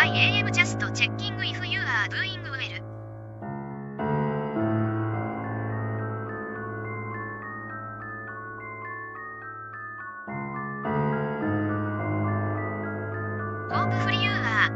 I am just checking if you are doing well. Hopefully you are.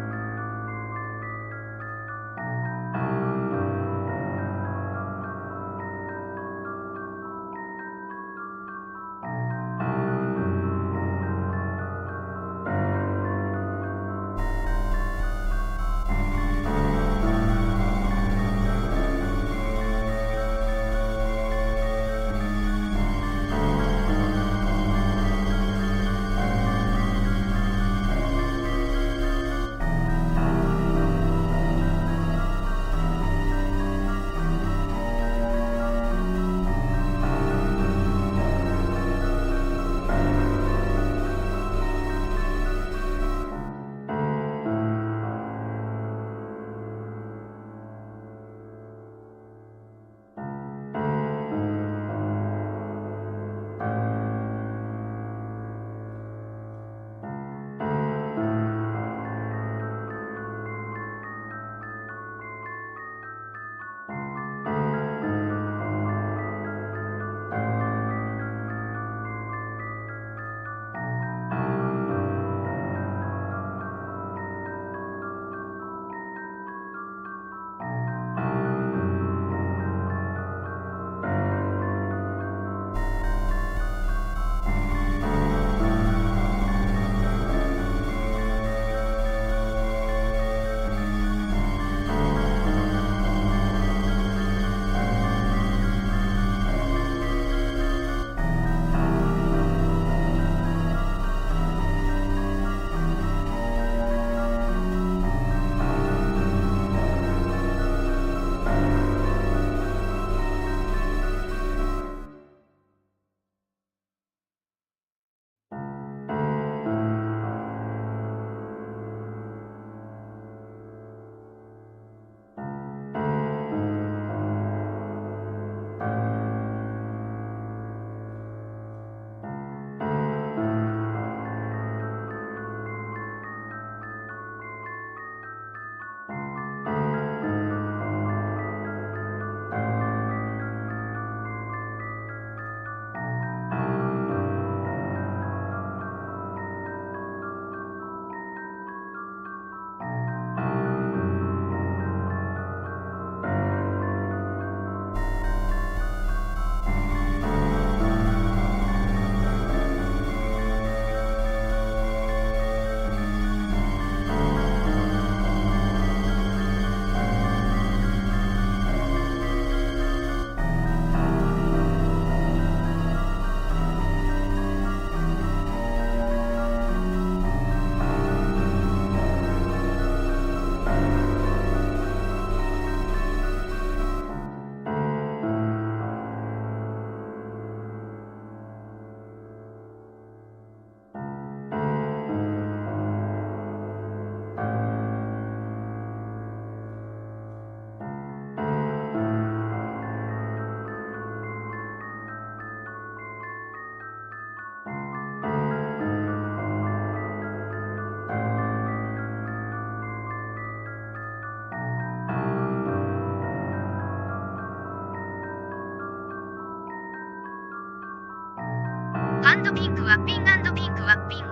ハンドピンクワッピング&ピンクワッピング。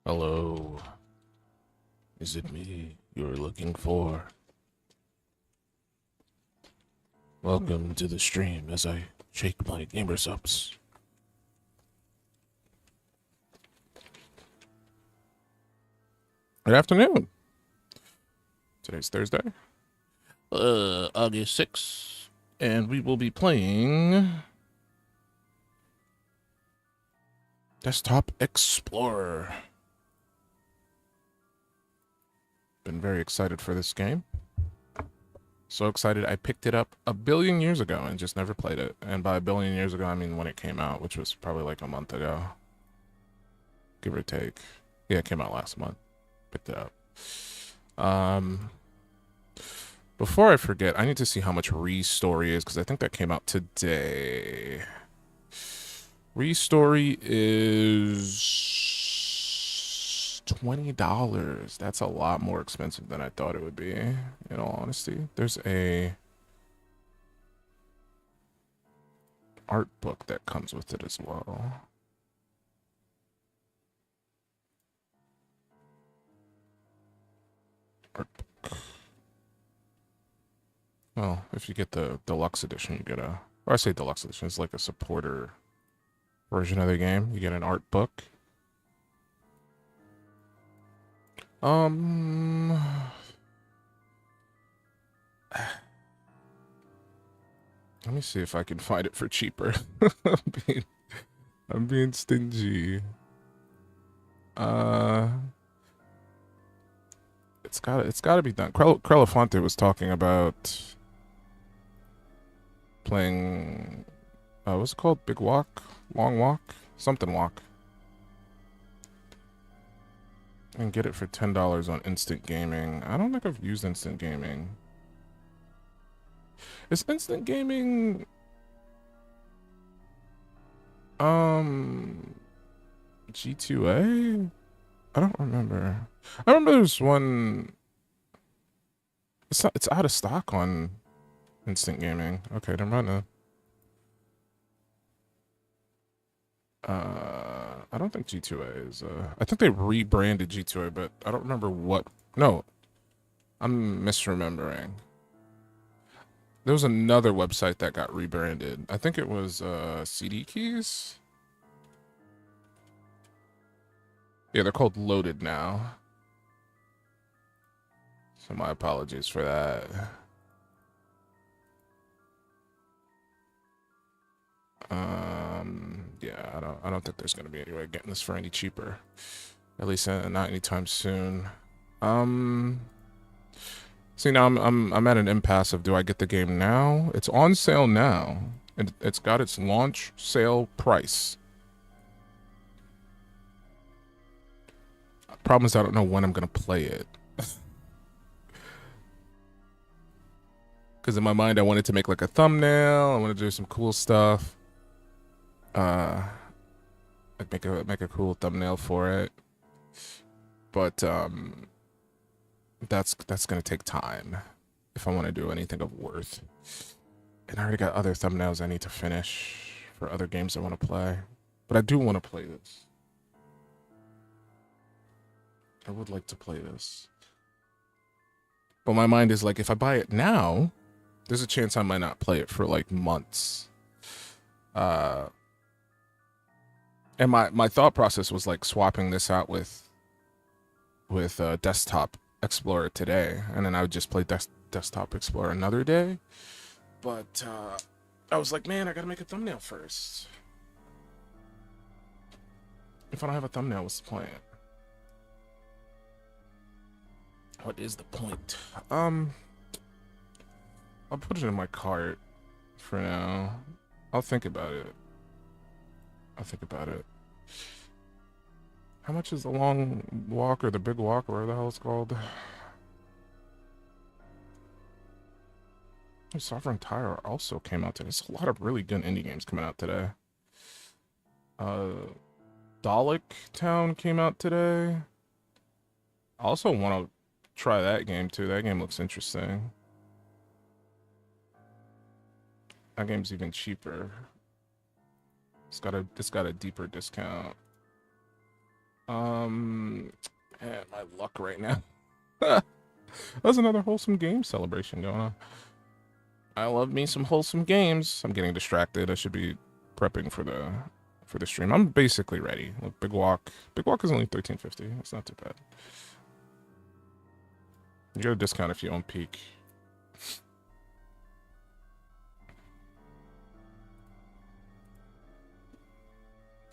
Hello. Is it me you're looking for? Welcome to the stream as I shake my gamer's ups. Good afternoon. Today's Thursday, August 6th, and we will be playing Desktop Explorer. Been very excited for this game. So excited I picked it up a billion years ago and just never played it. And by a billion years ago, I mean when it came out, which was probably like a month ago. Give or take. Yeah, it came out last month. Picked it up. Before I forget, I need to see how much Restory is, because I think that came out today. Restory is $20. That's a lot more expensive than I thought it would be, in all honesty. There's a art book that comes with it as well. Art book. Well, if you get the deluxe edition, you get a... Or I say deluxe edition, it's like a supporter version of the game. You get an art book. Let me see if I can find it for cheaper. I'm being stingy. It's gotta be done. Crelafonte was talking about playing, what's it called? Big Walk? Long Walk? Something Walk. And get it for $10 on Instant Gaming. I don't think I've used Instant Gaming. Is Instant Gaming... G2A? I don't remember. I remember there's one... It's out of stock on Instant Gaming. Okay, never mind. I don't think G2A is, I think they rebranded G2A, but I don't remember what... No, I'm misremembering. There was another website that got rebranded. I think it was, CD Keys? Yeah, they're called Loaded now. So my apologies for that. Yeah, I don't think there's gonna be any way of getting this for any cheaper. At least not anytime soon. See, now I'm at an impasse of, do I get the game now? It's on sale now. It's got its launch sale price. Problem is I don't know when I'm gonna play it. Because in my mind I wanted to make like a thumbnail. I want to do some cool stuff. I'd make a cool thumbnail for it. But that's gonna take time if I want to do anything of worth. And I already got other thumbnails I need to finish for other games I want to play. But I do want to play this. I would like to play this. But my mind is like, if I buy it now, there's a chance I might not play it for like months. And my thought process was like swapping this out with Desktop Explorer today, and then I would just play Desktop Explorer another day. But I was like, man, I gotta make a thumbnail first. If I don't have a thumbnail, what's the point? What is the point? I'll put it in my cart for now. I'll think about it. How much is the long walk or the big walk or whatever the hell it's called? Sovereign Tire also came out today. There's a lot of really good indie games coming out today. Dalek Town came out today. I also want to try that game too. That game looks interesting. That game's even cheaper. It's got a deeper discount. Man, my luck right now. That's another wholesome game celebration going on. I love me some wholesome games. I'm getting distracted. I should be prepping for the stream. I'm basically ready. Look, Big Walk. Big Walk is only $13.50. It's not too bad. You get a discount if you own Peak.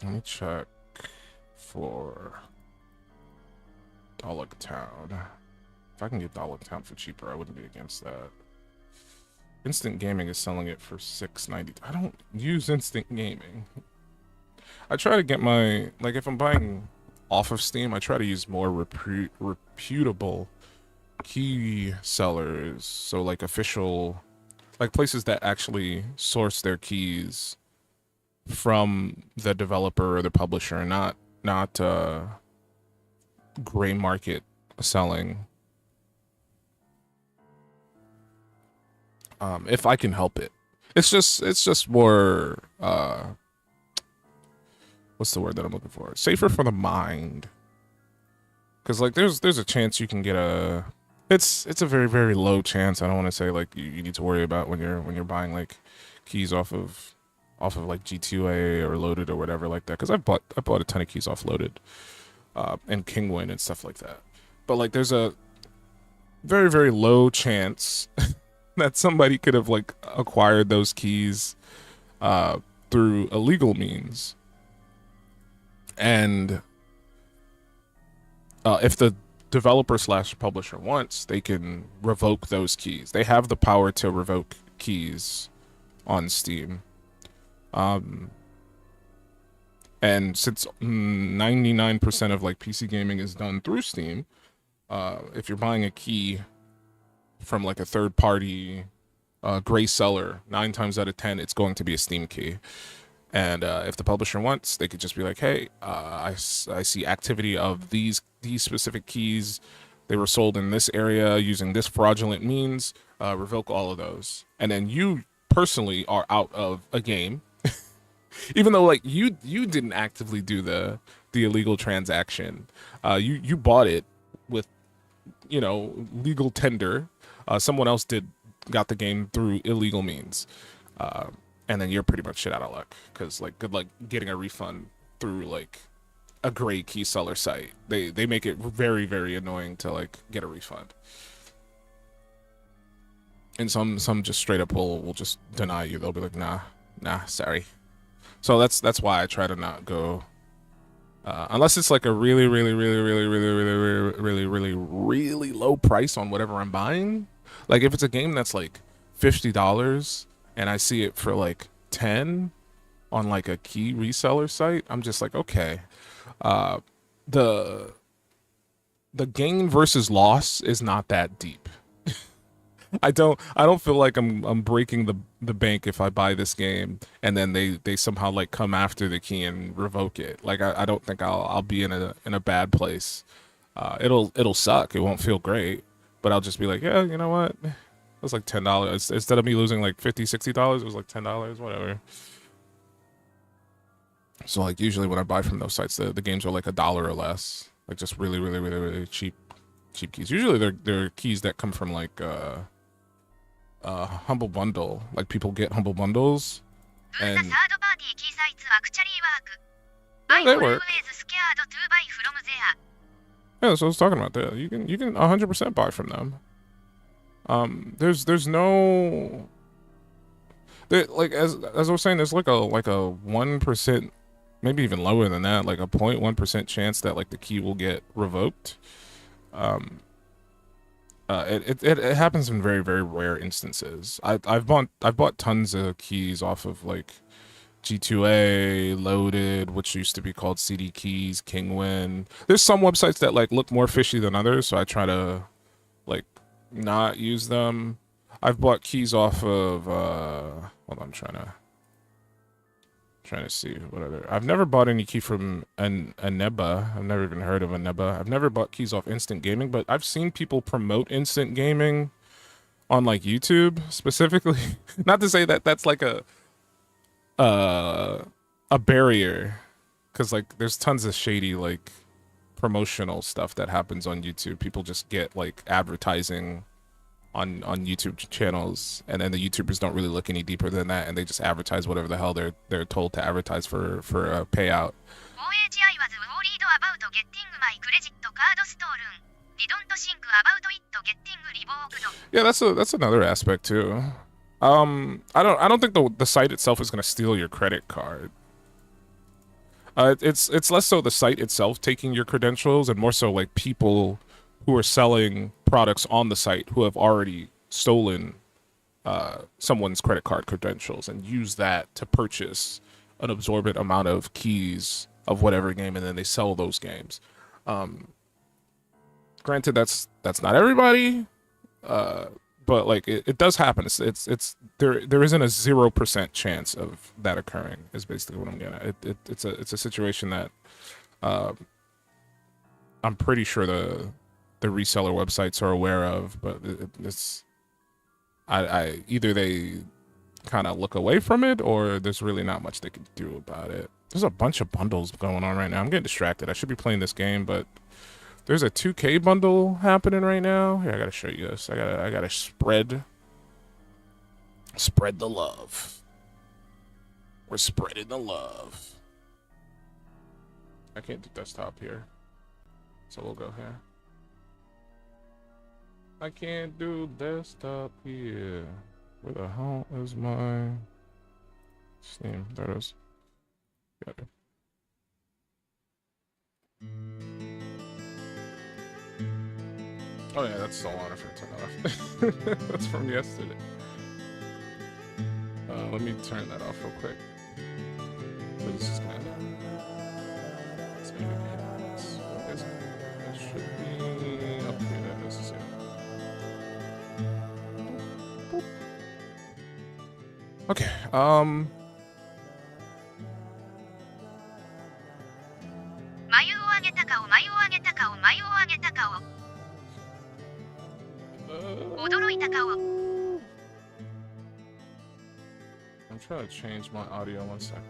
Let me check for Dollar Town. If I can get Dollar Town for cheaper, I wouldn't be against that. Instant Gaming is selling it for $6.90. I don't use Instant Gaming. I try to get my, like, if I'm buying off of Steam, I try to use more reputable key sellers. So, like, official, like, places that actually source their keys from the developer or the publisher, not gray market selling. If I can help it. It's just more what's the word that I'm looking for? Safer for the mind. Cause like there's a chance you can get a it's a very, very low chance. I don't want to say like you need to worry about when you're buying like keys off of like G2A or Loaded or whatever like that. Cause I bought a ton of keys off Loaded and Kingwin and stuff like that. But like there's a very, very low chance that somebody could have like acquired those keys through illegal means. And if the developer / publisher wants, they can revoke those keys. They have the power to revoke keys on Steam. And since 99% of like PC gaming is done through Steam, if you're buying a key from like a third party gray seller, 9 times out of 10 it's going to be a Steam key. And if the publisher wants, they could just be like, hey, I see activity of these specific keys. They were sold in this area using this fraudulent means. Revoke all of those. And then you personally are out of a game. Even though like you didn't actively do the illegal transaction. You bought it with, you know, legal tender. Someone else got the game through illegal means. And then you're pretty much shit out of luck. Because, like, good luck getting a refund through, like, a gray key seller site. They make it very, very annoying to, like, get a refund. And some just straight up will just deny you. They'll be like, nah, sorry. So that's why I try to not go... unless it's, like, a really, really, really, really, really, really, really, really, really, really low price on whatever I'm buying. Like, if it's a game that's, like, $50... and I see it for like 10 on like a key reseller site, I'm just like, okay. The gain versus loss is not that deep. I don't feel like I'm breaking the bank if I buy this game and then they somehow like come after the key and revoke it. Like I don't think I'll be in a bad place. It'll suck. It won't feel great, but I'll just be like, yeah, you know what? It was like $10. Instead of me losing like $50, $60, it was like $10, whatever. So like usually when I buy from those sites, the games are like $1 or less. Like just really, really, really, really cheap keys. Usually they're keys that come from like Humble Bundle. Like people get Humble Bundles. And yeah, they work. Yeah, that's what I was talking about there. You can 100% buy from them. There's no like as I was saying, there's like a 1%, maybe even lower than that, like a 0.1% chance that like the key will get revoked. It happens in very, very rare instances. I've bought tons of keys off of like G2A, Loaded, which used to be called CD Keys, Kingwin. There's some websites that like look more fishy than others, so I try to like not use them. I've bought keys off of hold on, I'm trying to see what other. I've never bought any key from Aneba. I've never even heard of Aneba. I've never bought keys off Instant Gaming, but I've seen people promote Instant Gaming on like YouTube specifically. Not to say that that's like a barrier, because like there's tons of shady like promotional stuff that happens on YouTube. People just get like advertising on YouTube channels, and then the YouTubers don't really look any deeper than that, and they just advertise whatever the hell they're told to advertise for a payout. OHI was worried about getting my credit card stolen. Didn't think about it getting revoked. Yeah, that's another aspect too. I don't think the site itself is gonna steal your credit card. It's less so the site itself taking your credentials, and more so like people who are selling products on the site who have already stolen someone's credit card credentials and use that to purchase an absorbent amount of keys of whatever game, and then they sell those games. Granted, that's not everybody, but like it does happen. It's there isn't a 0% chance of that occurring. Is basically what I'm getting at. It's a situation that I'm pretty sure the reseller websites are aware of, but it's I either they kind of look away from it, or there's really not much they can do about it. There's a bunch of bundles going on right now. I'm getting distracted. I should be playing this game, but there's a 2K bundle happening right now. Here, I gotta show you this. I gotta spread the love. We're spreading the love. I can't do desktop here, so we'll go here. I can't do desktop here. Where the hell is my Steam? There it is. Got it. Oh yeah, that's still on if I turn that off. That's from yesterday. Let me turn that off real quick. This is gonna be it should be up here. That is it. Okay. I'm trying to change my audio 1 second.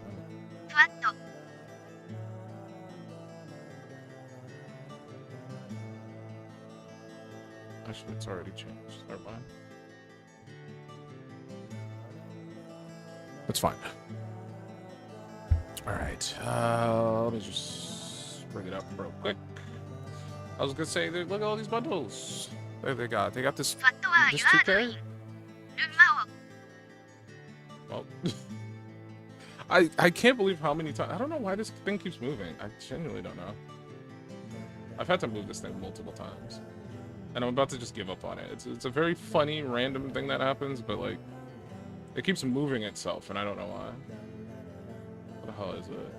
Actually, it's already changed. Never mind. It's fine. All right. Let me just bring it up real quick. I was gonna say, look at all these bundles. They got this 2K. Well, I can't believe how many times. I don't know why this thing keeps moving. I genuinely don't know. I've had to move this thing multiple times, and I'm about to just give up on it. It's a very funny, random thing that happens, but like, it keeps moving itself, and I don't know why. What the hell is it?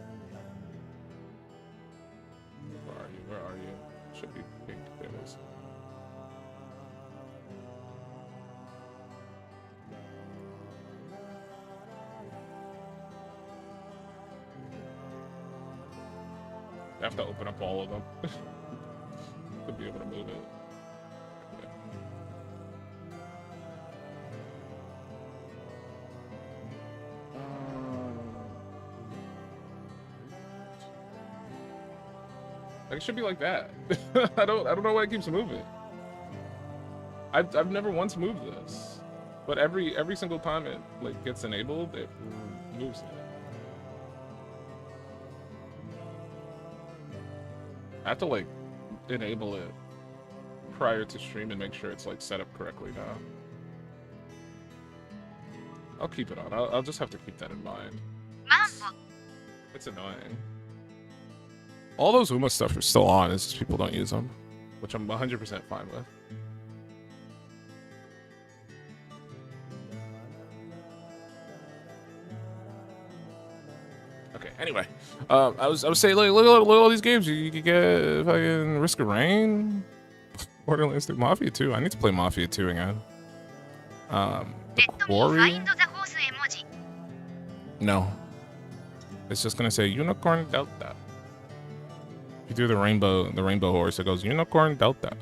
Where are you? Where are you? Should be pink. There it is. I have to open up all of them to be able to move it. Okay. Like, it should be like that. I don't know why it keeps moving. I've never once moved this, but every single time it like gets enabled, it moves it. I have to like enable it prior to stream and make sure it's like set up correctly now. I'll keep it on. I'll just have to keep that in mind. It's annoying. All those Uma stuff are still on, it's just people don't use them, which I'm 100% fine with. Okay, anyway, I was saying, look at all these games. You could get fucking Risk of Rain, Borderlands 3, Mafia 2. I need to play Mafia 2 again. The Quarry. No, it's just gonna say Unicorn Delta. If you do the rainbow horse, it goes Unicorn Delta.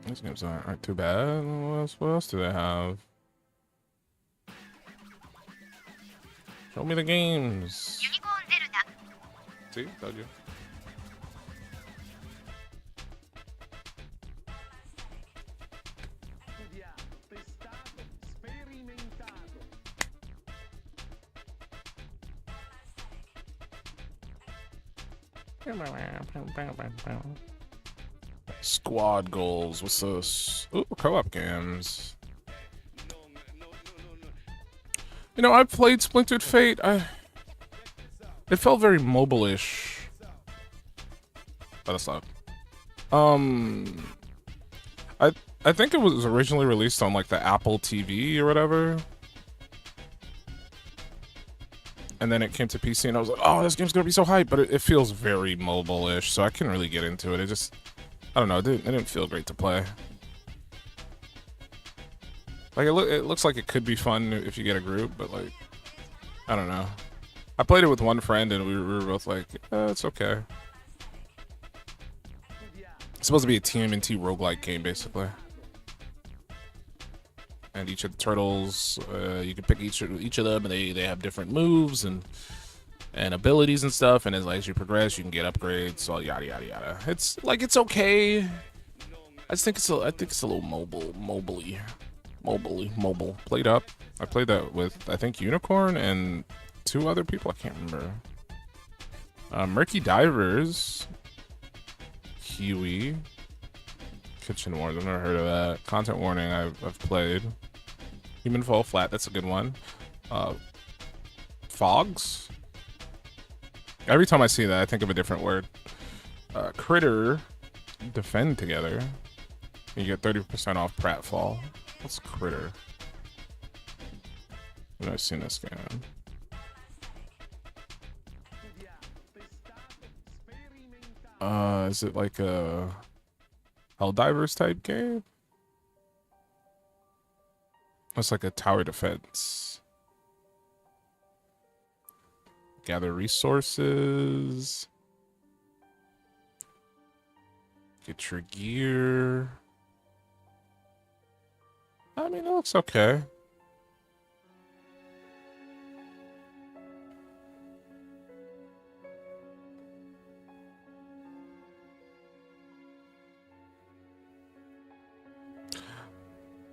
These games aren't too bad. What else do they have? Show me the games. ユニコーンデルタ See, told you. Squad goals. What's this? Ooh, co-op games. You know, I've played Splintered Fate. It felt very mobile-ish. But it's not. I think it was originally released on like the Apple TV or whatever. And then it came to PC and I was like, oh, this game's gonna be so hype, but it feels very mobile-ish, so I couldn't really get into it. It just, I don't know, it didn't feel great to play. Like, it looks like it could be fun if you get a group, but like, I don't know. I played it with one friend and we were both like, it's okay. It's supposed to be a TMNT roguelike game, basically. And each of the turtles, you can pick each of them, and they have different moves and abilities and stuff. And as you progress, you can get upgrades, so yada yada yada. It's like it's okay. I think it's a little mobile. Played up. I played that with I think Unicorn and 2 other people. I can't remember. Murky Divers, Huey, Kitchen Wars. I've never heard of that. Content Warning. I've played. Human Fall Flat, that's a good one. Fogs? Every time I see that, I think of a different word. Critter, Defend Together. You get 30% off Pratfall. What's Critter? I've never seen this game. Is it like a Helldivers type game? It's like a tower defense. Gather resources. Get your gear. I mean, it looks okay.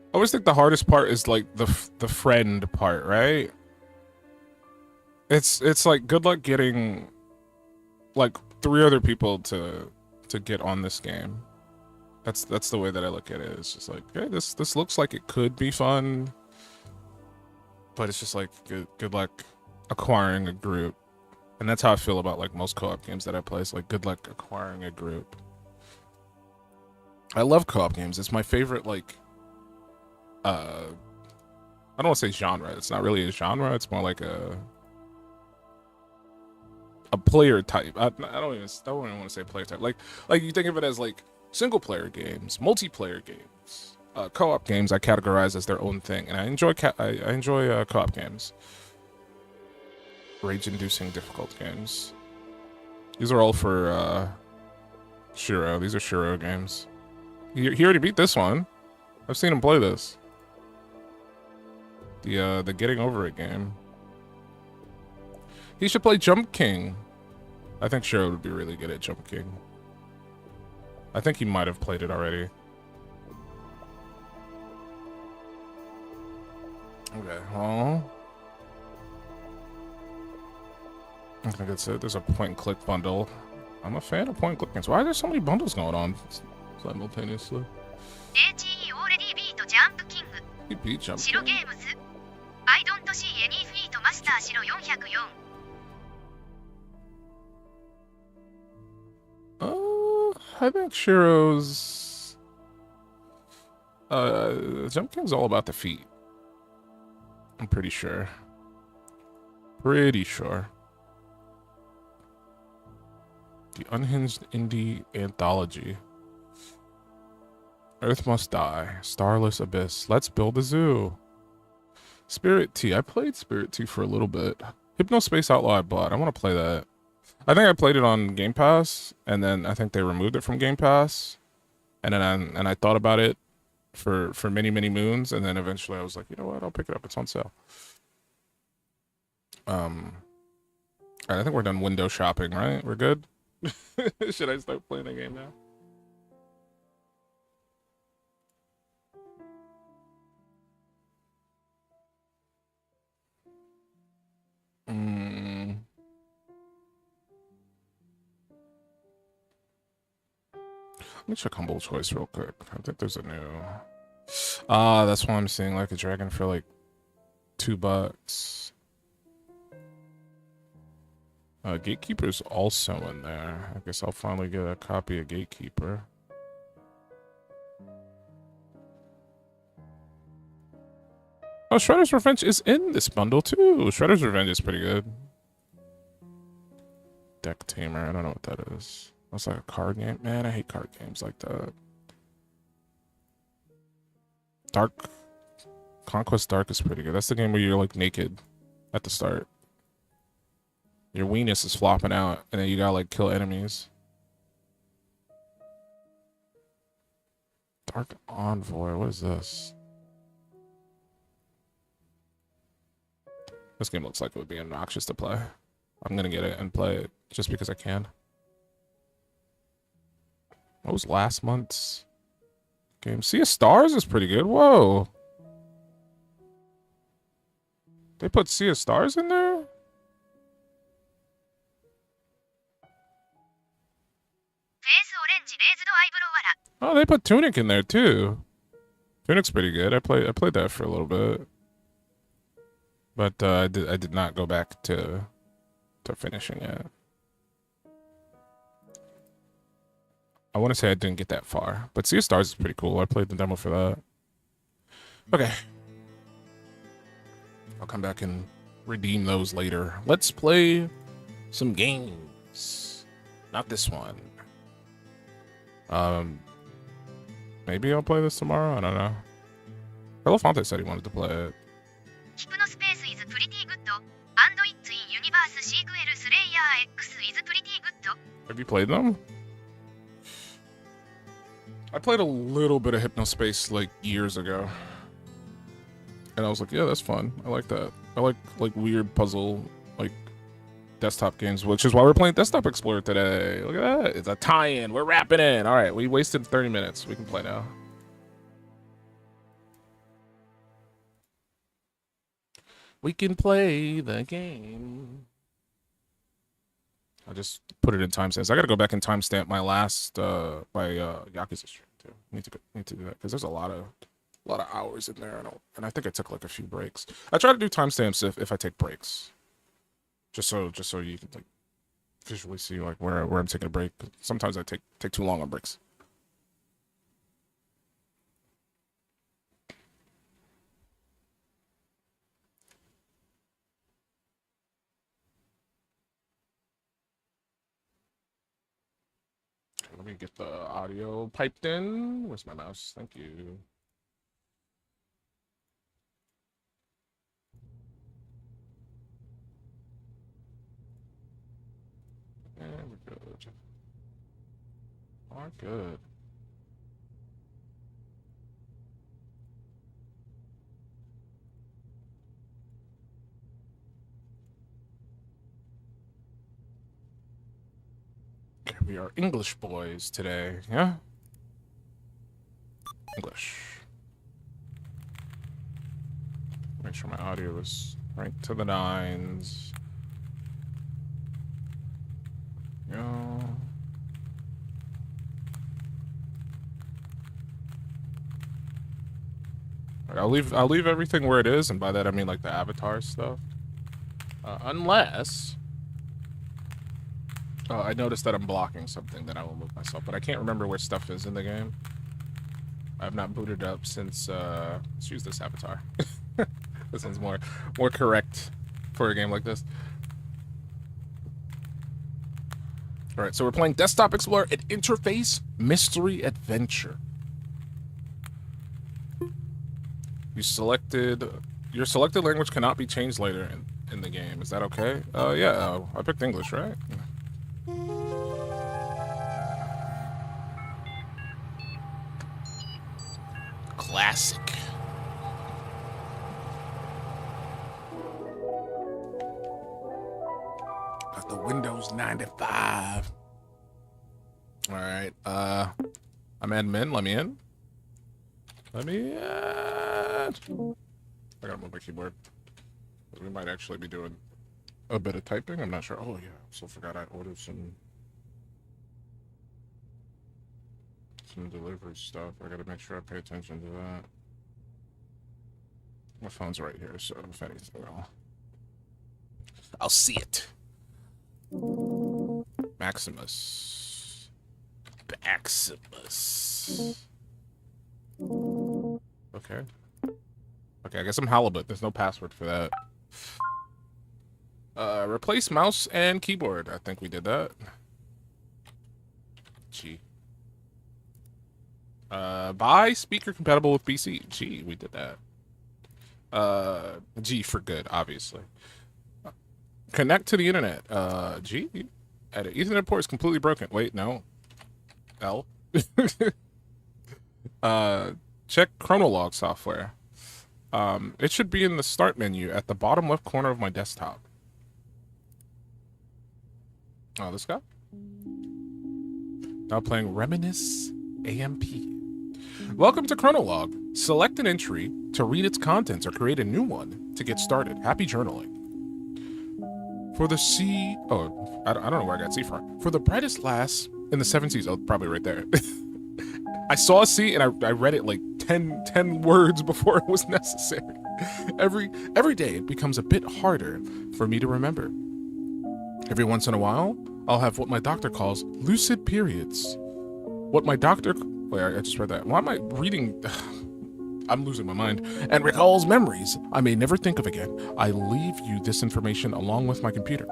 I always think the hardest part is like the friend part, right? It's like good luck getting like 3 other people to get on this game. That's the way that I look at it. It's just like, okay, this looks like it could be fun, but it's just like good luck acquiring a group. And that's how I feel about like most co-op games that I play. It's like good luck acquiring a group. I love co-op games. It's my favorite like I don't want to say genre. It's not really a genre. It's more like a player type. I don't even want to say player type. Like you think of it as like single player games, multiplayer games, co-op games. I categorize as their own thing, and I enjoy co-op games. Rage-inducing difficult games. These are all for Shiro. These are Shiro games. He already beat this one. I've seen him play this. The Getting Over It game. He should play Jump King. I think Shiro would be really good at Jump King. I think he might have played it already. Okay, well, I think that's it. There's a point and click bundle. I'm a fan of point and click games. Why are there so many bundles going on simultaneously? HE already beat Jump King He beat Jump Shiro King. Games I don't see any feat Master Shiro 404 I think Shiro's Jump King's all about the feet. I'm pretty sure. The Unhinged Indie Anthology. Earth Must Die. Starless Abyss. Let's Build a Zoo. Spirit Tea. I played Spirit Tea for a little bit. Hypnospace Outlaw I bought. I want to play that. I think I played it on Game Pass, and then I think they removed it from Game Pass. And then I thought about it for many moons, and then eventually I was like, you know what? I'll pick it up. It's on sale. I think we're done window shopping, right? We're good? Should I start playing the game now? Let me check Humble Choice real quick. I think there's a new... Ah, that's why I'm seeing like a dragon for like $2. Gatekeeper's also in there. I guess I'll finally get a copy of Gatekeeper. Oh, Shredder's Revenge is in this bundle too. Shredder's Revenge is pretty good. Deck Tamer, I don't know what that is. That's like a card game. Man, I hate card games like that. Dark Conquest Dark is pretty good. That's the game where you're like naked at the start. Your weenus is flopping out, and then you gotta like kill enemies. Dark Envoy, what is this? This game looks like it would be obnoxious to play. I'm gonna get it and play it just because I can. What was last month's game? Sea of Stars is pretty good. Whoa. They put Sea of Stars in there? Oh, they put Tunic in there too. Tunic's pretty good. I played that for a little bit. But I did not go back to finishing it. I want to say I didn't get that far, but Sea of Stars is pretty cool. I played the demo for that. Okay. I'll come back and redeem those later. Let's play some games. Not this one. Maybe I'll play this tomorrow. I don't know. Elefante said he wanted to play it. Have you played them? I played a little bit of Hypnospace like years ago. And I was like, yeah, that's fun. I like that. I like weird puzzle like desktop games, which is why we're playing Desktop Explorer today. Look at that. It's a tie-in. We're wrapping in. All right, we wasted 30 minutes. We can play now. We can play the game. I'll just put it in timestamps. I gotta go back and timestamp my last Yakuza stream too. Need to do that because there's a lot of hours in there, and I think I took like a few breaks. I try to do timestamps if I take breaks, just so you can like visually see like where I'm taking a break. Sometimes I take too long on breaks. Let me get the audio piped in. Where's my mouse? Thank you. And we're good. Are good. Okay, we are English boys today, yeah? English. Make sure my audio is right to the nines. Go. I'll leave everything where it is, and by that I mean like the avatar stuff. Unless I noticed that I'm blocking something, then I will move myself. But I can't remember where stuff is in the game. I have not booted up since let's use this avatar. This one's more correct for a game like this. All right, so we're playing Desktop Explorer, an interface mystery adventure. Your selected language cannot be changed later in the game. Is that okay? Yeah, I picked English, right? Classic. Windows 95. All right. I'm admin. Let me in. Let me in. I gotta move my keyboard. We might actually be doing a bit of typing. I'm not sure. Oh yeah. Also forgot I ordered some delivery stuff. I gotta make sure I pay attention to that. My phone's right here, so if anything, I'll see it. Maximus. Okay. Okay, I guess I'm halibut. There's no password for that. Replace mouse and keyboard. I think we did that. Gee. Buy speaker compatible with PC. Gee, we did that. G for good, obviously. Connect to the internet. G. Edit. Ethernet port is completely broken. Wait, no. L. Check Chronolog software. It should be in the start menu at the bottom left corner of my desktop. Oh, this guy? Now playing Reminisce AMP. Welcome to Chronolog. Select an entry to read its contents or create a new one to get started. Happy journaling. For the sea... Oh, I don't know where I got sea from. For the brightest lass in the seven seas... Oh, probably right there. I saw a sea and I read it like 10 words before it was necessary. Every day it becomes a bit harder for me to remember. Every once in a while, I'll have what my doctor calls lucid periods. What my doctor... Wait, I just read that. Why am I reading... I'm losing my mind. And recalls memories I may never think of again. I leave you this information along with my computer.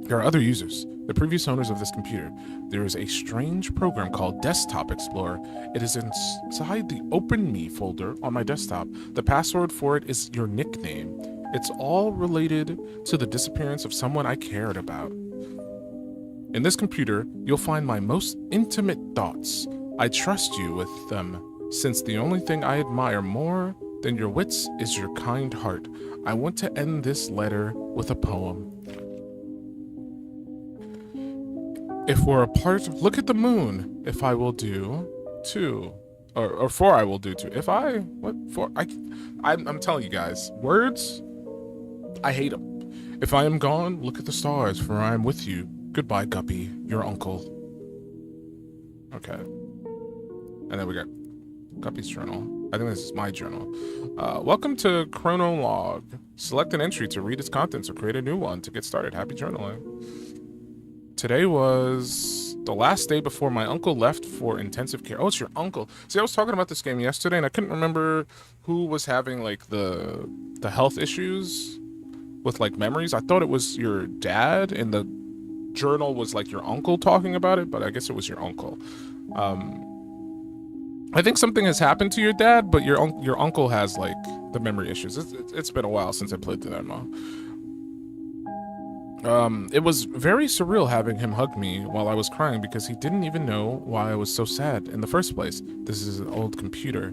There are other users, the previous owners of this computer. There is a strange program called Desktop Explorer. It is inside the Open Me folder on my desktop. The password for it is your nickname. It's all related to the disappearance of someone I cared about. In this computer, you'll find my most intimate thoughts. I trust you with them, since the only thing I admire more than your wits is your kind heart. I want to end this letter with a poem. If we're apart, look at the moon. If I will do two, or for I will do two. If I, what for? I'm telling you guys, words, I hate them. If I am gone, look at the stars, for I am with you. Goodbye, Guppy, your uncle. Okay. And then we got Guppy's journal. I think this is my journal. Welcome to Chronolog. Select an entry to read its contents or create a new one to get started. Happy journaling. Today was the last day before my uncle left for intensive care. Oh, it's your uncle. See, I was talking about this game yesterday and I couldn't remember who was having like the health issues with like memories. I thought it was your dad and the journal was like your uncle talking about it, but I guess it was your uncle. I think something has happened to your dad, but your uncle has like the memory issues. It's been a while since I played the demo. It was very surreal having him hug me while I was crying because he didn't even know why I was so sad in the first place. This is an old computer.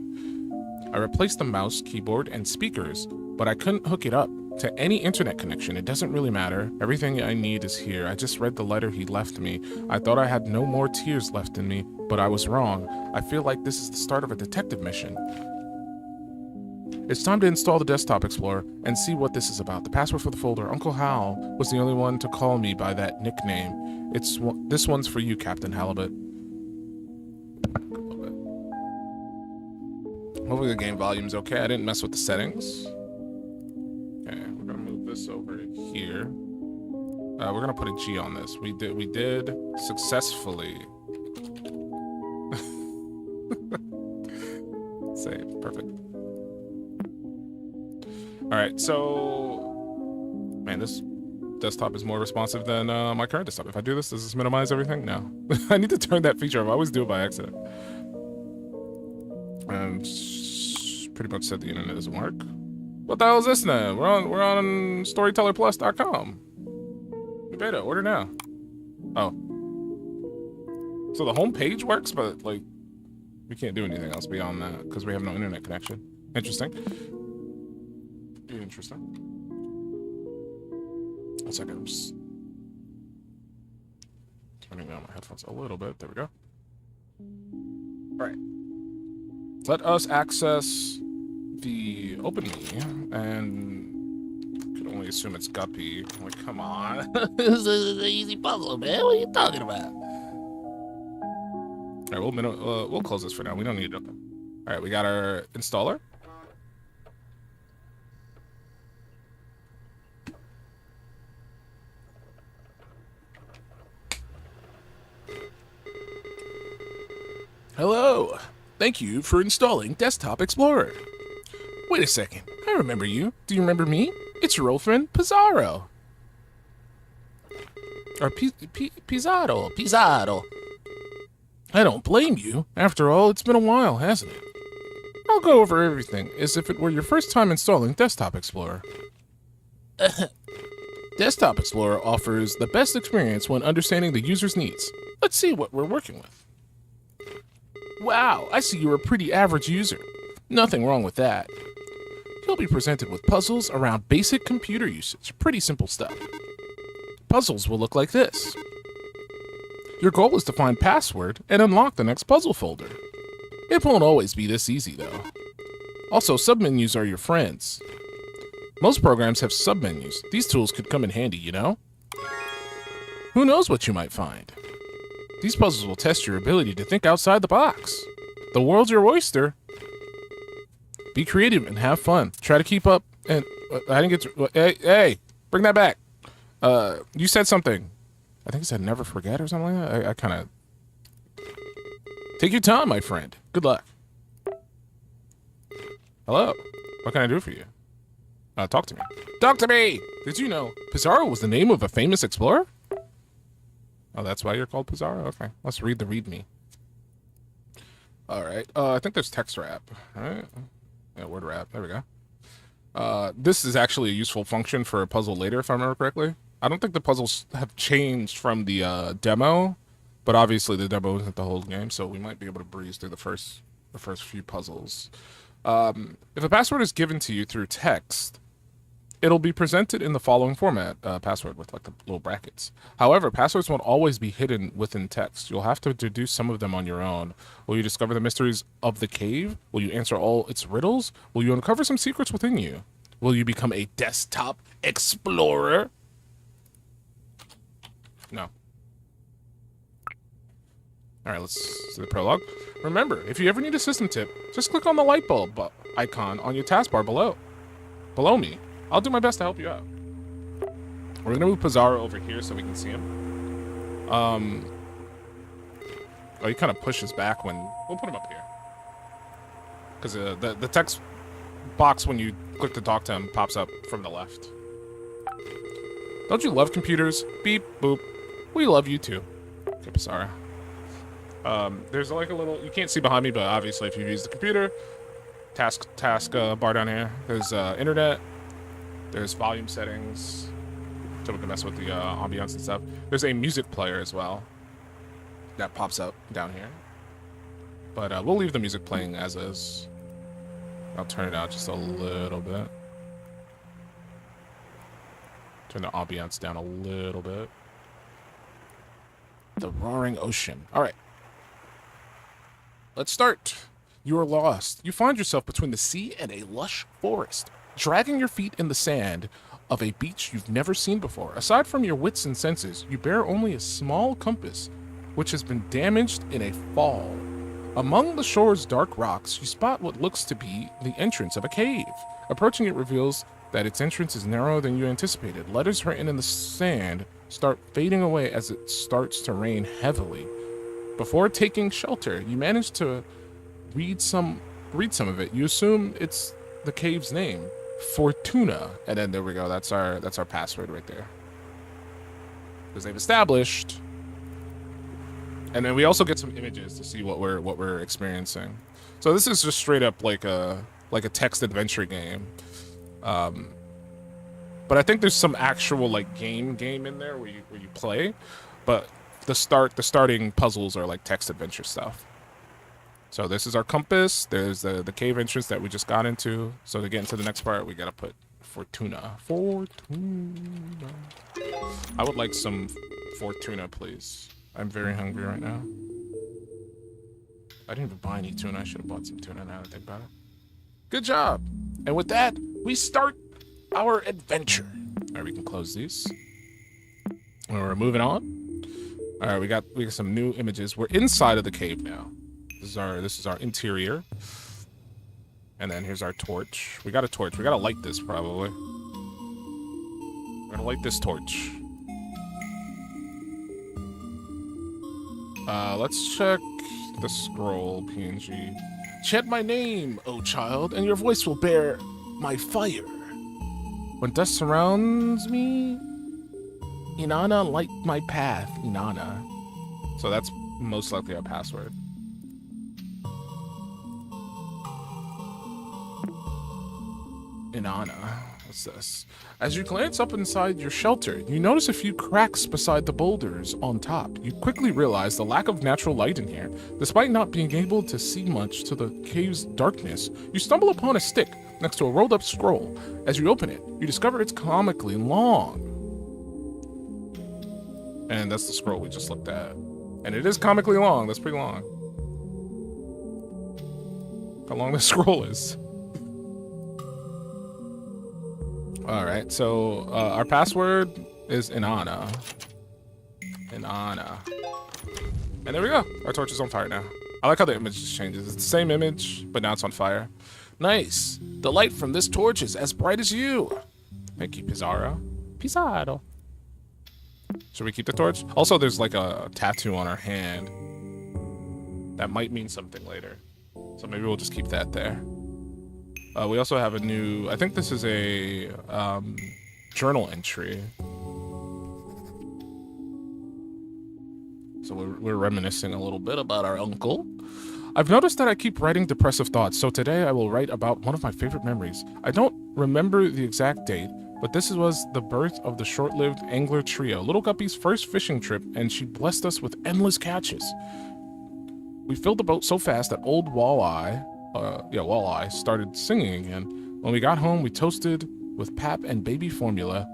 I replaced the mouse, keyboard, and speakers, but I couldn't hook it up to any internet connection. It doesn't really matter. Everything I need is here. I just read the letter he left me. I thought I had no more tears left in me, but I was wrong. I feel like this is the start of a detective mission. It's time to install the Desktop Explorer and see what this is about. The password for the folder, Uncle Hal, was the only one to call me by that nickname. This one's for you, Captain Halibut. Hopefully the game volume's okay. I didn't mess with the settings. Okay, we're gonna move this over here. We're gonna put a G on this. We did successfully. Save, perfect. All right, so, man, this desktop is more responsive than my current desktop. If I do this, does this minimize everything? No. I need to turn that feature off. I always do it by accident. And pretty much said the internet doesn't work. What the hell is this now? We're on storytellerplus.com. Beta, order now. Oh. So the home page works, but like we can't do anything else beyond that because we have no internet connection. Interesting. Interesting. One second, I'm just turning down my headphones a little bit. There we go. All right. Let us access the open me, and I can only assume it's Guppy. Like, come on. This is an easy puzzle, man. What are you talking about? All right, we'll close this for now. We don't need it open. All right, we got our installer. Hello. Thank you for installing Desktop Explorer. Wait a second. I remember you. Do you remember me? It's your old friend, Pizarro. Or Pizarro. I don't blame you. After all, it's been a while, hasn't it? I'll go over everything as if it were your first time installing Desktop Explorer. Desktop Explorer offers the best experience when understanding the user's needs. Let's see what we're working with. Wow, I see you're a pretty average user. Nothing wrong with that. You'll be presented with puzzles around basic computer usage. Pretty simple stuff. Puzzles will look like this. Your goal is to find password and unlock the next puzzle folder. It won't always be this easy, though. Also, submenus are your friends. Most programs have submenus. These tools could come in handy, you know? Who knows what you might find? These puzzles will test your ability to think outside the box. The world's your oyster. Be creative and have fun. Try to keep up and... I didn't get to... Hey, bring that back. You said something. I think it said never forget or something like that. I kind of... Take your time, my friend. Good luck. Hello. What can I do for you? Talk to me. Talk to me! Did you know Pizarro was the name of a famous explorer? Oh, that's why you're called Pizarro? Okay. Let's read the readme. Alright. I think there's text wrap. Alright. Yeah, word wrap. There we go. This is actually a useful function for a puzzle later, if I remember correctly. I don't think the puzzles have changed from the demo, but obviously the demo isn't the whole game, so we might be able to breeze through the first few puzzles. If a password is given to you through text, it'll be presented in the following format, password with like the little brackets. However, passwords won't always be hidden within text. You'll have to deduce some of them on your own. Will you discover the mysteries of the cave? Will you answer all its riddles? Will you uncover some secrets within you? Will you become a desktop explorer? No. All right, let's see the prologue. Remember, if you ever need a system tip, just click on the light bulb icon on your taskbar below me. I'll do my best to help you out. We're gonna move Pizarro over here so we can see him. Oh, he kind of pushes back when... We'll put him up here. Because the text box, when you click to talk to him, pops up from the left. Don't you love computers? Beep, boop. We love you too. Okay, Pizarro. There's like a little... You can't see behind me, but obviously if you use the computer, task bar down here. There's internet. There's volume settings, so we can mess with the ambiance and stuff. There's a music player as well that pops up down here. But we'll leave the music playing as is. I'll turn it out just a little bit. Turn the ambiance down a little bit. The roaring ocean. All right. Let's start. You are lost. You find yourself between the sea and a lush forest, dragging your feet in the sand of a beach you've never seen before. Aside from your wits and senses, you bear only a small compass, which has been damaged in a fall. Among the shore's dark rocks, you spot what looks to be the entrance of a cave. Approaching it reveals that its entrance is narrower than you anticipated. Letters written in the sand start fading away as it starts to rain heavily. Before taking shelter, you manage to read some of it. You assume it's the cave's name, Fortuna, and then there we go. That's our password right there, because they've established. And then we also get some images to see what we're experiencing. So this is just straight up like a text adventure game. But I think there's some actual like game in there where you play, but the starting puzzles are like text adventure stuff. So this is our compass. There's the cave entrance that we just got into. So to get into the next part, we gotta put Fortuna. Fortuna. I would like some Fortuna, please. I'm very hungry right now. I didn't even buy any tuna. I should have bought some tuna now that I think about it. Good job. And with that, we start our adventure. All right, we can close these. And we're moving on. All right, we got some new images. We're inside of the cave now. This is our interior. And then here's our torch. We got a torch. We gotta light this probably. We're gonna light this torch. Let's check the scroll PNG. Chant my name, O child, and your voice will bear my fire. When dust surrounds me, Inanna, light my path, Inanna. So that's most likely our password. Inanna. What's this? As you glance up inside your shelter, you notice a few cracks beside the boulders on top. You quickly realize the lack of natural light in here. Despite not being able to see much to the cave's darkness, you stumble upon a stick next to a rolled up scroll. As you open it, you discover it's comically long. And that's the scroll we just looked at. And it is comically long. That's pretty long. How long this scroll is. All right, so our password is Inanna. Inanna. And there we go. Our torch is on fire now. I like how the image just changes. It's the same image, but now it's on fire. Nice. The light from this torch is as bright as you. Thank you, Pizarro. Pizarro. Should we keep the torch? Also, there's like a tattoo on our hand. That might mean something later. So maybe we'll just keep that there. We also have a new, I think this is a journal entry. So we're reminiscing a little bit about our uncle. I've noticed that I keep writing depressive thoughts, so today I will write about one of my favorite memories. I don't remember the exact date, but this was the birth of the short-lived angler trio, Little Guppy's first fishing trip, and she blessed us with endless catches. We filled the boat so fast that old Walleye started singing again. When we got home, we toasted with pap and baby formula.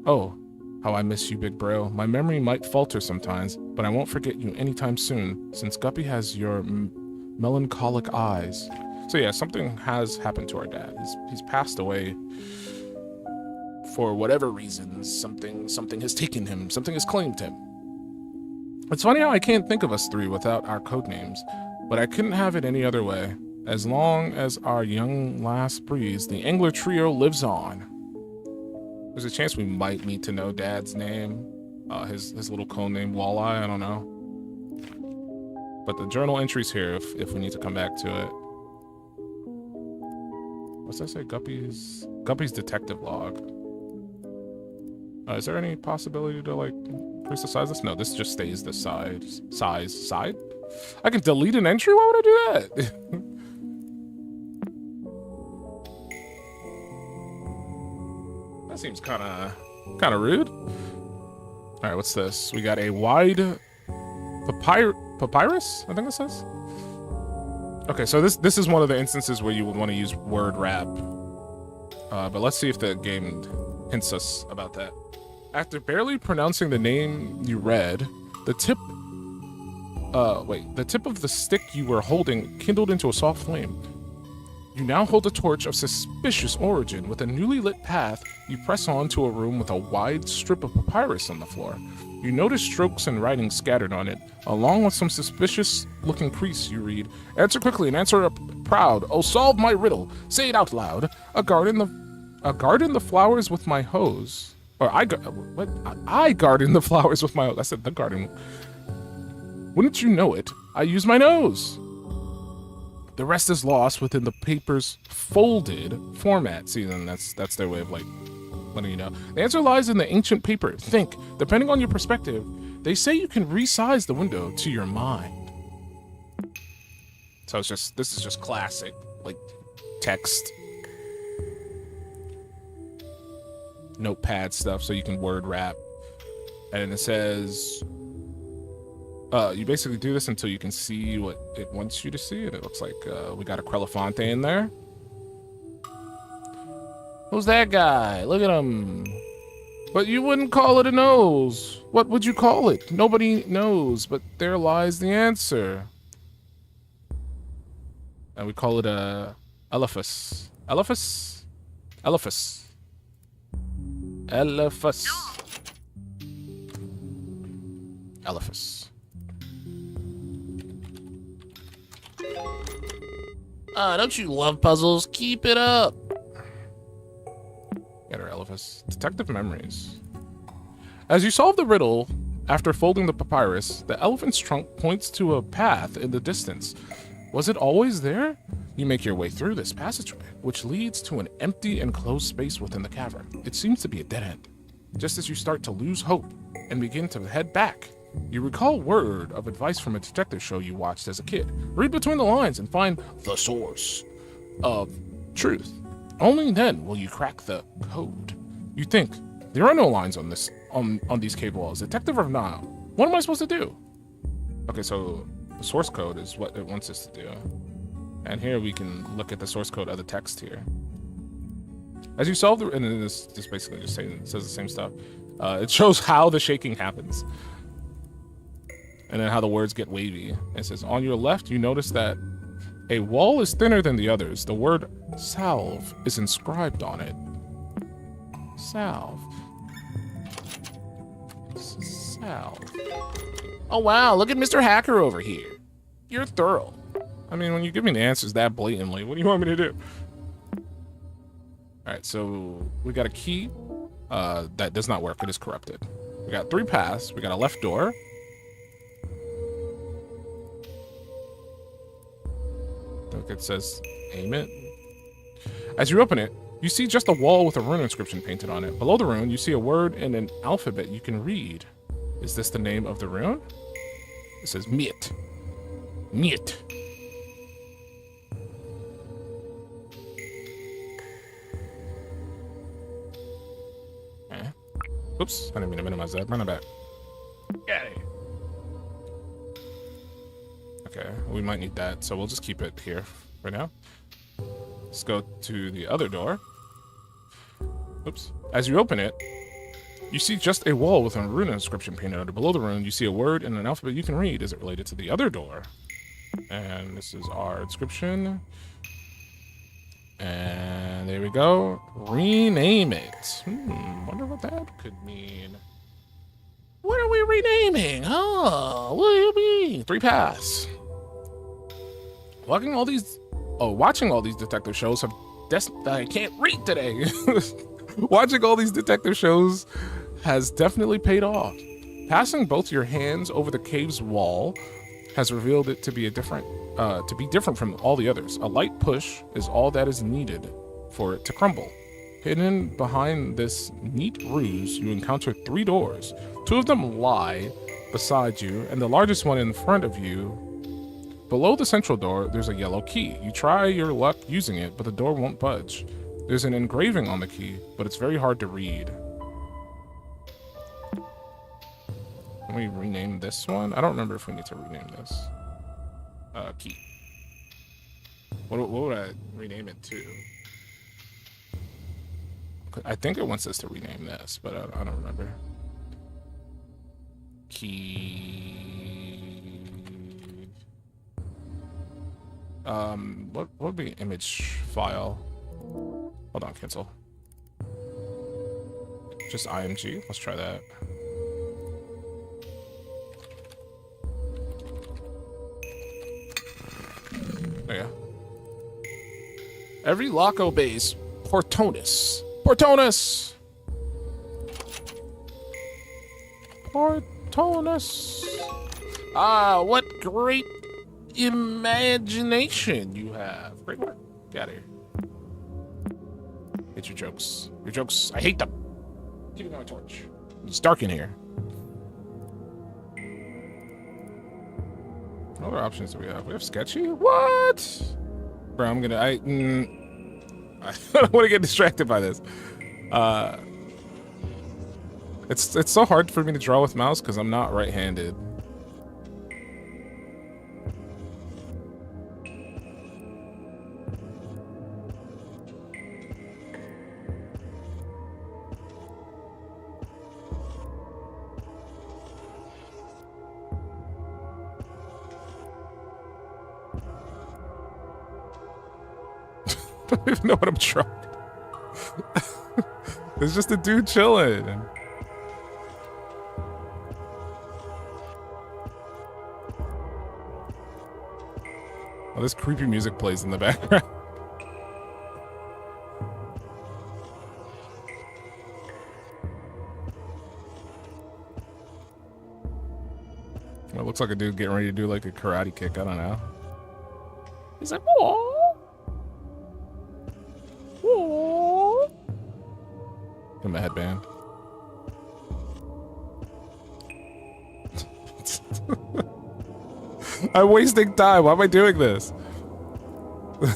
Oh, how I miss you, big bro. My memory might falter sometimes, but I won't forget you anytime soon, since Guppy has your melancholic eyes. So yeah, something has happened to our dad. He's passed away for whatever reasons. Something has taken him. Something has claimed him. It's funny how I can't think of us three without our code names. But I couldn't have it any other way. As long as our young lass breathes, the angler trio lives on. There's a chance we might need to know Dad's name, his little code name, Walleye, I don't know. But the journal entry's here if we need to come back to it. What's that say? Guppy's detective log. Is there any possibility to like increase the size of this? No, this just stays the size. I can delete an entry? Why would I do that? That seems kind of rude. All right, what's this? We got a wide papyrus, I think it says. Okay, so this is one of the instances where you would want to use word wrap. But let's see if the game hints us about that. After barely pronouncing the name you read, the tip of the stick you were holding kindled into a soft flame. You now hold a torch of suspicious origin. With a newly lit path, you press on to a room with a wide strip of papyrus on the floor. You notice strokes and writing scattered on it. Along with some suspicious-looking crease, you read, "Answer quickly and answer up proud. Oh, solve my riddle. Say it out loud. I garden the flowers with my hose." Or I garden the flowers with my hose. I said the garden. Wouldn't you know it? I use my nose. The rest is lost within the paper's folded format. See, then that's their way of like letting you know. The answer lies in the ancient paper. Think, depending on your perspective, they say you can resize the window to your mind. So this is just classic, like, text. Notepad stuff so you can word wrap. And it says, you basically do this until you can see what it wants you to see, and it looks like we got a Crelofonte in there. Who's that guy? Look at him. But you wouldn't call it a nose. What would you call it? Nobody knows, but there lies the answer. And we call it a elephus. Elephus? Elephus. Elephus. Elephus. Don't you love puzzles? Keep it up. Get her, Elephus. Detective memories. As you solve the riddle, after folding the papyrus, the elephant's trunk points to a path in the distance. Was it always there? You make your way through this passageway, which leads to an empty and closed space within the cavern. It seems to be a dead end. Just as you start to lose hope and begin to head back, you recall a word of advice from a detective show you watched as a kid. Read between the lines and find the source of truth. Only then will you crack the code. You think, there are no lines on this on these cave walls. Detective or not? What am I supposed to do? Okay, so the source code is what it wants us to do. And here we can look at the source code of the text here. As you solve the, and then this basically just says the same stuff. It shows how the shaking happens. And then how the words get wavy. It says, on your left, you notice that a wall is thinner than the others. The word salve is inscribed on it. Salve. Salve. Oh wow, look at Mr. Hacker over here. You're thorough. I mean, when you give me the answers that blatantly, what do you want me to do? Alright, so we got a key that does not work. It is corrupted. We got 3 paths. We got a left door. Look, it says aim it. As you open it, you see just a wall with a rune inscription painted on it. Below the rune, you see a word in an alphabet you can read. Is this the name of the rune? It says Miet. Miet. Oops, I didn't mean to minimize that. Run it back. Get it. Okay, we might need that, so we'll just keep it here for now. Let's go to the other door. Oops. As you open it, you see just a wall with a rune inscription painted on it. Below the rune, you see a word in an alphabet you can read. Is it related to the other door? And this is our inscription. And there we go. Rename it. Wonder what that could mean. What are we renaming? Oh, what do you mean? 3 paths. Watching all these detective shows have I can't read today. Watching all these detective shows has definitely paid off. Passing both your hands over the cave's wall has revealed it to be different from all the others. A light push is all that is needed for it to crumble. Hidden behind this neat ruse, you encounter 3 doors. 2 of them lie beside you, and the largest one in front of you. Below the central door, there's a yellow key. You try your luck using it, but the door won't budge. There's an engraving on the key, but it's very hard to read. Can we rename this one? I don't remember if we need to rename this. Key. What would I rename it to? I think it wants us to rename this, but I don't remember. Key. What would be image file? Hold on, cancel. Just IMG. Let's try that. There you go. Every lock obeys Portonus. Portonus! Portonus! Ah, what great imagination you have. Great work. Get out of here. Hate your jokes. Your jokes, I hate them. Keep it on a torch. It's dark in here. What other options do we have? We have sketchy? What? Bro, I'm gonna, I don't want to get distracted by this. It's so hard for me to draw with mouse because I'm not right-handed. don't even know what I'm trying. It's just a dude chilling. Oh, this creepy music plays in the background. It looks like a dude getting ready to do like a karate kick. I don't know. He's like, whoa. Whoa. Give him a headband. I'm wasting time. Why am I doing this?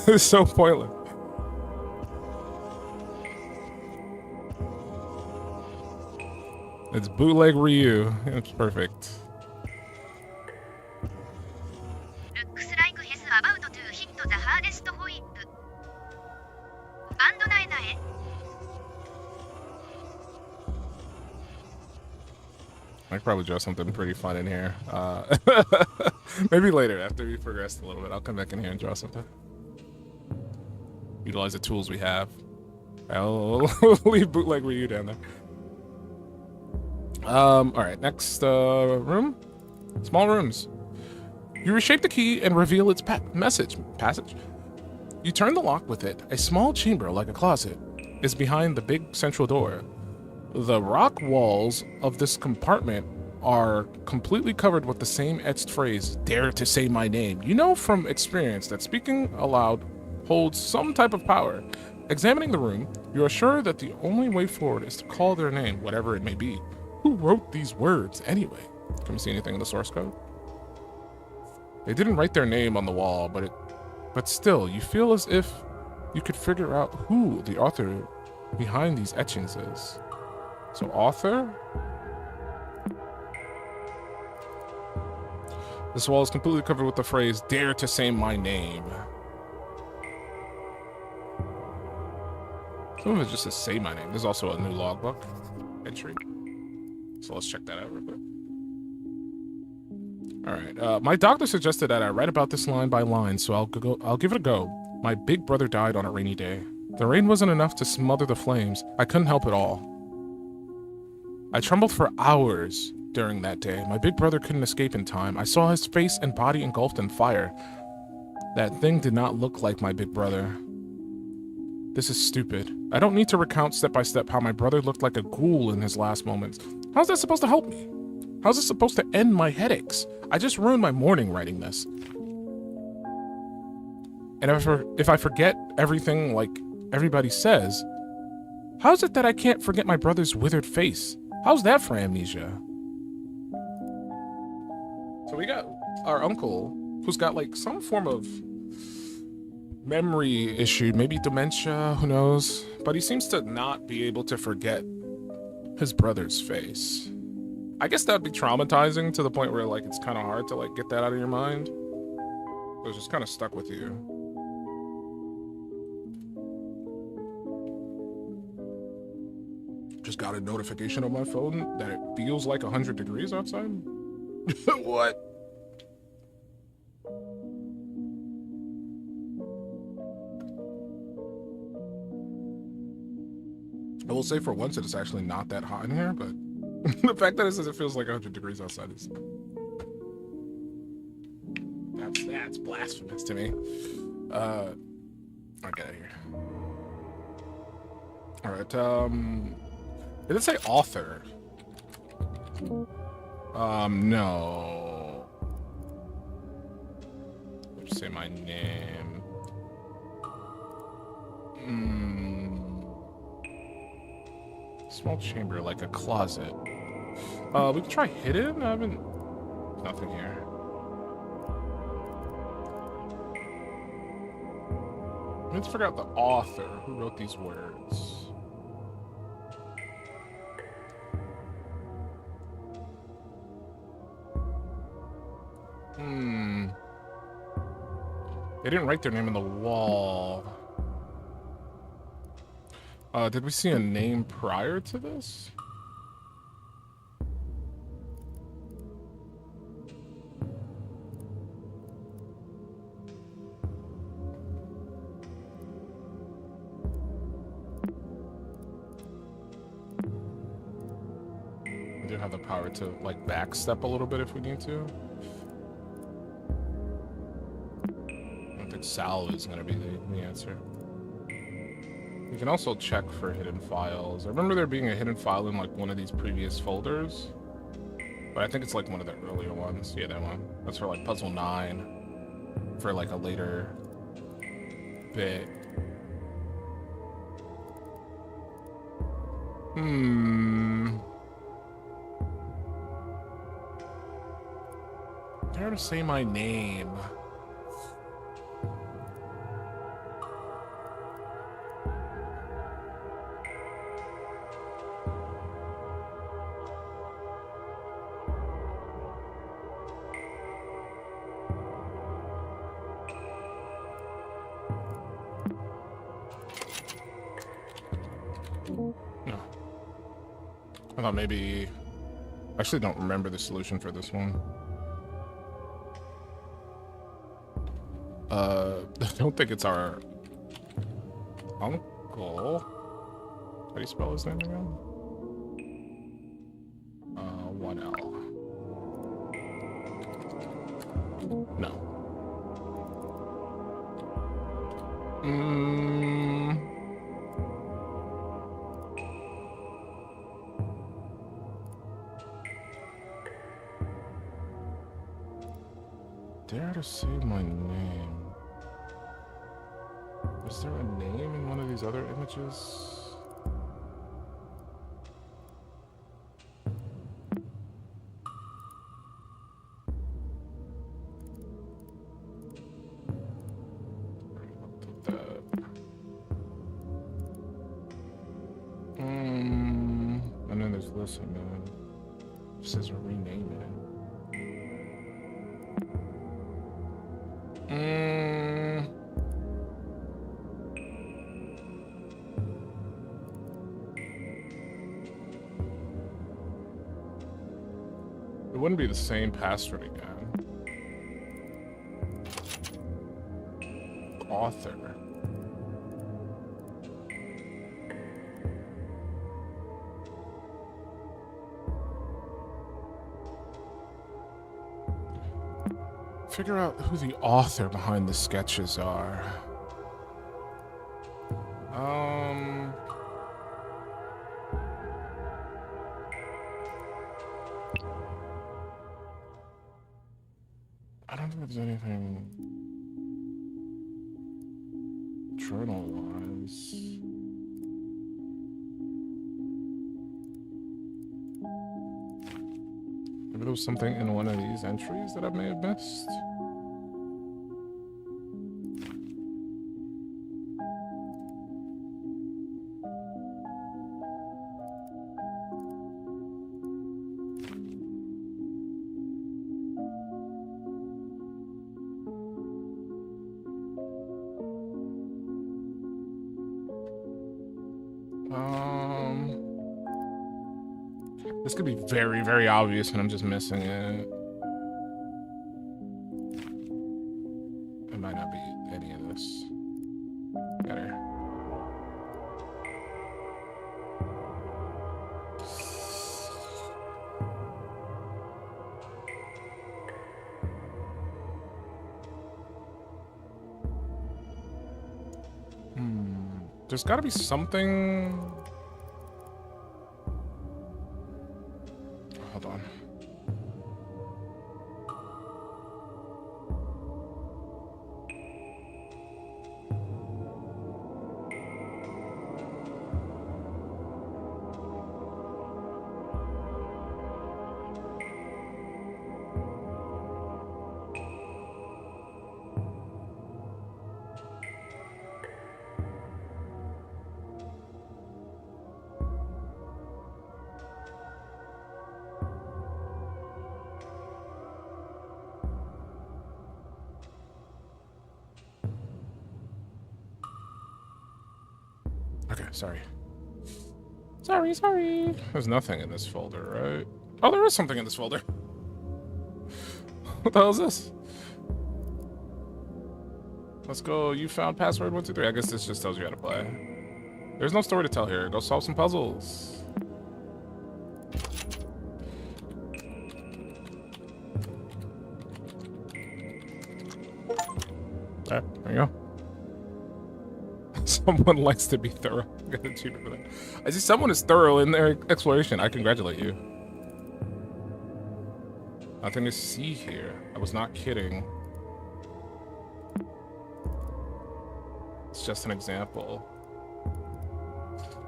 It's so pointless. It's bootleg Ryu. It's perfect. Looks like he's about to hit the hardest whip. And Nenat. I could probably draw something pretty fun in here. Maybe later after we progressed a little bit, I'll come back in here and draw something. Utilize the tools we have. I'll leave bootleg Ryu down there. All right, next room. Small rooms. You reshape the key and reveal its passage. You turn the lock with it. A small chamber, like a closet, is behind the big central door. The rock walls of this compartment are completely covered with the same etched phrase, "Dare to say my name." You know from experience that speaking aloud holds some type of power. Examining the room, you are sure that the only way forward is to call their name, whatever it may be. Who wrote these words anyway? Can we see anything in the source code? They didn't write their name on the wall, but still, you feel as if you could figure out who the author behind these etchings is. So, author? This wall is completely covered with the phrase, "Dare to say my name." Some of it just says "say my name." There's also a new logbook entry. So let's check that out real quick. All right. My doctor suggested that I write about this line by line, so I'll give it a go. My big brother died on a rainy day. The rain wasn't enough to smother the flames. I couldn't help it all. I trembled for hours during that day. My big brother couldn't escape in time. I saw his face and body engulfed in fire. That thing did not look like my big brother. This is stupid. I don't need to recount step by step how my brother looked like a ghoul in his last moments. How's that supposed to help me? How's this supposed to end my headaches? I just ruined my morning writing this. And if I forget everything like everybody says, how's it that I can't forget my brother's withered face? How's that for amnesia? So we got our uncle, who's got like some form of memory issue, maybe dementia, who knows? But he seems to not be able to forget his brother's face. I guess that'd be traumatizing to the point where like it's kind of hard to like get that out of your mind. So it's just kind of stuck with you. Just got a notification on my phone that it feels like 100 degrees outside. What? I will say for once it's actually not that hot in here, but the fact that it says it feels like 100 degrees outside is... That's blasphemous to me. I'll get out of here. Alright, did it say author? No. Let's say my name. Small chamber, like a closet. We can try hidden? I haven't... Nothing here. Let's figure out the author who wrote these words. They didn't write their name on the wall. Did we see a name prior to this? have the power to like backstep a little bit if we need to. I don't think Sal is gonna be the answer. We can also check for hidden files. I remember there being a hidden file in like one of these previous folders, but I think it's like one of the earlier ones. Yeah, that one. That's for like puzzle 9 for like a later bit. Dare to say my name. No. I thought maybe... I actually don't remember the solution for this one. I don't think it's our uncle. How do you spell his name again? 1L. No. Dare to say my name. Is there a name in one of these other images? And then there's this, and then it says rename it. It wouldn't be the same password again. Author. Figure out who the author behind the sketches are. I don't think there's anything journal-wise. Maybe there was something in one of these entries that I may have missed. This could be very, very obvious and I'm just missing it. It might not be any of this. Better. There's gotta be something. Hold on. Okay, sorry. Sorry. There's nothing in this folder, right? Oh, there is something in this folder. What the hell is this? Let's go. You found password 123. I guess this just tells you how to play. There's no story to tell here. Go solve some puzzles. There you go. Someone likes to be thorough. I'm gonna cheat for that. I see someone is thorough in their exploration. I congratulate you. Nothing to see here. I was not kidding. It's just an example.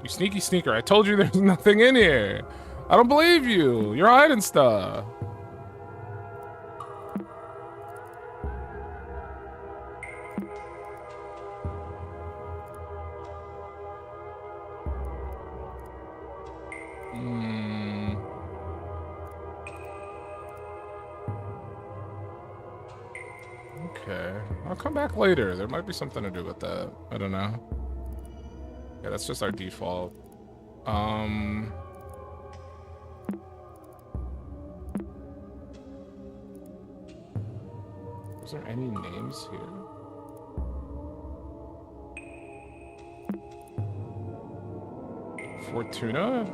You sneaky sneaker. I told you there's nothing in here. I don't believe you. You're hiding stuff. Okay. I'll come back later. There might be something to do with that. I don't know. Yeah, that's just our default. Is there any names here? Fortuna?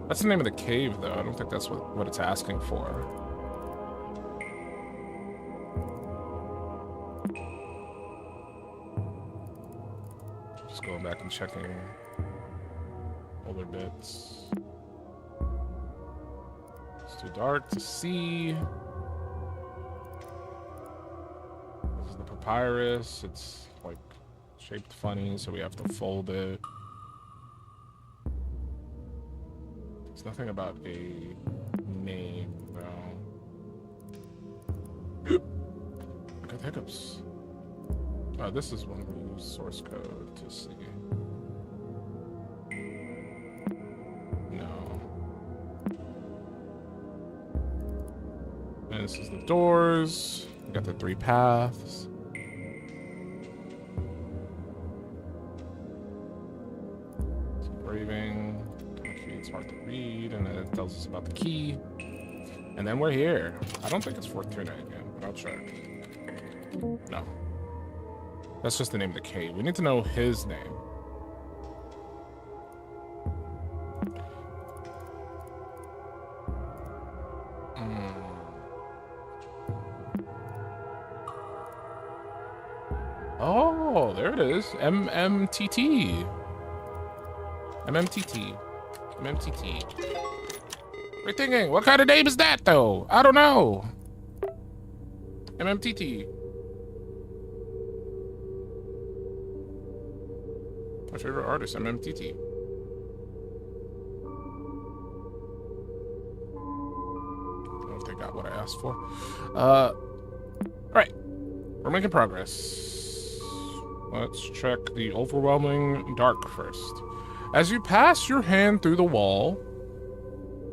That's the name of the cave, though. I don't think that's what it's asking for. Just going back and checking older bits. It's too dark to see. This is the papyrus. It's like shaped funny, so we have to fold it. There's nothing about a name, though. I got hiccups. Oh, this is when we use source code to see. No. And this is the doors. We got the 3 paths. It's engraving. It's hard to read, and then it tells us about the key. And then we're here. I don't think it's Fortuna again, but I'll check. No. That's just the name of the cave. We need to know his name. Oh, there it is. MMTT. MMTT. MMTT. We're thinking, what kind of name is that, though? I don't know. MMTT. My favorite artist, MMTT. I don't think I got what I asked for. Alright. We're making progress. Let's check the overwhelming dark first. As you pass your hand through the wall,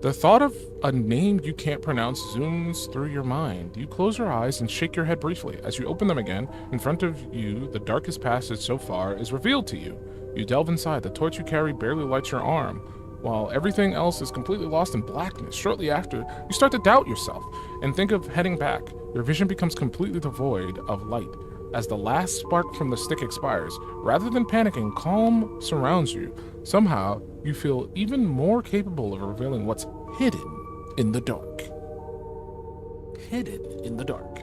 the thought of a name you can't pronounce zooms through your mind. You close your eyes and shake your head briefly. As you open them again, in front of you, the darkest passage so far is revealed to you. You delve inside. The torch you carry barely lights your arm, while everything else is completely lost in blackness. Shortly after, you start to doubt yourself and think of heading back. Your vision becomes completely devoid of light. As the last spark from the stick expires, rather than panicking, calm surrounds you. Somehow, you feel even more capable of revealing what's hidden in the dark. Hidden in the dark.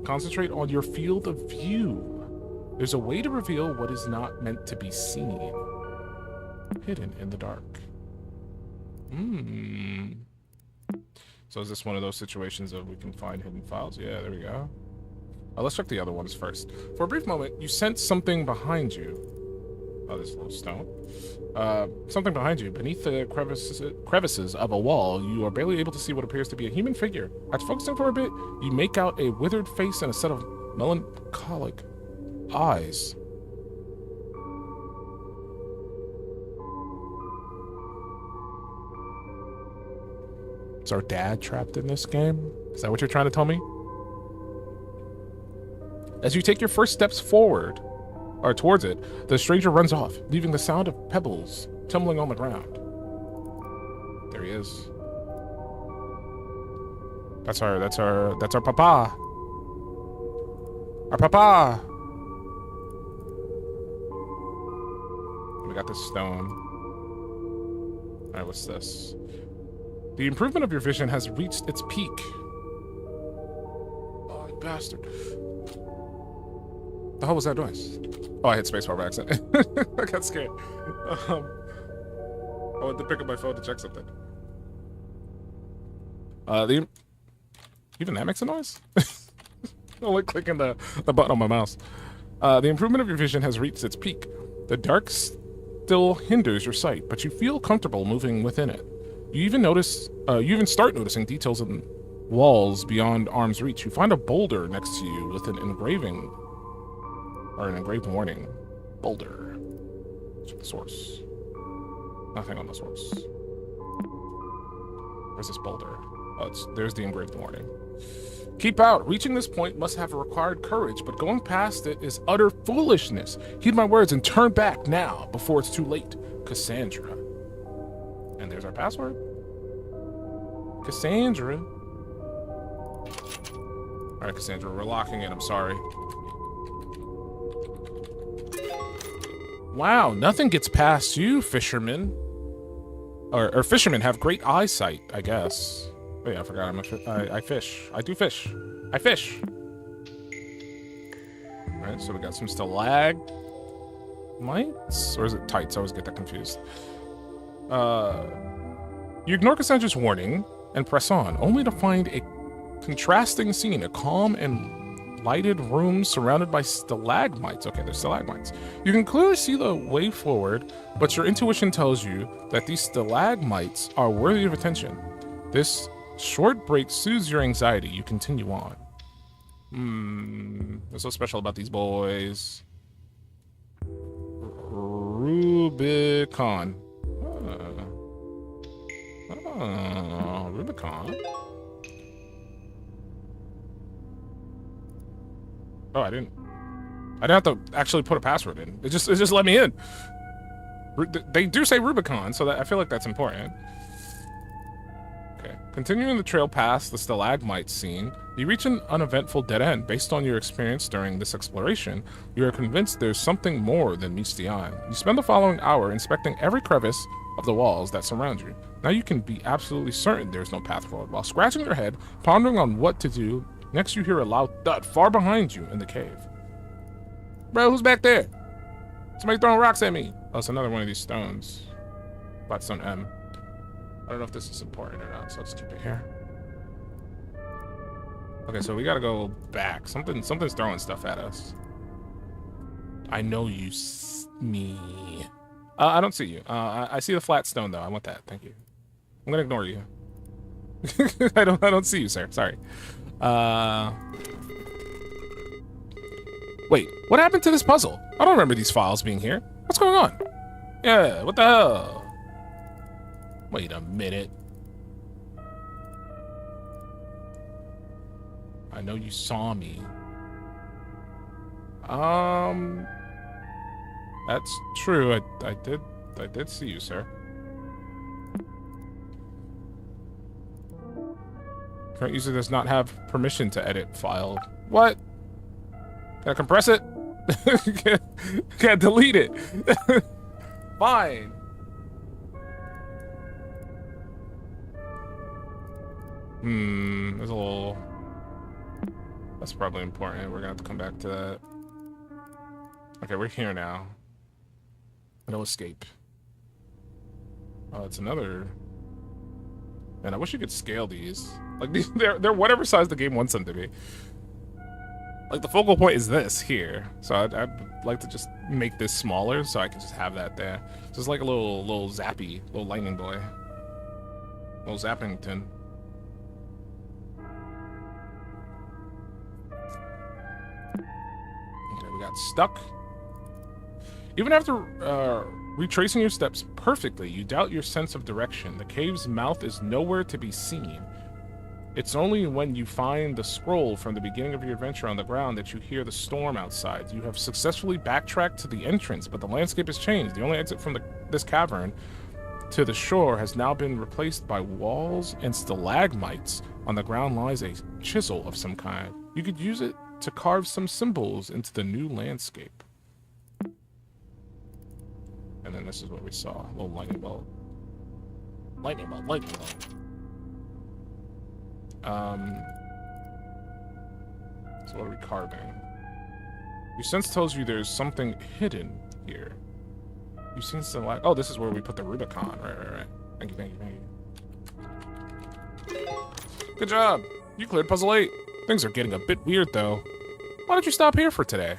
Concentrate on your field of view. There's a way to reveal what is not meant to be seen. Hidden in the dark. So is this one of those situations of we can find hidden files? Yeah, there we go. Let's check the other ones first. For a brief moment, you sense something behind you. Oh, there's a little stone. Something behind you. Beneath the crevices of a wall, you are barely able to see what appears to be a human figure. After focusing for a bit, you make out a withered face and a set of melancholic eyes. Is our dad trapped in this game? Is that what you're trying to tell me? As you take your first steps forward, or towards it, the stranger runs off, leaving the sound of pebbles tumbling on the ground. There he is. That's our papa. Our papa. We got this stone. All right, what's this? The improvement of your vision has reached its peak. Oh, you bastard. The hell was that noise? Oh, I hit spacebar by accident. I got scared. I went to pick up my phone to check something. Even that makes a noise? Only clicking the button on my mouse. The improvement of your vision has reached its peak. The dark still hinders your sight, but you feel comfortable moving within it. You even start noticing details in walls beyond arm's reach. You find a boulder next to you with an engraving, or an engraved warning. Boulder. Check the source. Nothing on the source. Where's this boulder? Oh, there's the engraved warning. Keep out. Reaching this point must have required courage, but going past it is utter foolishness. Heed my words and turn back now before it's too late. Cassandra. And there's our password. Cassandra. All right, Cassandra, we're locking in. I'm sorry. Wow, nothing gets past you, fisherman. Or fishermen have great eyesight, I guess. Oh yeah, I forgot. I fish. I do fish. I fish. All right, so we got some stalagmites, or is it tights? I always get that confused. You ignore Cassandra's warning and press on, only to find a contrasting scene: a calm and lighted room surrounded by stalagmites. Okay, there's stalagmites. You can clearly see the way forward, but your intuition tells you that these stalagmites are worthy of attention. This short break soothes your anxiety. You continue on. What's so special about these boys? Rubicon. Rubicon. Oh, I didn't have to actually put a password in. It just let me in. They do say Rubicon, so I feel like that's important. Okay. Continuing the trail past the stalagmite scene, you reach an uneventful dead end. Based on your experience during this exploration, you are convinced there's something more than meets the eye. You spend the following hour inspecting every crevice of the walls that surround you. Now you can be absolutely certain there's no path forward. While scratching your head, pondering on what to do, next you hear a loud thud far behind you in the cave. Bro, who's back there? Somebody throwing rocks at me. Oh, it's another one of these stones. Blackstone M. I don't know if this is important or not, so let's keep it here. Okay, so we gotta go back. Something's throwing stuff at us. I know you me. I don't see you. I see the flat stone though. I want that. Thank you. I'm gonna ignore you. I don't see you, sir. Sorry. Wait, what happened to this puzzle? I don't remember these files being here. What's going on? Yeah, what the hell? Wait a minute. I know you saw me. That's true. I did see you, sir. Current user does not have permission to edit file. What? Can I compress it? Can't delete it. Fine. There's a little... That's probably important. We're gonna have to come back to that. Okay, we're here now. No escape. Oh, it's another... Man, I wish you could scale these. Like, they're whatever size the game wants them to be. Like, the focal point is this here. So I'd like to just make this smaller so I can just have that there. Just like a little zappy, little lightning boy. Little Zappington. Okay, we got stuck. Even after retracing your steps perfectly, you doubt your sense of direction. The cave's mouth is nowhere to be seen. It's only when you find the scroll from the beginning of your adventure on the ground that you hear the storm outside. You have successfully backtracked to the entrance, but the landscape has changed. The only exit from this cavern to the shore has now been replaced by walls and stalagmites. On the ground lies a chisel of some kind. You could use it to carve some symbols into the new landscape. And then this is what we saw. A little lightning bolt. Lightning bolt, lightning bolt. So what are we carving? Your sense tells you there's something hidden here. You've seen some like, oh, this is where we put the Rubicon. Right. Thank you. Good job. You cleared puzzle 8. Things are getting a bit weird, though. Why don't you stop here for today?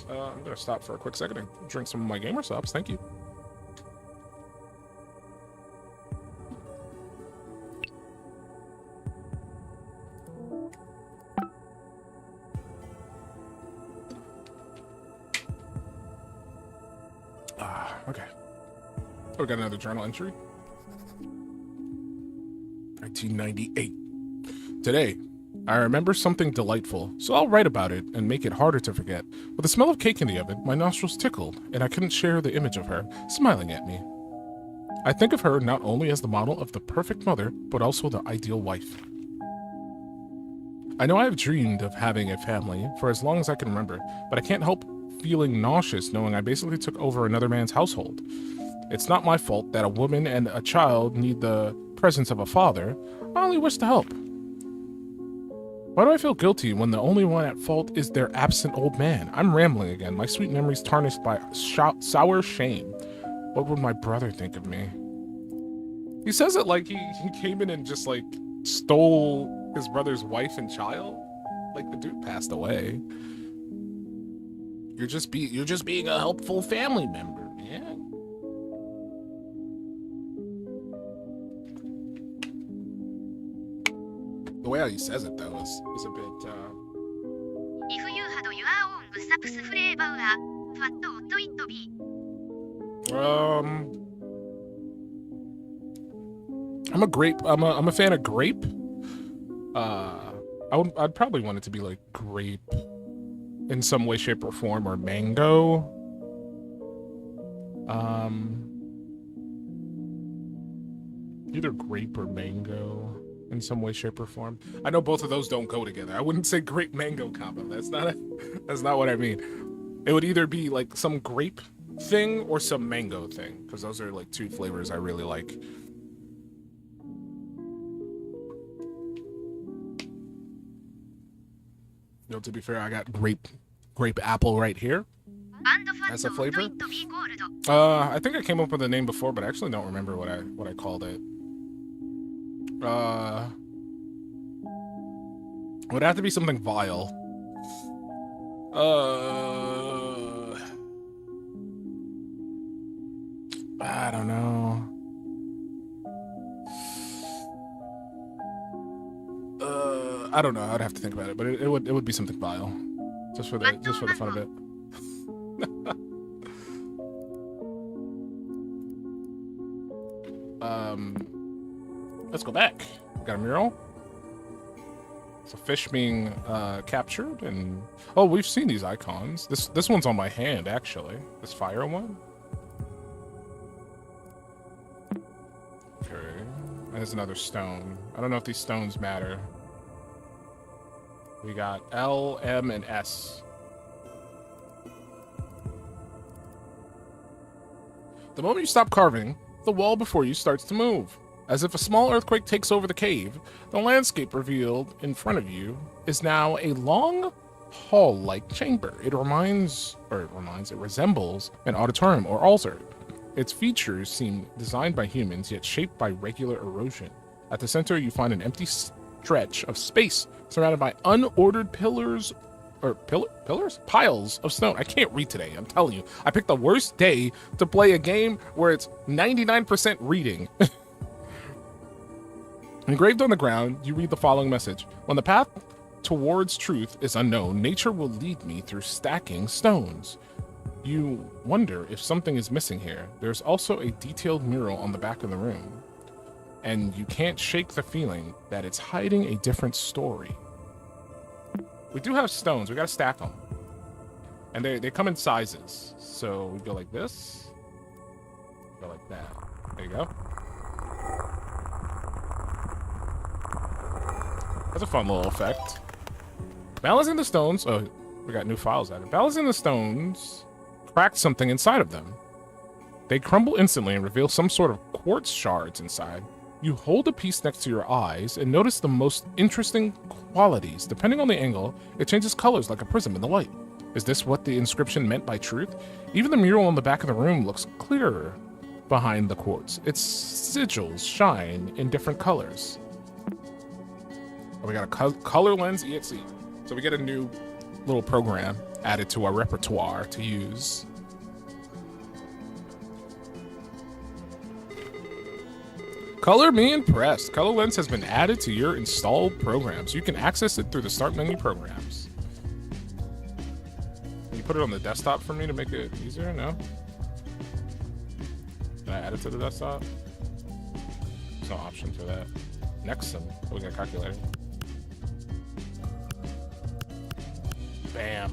I'm gonna stop for a quick second and drink some of my gamer subs. Thank you. Okay. Oh, we got another journal entry. 1998. Today, I remember something delightful, so I'll write about it and make it harder to forget. With the smell of cake in the oven, my nostrils tickled, and I couldn't share the image of her, smiling at me. I think of her not only as the model of the perfect mother, but also the ideal wife. I know I have dreamed of having a family for as long as I can remember, but I can't help feeling nauseous knowing I basically took over another man's household. It's not my fault that a woman and a child need the presence of a father. I only wish to help. Why do I feel guilty when the only one at fault is their absent old man? I'm rambling again, my sweet memories tarnished by sour shame. What would my brother think of me? He says it like he came in and just like stole his brother's wife and child. Like the dude passed away. You're just being a helpful family member, man. The way how he says it though is a bit If you had your own Gusaps flavor, what would it be? I'm a fan of grape. I'd probably want it to be like grape in some way, shape, or form, or mango. Either grape or mango in some way, shape, or form. I know both of those don't go together. I wouldn't say grape mango combo. That's not what I mean. It would either be like some grape thing or some mango thing, because those are like two flavors I really like. You know, to be fair, I got grape apple right here as a flavor. I think I came up with a name before, but I actually don't remember what I called it. Would have to be something vile. I don't know. I don't know. I'd have to think about it, but it would be something vile, just for the fun of it. Let's go back. We got a mural. It's a fish being captured, and oh, we've seen these icons. This one's on my hand actually. This fire one. Okay, and there's another stone. I don't know if these stones matter. We got L, M, and S. The moment you stop carving, the wall before you starts to move. As if a small earthquake takes over the cave, the landscape revealed in front of you is now a long hall-like chamber. It resembles an auditorium or altar. Its features seem designed by humans, yet shaped by regular erosion. At the center, you find an empty stretch of space surrounded by unordered piles of stone. I can't read today, I'm telling you. I picked the worst day to play a game where it's 99% reading. Engraved on the ground, you read the following message. When the path towards truth is unknown, nature will lead me through stacking stones. You wonder if something is missing here. There's also a detailed mural on the back of the room, and you can't shake the feeling that it's hiding a different story. We do have stones. We gotta stack them. And they come in sizes. So we go like this. Go like that. There you go. That's a fun little effect. Balancing the stones. Oh, we got new files added. Balancing the stones cracked something inside of them. They crumble instantly and reveal some sort of quartz shards inside. You hold a piece next to your eyes and notice the most interesting qualities. Depending on the angle, it changes colors like a prism in the light. Is this what the inscription meant by truth? Even the mural on the back of the room looks clearer behind the quotes. Its sigils shine in different colors. Oh, we got a color lens exe. So we get a new little program added to our repertoire to use. Color me impressed. Color lens has been added to your installed programs. You can access it through the start menu programs. Can you put it on the desktop for me to make it easier? No? Can I add it to the desktop? There's no option for that. Next, we got a calculator. Bam.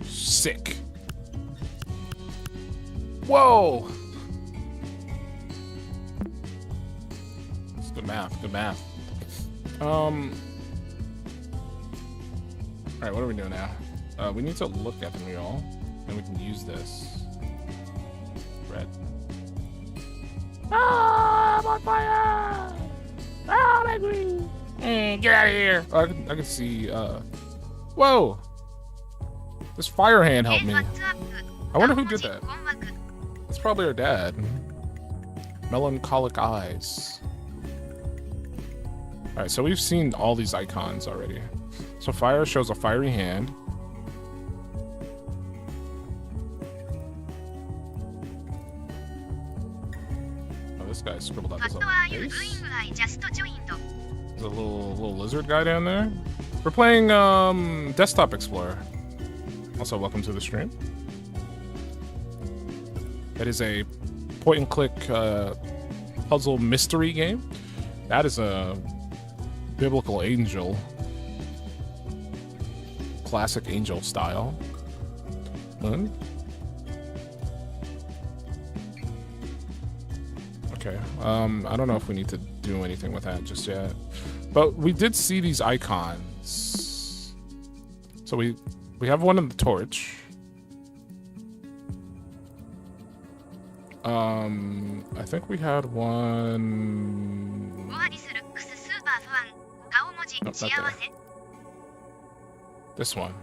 Sick. Whoa! It's good math, good math. Alright, what are we doing now? We need to look at the mural, and we can use this. Red. Ah, I'm on fire! Ah, I'm angry! Get out of here! Oh, I can see, whoa! This fire hand helped me. I wonder who did that. It's probably our dad. Melancholic eyes. Alright, so we've seen all these icons already. So fire shows a fiery hand. Oh, this guy scribbled out his own face. There's a little lizard guy down there. We're playing Desktop Explorer. Also, welcome to the stream. That is a point-and-click puzzle mystery game. That is a biblical angel. Classic angel style. Okay, I don't know if we need to do anything with that just yet. But we did see these icons. So we have one in the torch. I think we had one. Nope, not there. This one.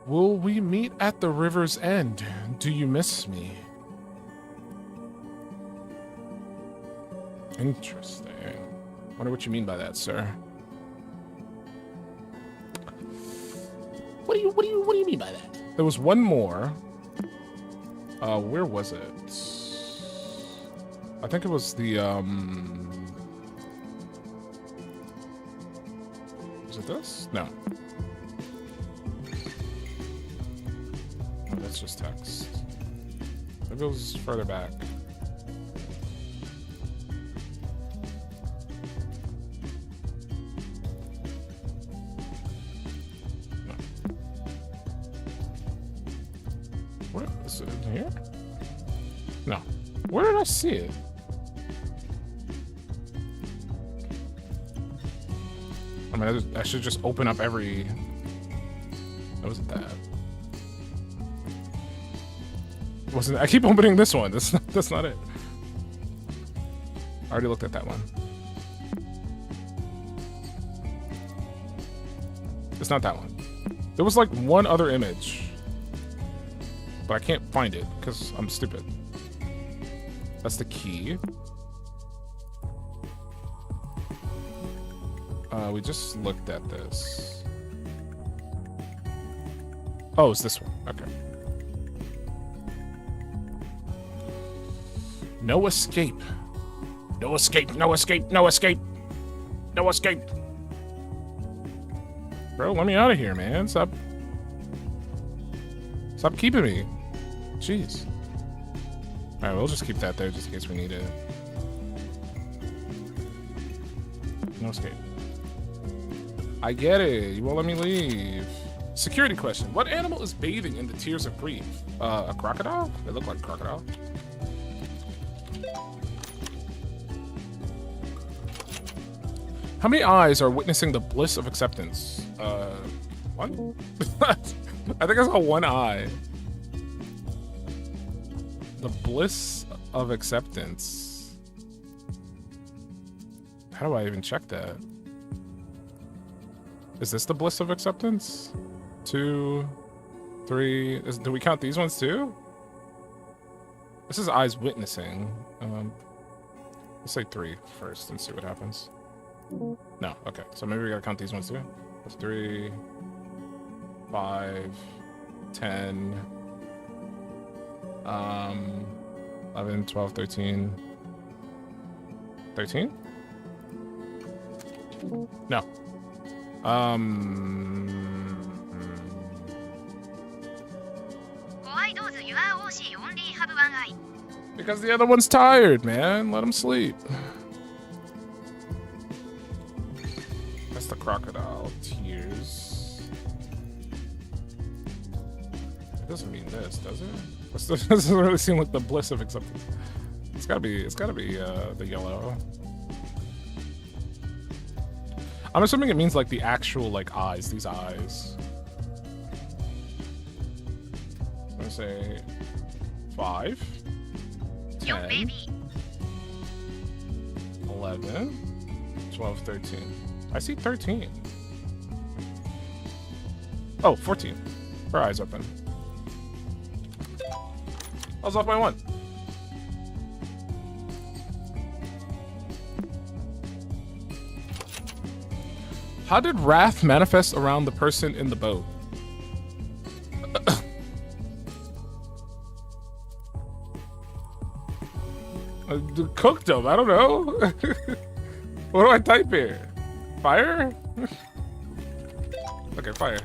Will we meet at the river's end? Do you miss me? Interesting. Wonder what you mean by that, sir. What do you mean by that? There was one more. Where was it? I think it was the Was it this? No. Oh, that's just text. It goes further back. No. Where is it in here? No. Where did I see it? I mean, I should just open up every... That wasn't that. Wasn't I keep opening this one. That's not it. I already looked at that one. It's not that one. There was like one other image, but I can't find it because I'm stupid. That's the key. We just looked at this. Oh, it's this one. Okay. No escape. No escape. No escape. No escape. No escape. Bro, let me out of here, man. Stop keeping me. Jeez. Alright, we'll just keep that there just in case we need it. No escape. I get it. You won't let me leave. Security question. What animal is bathing in the tears of grief? A crocodile? They look like a crocodile. How many eyes are witnessing the bliss of acceptance? One? I think I saw one eye. The bliss of acceptance. How do I even check that? Is this the bliss of acceptance? 2, 3. Do we count these ones too? This is eyes witnessing. Let's say 3 first and see what happens. No, okay. So maybe we gotta count these ones too. That's 3, 5, 10, 11, 12, 13. 13? No. Why does your Ohh only have one eye? Because the other one's tired, man. Let him sleep. That's the crocodile tears. It doesn't mean this, does it? This doesn't really seem like the bliss of acceptance. It's gotta be the yellow. I'm assuming it means like the actual like eyes, these eyes. I'm gonna say 5, Yo, 10, baby. 11, 12, 13. I see 13. Oh, 14. Her eyes open. I was off by 1. How did wrath manifest around the person in the boat? Cooked them. I don't know. What do I type here? Fire? Okay, fire.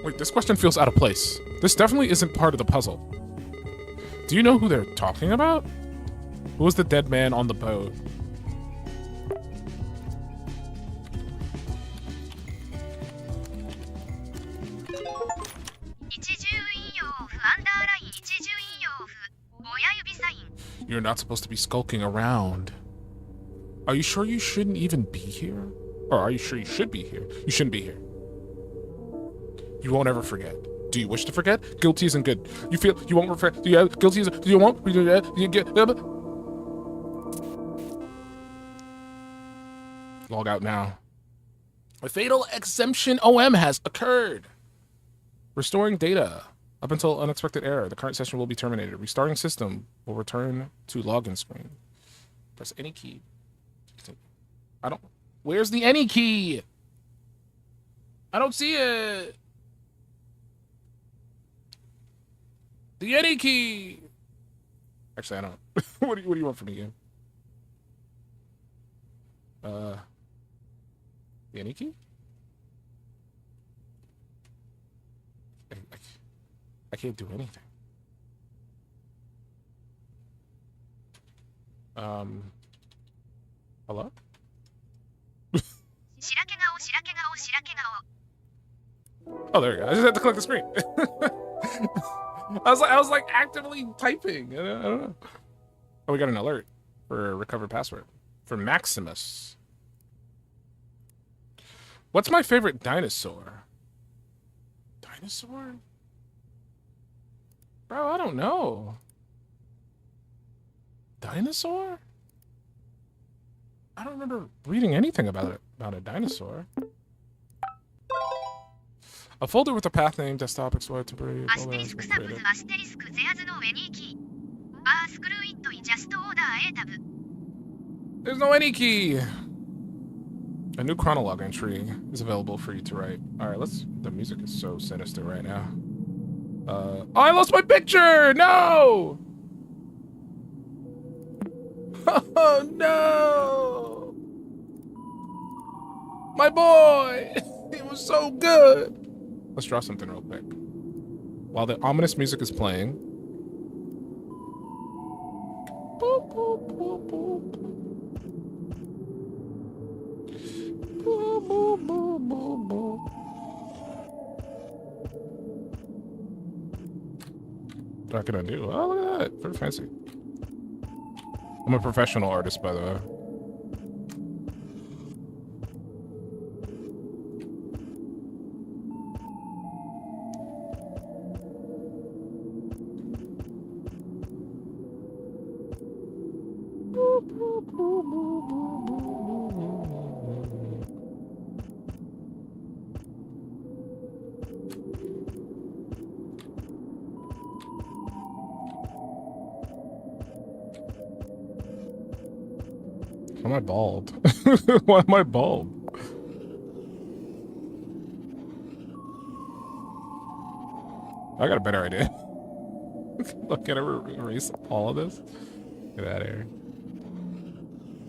Wait, this question feels out of place. This definitely isn't part of the puzzle. Do you know who they're talking about? Who was the dead man on the boat? You're not supposed to be skulking around. Are you sure you shouldn't even be here? Or are you sure you should be here? You shouldn't be here. You won't ever forget. Do you wish to forget? Guilty isn't good. You feel you won't forget. Yeah, guilty is. Do you won't? You get. Log out now. A fatal exemption OM has occurred. Restoring data. Up until unexpected error, the current session will be terminated. Restarting system will return to login screen. Press any key. I don't. Where's the any key? I don't see it. The any key. Actually, I don't. What do you want from me, game? The any key? I can't do anything. Hello? Oh, there we go. I just had to click the screen. I was like actively typing. I don't know. Oh, we got an alert for recovered password for Maximus. What's my favorite dinosaur? Dinosaur? Bro, I don't know. Dinosaur? I don't remember reading anything about a dinosaur. A folder with a path name, desktop, explorer, temporary. There's no any key. A new chronologue entry is available for you to write. All right, let's. The music is so sinister right now. Oh, I lost my picture! No! Oh, no! My boy! He was so good! Let's draw something real quick. While the ominous music is playing. Boop, boop, boop, boop. Boop, boop, boop, boop, boop. What can I do? Oh, look at that. Very fancy. I'm a professional artist, by the way. Why am I bald? Why am I bald? I got a better idea. Look, can I erase all of this? Get out of here.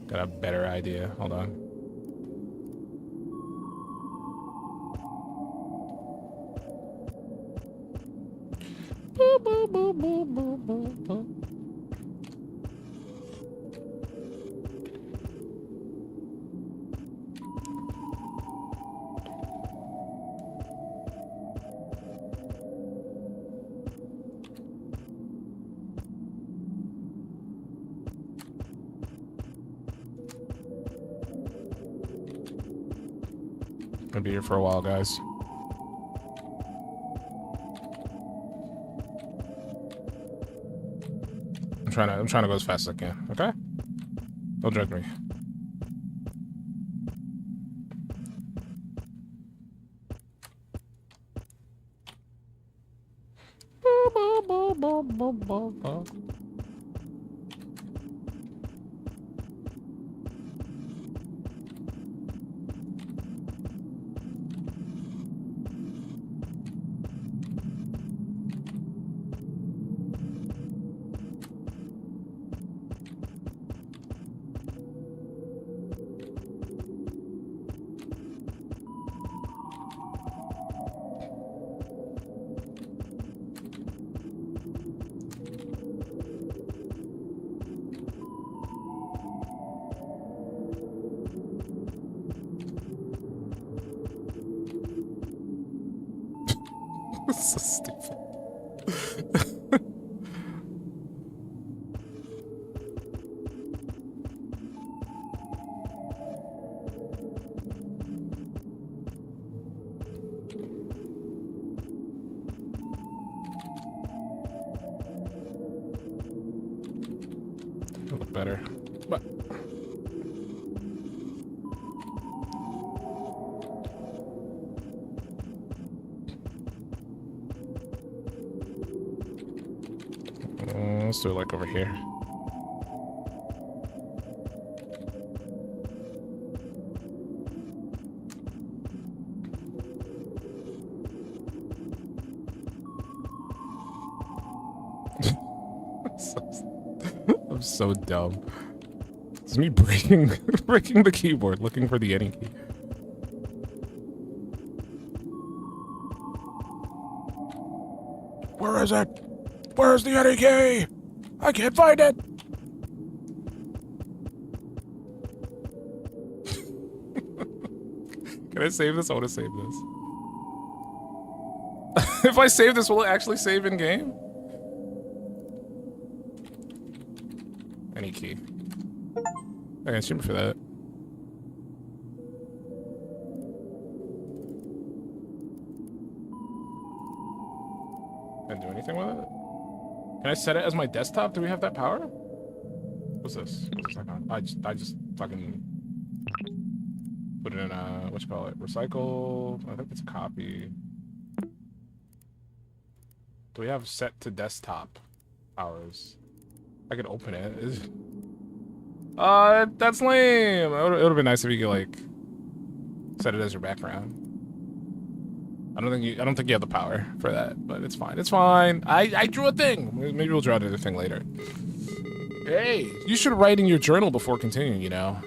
Got a better idea. Hold on. Boop, boop, boop, boop, boop, boop, boop. Gonna be here for a while, guys. I'm trying to go as fast as I can, okay? Don't judge me. So stupid. Look better. But let's do it like over here. I'm so dumb. It's me breaking breaking the keyboard, looking for the any key. Where is it? Where's the any key? I can't find it. Can I save this? I want to save this. If I save this, will it actually save in game? Any key. I can shoot me for that. Can't do anything with it? Can I set it as my desktop? Do we have that power? What's this? What's this icon? I just fucking put it in what you call it? Recycle. I think it's a copy. Do we have set to desktop hours? I could open it. That's lame. It would have been nice if you could like set it as your background. I don't think you have the power for that, but it's fine. It's fine. I drew a thing. Maybe we'll draw another thing later. Hey, you should write in your journal before continuing, you know,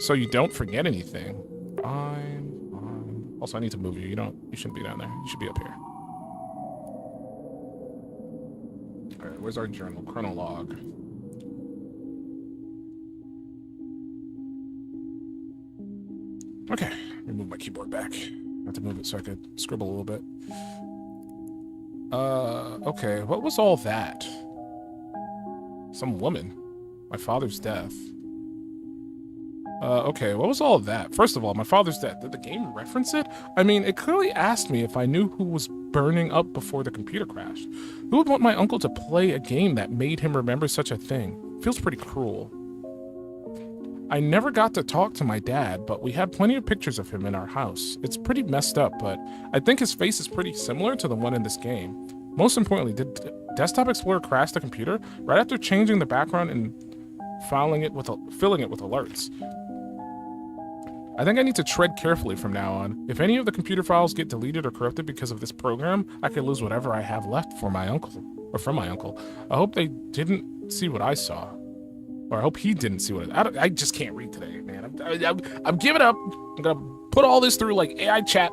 so you don't forget anything. Fine. Also, I need to move you. You shouldn't be down there. You should be up here. All right, where's our journal? Chronologue. Okay, let me move my keyboard back. I have to move it so I could scribble a little bit. Okay, what was all that? Some woman. My father's death. Okay, what was all of that? First of all, my father's death. Did the game reference it? I mean, it clearly asked me if I knew who was burning up before the computer crashed. Who would want my uncle to play a game that made him remember such a thing? Feels pretty cruel. I never got to talk to my dad, but we had plenty of pictures of him in our house. It's pretty messed up, but I think his face is pretty similar to the one in this game. Most importantly, did Desktop Explorer crash the computer right after changing the background and filling it with alerts? I think I need to tread carefully from now on. If any of the computer files get deleted or corrupted because of this program, I could lose whatever I have left for my uncle, or from my uncle. I hope they didn't see what I saw. Or I hope he didn't see what I just can't read today, man. I'm giving up. I'm gonna put all this through like AI chat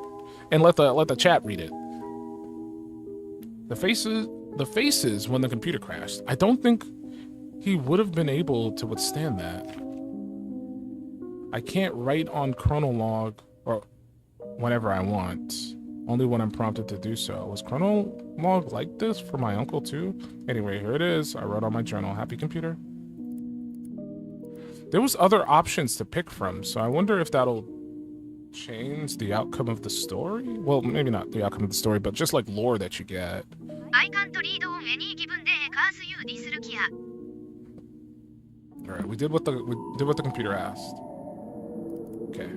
and let the chat read it. The faces when the computer crashed. I don't think he would have been able to withstand that. I can't write on chronolog or whenever I want, only when I'm prompted to do so. Was chronolog like this for my uncle too? Anyway, here it is. I wrote on my journal. Happy computer. There was other options to pick from, so I wonder if that'll change the outcome of the story? Well, maybe not the outcome of the story, but just like lore that you get. I can't read on any given day cause you dyslexia. Alright, we did what the computer asked. Okay.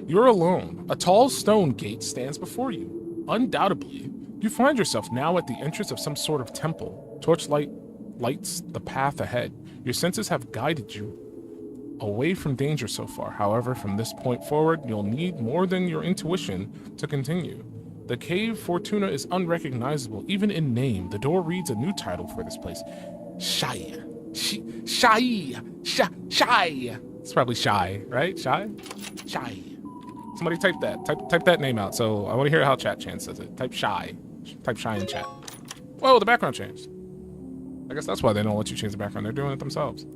You're alone. A tall stone gate stands before you. Undoubtedly, you find yourself now at the entrance of some sort of temple. Torchlight lights the path ahead. Your senses have guided you away from danger so far. However, from this point forward, you'll need more than your intuition to continue. The cave Fortuna is unrecognizable, even in name. The door reads a new title for this place. Shy. Shy. It's probably Shy, right? Shy? Shy. Somebody type that. Type that name out. So I want to hear how chat chance says it. Type Shy. Type Shy in chat. Whoa, the background changed. I guess that's why they don't let you change the background. They're doing it themselves.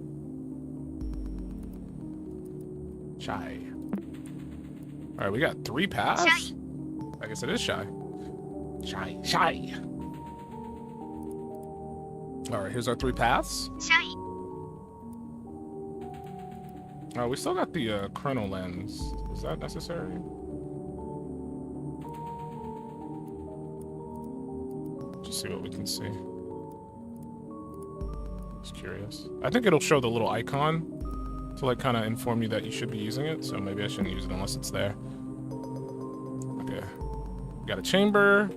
Shy. All right, we got 3 paths. Shy. I guess it is Shy. Shy. All right, here's our 3 paths. Shy. Oh, we still got the chrono lens. Is that necessary? Just see what we can see. Just curious. I think it'll show the little icon to like kind of inform you that you should be using it, so maybe I shouldn't use it unless it's there. Okay. We got a chamber.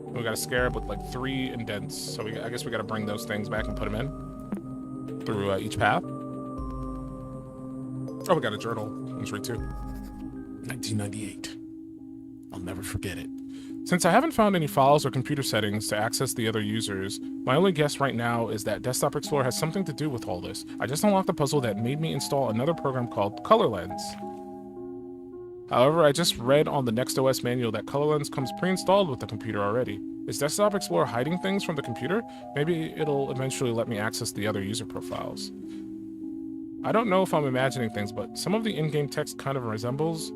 We got a scarab with like 3 indents, so I guess we got to bring those things back and put them in through each path. Oh, we got a journal. Let's read too. 1998. I'll never forget it. Since I haven't found any files or computer settings to access the other users, my only guess right now is that Desktop Explorer has something to do with all this. I just unlocked the puzzle that made me install another program called Color Lens. However, I just read on the NextOS manual that Color Lens comes pre-installed with the computer already. Is Desktop Explorer hiding things from the computer? Maybe it'll eventually let me access the other user profiles. I don't know if I'm imagining things, but some of the in-game text kind of resembles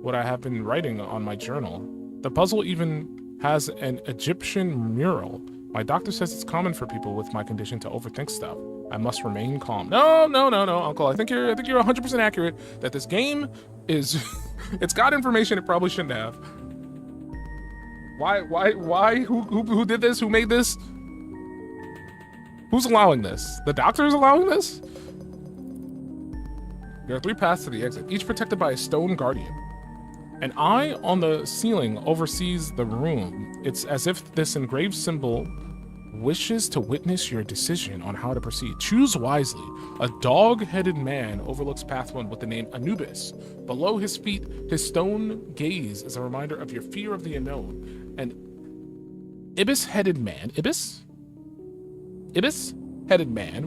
what I have been writing on my journal. The puzzle even has an Egyptian mural. My doctor says it's common for people with my condition to overthink stuff. I must remain calm. No, Uncle. I think you're 100% accurate that this game is it's got information it probably shouldn't have. Why? Who did this? Who made this? Who's allowing this? The doctor is allowing this? There are 3 paths to the exit, each protected by a stone guardian. An eye on the ceiling oversees the room. It's as if this engraved symbol wishes to witness your decision on how to proceed. Choose wisely. A dog-headed man overlooks path 1 with the name Anubis. Below his feet, his stone gaze is a reminder of your fear of the unknown. An ibis-headed man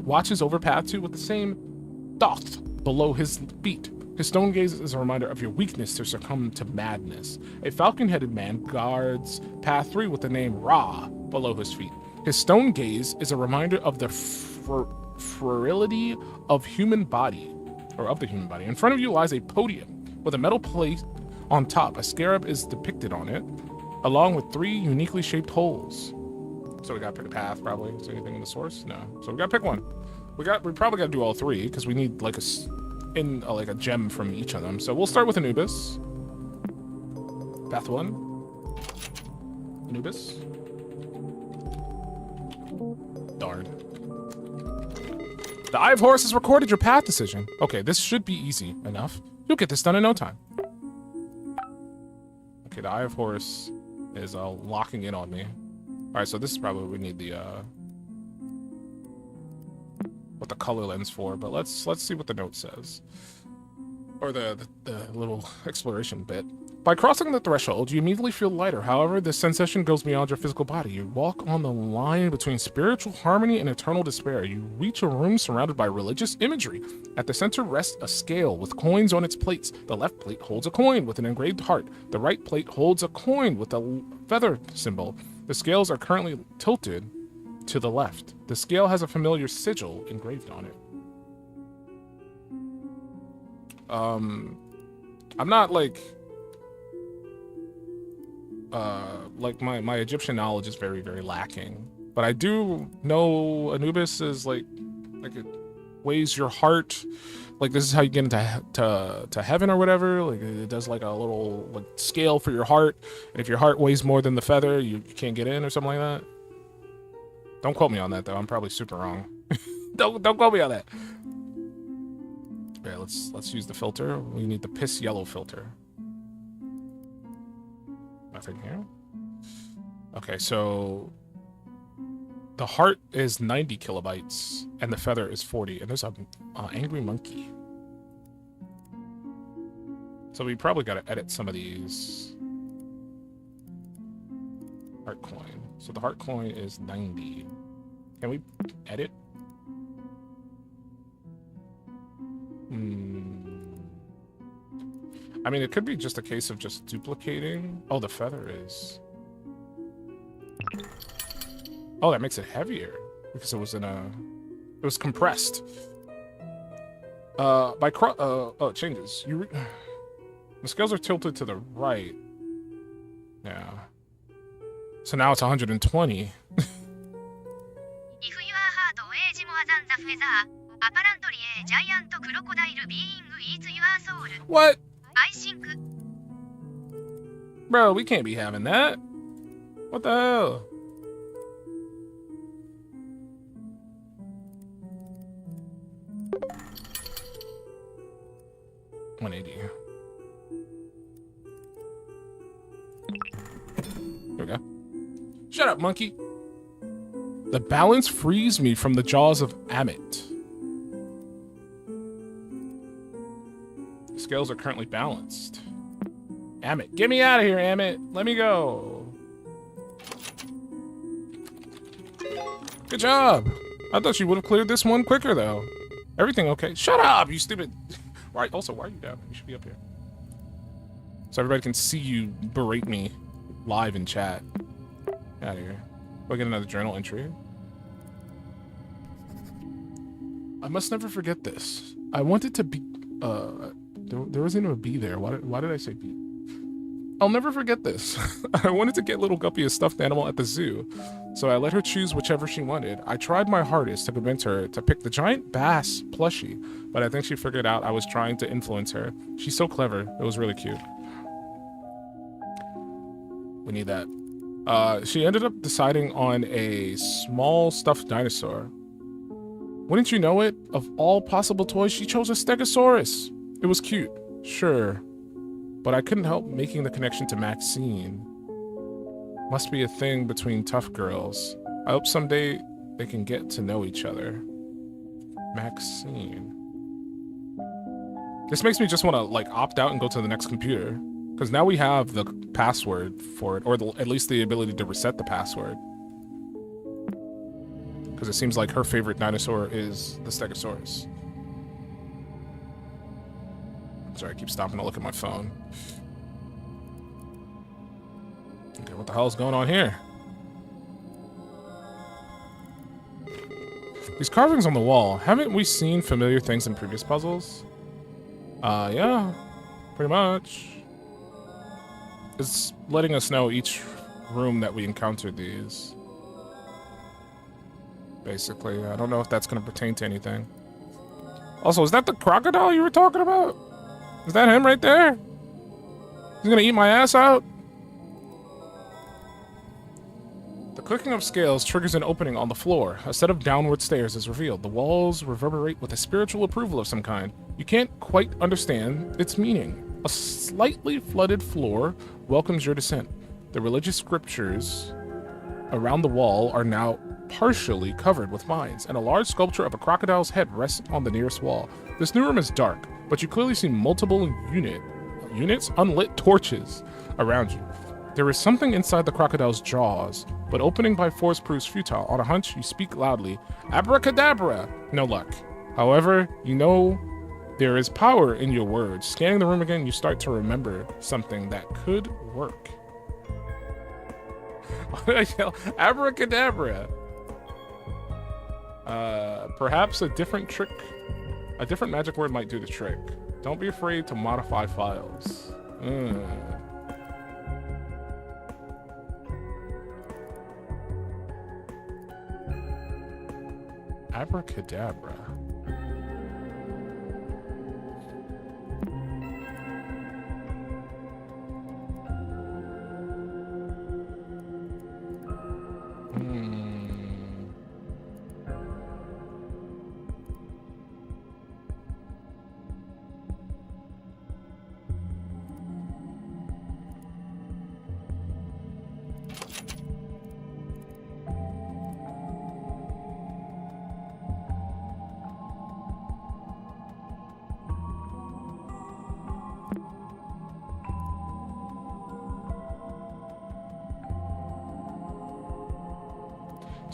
watches over path 2 with the same thought below his feet. His stone gaze is a reminder of your weakness to succumb to madness. A falcon-headed man guards path 3 with the name Ra below his feet. His stone gaze is a reminder of the frailty of human body, or of the human body. In front of you lies a podium with a metal plate on top. A scarab is depicted on it, along with 3 uniquely shaped holes. So we gotta pick a path, probably. Is there anything in the source? No. So we gotta pick one. We probably gotta do all 3 because we need like a gem from each of them. So we'll start with Anubis. Path 1. Anubis. Darn. The Eye of Horus has recorded your path decision. Okay, this should be easy enough. You'll get this done in no time. Okay, the Eye of Horus is locking in on me. Alright, so this is probably what we need the what the color lens for, but let's see what the note says. Or the little exploration bit. By crossing the threshold, you immediately feel lighter. However, this sensation goes beyond your physical body. You walk on the line between spiritual harmony and eternal despair. You reach a room surrounded by religious imagery. At the center rests a scale with coins on its plates. The left plate holds a coin with an engraved heart. The right plate holds a coin with a feather symbol. The scales are currently tilted to the left. The scale has a familiar sigil engraved on it. I'm not like my Egyptian knowledge is very, very lacking. But I do know Anubis is like it weighs your heart. Like this is how you get into heaven or whatever. Like it does like a little like scale for your heart. And if your heart weighs more than the feather, you can't get in or something like that. Don't quote me on that though. I'm probably super wrong. Don't quote me on that. Okay, let's use the filter. We need the piss yellow filter. Nothing here. Okay, so the heart is 90 kilobytes and the feather is 40, and there's a angry monkey. So we probably got to edit some of these. Heart coin. So the heart coin is 90. Can we edit? I mean, it could be just a case of just duplicating. Oh, the feather is. Oh, that makes it heavier because it was in a. It was compressed. Oh, it changes. The scales are tilted to the right. Yeah. So now it's 120. If your heart weighs more than the feather, apparently a giant crocodile being eats your soul. What? I think. Bro, we can't be having that. What the hell? $180. Here we go. Shut up, monkey. The balance frees me from the jaws of Amit. The scales are currently balanced. Amit, get me out of here, Amit. Let me go. Good job. I thought you would have cleared this one quicker, though. Everything okay? Shut up, you stupid. Why? Also, why are you down? You should be up here. So everybody can see you berate me live in chat. Get out of here. We'll get another journal entry. I must never forget this. I wanted to be... There wasn't even a bee there. Why did I say bee? I'll never forget this. I wanted to get little Guppy a stuffed animal at the zoo, so I let her choose whichever she wanted. I tried my hardest to convince her to pick the giant bass plushie, but I think she figured out I was trying to influence her. She's so clever. It was really cute. We need that. She ended up deciding on a small stuffed dinosaur. Wouldn't you know it? Of all possible toys, she chose a Stegosaurus. It was cute, sure. But I couldn't help making the connection to Maxine. Must be a thing between tough girls. I hope someday they can get to know each other. Maxine. This makes me just want to like opt out and go to the next computer. Because now we have the password for it, or at least the ability to reset the password. Because it seems like her favorite dinosaur is the Stegosaurus. Sorry, I keep stopping to look at my phone. Okay, what the hell is going on here? These carvings on the wall, haven't we seen familiar things in previous puzzles? Yeah, pretty much. It's letting us know each room that we encountered these. Basically, I don't know if that's going to pertain to anything. Also, is that the crocodile you were talking about? Is that him right there? He's gonna eat my ass out? The clicking of scales triggers an opening on the floor. A set of downward stairs is revealed. The walls reverberate with a spiritual approval of some kind. You can't quite understand its meaning. A slightly flooded floor welcomes your descent. The religious scriptures around the wall are now partially covered with vines, and a large sculpture of a crocodile's head rests on the nearest wall. This new room is dark, but you clearly see multiple units, unlit torches around you. There is something inside the crocodile's jaws, but opening by force proves futile. On a hunch, you speak loudly, "Abracadabra!" No luck. However, you know there is power in your words. Scanning the room again, you start to remember something that could work. Why did I yell abracadabra? Perhaps a different magic word might do the trick. Don't be afraid to modify files. Abracadabra.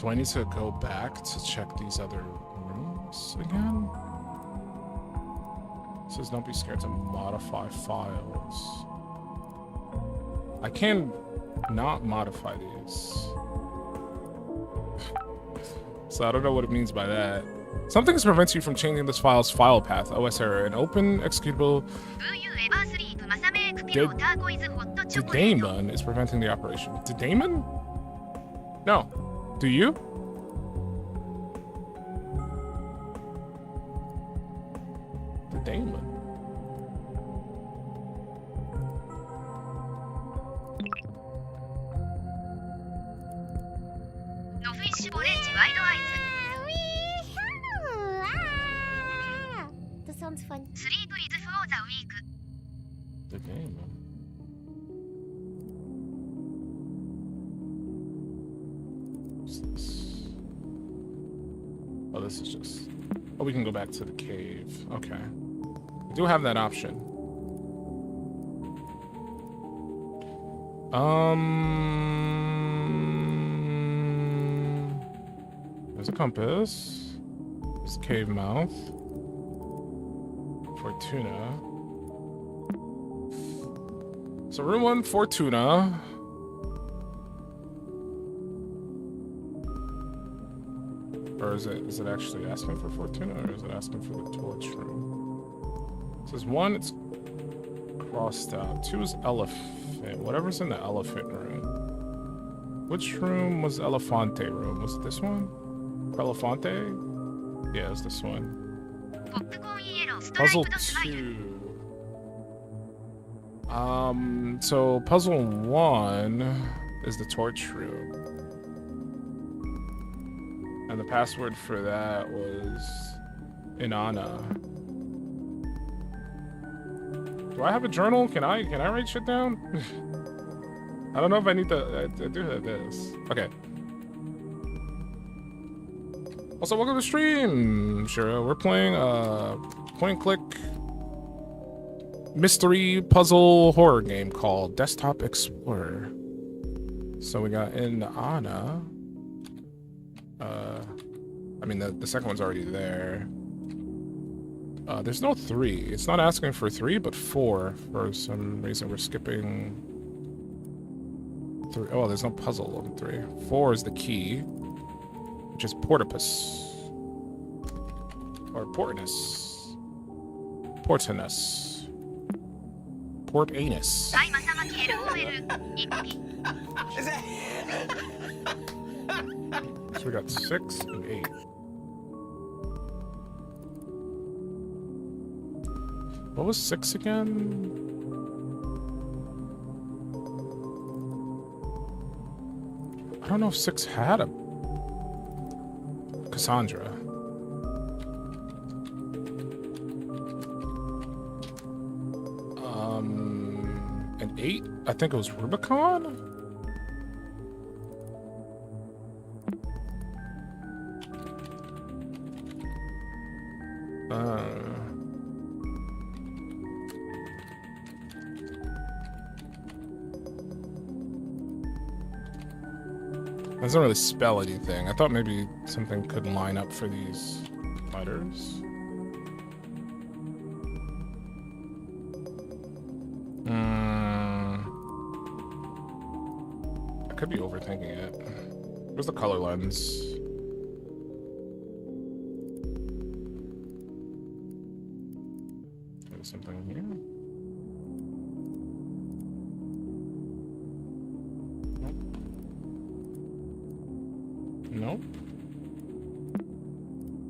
Do I need to go back to check these other rooms again? It says don't be scared to modify files. I can not modify these. So I don't know what it means by that. Something prevents you from changing this file's file path. OS error. An open executable daemon is preventing the operation. Daemon? No. Do you? The daemon. No fish orange wide eyes. That sounds fun. Sleep is for the weak. The daemon. Oh, this is just... Oh, we can go back to the cave. Okay. We do have that option. There's a compass. There's a cave mouth. Fortuna. So room 1, Fortuna. Or is it actually asking for Fortuna, or is it asking for the torch room? It says 1, it's crossed out. 2 is elephant. Whatever's in the elephant room. Which room was Elefante room? Was it this one? Elefante? Yeah, it's this one. Puzzle 2. So puzzle 1 is the torch room. And the password for that was Inanna. Do I have a journal? Can I write shit down? I don't know if I need to. I do have this. Okay. Also, welcome to the stream, Shira. We're playing point and click mystery puzzle horror game called Desktop Explorer. So we got Inanna. I mean, the second one's already there. There's no 3. It's not asking for 3, but 4. For some reason, we're skipping 3. Oh, there's no puzzle on 3. 4 is the key, which is Portipus. Or Portinus. Portinus. Portanus. So we got 6 and 8. What was 6 again? I don't know if 6 had a Cassandra. An 8? I think it was Rubicon? That doesn't really spell anything. I thought maybe something could line up for these letters. I could be overthinking it. Where's the color lens? There's something here. Nope.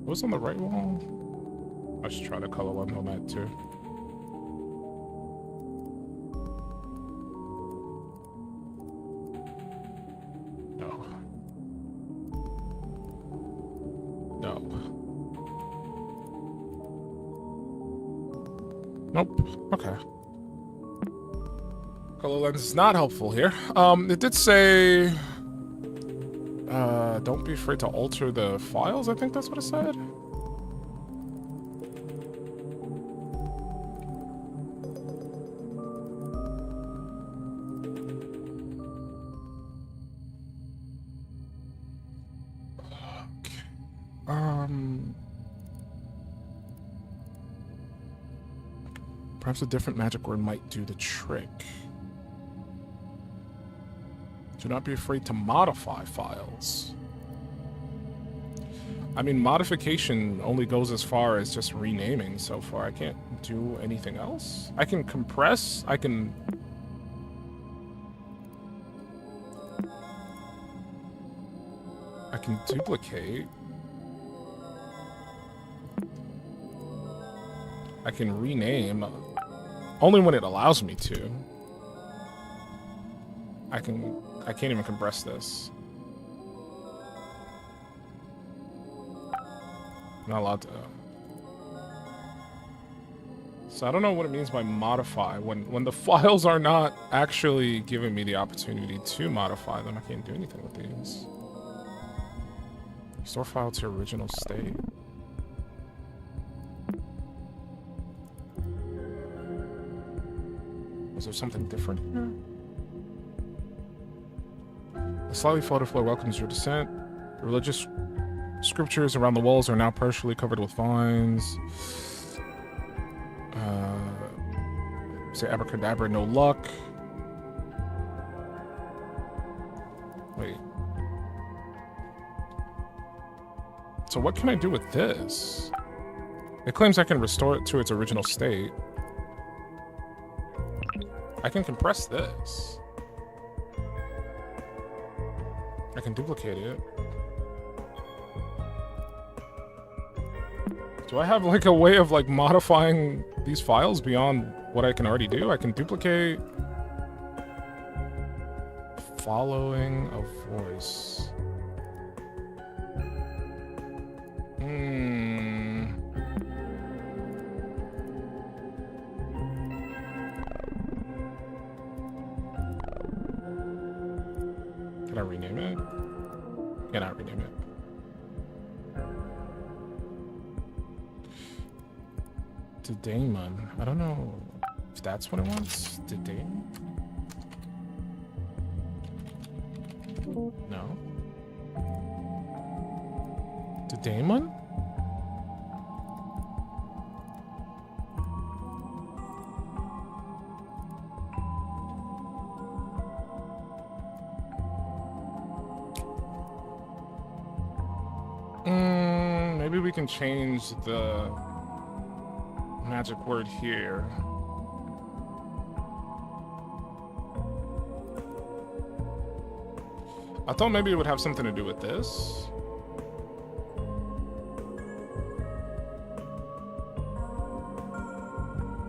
What was on the right wall? I should try the color lens on that too. No. No. Nope. Okay. Color lens is not helpful here. It did say don't be afraid to alter the files, I think that's what it said. Okay. Perhaps a different magic word might do the trick. Do not be afraid to modify files. I mean, modification only goes as far as just renaming so far. I can't do anything else. I can compress, I can... duplicate. I can rename, only when it allows me to. I can't even compress this. Not allowed to. So I don't know what it means by modify. When the files are not actually giving me the opportunity to modify them, I can't do anything with these. Restore file to original state. Is there something different here? A slightly floated floor welcomes your descent. The religious scriptures around the walls are now partially covered with vines. Say abracadabra, no luck. Wait. So what can I do with this? It claims I can restore it to its original state. I can compress this. I can duplicate it. Do I have like a way of like modifying these files beyond what I can already do? I can duplicate following a voice. Can I rename it? Cannot rename it. Daemon. I don't know if that's what it wants. Daemon? No. Daemon? Maybe we can change the magic word here. I thought maybe it would have something to do with this.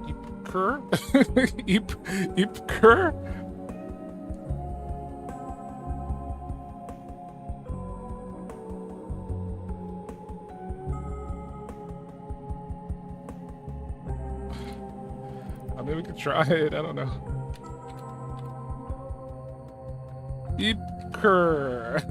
Ipker? Ipker? Maybe we could try it. I don't know. Ipker.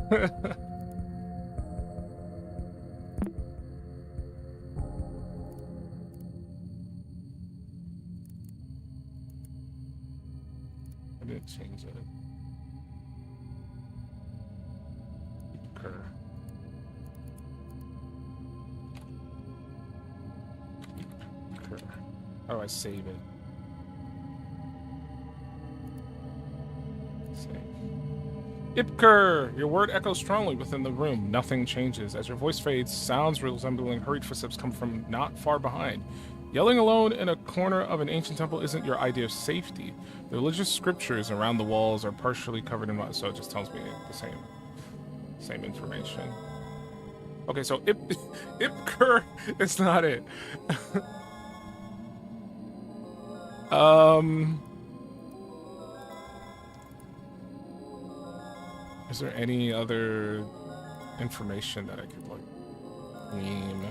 I didn't change it. Ipker. How do I save it? Save. Ipker! Your word echoes strongly within the room. Nothing changes. As your voice fades, sounds resembling hurried footsteps come from not far behind. Yelling alone in a corner of an ancient temple isn't your idea of safety. The religious scriptures around the walls are partially covered in mud, so it just tells me the same information. Okay, so Ipker is not it. Is there any other information that I could like glean?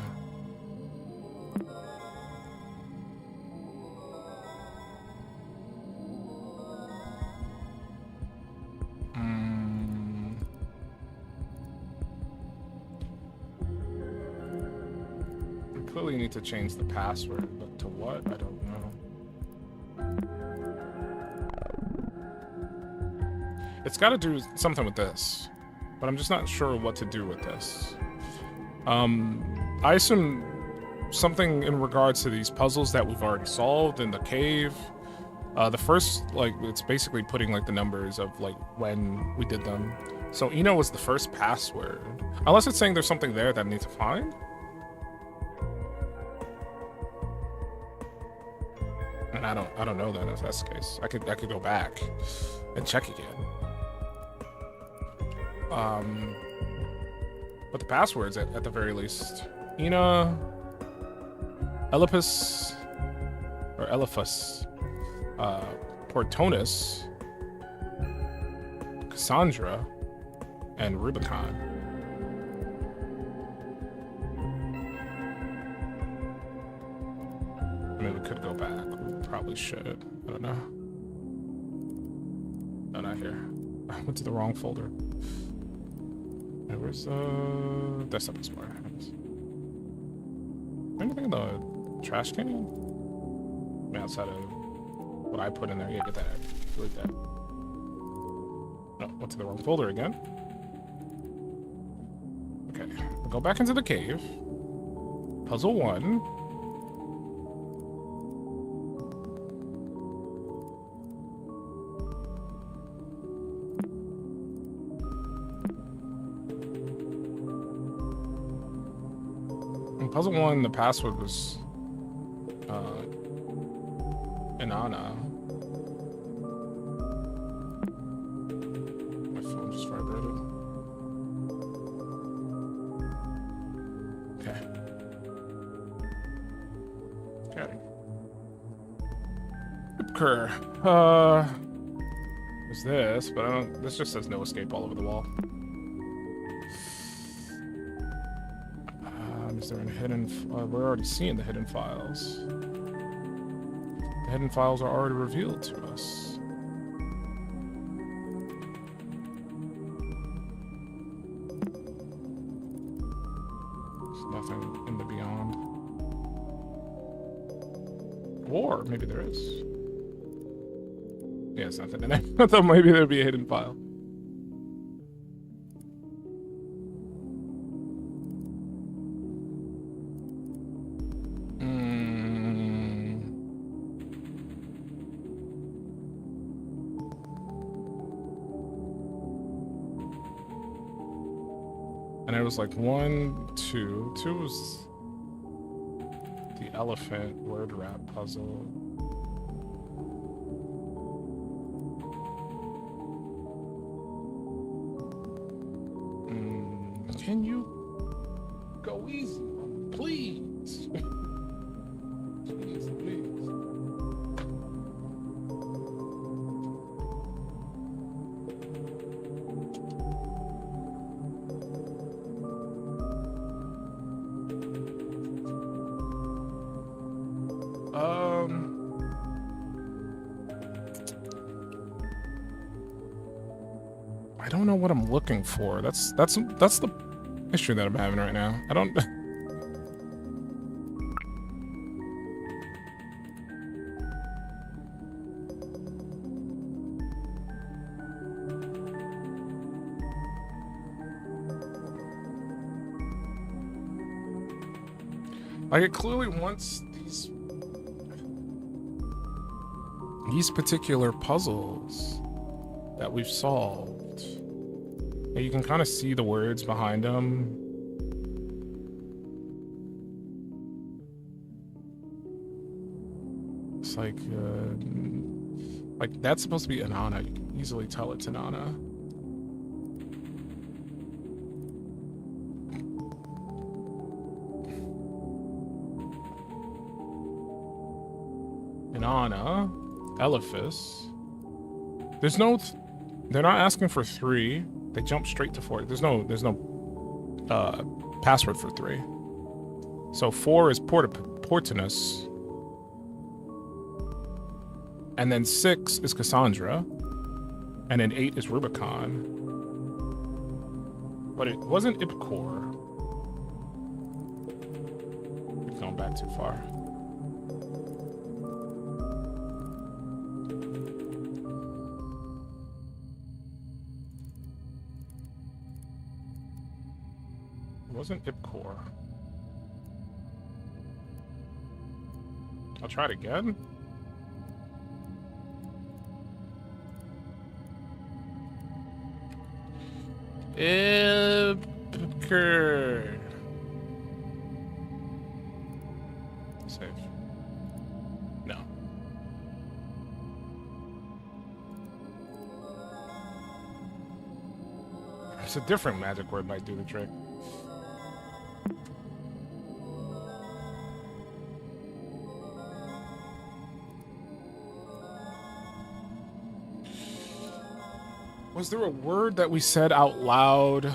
We clearly need to change the password, but to what? I don't know. It's got to do something with this, but I'm just not sure what to do with this. I assume something in regards to these puzzles that we've already solved in the cave. The first, like, it's basically putting like the numbers of like when we did them. So Eno was the first password, unless it's saying there's something there that I need to find. And I don't know then if that's the case. I could go back and check again. But the passwords at the very least. Ina, Elipus, or Eliphus, Portonus, Cassandra, and Rubicon. I mean, we could go back. We probably should. I don't know. No, not here. I went to the wrong folder. Where's Desktop Explorer? Anything in the trash can? I mean, outside of what I put in there. Yeah, get that. Delete that. No, went to the wrong folder again. Okay, we'll go back into the cave. Puzzle 1. Puzzle 1, the password was Inanna. My phone just vibrated. Okay. Okay. Ipker. There's this, but I don't. This just says no escape all over the wall. Is there a hidden? We're already seeing the hidden files. The hidden files are already revealed to us. There's nothing in the beyond. Or maybe there is. Yeah, it's nothing in there. I thought maybe there'd be a hidden file. And it was like 1, 2. 2 was the elephant word wrap puzzle. Can you go easy, please? Please, please. know what I'm looking for. That's the issue that I'm having right now. I don't. Like, it clearly wants these particular puzzles that we've solved. And you can kind of see the words behind them. It's like that's supposed to be Inanna. You can easily tell it's Inanna. Inanna, Elephas. There's no, they're not asking for 3. They jump straight to 4. There's no password for 3. So 4 is Portinus. And then 6 is Cassandra. And then 8 is Rubicon. But it wasn't Ipcor. We've gone back too far. Wasn't Ipcor. I'll try it again. Ipcor. Save. No. It's a different magic word might do the trick. Was there a word that we said out loud?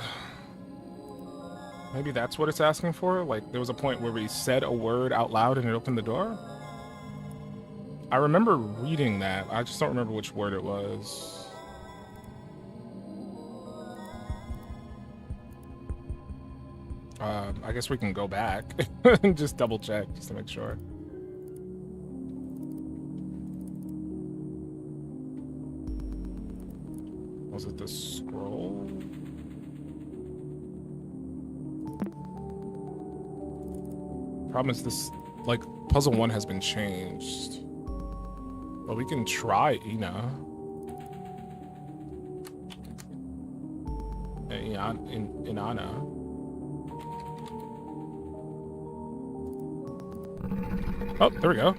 Maybe that's what it's asking for? Like, there was a point where we said a word out loud and it opened the door? I remember reading that. I just don't remember which word it was. I guess we can go back and just double check just to make sure. Was it the scroll? Problem is this, like, puzzle 1 has been changed. But we can try Inanna. Oh, there we go.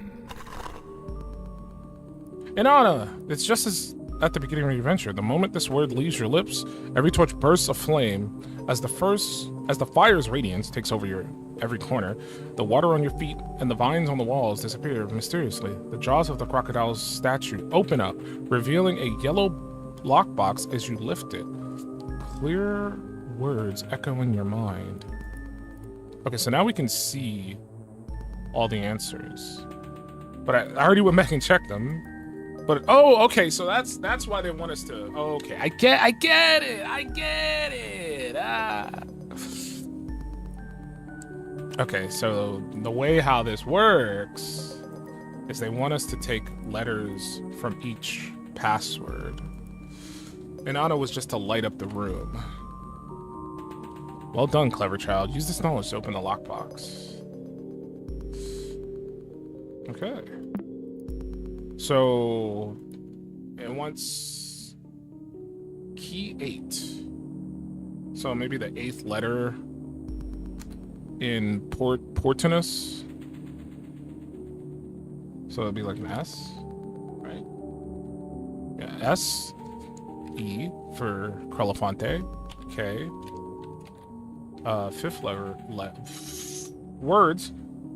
Inanna! It's just as at the beginning of your adventure. The moment this word leaves your lips, every torch bursts aflame. As the fire's radiance takes over every corner, the water on your feet and the vines on the walls disappear mysteriously. The jaws of the crocodile's statue open up, revealing a yellow lockbox as you lift it. Clear words echo in your mind. Okay, so now we can see all the answers. But I already went back and checked them. But oh, okay, so that's why they want us to. Okay, I get it. Ah. Okay, so the way how this works is they want us to take letters from each password. Inanna was just to light up the room. Well done, clever child. Use this knowledge to open the lockbox. Okay. So it wants key 8. So maybe the 8th letter in Portinus. So it'd be like an S, right? Yeah, S, E for Crelafonte, K. 5th letter, words,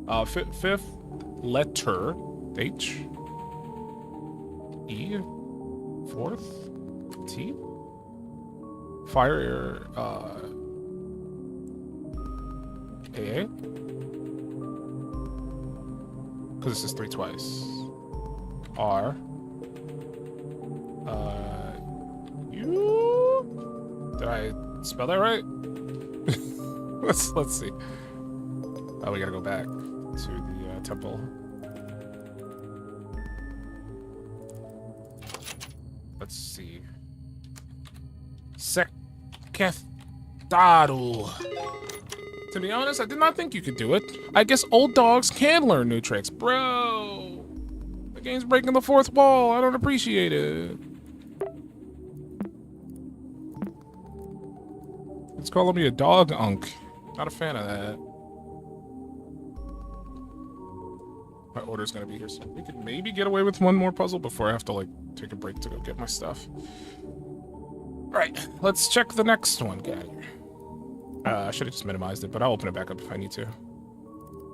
5th letter, H. E, 4th, T, fire, AA, because this is 3 twice, R, U, Did I spell that right? Let's see. Oh, we gotta go back to the temple. Let's see. Sekethdaru. To be honest, I did not think you could do it. I guess old dogs can learn new tricks. Bro! The game's breaking the fourth wall. I don't appreciate it. It's calling me a dog unk. Not a fan of that. My order's gonna be here soon. We could maybe get away with one more puzzle before I have to, like, take a break to go get my stuff. Alright, let's check the next one. Get out of here. I should have just minimized it, but I'll open it back up if I need to.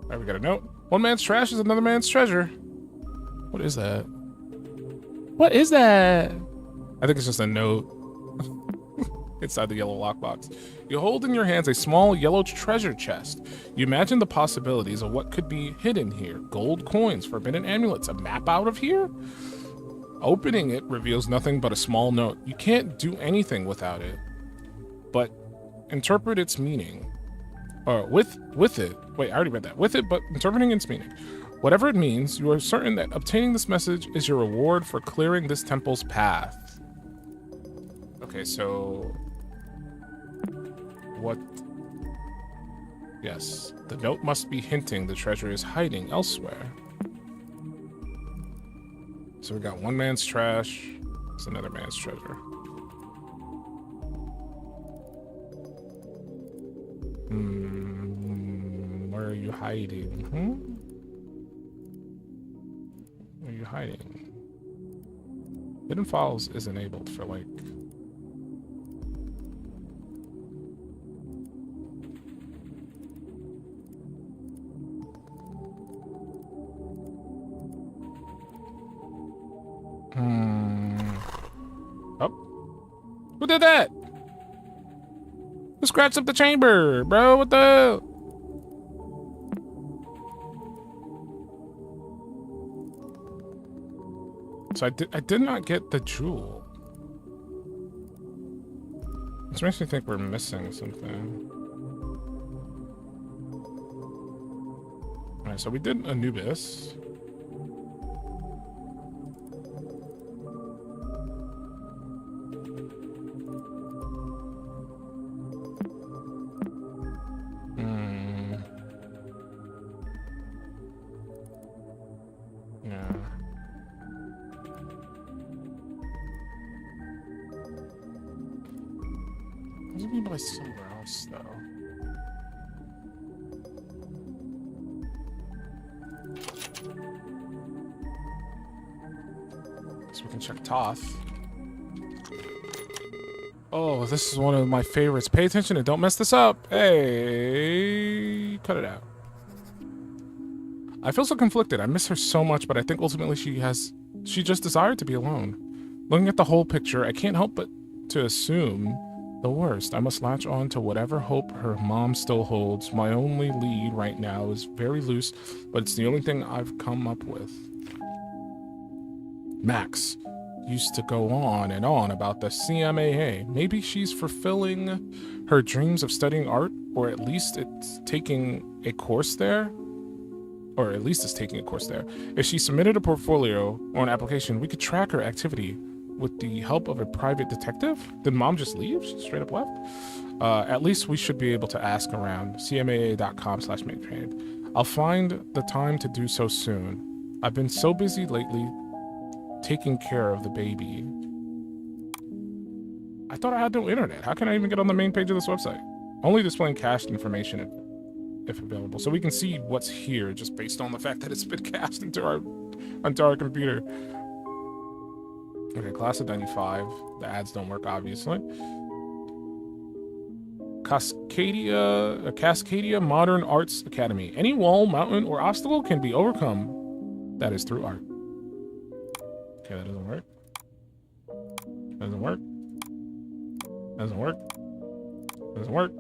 Alright, we got a note. One man's trash is another man's treasure. What is that? What is that? I think it's just a note. Inside the yellow lockbox. You hold in your hands a small yellow treasure chest. You imagine the possibilities of what could be hidden here. Gold coins, forbidden amulets, a map out of here? Opening it reveals nothing but a small note. You can't do anything without it. But interpret its meaning. Or with it. Wait, I already read that. With it, but interpreting its meaning. Whatever it means, you are certain that obtaining this message is your reward for clearing this temple's path. Okay, so... what? Yes, the note must be hinting the treasure is hiding elsewhere. So we got one man's trash. It's another man's treasure. Where are you hiding? Where are you hiding? Hidden files is enabled for like... Oh. Who did that? Who scratched up the chamber, bro? What the? So I did not get the jewel. This makes me think we're missing something. Alright, so we did Anubis. Somewhere else, though. So we can check Toth. Oh, this is one of my favorites. Pay attention and don't mess this up. Hey, cut it out. I feel so conflicted. I miss her so much, but I think ultimately she just desired to be alone. Looking at the whole picture, I can't help but to assume the worst. I must latch on to whatever hope her mom still holds. My only lead right now is very loose, but it's the only thing I've come up with. Max used to go on and on about the CMAA. Maybe she's fulfilling her dreams of studying art, or at least it's taking a course there. If she submitted a portfolio or an application, we could track her activity. With the help of a private detective? Did mom just leave? She straight up left? At least we should be able to ask around. CMAA.com/maintained. I'll find the time to do so soon. I've been so busy lately taking care of the baby. I thought I had no internet. How can I even get on the main page of this website? Only displaying cached information if available. So we can see what's here just based on the fact that it's been cached into our computer. Okay, class of 95. The ads don't work, obviously. Cascadia Modern Arts Academy. Any wall, mountain, or obstacle can be overcome. That is through art. Okay, that doesn't work. Doesn't work. Doesn't work. Doesn't work.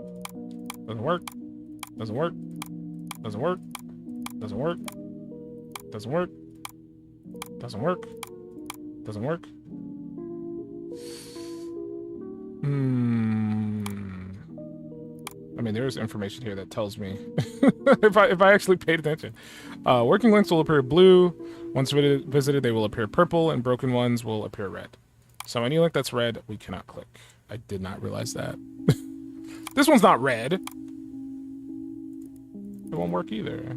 Doesn't work. Doesn't work. Doesn't work. Doesn't work. Doesn't work. Doesn't work. Doesn't work. I mean, there is information here that tells me if I actually paid attention. Working links will appear blue. Once visited, they will appear purple, and broken ones will appear red. So any link that's red, we cannot click. I did not realize that. This one's not red. It won't work either.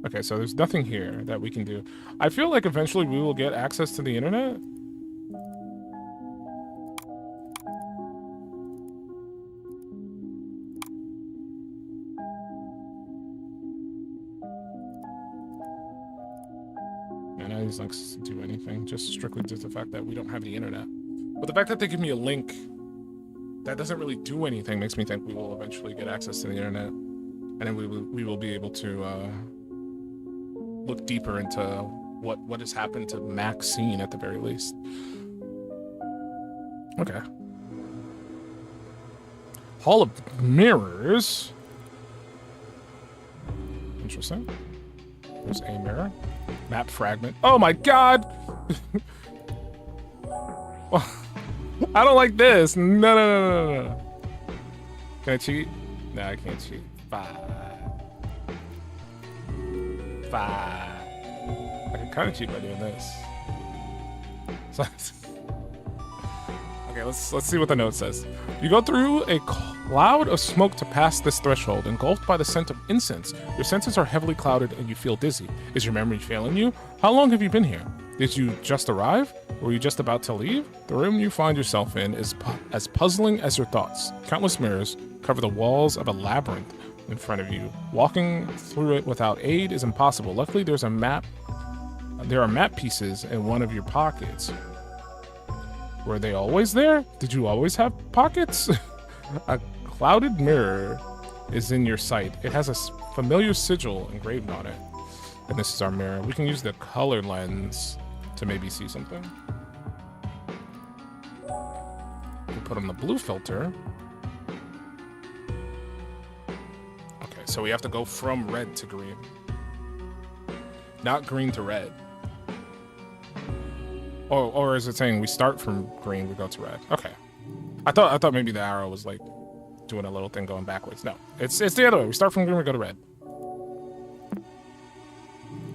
Okay, so there's nothing here that we can do. I feel like eventually we will get access to the internet. And I just like do anything, just strictly due to the fact that we don't have the internet. But the fact that they give me a link that doesn't really do anything makes me think we will eventually get access to the internet, and then we will be able to look deeper into what has happened to Maxine at the very least. Okay. Hall of Mirrors. Interesting. There's a mirror. Map fragment. Oh my god! I don't like this. No. Can I cheat? No, I can't cheat. 5. I can kind of cheat by doing this. So, okay, let's see what the note says. You go through a cloud of smoke to pass this threshold, engulfed by the scent of incense. Your senses are heavily clouded and you feel dizzy. Is your memory failing you? How long have you been here? Did you just arrive? Were you just about to leave? The room you find yourself in is as puzzling as your thoughts. Countless mirrors cover the walls of a labyrinth in front of you. Walking through it without aid is impossible. Luckily, there's a map. There are map pieces in one of your pockets. Were they always there? Did you always have pockets? A clouded mirror is in your sight. It has a familiar sigil engraved on it. And this is our mirror. We can use the color lens to maybe see something. We put on the blue filter. Okay, so we have to go from red to green. Not green to red. Or is it saying we start from green, we go to red? Okay. I thought maybe the arrow was like doing a little thing going backwards. No, it's the other way. We start from green, we go to red.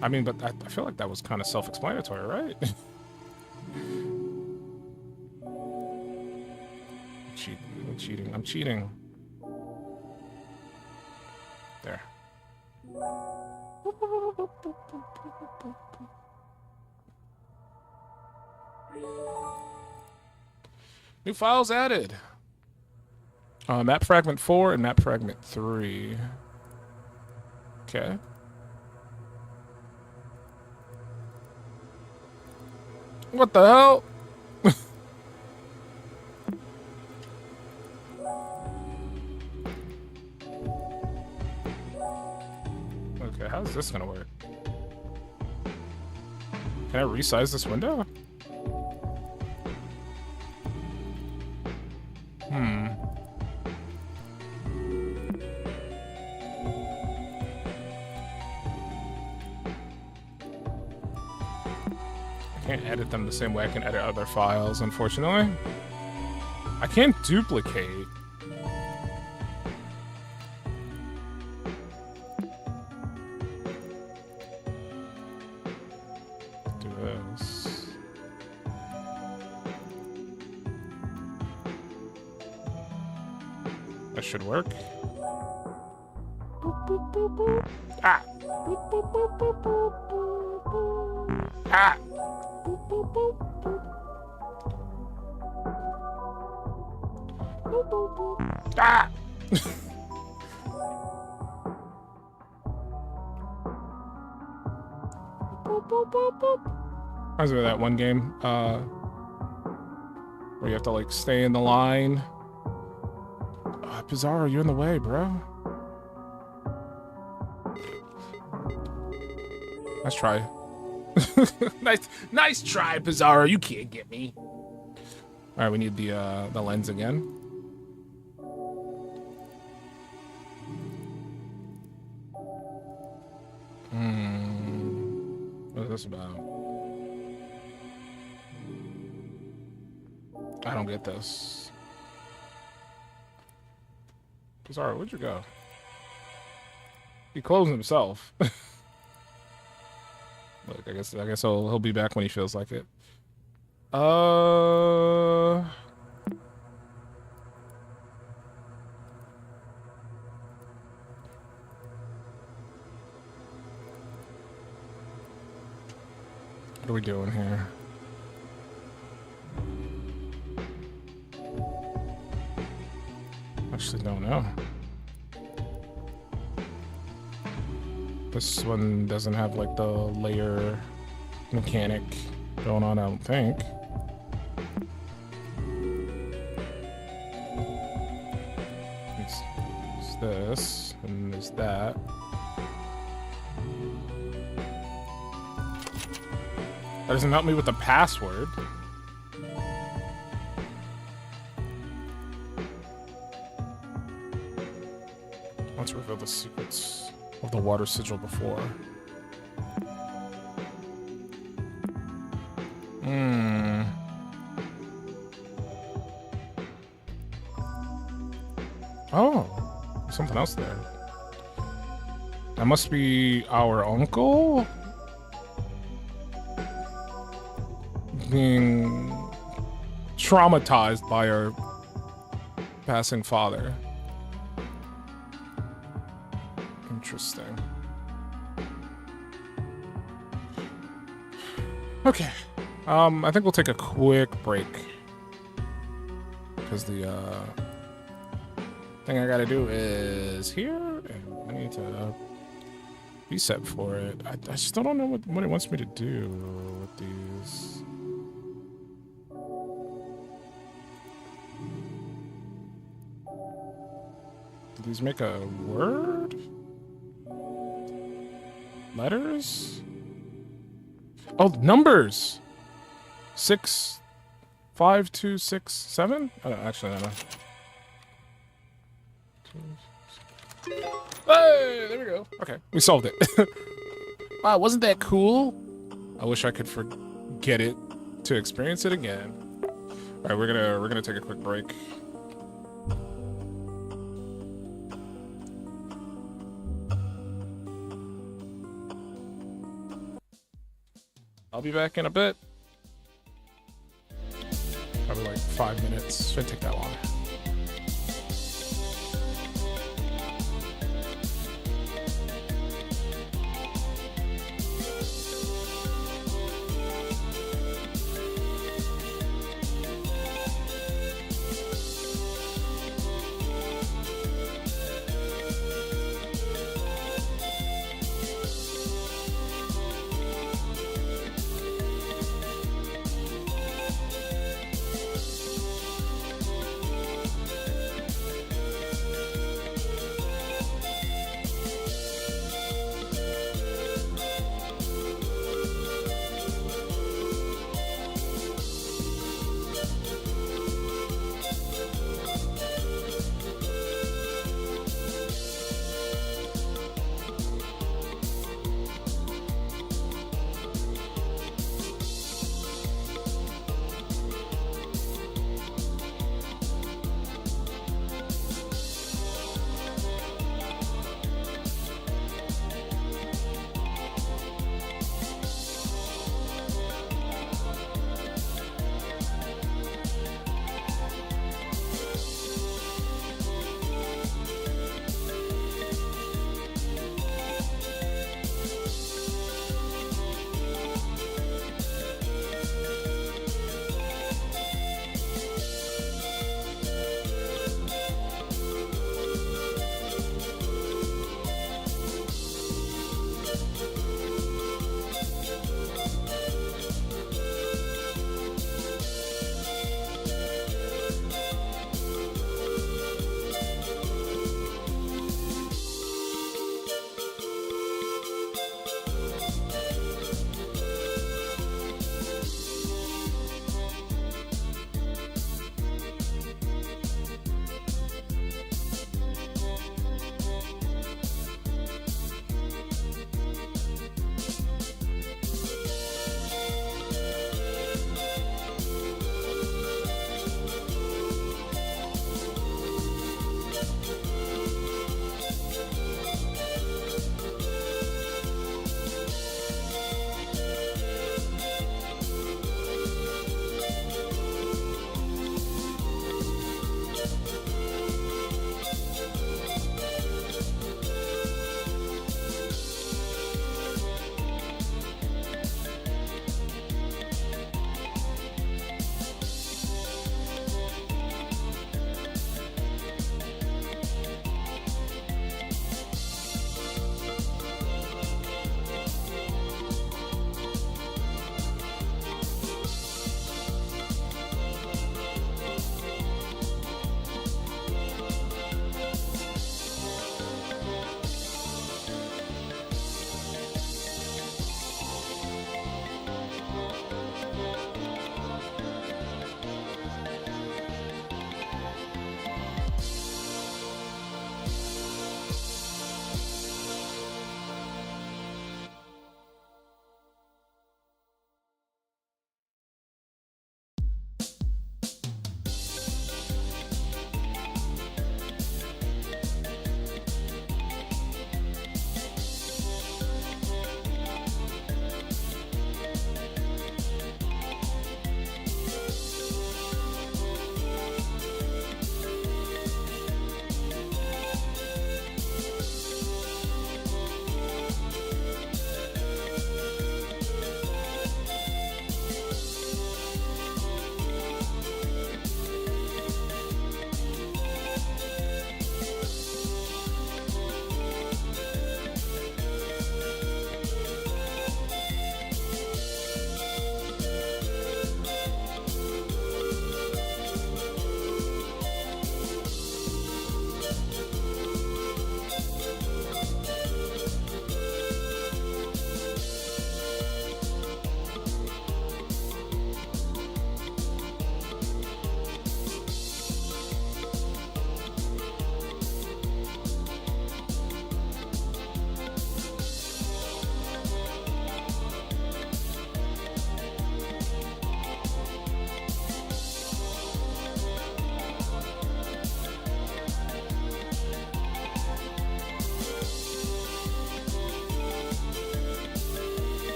I mean, but I feel like that was kind of self-explanatory, right? I'm cheating. There. New files added. Map fragment 4 and map fragment 3. Okay. What the hell? Okay, how's this gonna work? Can I resize this window? I can't edit them the same way I can edit other files, unfortunately. I can't duplicate. Do this. That should work. Boop, boop, boop, boop. Ah! Boop, boop, boop, boop, boop, boop, boop. Ah! Boop, boop, boop, boop. Boop, boop, boop. Ah! Boop, boop, boop, boop. Reminds me of that one game, where you have to like stay in the line. Pizarro, you're in the way, bro. Nice try. nice try, Pizarro. You can't get me. All right, we need the lens again. What is this about? I don't get this. Sorry, where'd you go? He closed himself. Look, I guess he'll be back when he feels like it. What are we doing here? Actually, don't know. This one doesn't have like the layer mechanic going on, I don't think. It's this, and there's that. That doesn't help me with the password. Let's reveal the secrets of the water sigil before. Oh, there's something else there. That must be our uncle being traumatized by our passing father. Interesting. Okay. I think we'll take a quick break because the thing I gotta do is here, and I need to be set for it. I still don't know what it wants me to do with these. Do these make a word? Letters? Oh, numbers! 6, 5, 2, 6, 7? I don't know. Hey, there we go. Okay, we solved it. Wow, wasn't that cool? I wish I could forget it to experience it again. All right, we're gonna take a quick break. I'll be back in a bit. Probably like 5 minutes. Shouldn't take that long.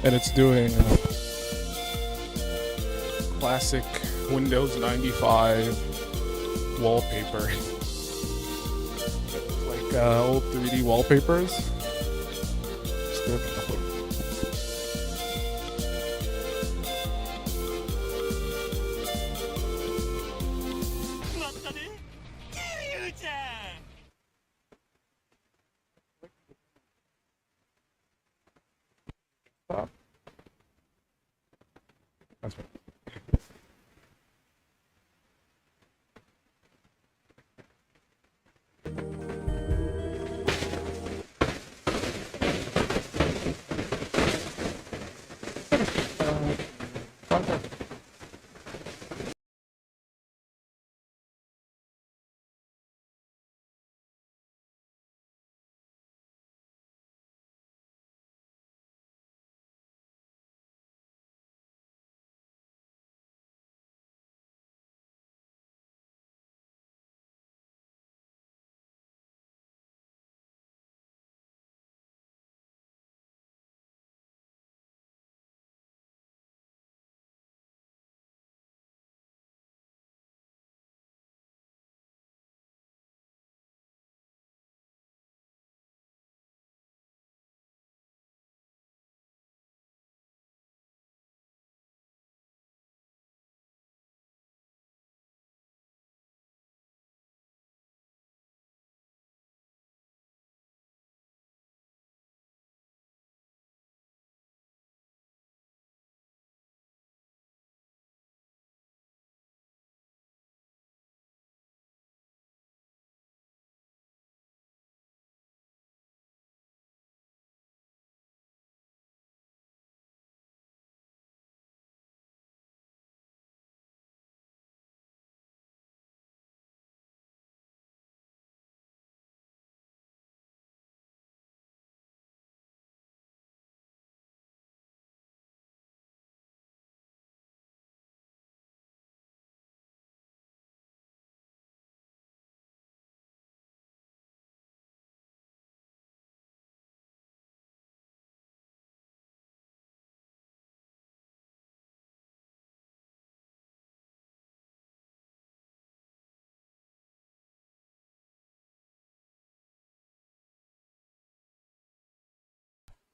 and it's doing classic Windows 95 wallpaper. Like old 3D wallpapers. Just do it for the whole- Stop. That's right.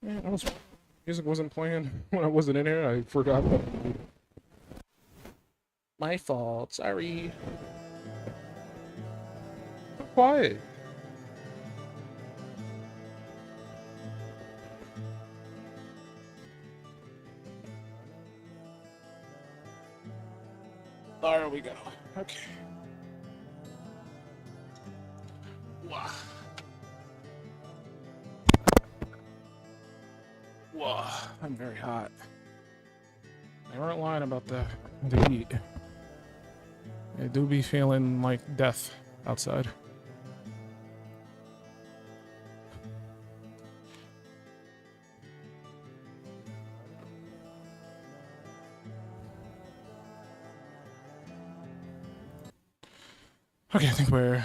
Yeah, music wasn't playing when I wasn't in here. I forgot that. My fault. Sorry. Quiet. There we go. Okay. Wow. Wow. I'm very hot. They weren't lying about the heat. I do be feeling like death outside. Okay, I think we're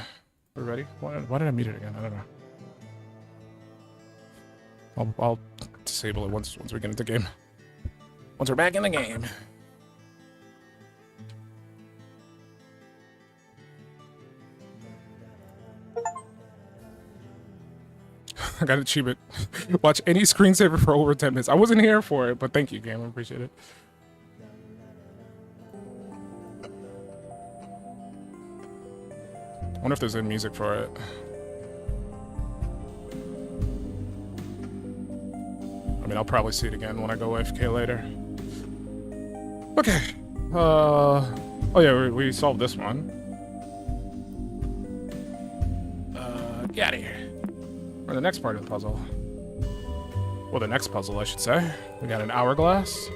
ready. Why did I mute it again? I don't know. I'll disable it once we get into the game. Once we're back in the game. I gotta achieve it. Watch any screensaver for over 10 minutes. I wasn't here for it, but thank you, game. I appreciate it. I wonder if there's any music for it. I mean, I'll probably see it again when I go AFK later. Okay. Oh yeah, we solved this one. Get out of here. Or the next part of the puzzle. Well, the next puzzle, I should say. We got an hourglass.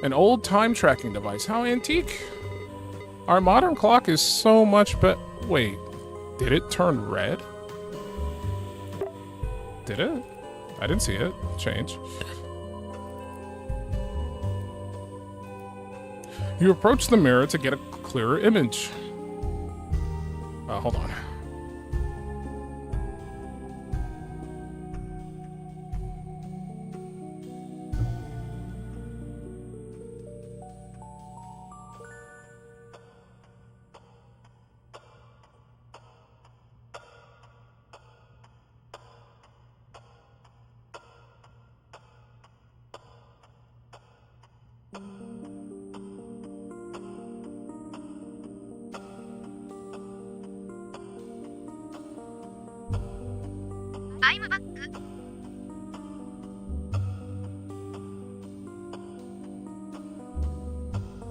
An old time tracking device. How antique. Our modern clock is so much better. Wait. Did it turn red? Did it? I didn't see it change. You approach the mirror to get a clearer image. Hold on. I'm back.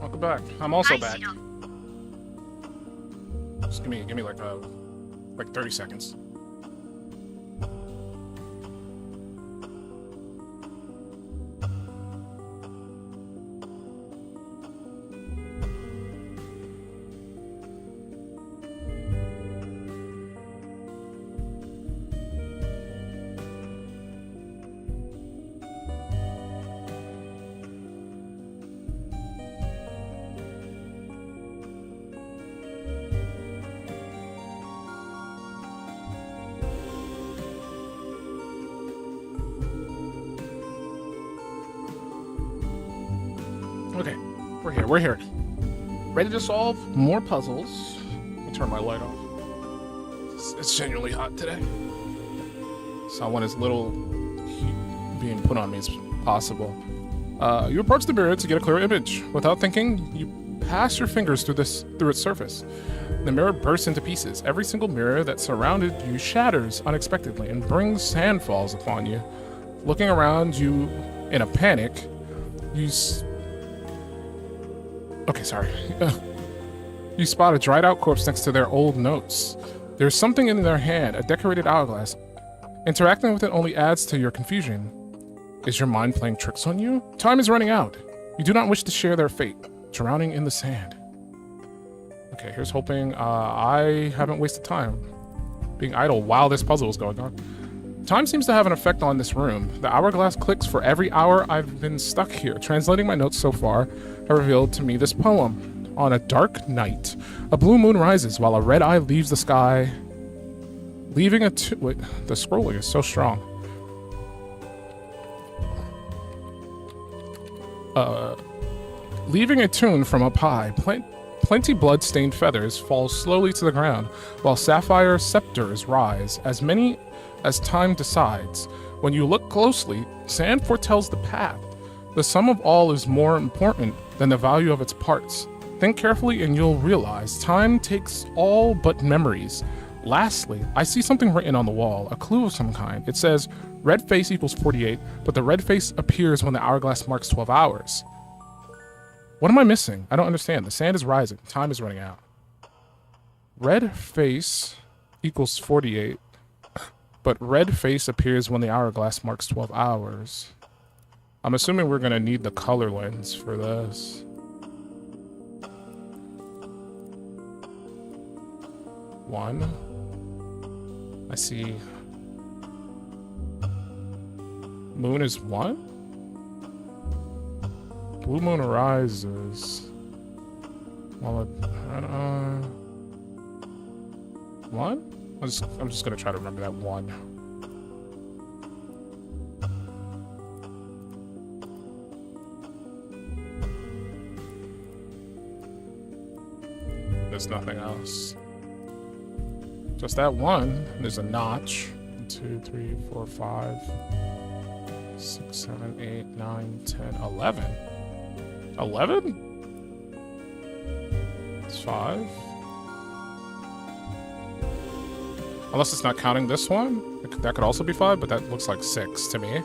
Welcome back. I'm also Hi, back. Shiro. Just give me like 30 seconds. Okay, we're here. Ready to solve more puzzles. Let me turn my light off. It's genuinely hot today. So I want as little heat being put on me as possible. You approach the mirror to get a clear image. Without thinking, you pass your fingers through its surface. The mirror bursts into pieces. Every single mirror that surrounded you shatters unexpectedly and brings sandfalls upon you. Looking around you in a panic, you You spot a dried out corpse next to their old notes. There's something in their hand, a decorated hourglass. Interacting with it only adds to your confusion. Is your mind playing tricks on you? Time is running out. You do not wish to share their fate, drowning in the sand. Okay, here's hoping I haven't wasted time being idle while this puzzle is going on. Time seems to have an effect on this room. The hourglass clicks for every hour I've been stuck here. Translating my notes so far have revealed to me this poem. On a dark night, a blue moon rises while a red eye leaves the sky, leaving a wait, the scrolling is so strong. Leaving a tune from up high, plenty blood-stained feathers fall slowly to the ground, while sapphire scepters rise, as many as time decides. When you look closely, sand foretells the path. The sum of all is more important than the value of its parts. Think carefully and you'll realize time takes all but memories. Lastly, I see something written on the wall, a clue of some kind. It says, red face equals 48, but the red face appears when the hourglass marks 12 hours. What am I missing? I don't understand. The sand is rising. Time is running out. Red face equals 48, but red face appears when the hourglass marks 12 hours. I'm assuming we're going to need the color lens for this. One. I see. Moon is one? Blue moon rises. Well, one? I'm just gonna try to remember that one. There's nothing else. Just that one. There's a notch. 1, 2, 3, 4, 5, 6, 7, 8, 9, 10, 11. 11? It's 5. Unless it's not counting this one. That could also be 5, but that looks like 6 to me.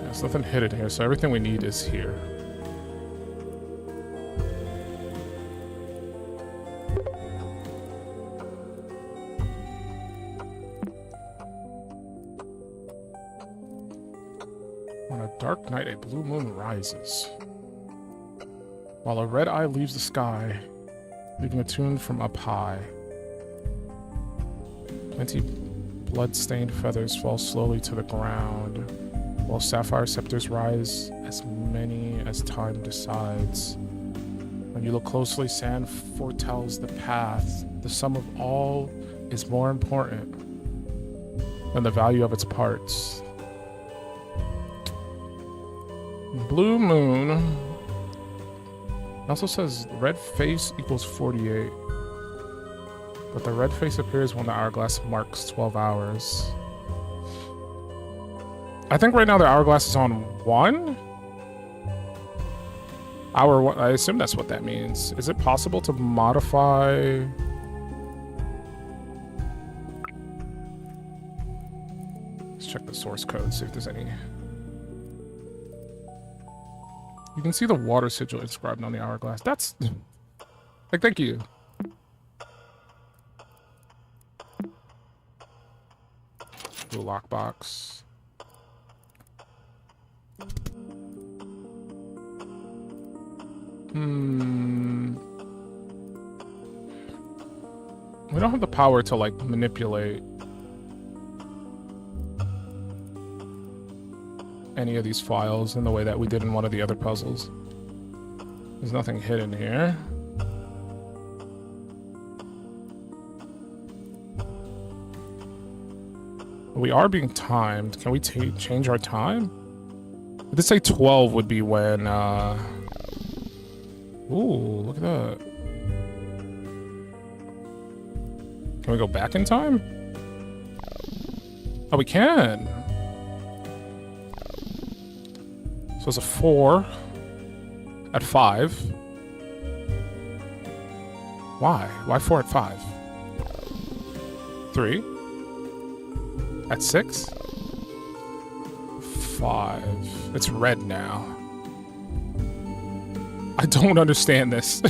There's nothing hidden here, so everything we need is here. On a dark night, a blue moon rises, while a red eye leaves the sky, leaving a tune from up high. Plenty blood-stained feathers fall slowly to the ground, while sapphire scepters rise, as many as time decides. When you look closely, sand foretells the path. The sum of all is more important than the value of its parts. Blue moon. It also says red face equals 48. But the red face appears when the hourglass marks 12 hours. I think right now the hourglass is on 1? Hour 1, I assume that's what that means. Is it possible to modify... Let's check the source code, see if there's any... You can see the water sigil inscribed on the hourglass. That's... Like, thank you. Blue lockbox. We don't have the power to, like, manipulate any of these files in the way that we did in one of the other puzzles. There's nothing hidden here. We are being timed. Can we change our time? Did it say 12 would be when, Ooh, look at that. Can we go back in time? Oh, we can. So it's a 4 at 5. Why? Why 4 at 5? 3 at 6? 5. It's red now. I don't understand this.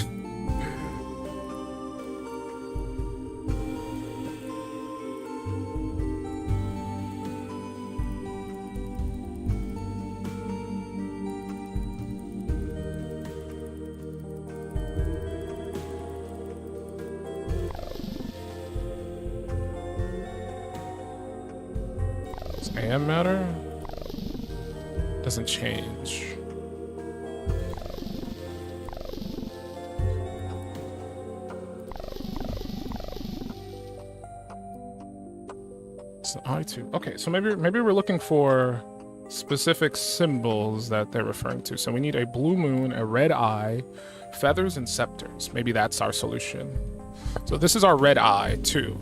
Does AM matter? Doesn't change. I2. Okay, so maybe we're looking for specific symbols that they're referring to. So we need a blue moon, a red eye, feathers, and scepters. Maybe that's our solution. So this is our red eye, too.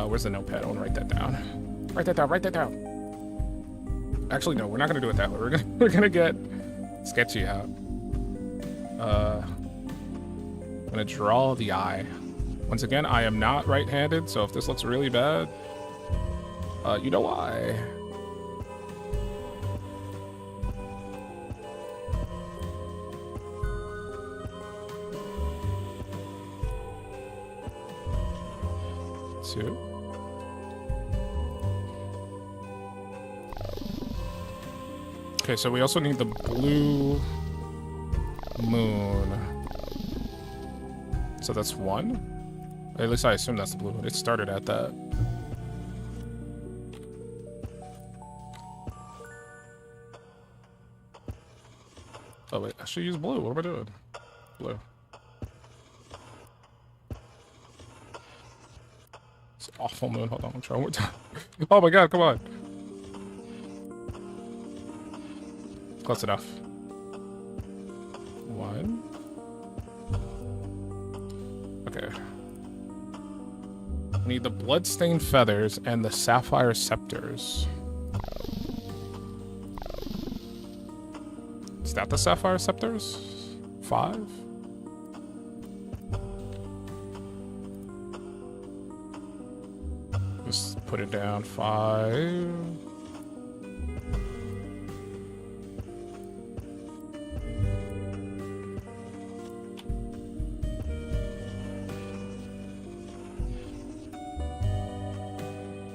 Where's the notepad? I want to write that down. Write that down, write that down. Actually, no, we're not going to do it that way. We're gonna get sketchy out. I'm going to draw the eye. Once again, I am not right-handed, so if this looks really bad, you know why. Two. Okay, so we also need the blue moon. So that's 1. At least I assume that's the blue moon. It started at that. Oh wait, I should use blue. What am I doing? Blue. It's awful moon. Hold on, I'm trying one more time. Oh my god, come on. Close enough. 1. Okay. We need the bloodstained feathers and the sapphire scepters. Is that the sapphire scepters? 5? Just put it down. 5.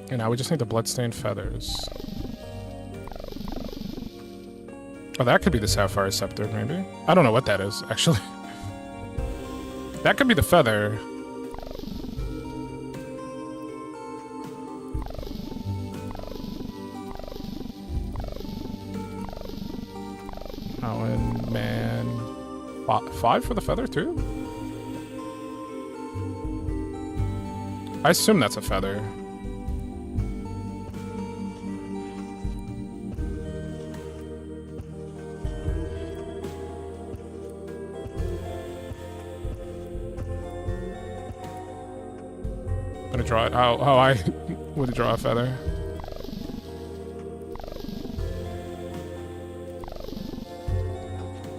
And now we just need the bloodstained feathers. Oh, that could be the sapphire scepter, maybe. I don't know what that is, actually. That could be the feather. Oh, and man. 5 for the feather, too? I assume that's a feather. draw it. How I would draw a feather.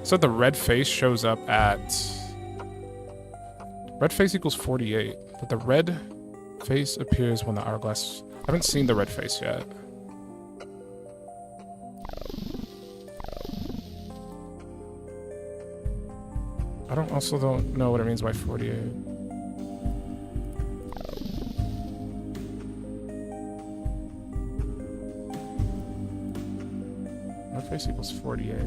So the red face shows up at... Red face equals 48. But the red face appears when the hourglass... I haven't seen the red face yet. I also don't know what it means by 48. Red face equals 48.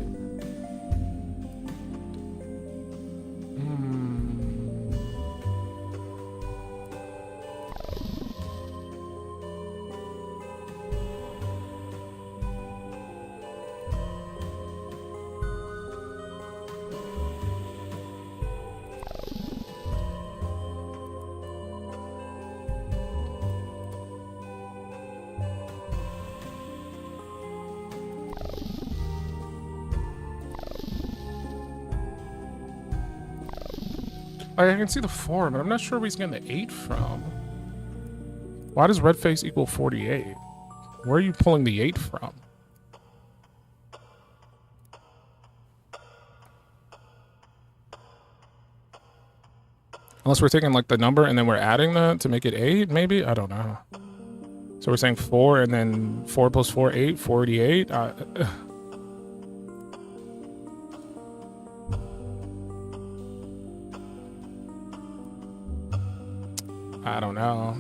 I can see the 4, but I'm not sure where he's getting the 8 from. Why does red face equal 48? Where are you pulling the 8 from? Unless we're taking like the number and then we're adding that to make it 8, maybe? I don't know. So we're saying 4 and then 4 plus 4, 8, 48? I don't know.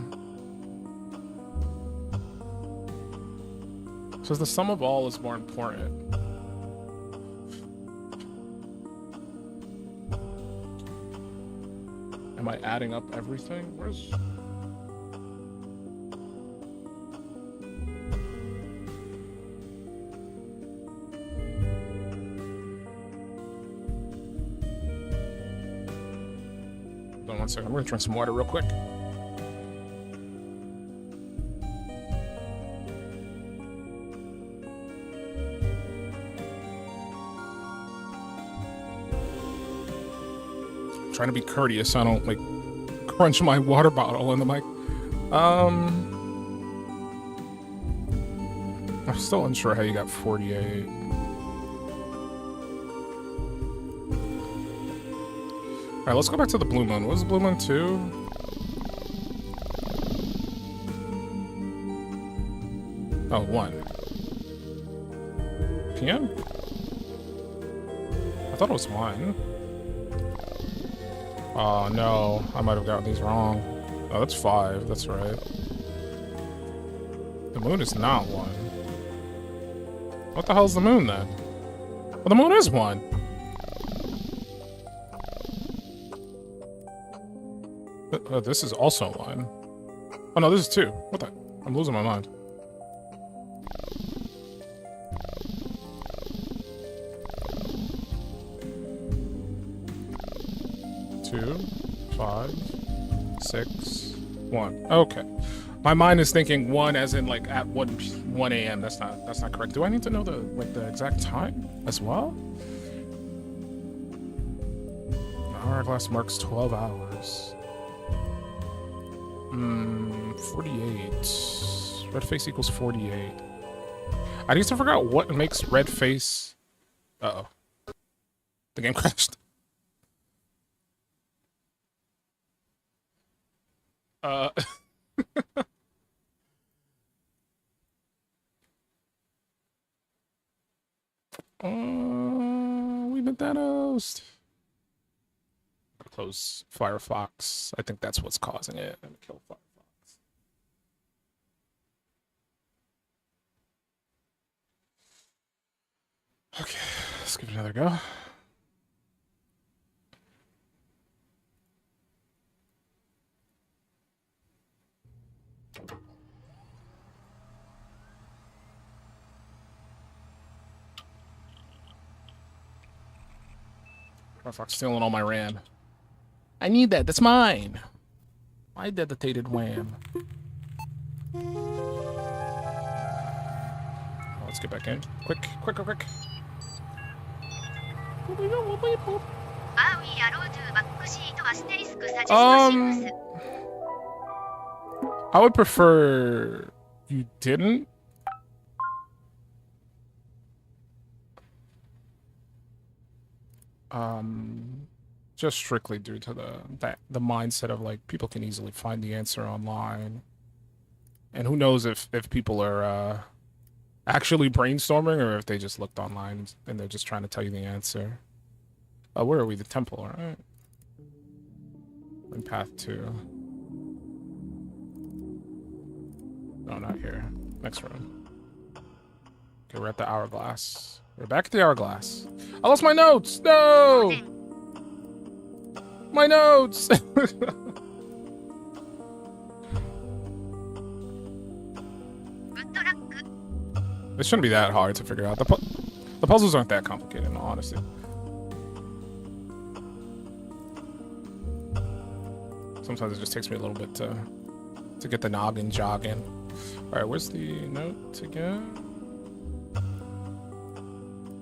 So the sum of all is more important. Am I adding up everything? Where's... Hold on 1 second. I'm gonna drink some water real quick. Trying to be courteous so I don't like crunch my water bottle in the mic. I'm still unsure how you got 48. Alright, let's go back to the blue moon. What was the blue moon 2? Oh, 1 PM? I thought it was 1. Oh no, I might have gotten these wrong. Oh, that's 5, that's right. The moon is not 1. What the hell's the moon then? Well, the moon is 1. This is also 1. Oh no, this is 2. What the? I'm losing my mind. Two, 5, 6, 1. Okay. My mind is thinking 1 as in like at 1 a.m. That's not correct. Do I need to know the the exact time as well? The hourglass marks 12 hours. 48. Red face equals 48. I need to figure out what makes red face. Uh-oh. The game crashed. We've been Thanos. Close Firefox. I think that's what's causing it. I'm gonna kill Firefox. Okay, let's give it another go. Firefox stealing all my RAM. I need that. That's mine. My dedicated WAM. Oh, let's get back in. Quick. I would prefer you didn't. Just strictly due to the mindset of like people can easily find the answer online, and who knows if people are actually brainstorming or if they just looked online and they're just trying to tell you the answer. Where are we? The temple, all right? In path 2. No, not here. Next room. Okay, we're at the hourglass. We're back at the hourglass. I lost my notes! No! My notes! Good luck. It shouldn't be that hard to figure out. The puzzles aren't that complicated, in all honesty. Sometimes it just takes me a little bit to get the noggin jogging. All right, where's the note again?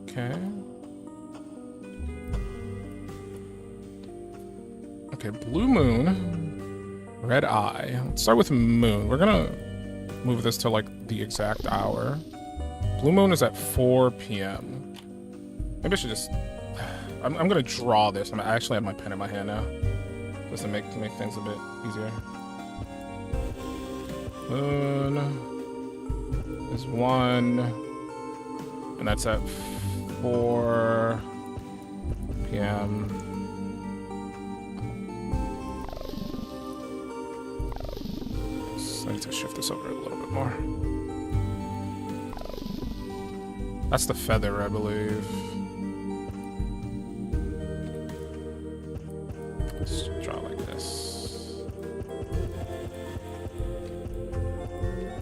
Okay. Okay, blue moon, red eye. Let's start with moon. We're gonna move this to like the exact hour. Blue moon is at 4 p.m. Maybe I should just... I'm gonna draw this. I actually have my pen in my hand now. Just to make things a bit easier. Moon is 1, and that's at 4 p.m. I need to shift this over a little bit more. That's the feather, I believe. Let's draw like this.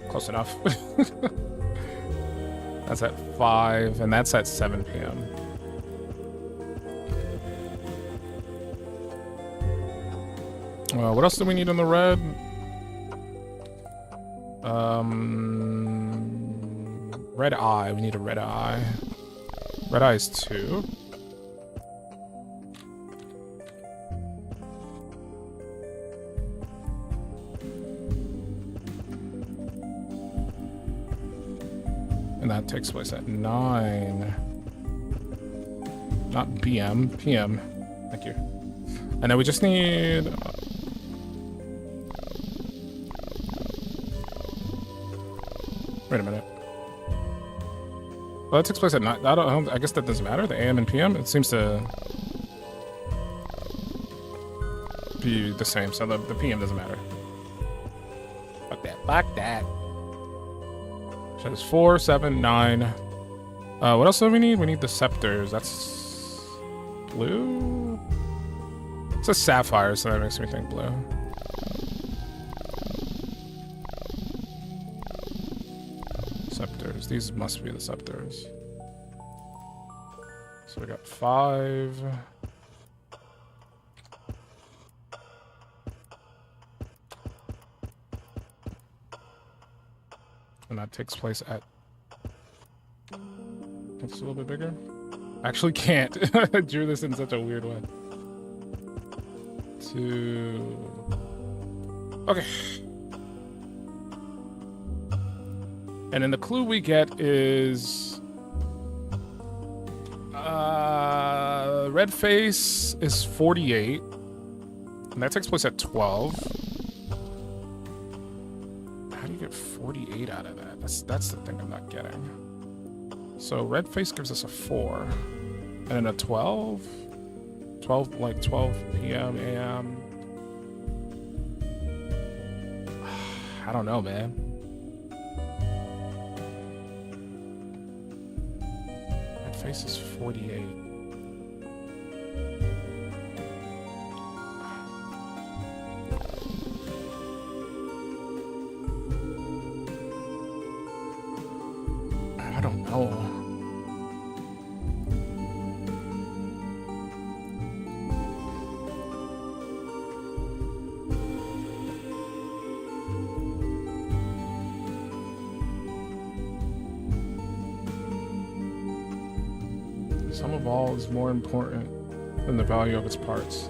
Close enough. That's at 5, and that's at 7 p.m. What else do we need in the red? Red eye. We need a red eye. Red eye is 2. And that takes place at 9. Not BM, PM. Thank you. And then we just need... wait a minute. Well, that takes place at 9. I guess that doesn't matter. The AM and PM, it seems to be the same. So the PM doesn't matter. Fuck that. Fuck that. So it's 4, 7, 9. What else do we need? We need the scepters. That's blue. It's a sapphire, so that makes me think blue. Scepters. These must be the scepters. So we got 5. And that takes place at... It's a little bit bigger. I actually can't. I drew this in such a weird way. 2. Okay. And then the clue we get is red face is 48, and that takes place at 12. How do you get 48 out of that? That's the thing I'm not getting. So red face gives us a 4, and then a 12, like 12 p.m. a.m. I don't know, man. Face is 48. I don't know. Sum of all is more important than the value of its parts.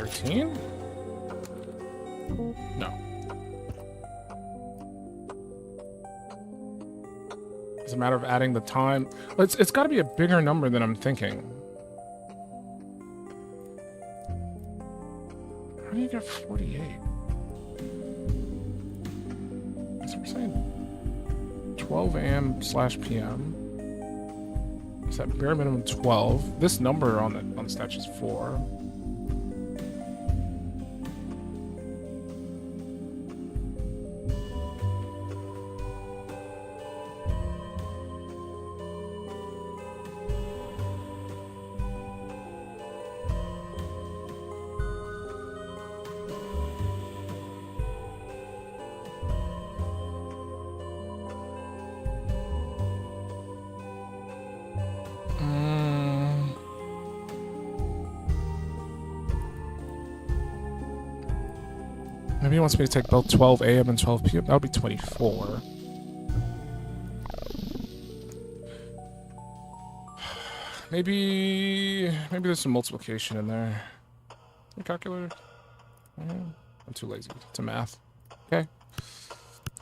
13? No. It's a matter of adding the time. It's got to be a bigger number than I'm thinking. How do you get 48? So we're saying 12 a.m/p.m. Is that bare minimum 12? This number on the stats is 4. Maybe he wants me to take both 12 a.m. and 12 p.m. That would be 24. Maybe there's some multiplication in there. A calculator? I'm too lazy to math. Okay.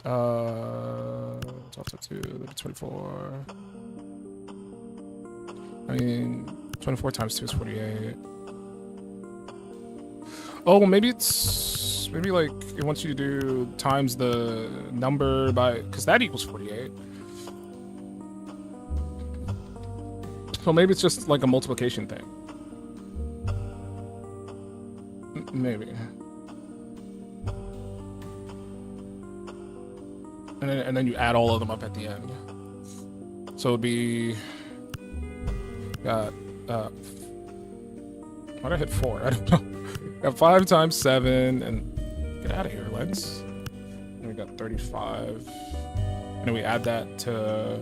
12 to 2, that'd be 24. I mean, 24 times 2 is 48. Oh, maybe it's... Maybe, like, it wants you to do times the number by... Because that equals 48. So maybe it's just, like, a multiplication thing. Maybe. And then you add all of them up at the end. So it'd be... Got... Why'd I hit 4? I don't know. Got 5 times 7, and... Get out of here, Lens. And we got 35. And then we add that to...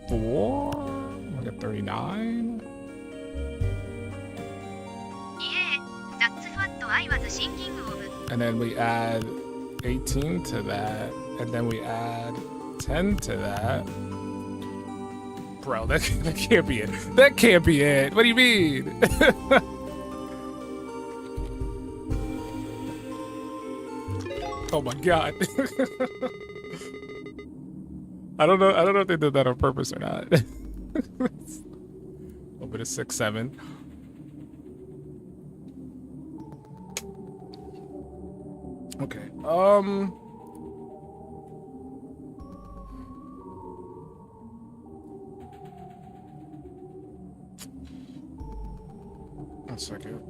4? We got 39. Yeah, that's what I was thinking of. And then we add 18 to that, and then we add 10 to that. Bro, that can't be it. That can't be it. What do you mean? Oh my god. I don't know if they did that on purpose or not. A little bit of 6, 7. Okay. One second.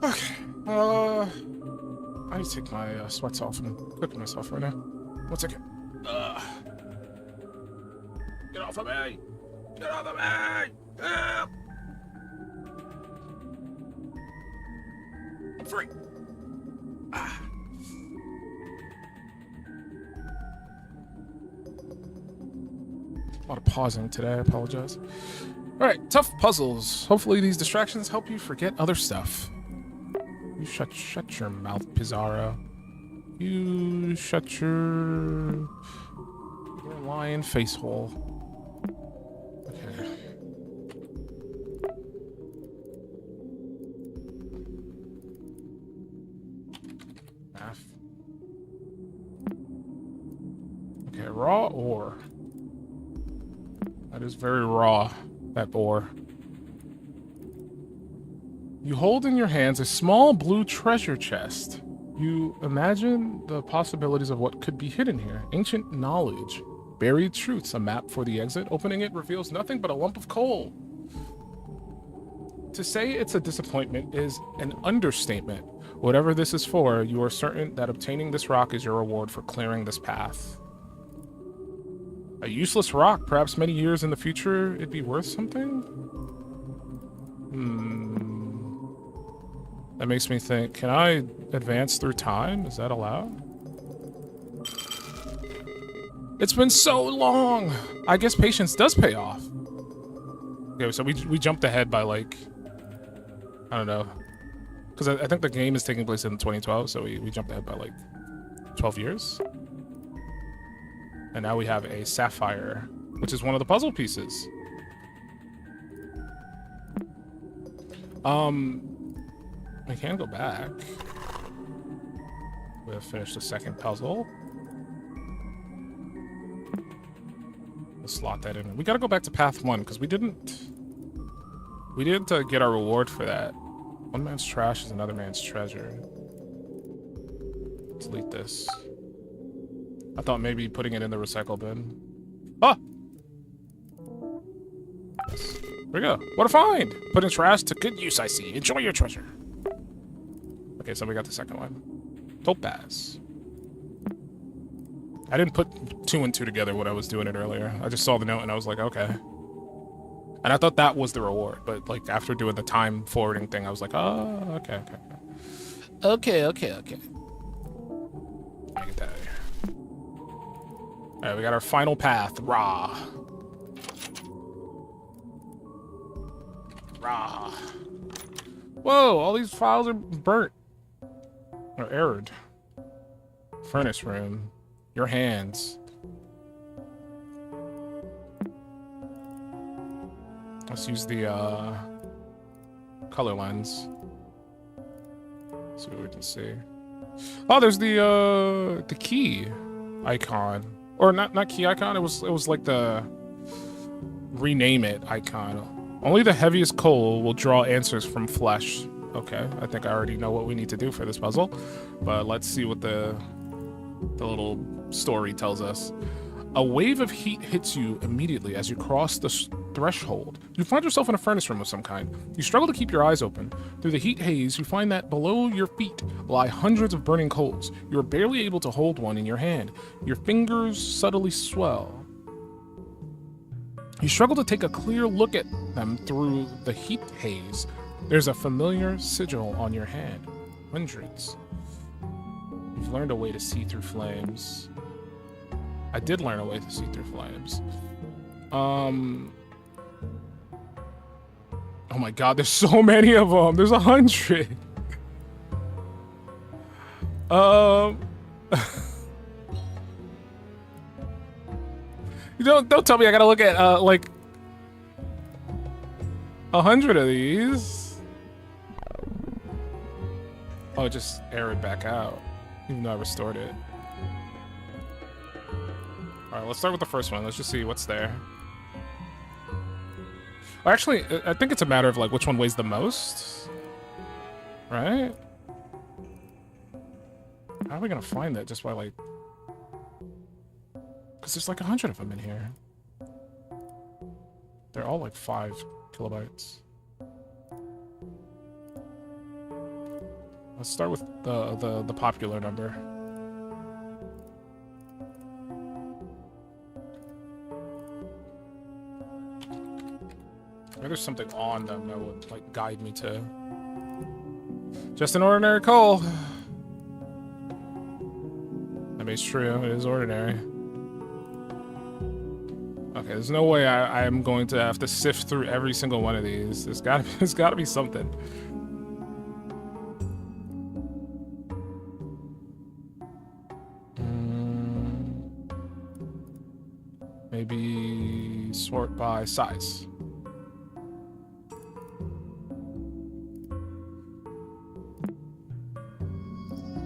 Okay. I need to take my sweats off. I'm cooking myself right now. 1 second. Get off of me! Get off of me! Help! I'm free. Ah. A lot of pausing today. I apologize. All right, tough puzzles. Hopefully these distractions help you forget other stuff. You shut your mouth, Pizarro. You shut your lion face hole. Okay. Math. Okay, raw ore. That is very raw, that ore. You hold in your hands a small blue treasure chest. You imagine the possibilities of what could be hidden here. Ancient knowledge, buried truths, a map for the exit. Opening it reveals nothing but a lump of coal. To say it's a disappointment is an understatement. Whatever this is for, you are certain that obtaining this rock is your reward for clearing this path. A useless rock, perhaps many years in the future, it'd be worth something? That makes me think, can I advance through time? Is that allowed? It's been so long. I guess patience does pay off. Okay, so we jumped ahead by like, I don't know. Because I think the game is taking place in 2012, so we jumped ahead by like 12 years. And now we have a sapphire, which is one of the puzzle pieces. We can go back. We'll finish the second puzzle. We'll slot that in. We gotta go back to path 1 because we didn't get our reward for that. One man's trash is another man's treasure. Delete this. I thought maybe putting it in the recycle bin. Ah! There we go. What a find! Putting trash to good use, I see. Enjoy your treasure. Okay, so we got the second one. Topaz. I didn't put 2 and 2 together when I was doing it earlier. I just saw the note and I was like, okay. And I thought that was the reward, but like after doing the time forwarding thing, I was like, oh, okay. Okay. Let me get that out of here. Alright, we got our final path. Rah. Whoa, all these files are burnt. Or errored. Furnace room. Your hands. Let's use the color lens. See what we can see. Oh, there's the key icon. Or not key icon, it was like the rename it icon. Only the heaviest coal will draw answers from flesh. Okay, I think I already know what we need to do for this puzzle. But let's see what the little story tells us. A wave of heat hits you immediately as you cross the threshold. You find yourself in a furnace room of some kind. You struggle to keep your eyes open. Through the heat haze, you find that below your feet lie hundreds of burning coals. You are barely able to hold one in your hand. Your fingers subtly swell. You struggle to take a clear look at them through the heat haze. There's a familiar sigil on your hand. Hundreds. You've learned a way to see through flames. I did learn a way to see through flames. Oh my god, there's so many of them. There's 100. You don't tell me I gotta look at like 100 of these. Oh, it just errored back out, even though I restored it. All right, let's start with the first one. Let's just see what's there. Well, actually, I think it's a matter of like which one weighs the most, right? How are we gonna find that just by like? Because there's like 100 of them in here. They're all like 5 kilobytes. Let's start with the popular number. Maybe there's something on them that would like guide me to just an ordinary coal. I mean, it's true, it is ordinary. Okay, there's no way I am going to have to sift through every single one of these. There's gotta be something. Maybe sort by size.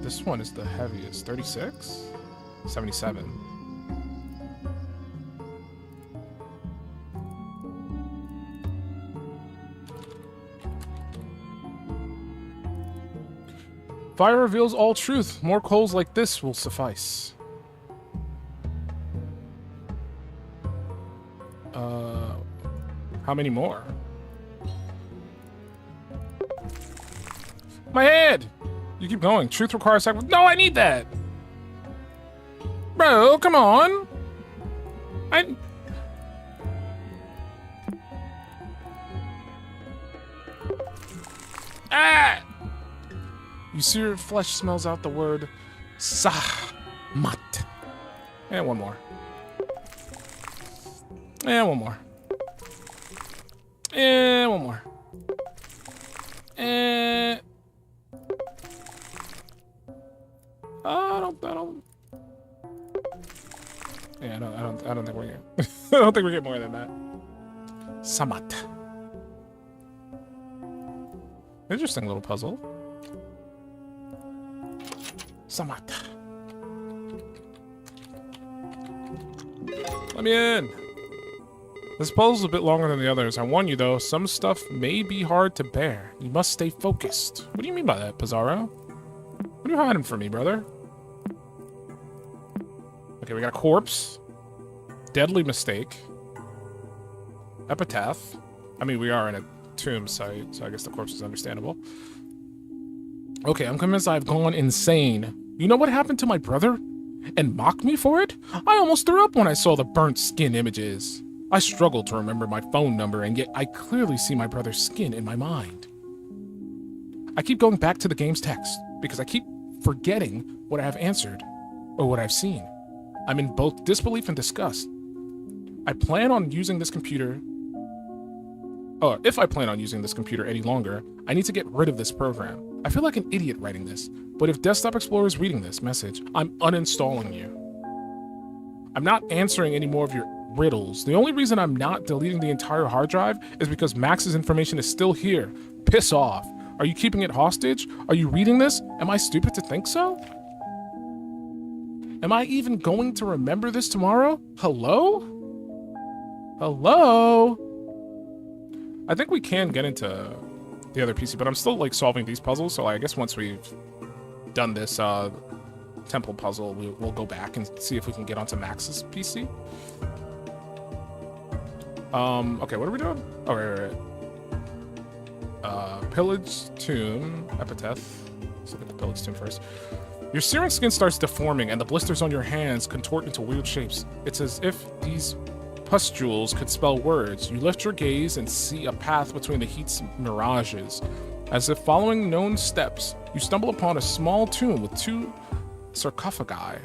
This one is the heaviest. 36? 77. Fire reveals all truth. More coals like this will suffice. How many more? My head! You keep going. Truth requires sacrifice. No, I need that! Bro, come on! Ah! You see your flesh smells out the word Sahmat. And one more. And one more. And one more. And I don't. Yeah, I don't think we're getting. I don't think we get more than that. Samat. Interesting little puzzle. Samat. Let me in. This puzzle's a bit longer than the others. I warn you though, some stuff may be hard to bear. You must stay focused. What do you mean by that, Pizarro? What are you hiding from me, brother? Okay, we got a corpse. Deadly mistake. Epitaph. I mean, we are in a tomb site, so I guess the corpse is understandable. Okay, I'm convinced I've gone insane. You know what happened to my brother? And mocked me for it? I almost threw up when I saw the burnt skin images. I struggled to remember my phone number, and yet I clearly see my brother's skin in my mind. I keep going back to the game's text, because I keep forgetting what I have answered, or what I've seen. I'm in both disbelief and disgust. I plan on using this computer... Oh, if I plan on using this computer any longer, I need to get rid of this program. I feel like an idiot writing this, but if Desktop Explorer is reading this message, I'm uninstalling you. I'm not answering any more of your riddles. The only reason I'm not deleting the entire hard drive is because Max's information is still here. Piss off. Are you keeping it hostage? Are you reading this? Am I stupid to think so? Am I even going to remember this tomorrow? Hello? Hello? I think we can get into the other PC, but I'm still like solving these puzzles, so I guess once we've done this temple puzzle, we'll go back and see if we can get onto Max's PC. Okay, what are we doing? Oh, right. Pillage Tomb, Epitaph. Let's look at the Pillage Tomb first. Your searing skin starts deforming, and the blisters on your hands contort into weird shapes. It's as if these pustules could spell words. You lift your gaze and see a path between the heat's mirages. As if following known steps, you stumble upon a small tomb with two sarcophagi.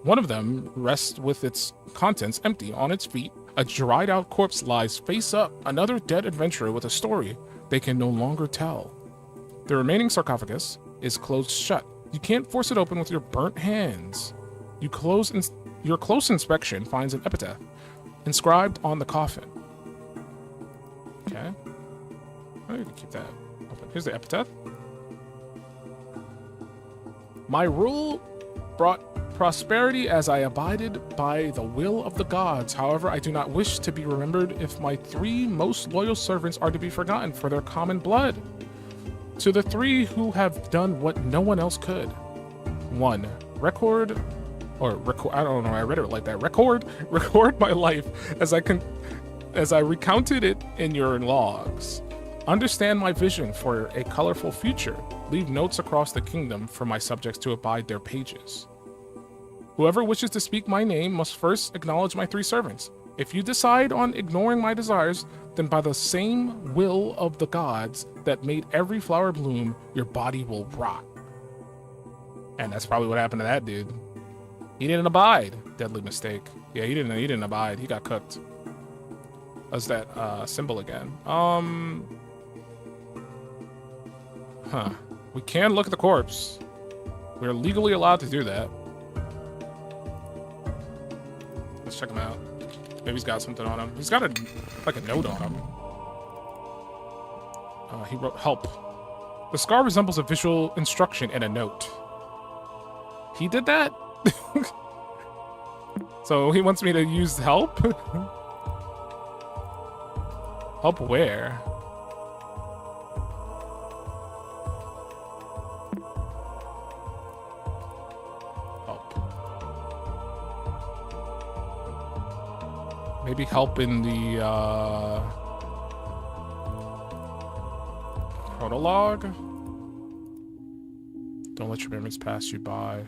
One of them rests with its contents empty on its feet. A dried out corpse lies face up, another dead adventurer with a story they can no longer tell. The remaining sarcophagus is closed shut. You can't force it open with your burnt hands. Your close inspection finds an epitaph inscribed on the coffin. Okay. Oh, you can keep that open. Here's the epitaph. My rule brought prosperity as I abided by the will of the gods. However, I do not wish to be remembered if my 3 most loyal servants are to be forgotten for their common blood. To the 3 who have done what no one else could. 1. I don't know, I read it like that. Record my life as I recounted it in your logs. Understand my vision for a colorful future. Leave notes across the kingdom for my subjects to abide their pages. Whoever wishes to speak my name must first acknowledge my 3 servants. If you decide on ignoring my desires, then by the same will of the gods that made every flower bloom, your body will rot. And that's probably what happened to that dude. He didn't abide. Deadly mistake. Yeah, he didn't abide. He got cooked. What's that symbol again? We can look at the corpse. We're legally allowed to do that. Let's check him out. Maybe he's got something on him. He's got a note on him. He wrote, "Help." The scar resembles a visual instruction and a note. He did that? So he wants me to use help? Help where? Help. Maybe help in the prologue? Don't let your memories pass you by.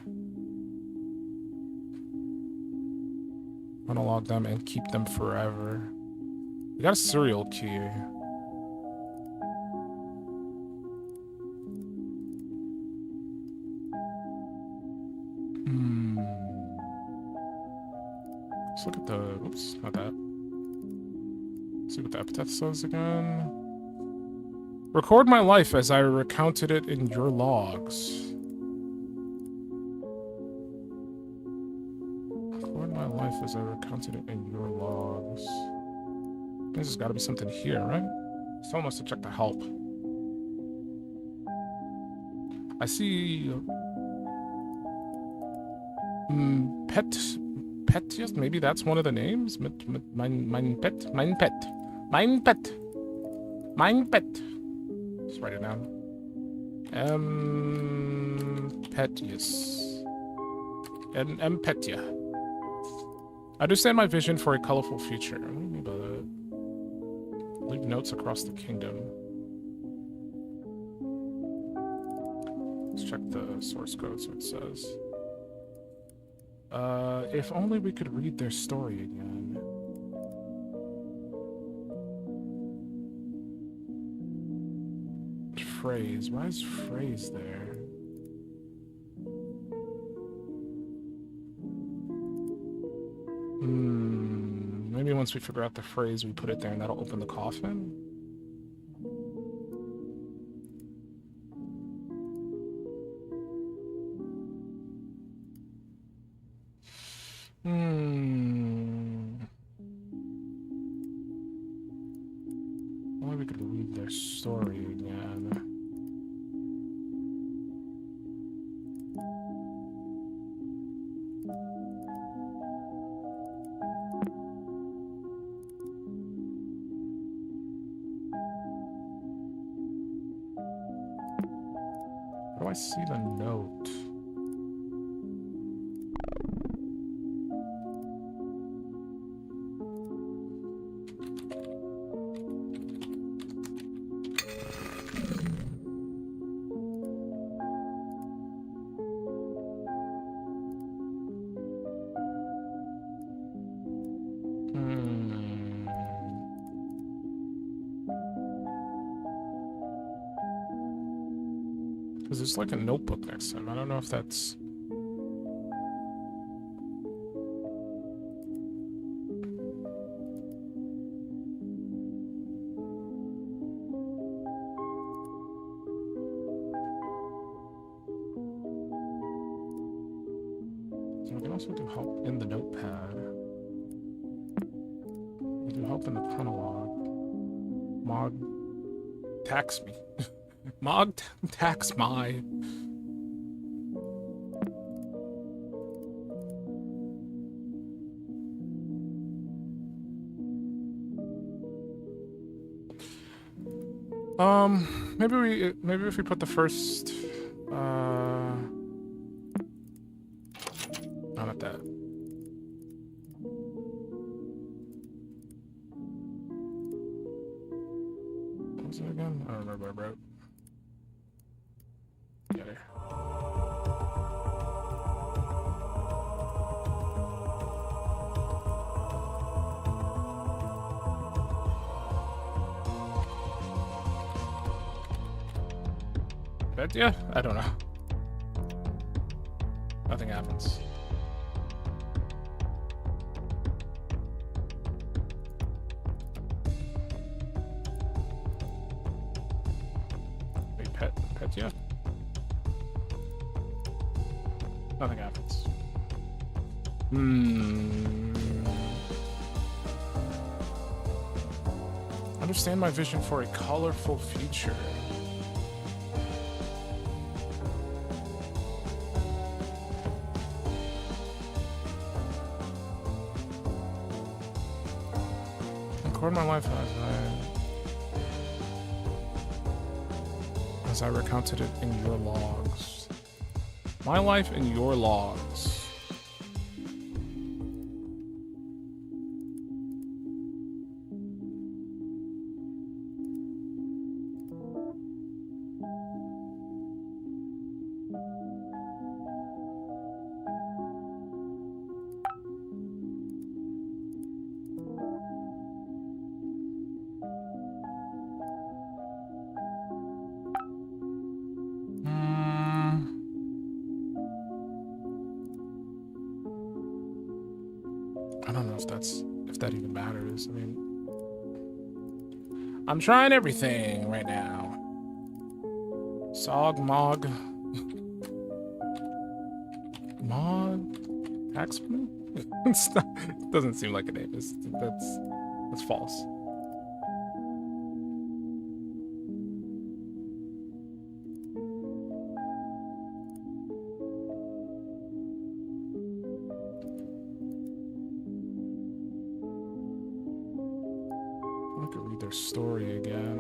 Unlock them and keep them forever. We got a serial key. Let's look at the... Oops, not that. See what the epitaph says again. Record my life as I recounted it in your logs. Record my life as I recounted it in your logs. This has got to be something here, right? Someone must have checked the help. I see... Pet, yes, maybe that's one of the names? Mein Pet. Just write it down. Petius. Petia. I understand my vision for a colorful future. What do you mean by that? Leave notes across the kingdom. Let's check the source code so it says. If only we could read their story again. Phrase. Why is phrase there? Maybe once we figure out the phrase, we put it there and that'll open the coffin? Only we could read their story again. How do I see the note? Because there's like a notebook next to him. I don't know if that's... So we can also do help in the notepad. We do help in the chronologue. Mog tax me. Mog tax my. Maybe if we put the first not that. What was it again? I don't remember what I wrote. Get her. But yeah, I don't know. Nothing happens. Wait, pet, yeah. Nothing happens. Understand my vision for a colorful future. Record my life as I recounted it in your logs. My life in your logs. I don't know if that even matters. I mean, I'm trying everything right now. Sog, Mog. Mog? Taxman? It doesn't seem like a name. That's false. I could read their story again.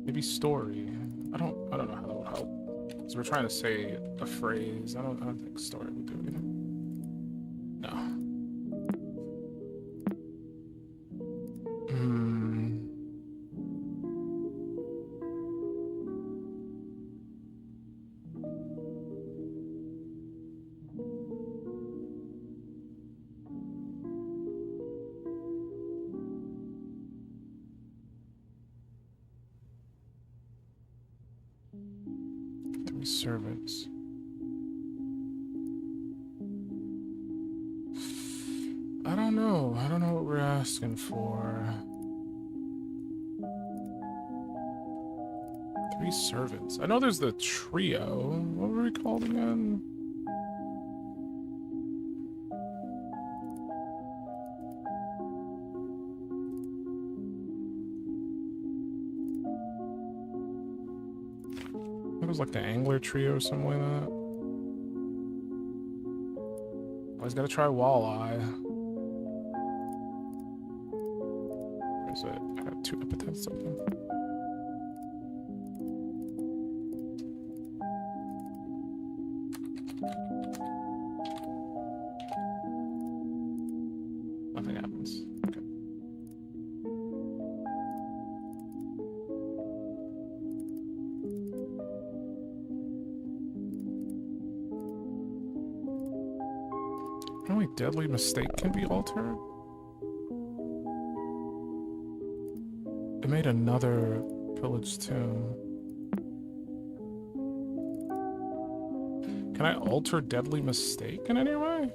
Maybe story. I don't know how that would help. Because we're trying to say a phrase. I don't think story would do it. No. Servants. I don't know. I don't know what we're asking for. 3 servants. I know there's the trio. What were we called again? It was like the angler trio or something like that. Always gotta try walleye. Is it? I got 2 epithets something. Nothing happens. Okay. Only deadly mistake can be altered? It made another pillage tomb. Can I alter deadly mistake in any way?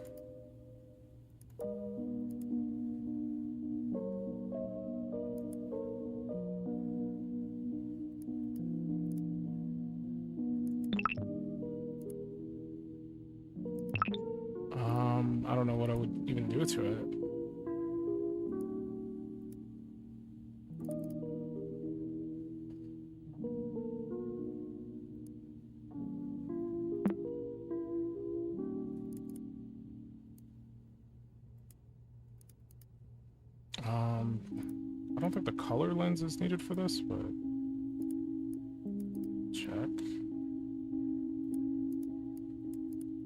I don't know what I would even do to it. I don't think the color lens is needed for this, but check.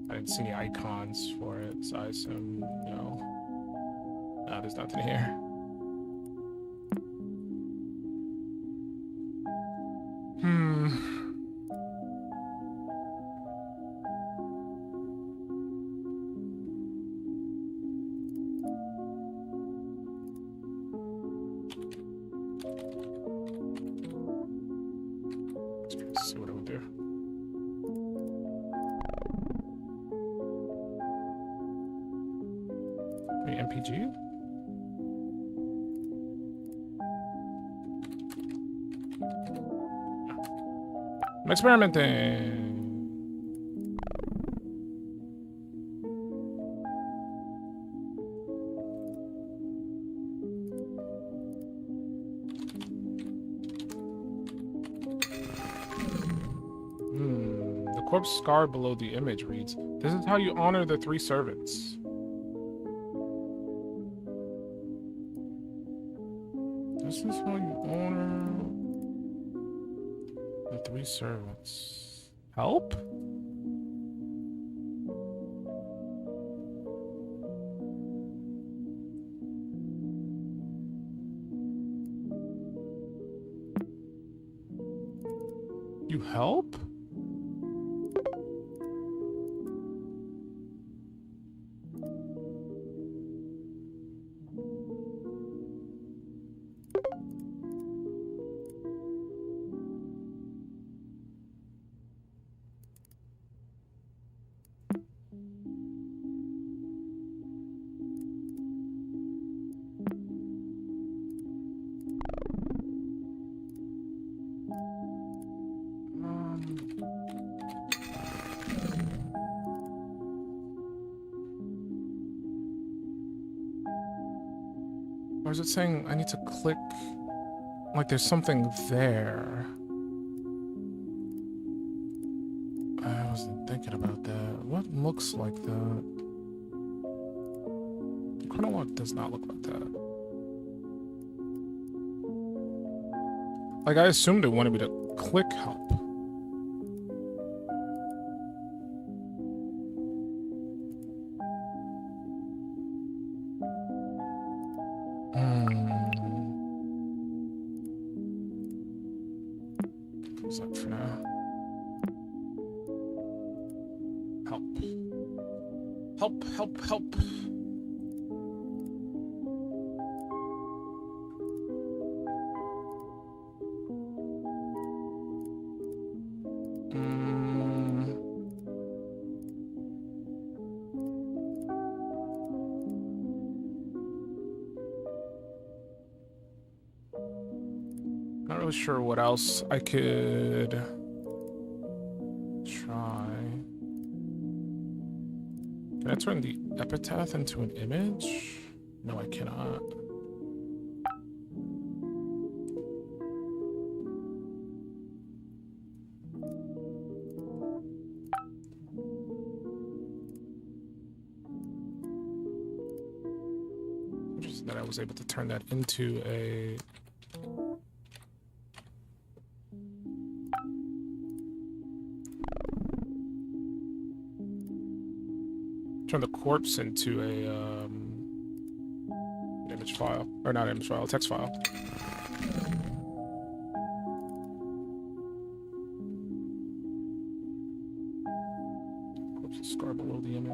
I didn't see any icons for it, so I assume no. No, there's nothing here. Let's see what it would do. Wait, MPG? I'm experimenting. The corpse scar below the image reads, "This is how you honor the 3 servants." This is how you honor the 3 servants. Help? You help? is it saying I need to click? Like there's something there. I wasn't thinking about that. What looks like that? The chronologue does not look like that. Like I assumed it wanted me to click help. Close that for now. Help. Help, help, help. Not really sure what else I could try. Can I turn the epitaph into an image? No, I cannot. Interesting that I was able to turn that into a... Turn the corpse into a an image file, or not image file, text file. Corpse is scar below the image.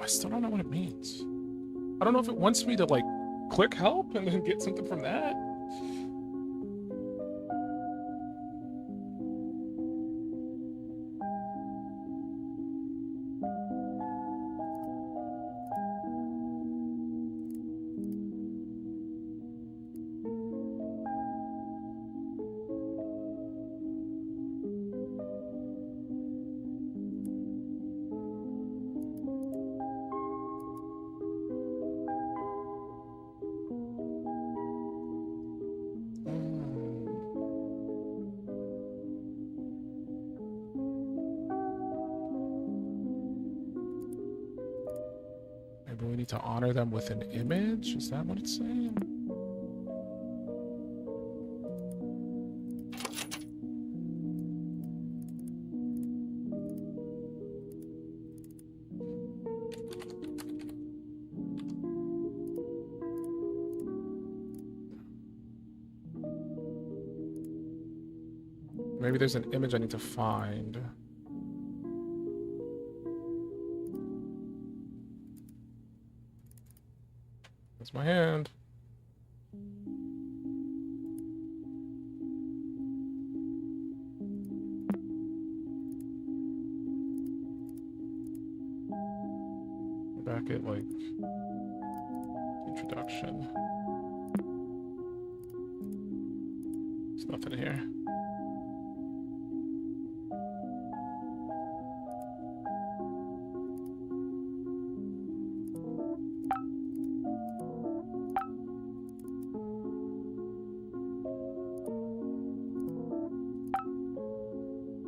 I still don't know what it means. I don't know if it wants me to, like, click help and then get something from that. Maybe we need to honor them with an image? Is that what it's saying? Maybe there's an image I need to find. That's my hand. Back at, like, introduction. There's nothing here.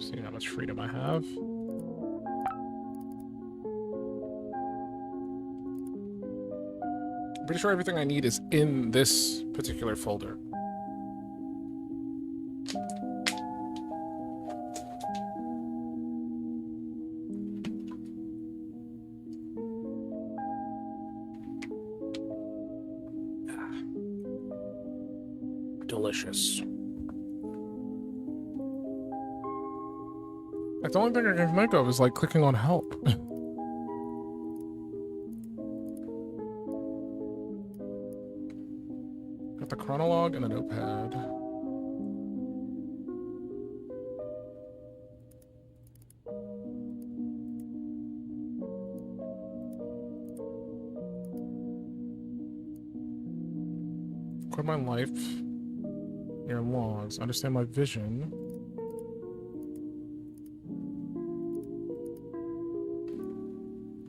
Seeing how much freedom I have. I'm pretty sure everything I need is in this particular folder. Delicious. Like, the only thing I can think of is, like, clicking on help. Got the chronologue and a notepad. Record my life. Your logs. Understand my vision.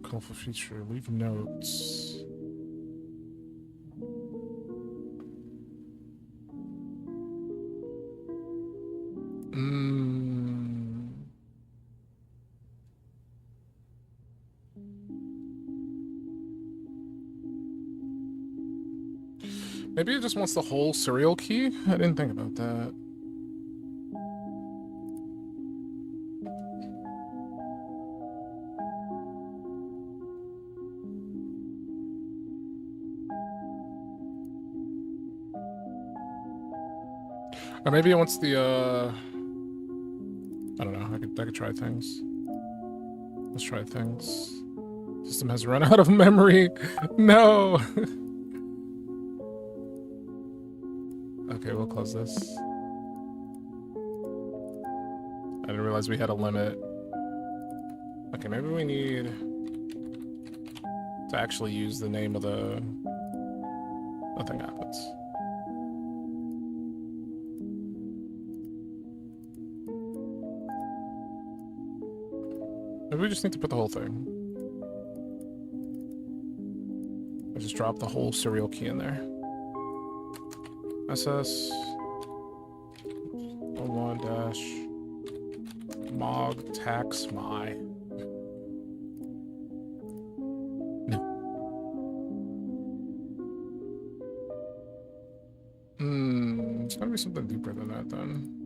Colorful feature. Leave notes. Maybe it just wants the whole serial key? I didn't think about that. Or maybe it wants the, I don't know, I could try things. Let's try things. System has run out of memory. No! Okay, we'll close this. I didn't realize we had a limit. Okay, maybe we need to actually use the name of the... Nothing happens. Maybe we just need to put the whole thing. I just dropped the whole serial key in there. SS 01 dash Mog tax my. No. It's gotta be something deeper than that then.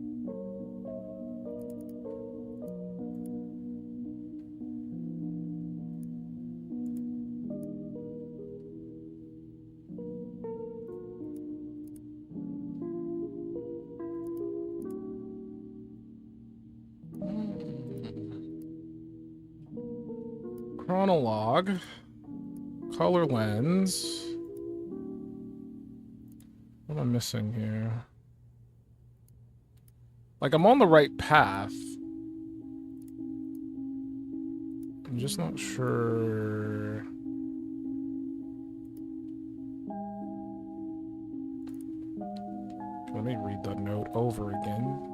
Chronologue, color lens. What am I missing here? Like, I'm on the right path. I'm just not sure. Let me read the note over again.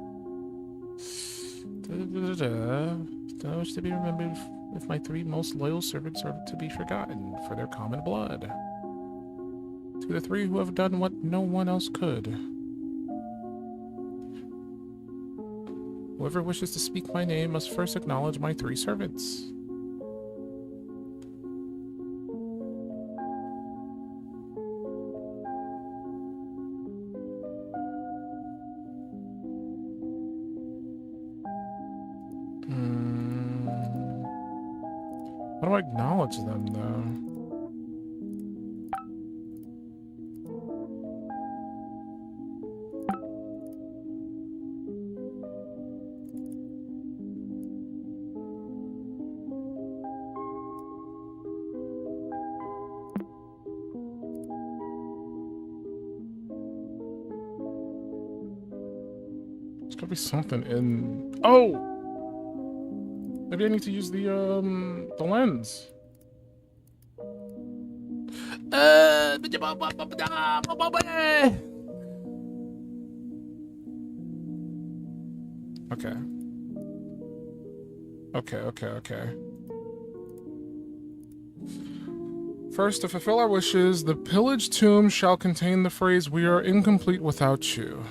Those to be remembered if my 3 most loyal servants are to be forgotten for their common blood. To the 3 who have done what no one else could. Whoever wishes to speak my name must first acknowledge my 3 servants. How do I acknowledge them, though? There's gotta be something in... Oh! Maybe I need to use the lens. Okay. Okay. First, to fulfill our wishes, the pillaged tomb shall contain the phrase, "We are incomplete without you."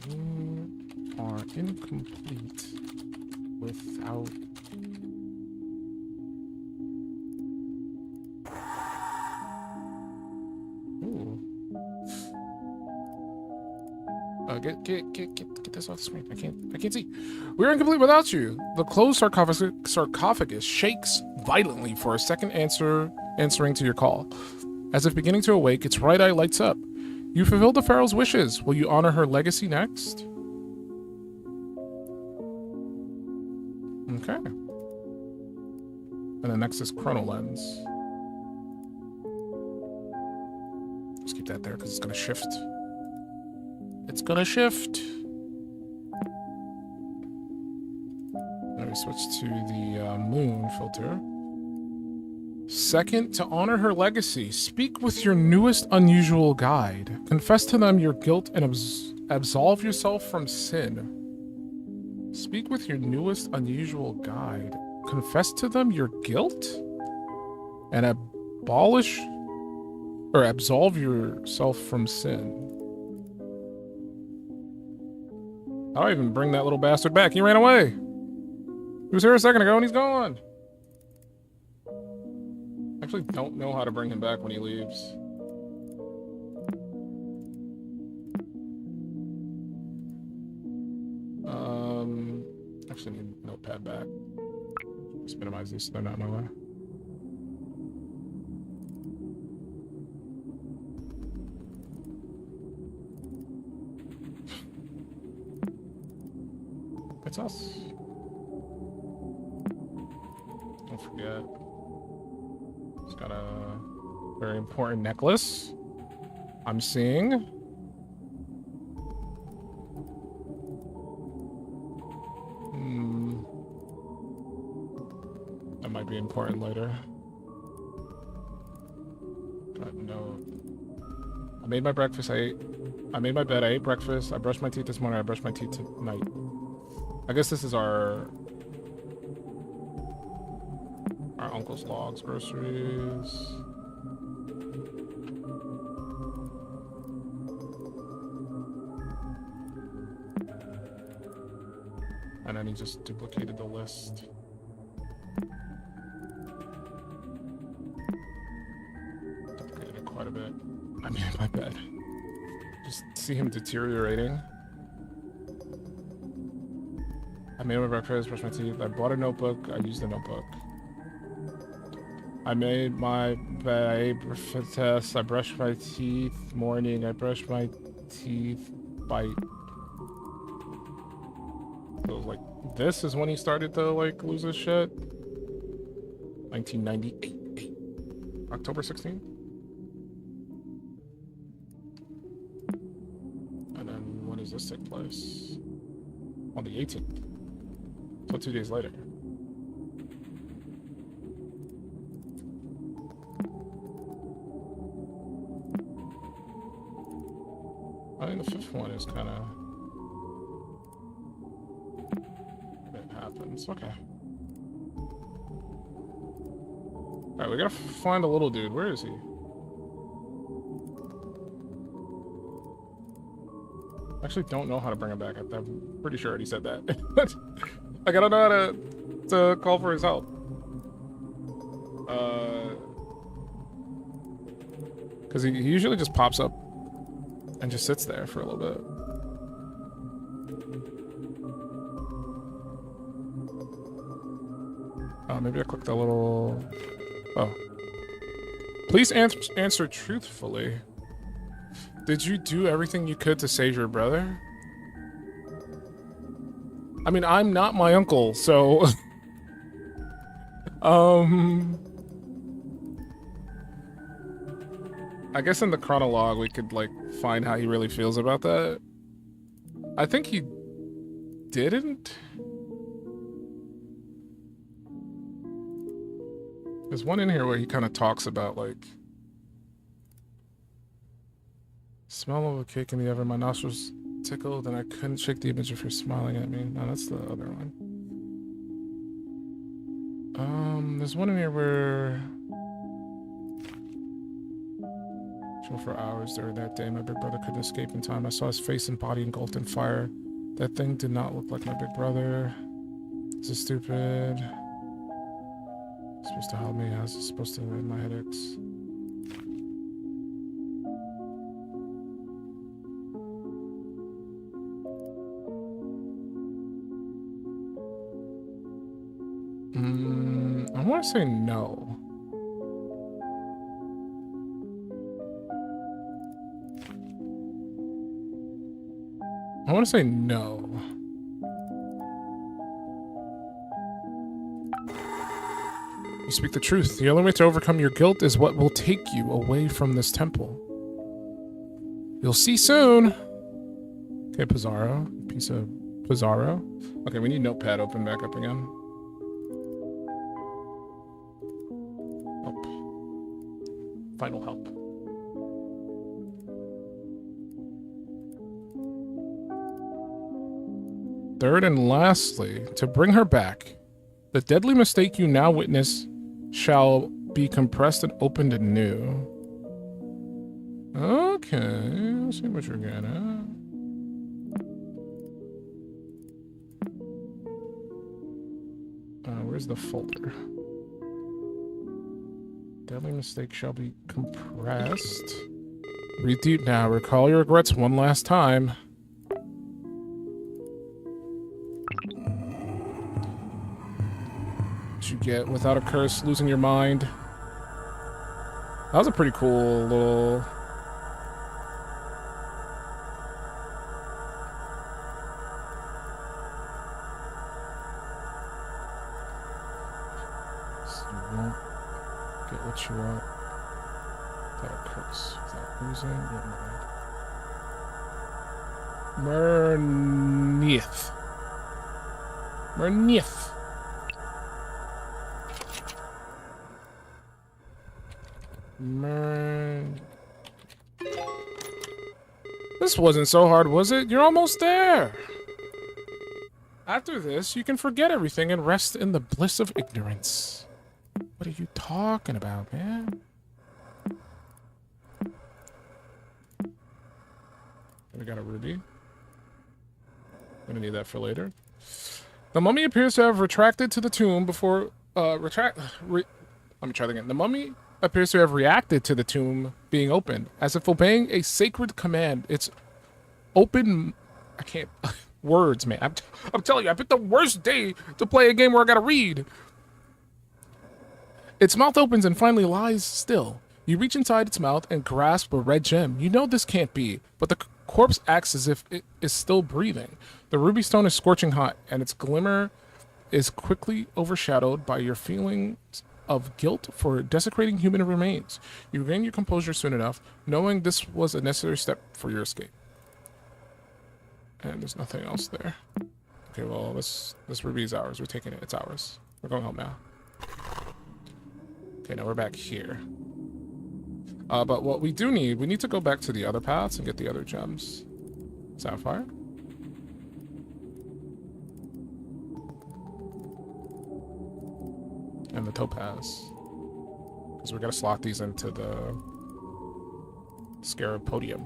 We are incomplete without... Ooh. Get this off the screen. I can't see. We're incomplete without you. The closed sarcophagus shakes violently for a second answering to your call. As if beginning to awake, its right eye lights up. You fulfilled the pharaoh's wishes. Will you honor her legacy next? Okay. And then next is Chrono Lens. Let's keep that there because it's gonna shift. It's gonna shift. switch to the moon filter. Second, to honor her legacy, speak with your newest unusual guide. Confess to them your guilt and absolve yourself from sin. Speak with your newest unusual guide. Confess to them your guilt and abolish or absolve yourself from sin. I'll even bring that little bastard back. He ran away. He was here a second ago and he's gone. I actually don't know how to bring him back when he leaves. Actually need a notepad back. Just minimize these so they're not in my way. It's us. Don't forget. It's got a very important necklace. I'm seeing. That might be important later. Got no. I made my breakfast. I made my bed. I ate breakfast. I brushed my teeth this morning. I brushed my teeth tonight. I guess this is our uncle's logs, groceries. And then he just duplicated the list. Duplicated it quite a bit. I made my bed. Just see him deteriorating. I made my breakfast, brushed my teeth. I bought a notebook. I used the notebook. I made my bed. I ate breakfast. I brushed my teeth. Morning. I brushed my teeth. Bite. So like this is when he started to like lose his shit. 1998. October 16th. And then when does this take place? On the 18th. So 2 days later. I think the fifth one is kind of... It happens. Okay. Alright, we gotta find a little dude. Where is he? I actually don't know how to bring him back. I'm pretty sure I already said that. I gotta know how to call for his help. Because he usually just pops up and just sits there for a little bit. Oh, maybe I clicked the little... Oh. Please answer truthfully. Did you do everything you could to save your brother? I mean, I'm not my uncle, so... I guess in the chronologue we could, like, find how he really feels about that. I think he didn't. There's one in here where he kind of talks about, like... Smell of a cake in the oven, my nostrils tickled, and I couldn't shake the image of her smiling at me. No, that's the other one. There's one in here where... For hours during that day, my big brother couldn't escape in time. I saw his face and body engulfed in fire. That thing did not look like my big brother. This is stupid. It's supposed to help me. How's it supposed to end my headaches? I want to say no. I want to say no. You speak the truth. The only way to overcome your guilt is what will take you away from this temple. You'll see soon. Okay, Pizarro. Piece of Pizarro. Okay, we need Notepad open back up again. final help. Third and lastly, to bring her back, the deadly mistake you now witness shall be compressed and opened anew. Okay, let's see what you're getting at. Where's the folder? Deadly mistake shall be compressed. Breathe deep now. Recall your regrets one last time. What you get without a curse, losing your mind. That was a pretty cool little... Get what you want. Without a curse. Without losing your mind. Mernith. Mernith. This wasn't so hard, was it? You're almost there. After this, you can forget everything and rest in the bliss of ignorance. What are you talking about, man? We got a ruby. I'm gonna need that for later. The mummy appears to have retracted to the tomb before... Let me try that again. The mummy appears to have reacted to the tomb being opened, as if obeying a sacred command. It's open... I can't... Words, man. I'm telling you, I picked the worst day to play a game where I gotta read. Its mouth opens and finally lies still. You reach inside its mouth and grasp a red gem. You know this can't be, but the corpse acts as if it is still breathing. The ruby stone is scorching hot, and its glimmer is quickly overshadowed by your feelings of guilt for desecrating human remains. You regain your composure soon enough, knowing this was a necessary step for your escape. And there's nothing else there. Okay, well, this ruby is ours. We're taking it. It's ours. We're going home now. Okay, now we're back here. But what we do need, we need to go back to the other paths and get the other gems. Sapphire. And the topaz. Because we gotta slot these into the scarab podium.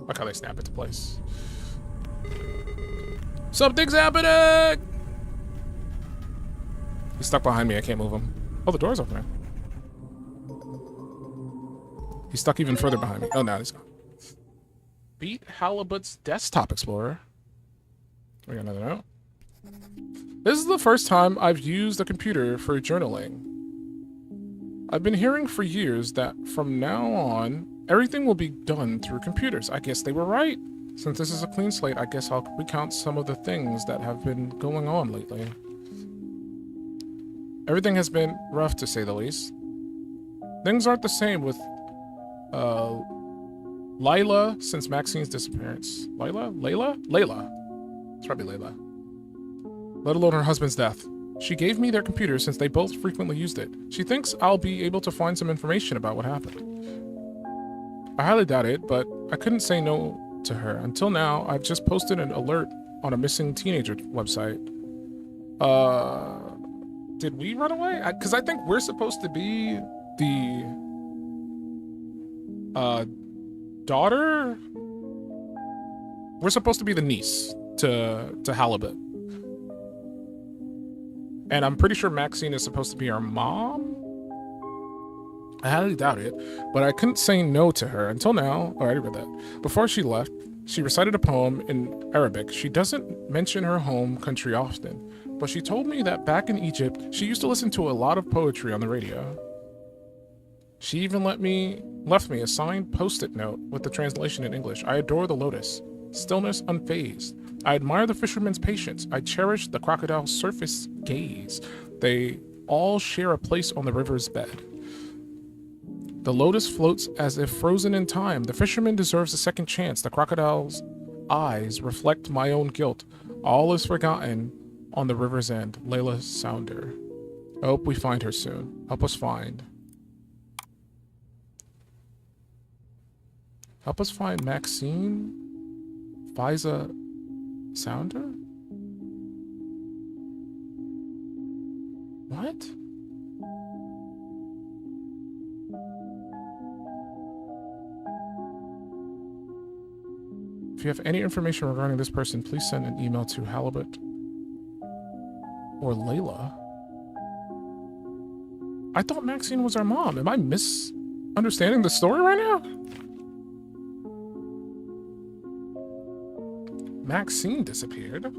Look how they snap into place. Something's happening! He's stuck behind me. I can't move him. Oh, the door's open now. He's stuck even further behind me. Oh, now he's gone. Beat Halibut's Desktop Explorer. We got another note. This is the first time I've used a computer for journaling. I've been hearing for years that from now on, everything will be done through computers. I guess they were right. Since this is a clean slate, I guess I'll recount some of the things that have been going on lately. Everything has been rough, to say the least. Things aren't the same with, Lila since Maxine's disappearance. Layla? Layla. It's probably Layla. Let alone her husband's death. She gave me their computer since they both frequently used it. She thinks I'll be able to find some information about what happened. I highly doubt it, but I couldn't say no to her. Until now, I've just posted an alert on a missing teenager website. Did we run away? Because I think we're supposed to be the daughter? We're supposed to be the niece to Halibut. And I'm pretty sure Maxine is supposed to be our mom? I highly doubt it, but I couldn't say no to her until now. Oh, I already read that. Before she left, she recited a poem in Arabic. She doesn't mention her home country often, but she told me that back in Egypt, she used to listen to a lot of poetry on the radio. She even left me a signed post-it note with the translation in English. I adore the lotus. Stillness unfazed. I admire the fisherman's patience. I cherish the crocodile's surface gaze. They all share a place on the river's bed. The lotus floats as if frozen in time. The fisherman deserves a second chance. The crocodile's eyes reflect my own guilt. All is forgotten on the river's end. Layla Sounder. I hope we find her soon. Help us find. Help us find Maxine? Fiza Sounder? What? If you have any information regarding this person, please send an email to Halibut or Layla. I thought Maxine was our mom. Am I misunderstanding the story right now? Maxine disappeared.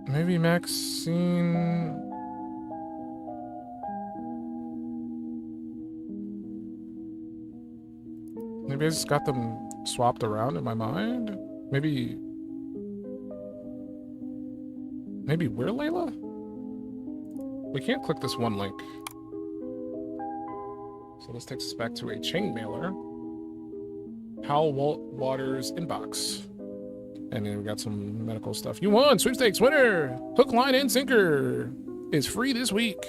Maybe Maxine... Maybe I just got them swapped around in my mind? Maybe we're Layla? We can't click this one link. So this takes us back to a chain mailer. Hal Waters inbox. And then we got some medical stuff. You won! Sweepstakes winner! Hook, line, and sinker is free this week.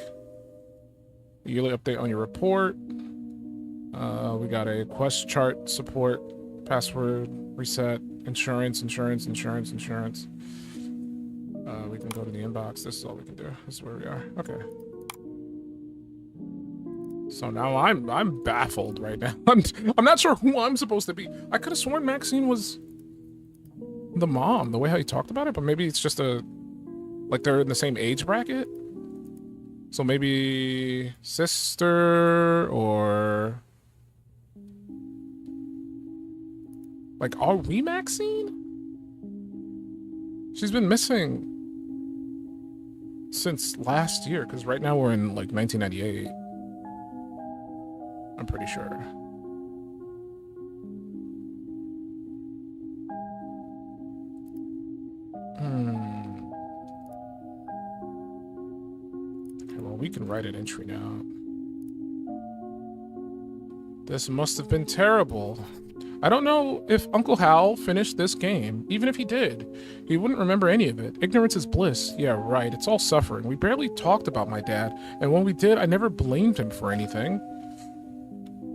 Yearly update on your report. We got a quest chart support, password, reset, insurance. We can go to the inbox. This is all we can do. This is where we are. Okay. So now I'm baffled right now. I'm not sure who I'm supposed to be. I could have sworn Maxine was the mom, the way how he talked about it, but maybe it's just like they're in the same age bracket. So maybe sister or like, are we Maxine? She's been missing since last year, because right now we're in like 1998. I'm pretty sure. Okay, well, we can write an entry now. This must have been terrible. I don't know if Uncle Hal finished this game. Even if he did, he wouldn't remember any of it. Ignorance is bliss. Yeah, right. It's all suffering. We barely talked about my dad, and when we did, I never blamed him for anything.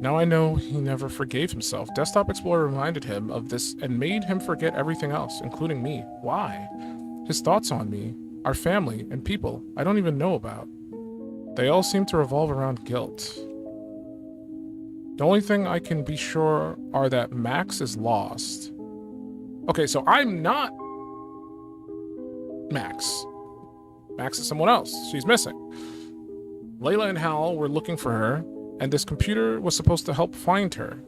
Now I know he never forgave himself. Desktop Explorer reminded him of this and made him forget everything else, including me. Why? His thoughts on me, our family, and people I don't even know about. They all seem to revolve around guilt. The only thing I can be sure are that Max is lost. Okay, so I'm not Max. Max is someone else. She's missing. Layla and Hal were looking for her, and this computer was supposed to help find her.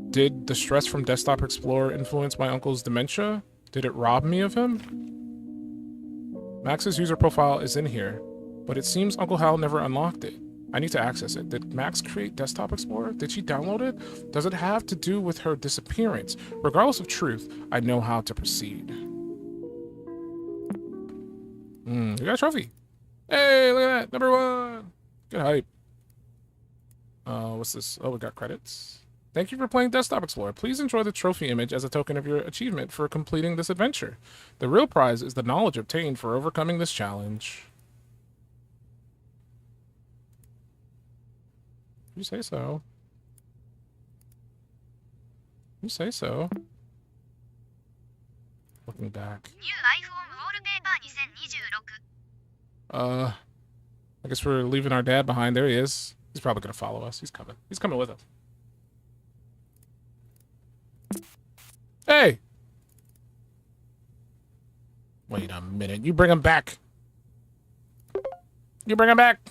Did the stress from Desktop Explorer influence my uncle's dementia? Did it rob me of him? Max's user profile is in here, but it seems Uncle Hal never unlocked it. I need to access it. Did Max create Desktop Explorer? Did she download it? Does it have to do with her disappearance? Regardless of truth, I know how to proceed. We got a trophy. Hey, look at that. Number 1. Good hype. What's this? Oh, we got credits. Thank you for playing Desktop Explorer. Please enjoy the trophy image as a token of your achievement for completing this adventure. The real prize is the knowledge obtained for overcoming this challenge. You say so. You say so. Looking back. I guess we're leaving our dad behind. There he is. He's probably gonna follow us. He's coming. He's coming with us. Hey! Wait a minute. You bring him back. You bring him back.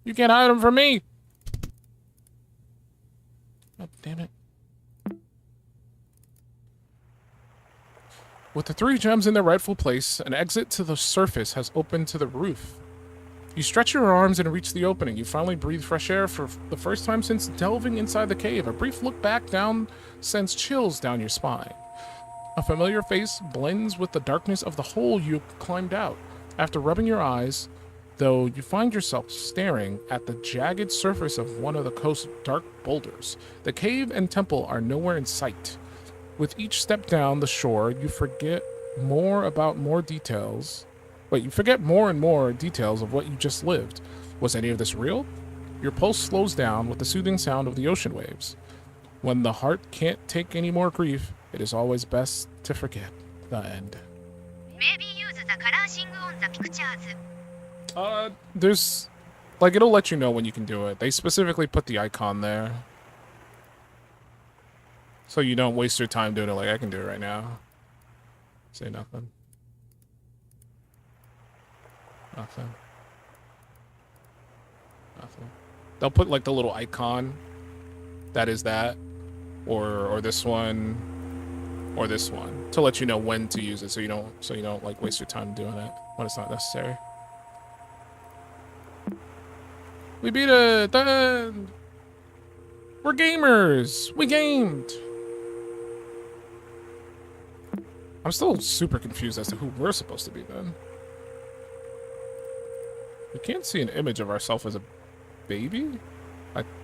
You can't hide him from me. God damn it. With the 3 gems in their rightful place, an exit to the surface has opened to the roof. You stretch your arms and reach the opening. You finally breathe fresh air for the first time since delving inside the cave. A brief look back down sends chills down your spine. A familiar face blends with the darkness of the hole you climbed out. After rubbing your eyes, though, you find yourself staring at the jagged surface of one of the coast's dark boulders. The cave and temple are nowhere in sight. With each step down the shore, you forget more and more details of what you just lived. Was any of this real? Your pulse slows down with the soothing sound of the ocean waves. When the heart can't take any more grief, it is always best to forget the end. Maybe use the coloring on the pictures. There's, like, it'll let you know when you can do it. They specifically put the icon there. So you don't waste your time doing it. Like, I can do it right now. Say nothing. Nothing. Nothing. They'll put, like, the little icon. That is that. Or this one. Or this one. To let you know when to use it so you don't like waste your time doing it when it's not necessary. We beat it! Then we're gamers! We gamed! I'm still super confused as to who we're supposed to be then. We can't see an image of ourselves as a baby?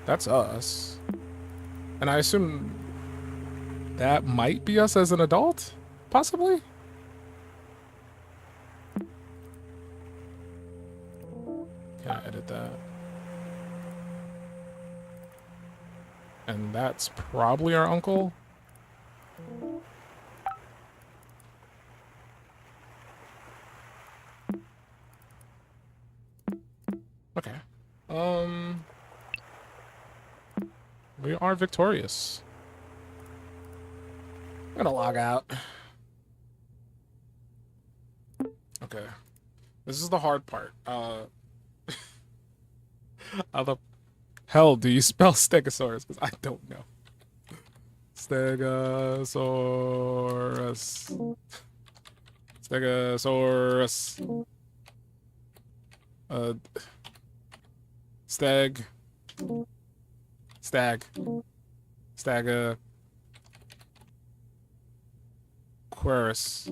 That's us. And I assume that might be us as an adult? Possibly? Can I edit that? And that's probably our uncle. Okay. We are victorious. I'm gonna log out. Okay. This is the hard part. How the hell do you spell Stegosaurus? Because I don't know. Stegosaurus. Stegosaurus. Stag. Stag. Staga. Querus.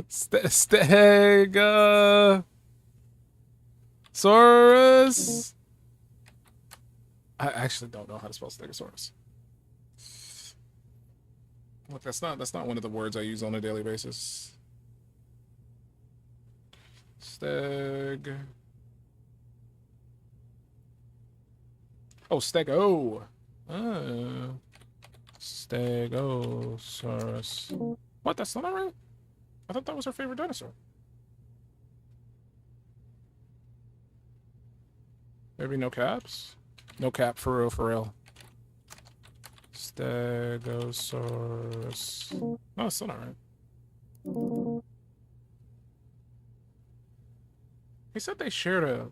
Stegosaurus. I actually don't know how to spell Stegosaurus. Look, that's not one of the words I use on a daily basis. Steg. Oh, Stego. Stegosaurus. What? That's not right? I thought that was our favorite dinosaur. Maybe no caps? No cap, for real, for real. Stegosaurus. No, it's still not right. He said they shared a...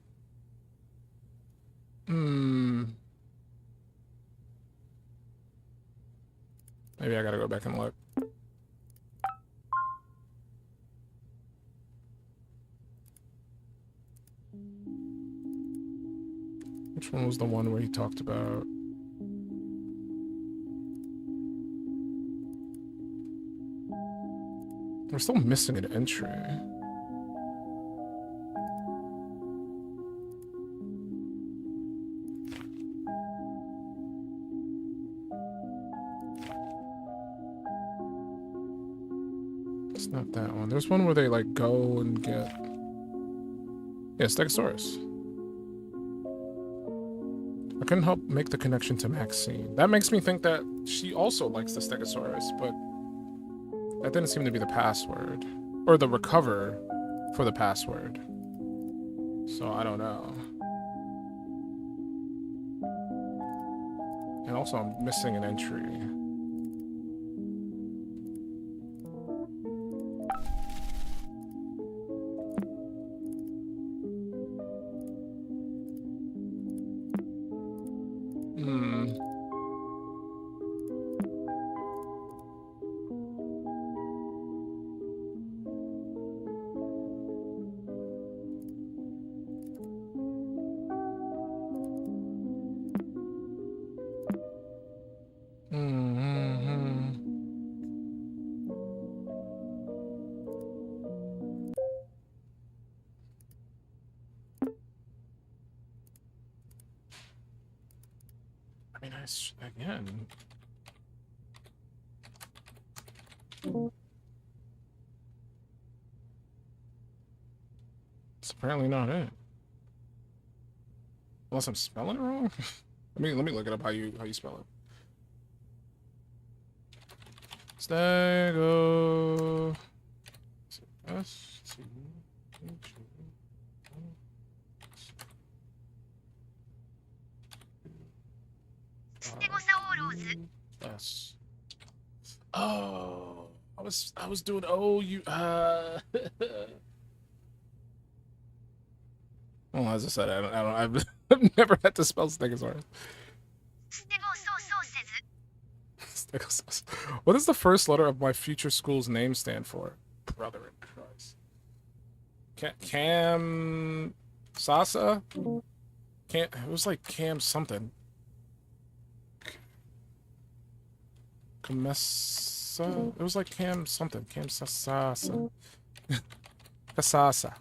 Maybe I gotta go back and look. Which one was the one where he talked about... We're still missing an entry. It's not that one. There's one where they like go and get... Yeah, Stegosaurus. I couldn't help make the connection to Maxine. That makes me think that she also likes the Stegosaurus, but that didn't seem to be the password. Or the recover for the password. So I don't know. And also I'm missing an entry. Again. It's apparently not it. Unless I'm spelling it wrong. let me look it up how you spell it. Stego. S T H S. Oh, I was doing well, as I said, I've never had to spell Stegosaurus. Stegosaurus. What does the first letter of my future school's name stand for? Brother in Christ. Cam Sasa? It was like Cam something. Kamessa? It was like Cam something. Cam Sasa. Kasasa.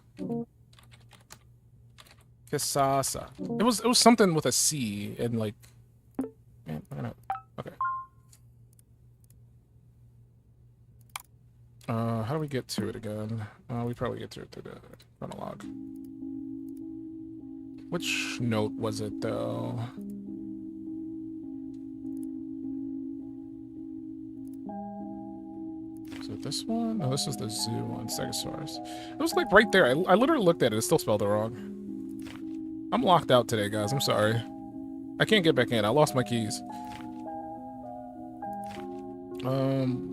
Kasasa. It was something with a C and like. Man, I don't know. Okay. How do we get to it again? We probably get to it through the chronologue. Which note was it though? Is it this one? No, this is the zoo one, Stegosaurus. It was like right there. I literally looked at it. It still spelled it wrong. I'm locked out today, guys. I'm sorry. I can't get back in. I lost my keys.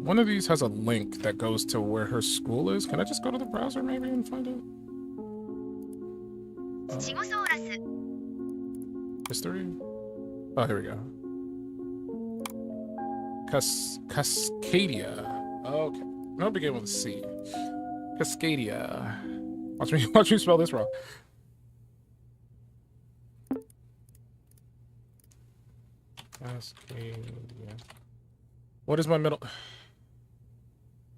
One of these has a link that goes to where her school is. Can I just go to the browser maybe and find it? History? Oh, here we go. Cascadia. Okay. No, begin with a C. Cascadia. Watch me spell this wrong. Cascadia. What is my middle?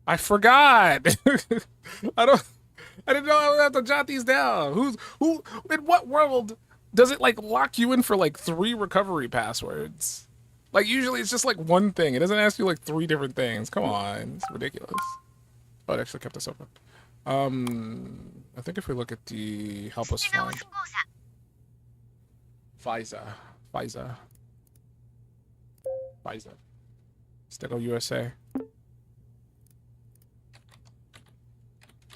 I forgot. I didn't know I would have to jot these down. Who? In what world does it like lock you in for like 3 recovery passwords? Like usually it's just like one thing. It doesn't ask you like 3 different things. Come on, it's ridiculous. Oh, it actually kept us open. I think if we look at the help us find FISA. Stego USA.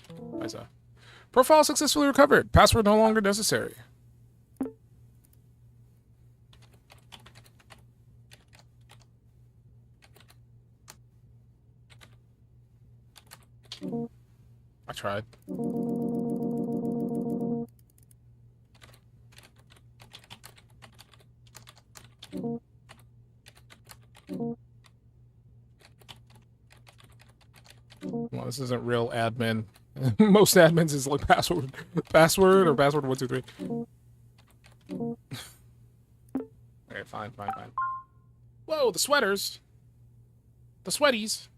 FISA. Profile successfully recovered. Password no longer necessary. I tried. Well, this isn't real admin. Most admins is like password or password 123. Okay, fine. Whoa, the sweaters. The sweaties.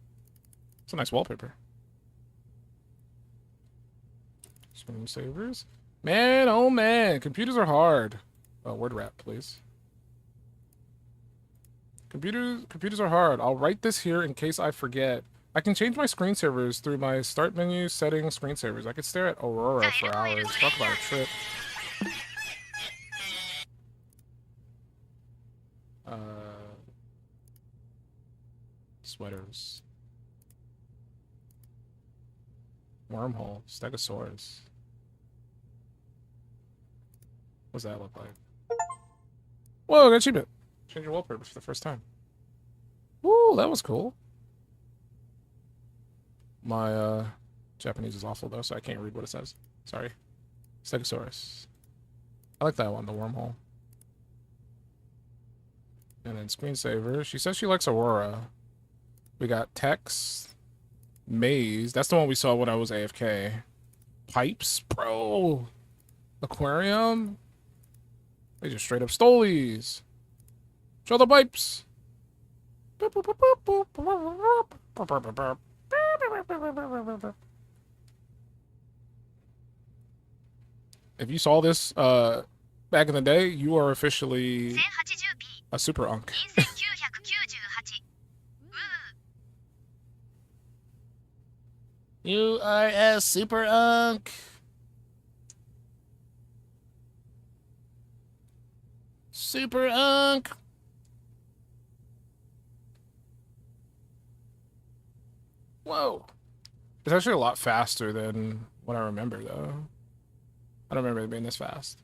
It's a nice wallpaper. Screensavers. Man, oh man, computers are hard. Oh, word wrap, please. Computers are hard. I'll write this here in case I forget. I can change my screensavers through my start menu settings screensavers. I could stare at Aurora for hours. Talk about a trip. Sweaters. Wormhole. Stegosaurus. What does that look like? Whoa, I got achievement. Change your wallpaper for the first time. Woo, that was cool. My Japanese is awful though, so I can't read what it says. Sorry. Stegosaurus. I like that one, the wormhole. And then screensaver. She says she likes Aurora. We got text. Maze. That's the one we saw when I was AFK. Pipes, bro. Aquarium. They just straight up stole these. Show the pipes. If you saw this back in the day, you are officially A super unk. 1998 You are a super unk. Super unk. Whoa. It's actually a lot faster than what I remember, though. I don't remember it being this fast.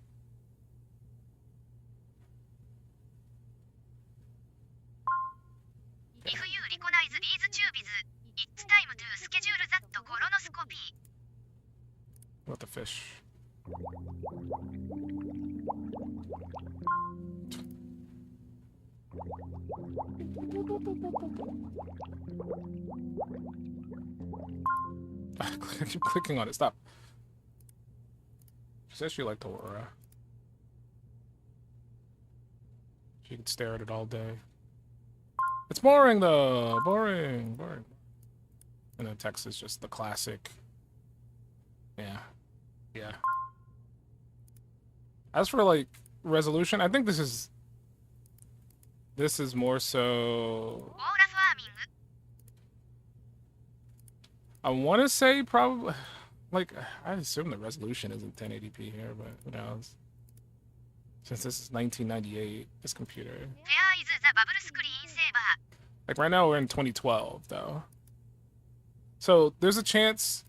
If you recognize these tubes, it's time to schedule that colonoscopy. What the fish? I keep clicking on it. Stop. She says she liked Aurora. She could stare at it all day. It's boring, though. Boring. And the text is just the classic. Yeah. As for, like, resolution, I think this is more so... Aura farming. I want to say probably... Like, I assume the resolution isn't 1080p here, but who knows? Since this is 1998, this computer. Where is the bubble screen saver? Like, right now we're in 2012, though. So, there's a chance...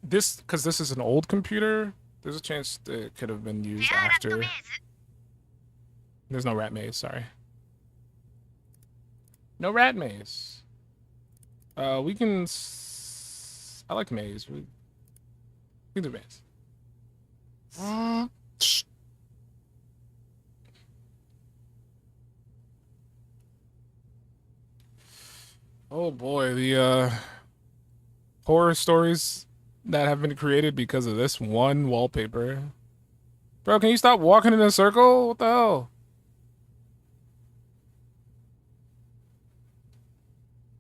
Because this is an old computer, there's a chance that it could have been used There are after... rat maze. There's no rat maze, sorry. No rat maze. We can... I like maze. We can do maze. Oh boy, the horror stories that have been created because of this one wallpaper. Bro, can you stop walking in a circle? What the hell?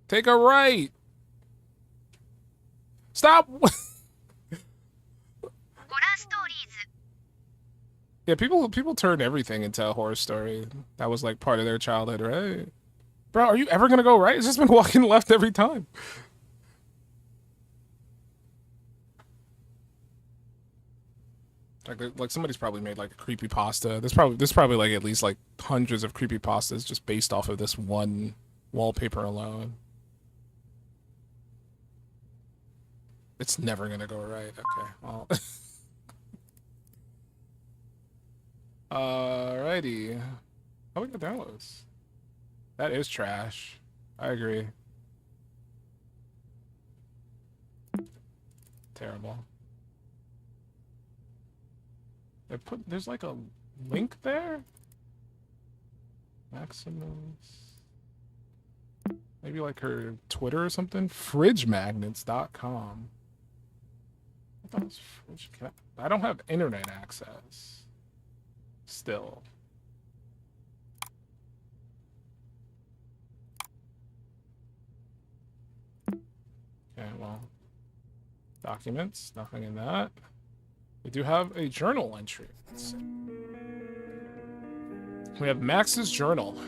Take a right. Stop. Horror stories. Yeah, people turn everything into a horror story. That was like part of their childhood, right? Bro, are you ever gonna go right? It's just been walking left every time. Like somebody's probably made like a creepypasta. There's probably like at least like hundreds of creepypastas just based off of this one wallpaper alone. It's never gonna go right. Okay, well. Alrighty. Oh, we got downloads. That is trash. I agree. Terrible. There's like a link there? Maximus. Maybe like her Twitter or something? Fridgemagnets.com. I thought it was fridge. I don't have internet access. Still. Okay, well. Documents, nothing in that. We do have a journal entry. Let's see. We have Max's journal.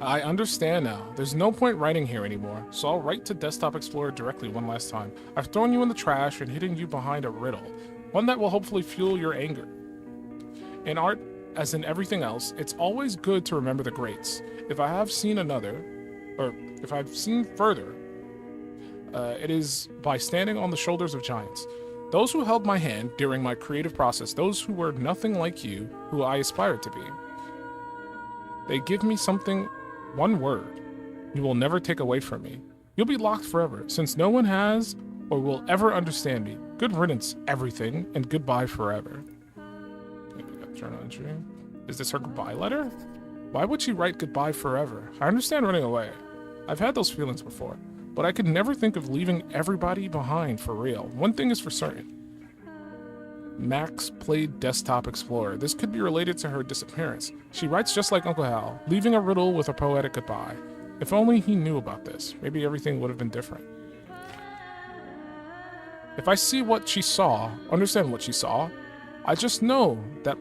I understand now. There's no point writing here anymore, so I'll write to Desktop Explorer directly one last time. I've thrown you in the trash and hidden you behind a riddle, one that will hopefully fuel your anger. In art, as in everything else, it's always good to remember the greats. If I've seen further, it is by standing on the shoulders of giants. Those who held my hand during my creative process, those who were nothing like you, who I aspired to be. They give me something, one word, you will never take away from me. You'll be locked forever, since no one has or will ever understand me. Good riddance, everything, and goodbye forever. Okay, we got journal entry. Is this her goodbye letter? Why would she write goodbye forever? I understand running away. I've had those feelings before. But I could never think of leaving everybody behind for real. One thing is for certain. Max played Desktop Explorer. This could be related to her disappearance. She writes just like Uncle Hal, leaving a riddle with a poetic goodbye. If only he knew about this, maybe everything would have been different. If I see what she saw, understand what she saw, I just know that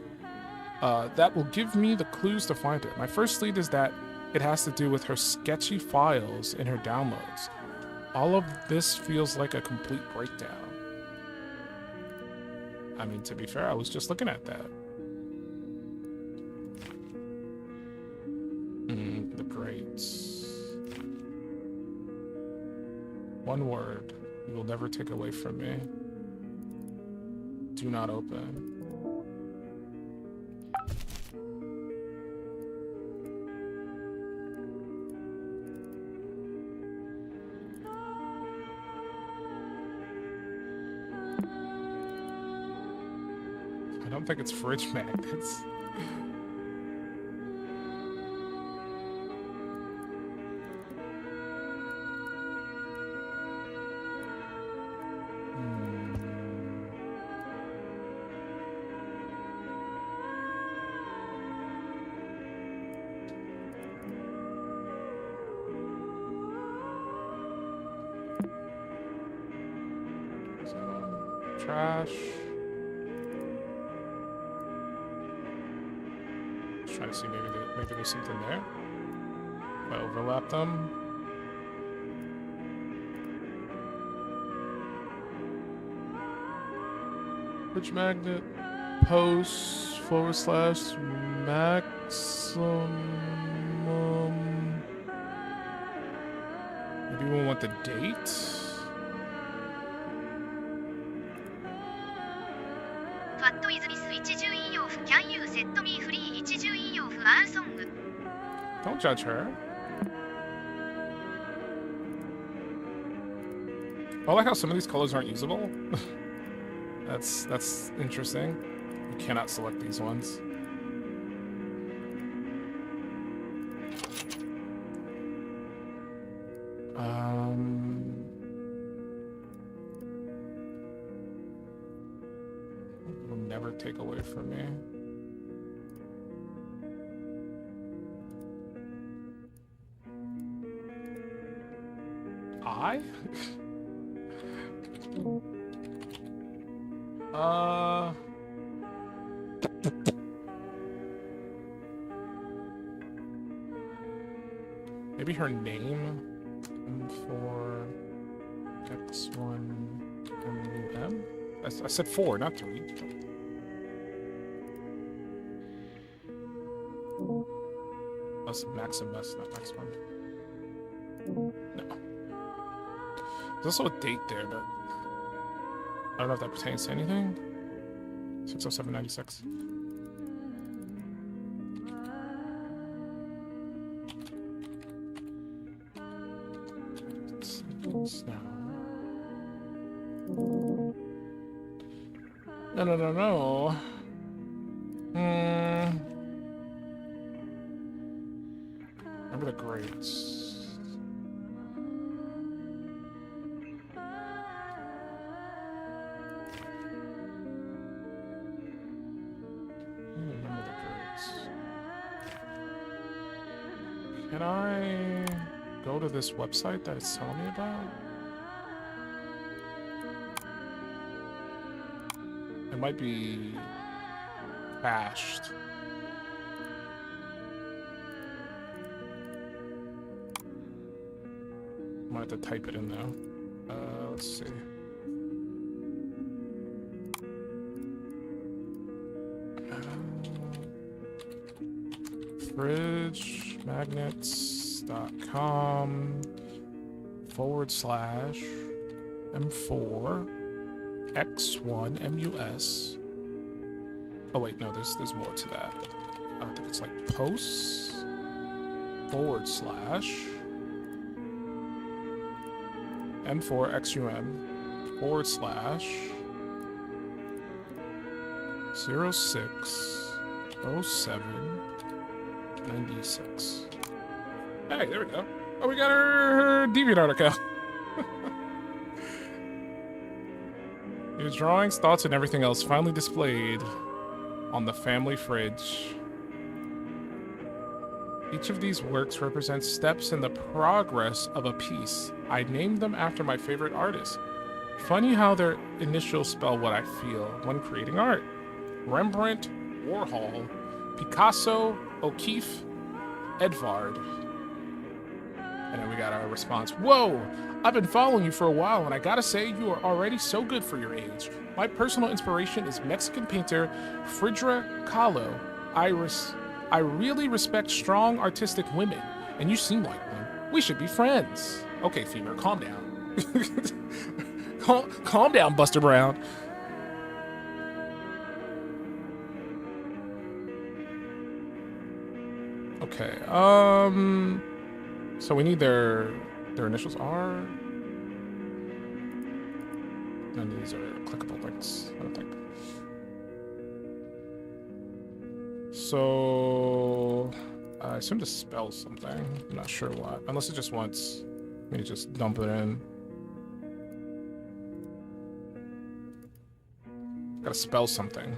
that will give me the clues to find it. My first lead is that it has to do with her sketchy files in her downloads. All of this feels like a complete breakdown. I mean, to be fair, I was just looking at that. The grades. One word. You will never take away from me. Do not open. I don't think it's fridge magnets. Trash. Just trying to see maybe there's something there. If I overlap them. Which magnet? Post / maximum. Maybe we want the date. ファットイズミス一重引用符 Can you set me free 一重引用符 R ソング Don't judge her. I like how some of these colors aren't usable. That's interesting. You cannot select these ones. Will never take away from me. I? Maybe her name for X1 MUM? I said 4, not 3. That's Maximus, not Max1. No. There's also a date there, but I don't know if that pertains to anything. 60796. Now. No. Remember the grades. Remember the grades. Can I go to this website that it's telling me about? It might be cached. I might have to type it in though. Let's see. fridgemagnets.com /M4 X1 MUS. Oh wait, no, there's more to that. I think it's like posts /M4 XUM /060796. Hey, there we go. Oh, we got her DeviantArt account. Your drawings, thoughts, and everything else finally displayed on the family fridge. Each of these works represents steps in the progress of a piece. I named them after my favorite artists. Funny how their initials spell what I feel when creating art. Rembrandt, Warhol, Picasso, O'Keefe, Edvard. And then we got our response. Whoa! I've been following you for a while, and I gotta say, you are already so good for your age. My personal inspiration is Mexican painter Frida Kahlo. I really respect strong, artistic women, and you seem like one. We should be friends. Okay, female, calm down. calm down, Buster Brown. Okay, so we need their initials are, none of these are clickable links, I don't think. So I assume to spell something. I'm not sure what, unless it just wants me to just dump it in. Gotta spell something.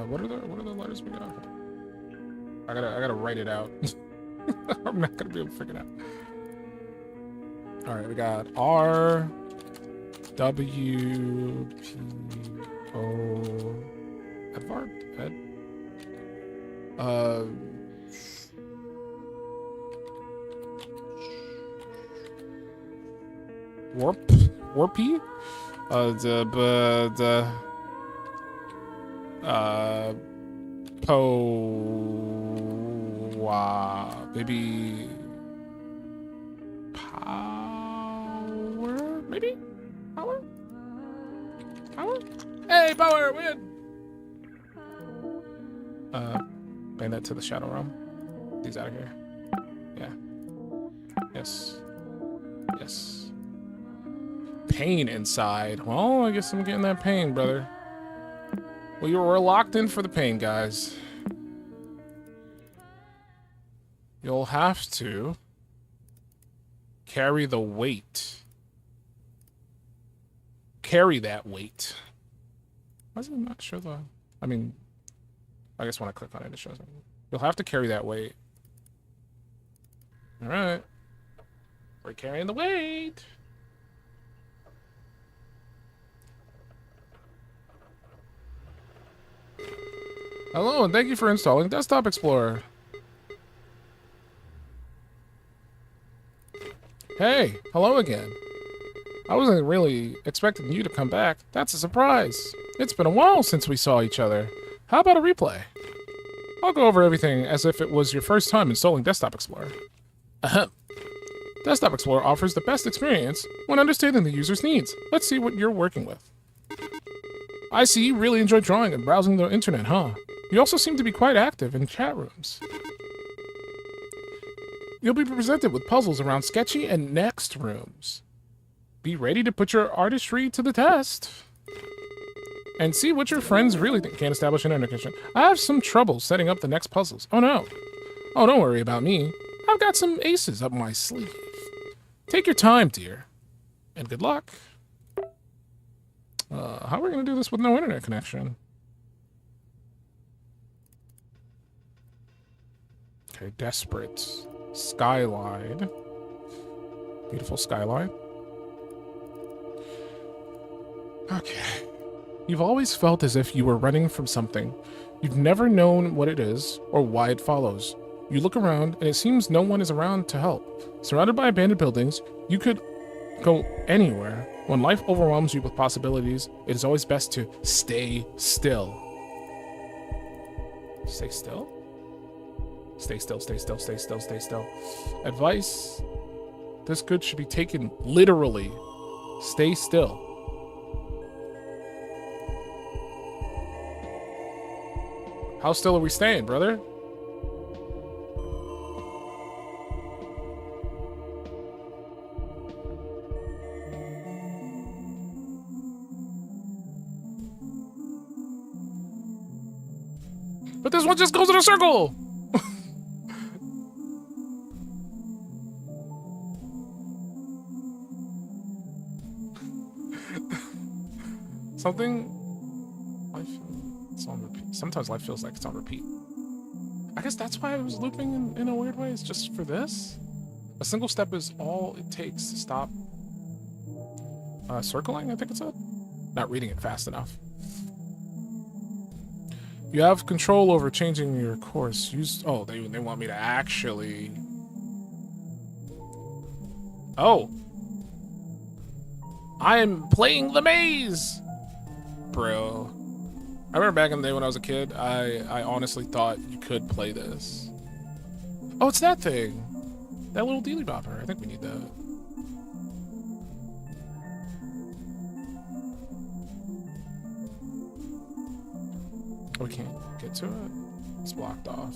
What are the letters we got? I gotta write it out. I'm not gonna be able to figure it out. All right, we got R, W, P, O, Edvard, Ed. Warpy, maybe power, maybe power. Hey, power, win. Bring that to the shadow realm. He's out of here. Yeah. Yes. Pain inside. Well, I guess I'm getting that pain, brother. Well, we're locked in for the pain, guys. You'll have to carry the weight. Carry that weight. Why does it not show the... I mean, I guess when I click on it, it shows me. You'll have to carry that weight. All right. We're carrying the weight. Hello, and thank you for installing Desktop Explorer. Hey, hello again. I wasn't really expecting you to come back. That's a surprise. It's been a while since we saw each other. How about a replay? I'll go over everything as if it was your first time installing Desktop Explorer. Ahem. Desktop Explorer offers the best experience when understanding the user's needs. Let's see what you're working with. I see you really enjoy drawing and browsing the internet, huh? You also seem to be quite active in chat rooms. You'll be presented with puzzles around sketchy and next rooms. Be ready to put your artistry to the test. And see what your friends really think. Can't establish an internet connection. I have some trouble setting up the next puzzles. Oh no. Oh, don't worry about me. I've got some aces up my sleeve. Take your time, dear. And good luck. How are we going to do this with no internet connection? Okay, desperate. Skyline. Beautiful skyline. Okay. You've always felt as if you were running from something. You've never known what it is or why it follows. You look around and it seems no one is around to help. Surrounded by abandoned buildings, you could go anywhere. When life overwhelms you with possibilities, it is always best to stay still. Stay still? Stay still, stay still, stay still, stay still. Advice. This good should be taken literally. Stay still. How still are we staying, brother? But this one just goes in a circle! Something... Life... It's on repeat. Sometimes life feels like it's on repeat. I guess that's why I was looping in a weird way. It's just for this. A single step is all it takes to stop... circling, I think it said? not reading it fast enough. You have control over changing your course. Use. Oh, they want me to actually. Oh. I am playing the maze, bro. I remember back in the day when I was a kid, I honestly thought you could play this. Oh, it's that thing. That little dealy bopper. I think we need that. We can't get to it. It's blocked off.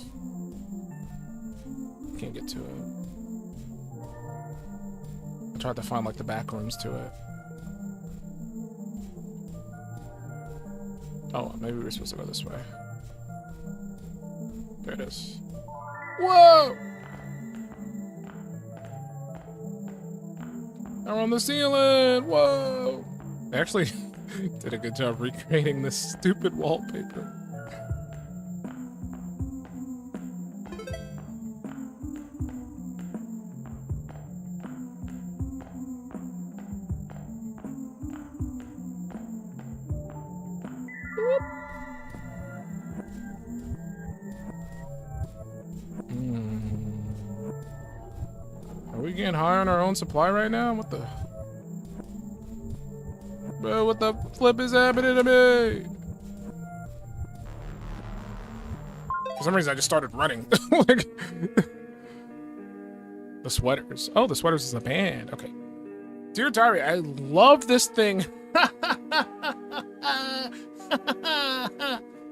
Can't get to it. I tried to find like the back rooms to it. Oh, maybe we're supposed to go this way. There it is. Whoa! They're on the ceiling! Whoa! They actually did a good job recreating this stupid wallpaper. Are we getting high on our own supply right now? What the? Bro, what the flip is happening to me? For some reason, I just started running. Like, the sweaters. Oh, the sweaters is a band. Okay. Dear Diary, I love this thing.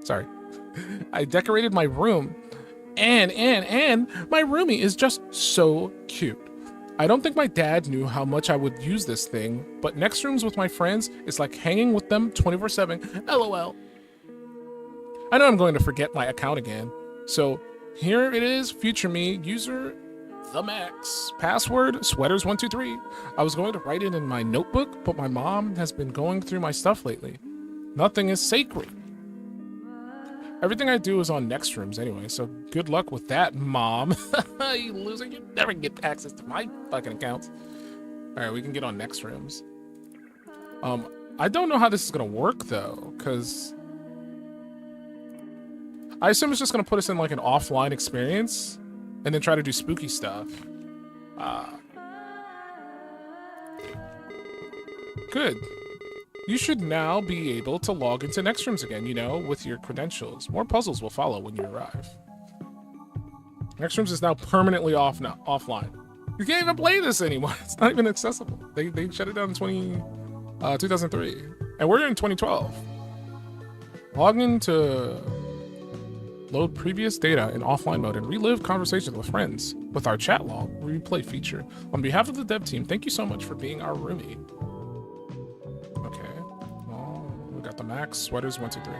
Sorry. I decorated my room. And my roomie is just so cute. I don't think my dad knew how much I would use this thing, but next rooms with my friends is like hanging with them 24/7. LOL. I know I'm going to forget my account again. So here it is, future me, user the Max. Password sweaters123. I was going to write it in my notebook, but my mom has been going through my stuff lately. Nothing is sacred. Everything I do is on next rooms anyway, so good luck with that, Mom. You loser, you never get access to my fucking accounts. Alright, we can get on next rooms. I don't know how this is gonna work though, because I assume it's just gonna put us in like an offline experience and then try to do spooky stuff. Good. You should now be able to log into next rooms again, you know, with your credentials. More puzzles will follow when you arrive. Next rooms is now permanently offline. You can't even play this anymore. It's not even accessible. They shut it down in 2003. And we're in 2012. Log in to load previous data in offline mode and relive conversations with friends with our chat log replay feature. On behalf of the dev team, thank you so much for being our roomie. Got the Max sweaters 1, 2, 3.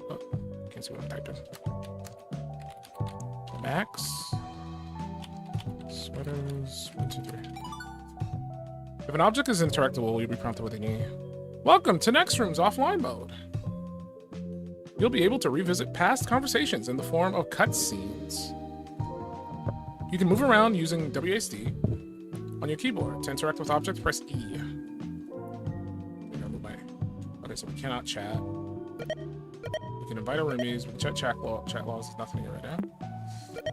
Oh, can't see what I'm typing. The Max sweaters 1, 2, 3. If an object is interactable, you'll be prompted with an E. Welcome to Next Room's offline mode. You'll be able to revisit past conversations in the form of cutscenes. You can move around using WASD on your keyboard. To interact with objects, press E. So we cannot chat. We can invite our roomies. We can check chat logs. There's nothing here right now.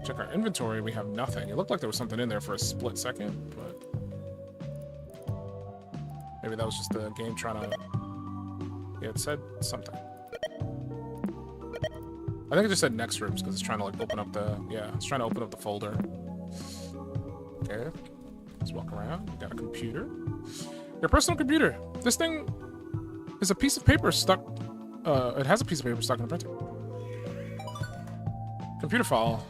Check our inventory. We have nothing. It looked like there was something in there for a split second, but maybe that was just the game trying to. Yeah, it said something. I think it just said next rooms because it's trying to like open up the. Yeah, it's trying to open up the folder. Okay, let's walk around. We got a computer. Your personal computer. This thing. There's a piece of paper stuck. It has a piece of paper stuck in the printer. Computer file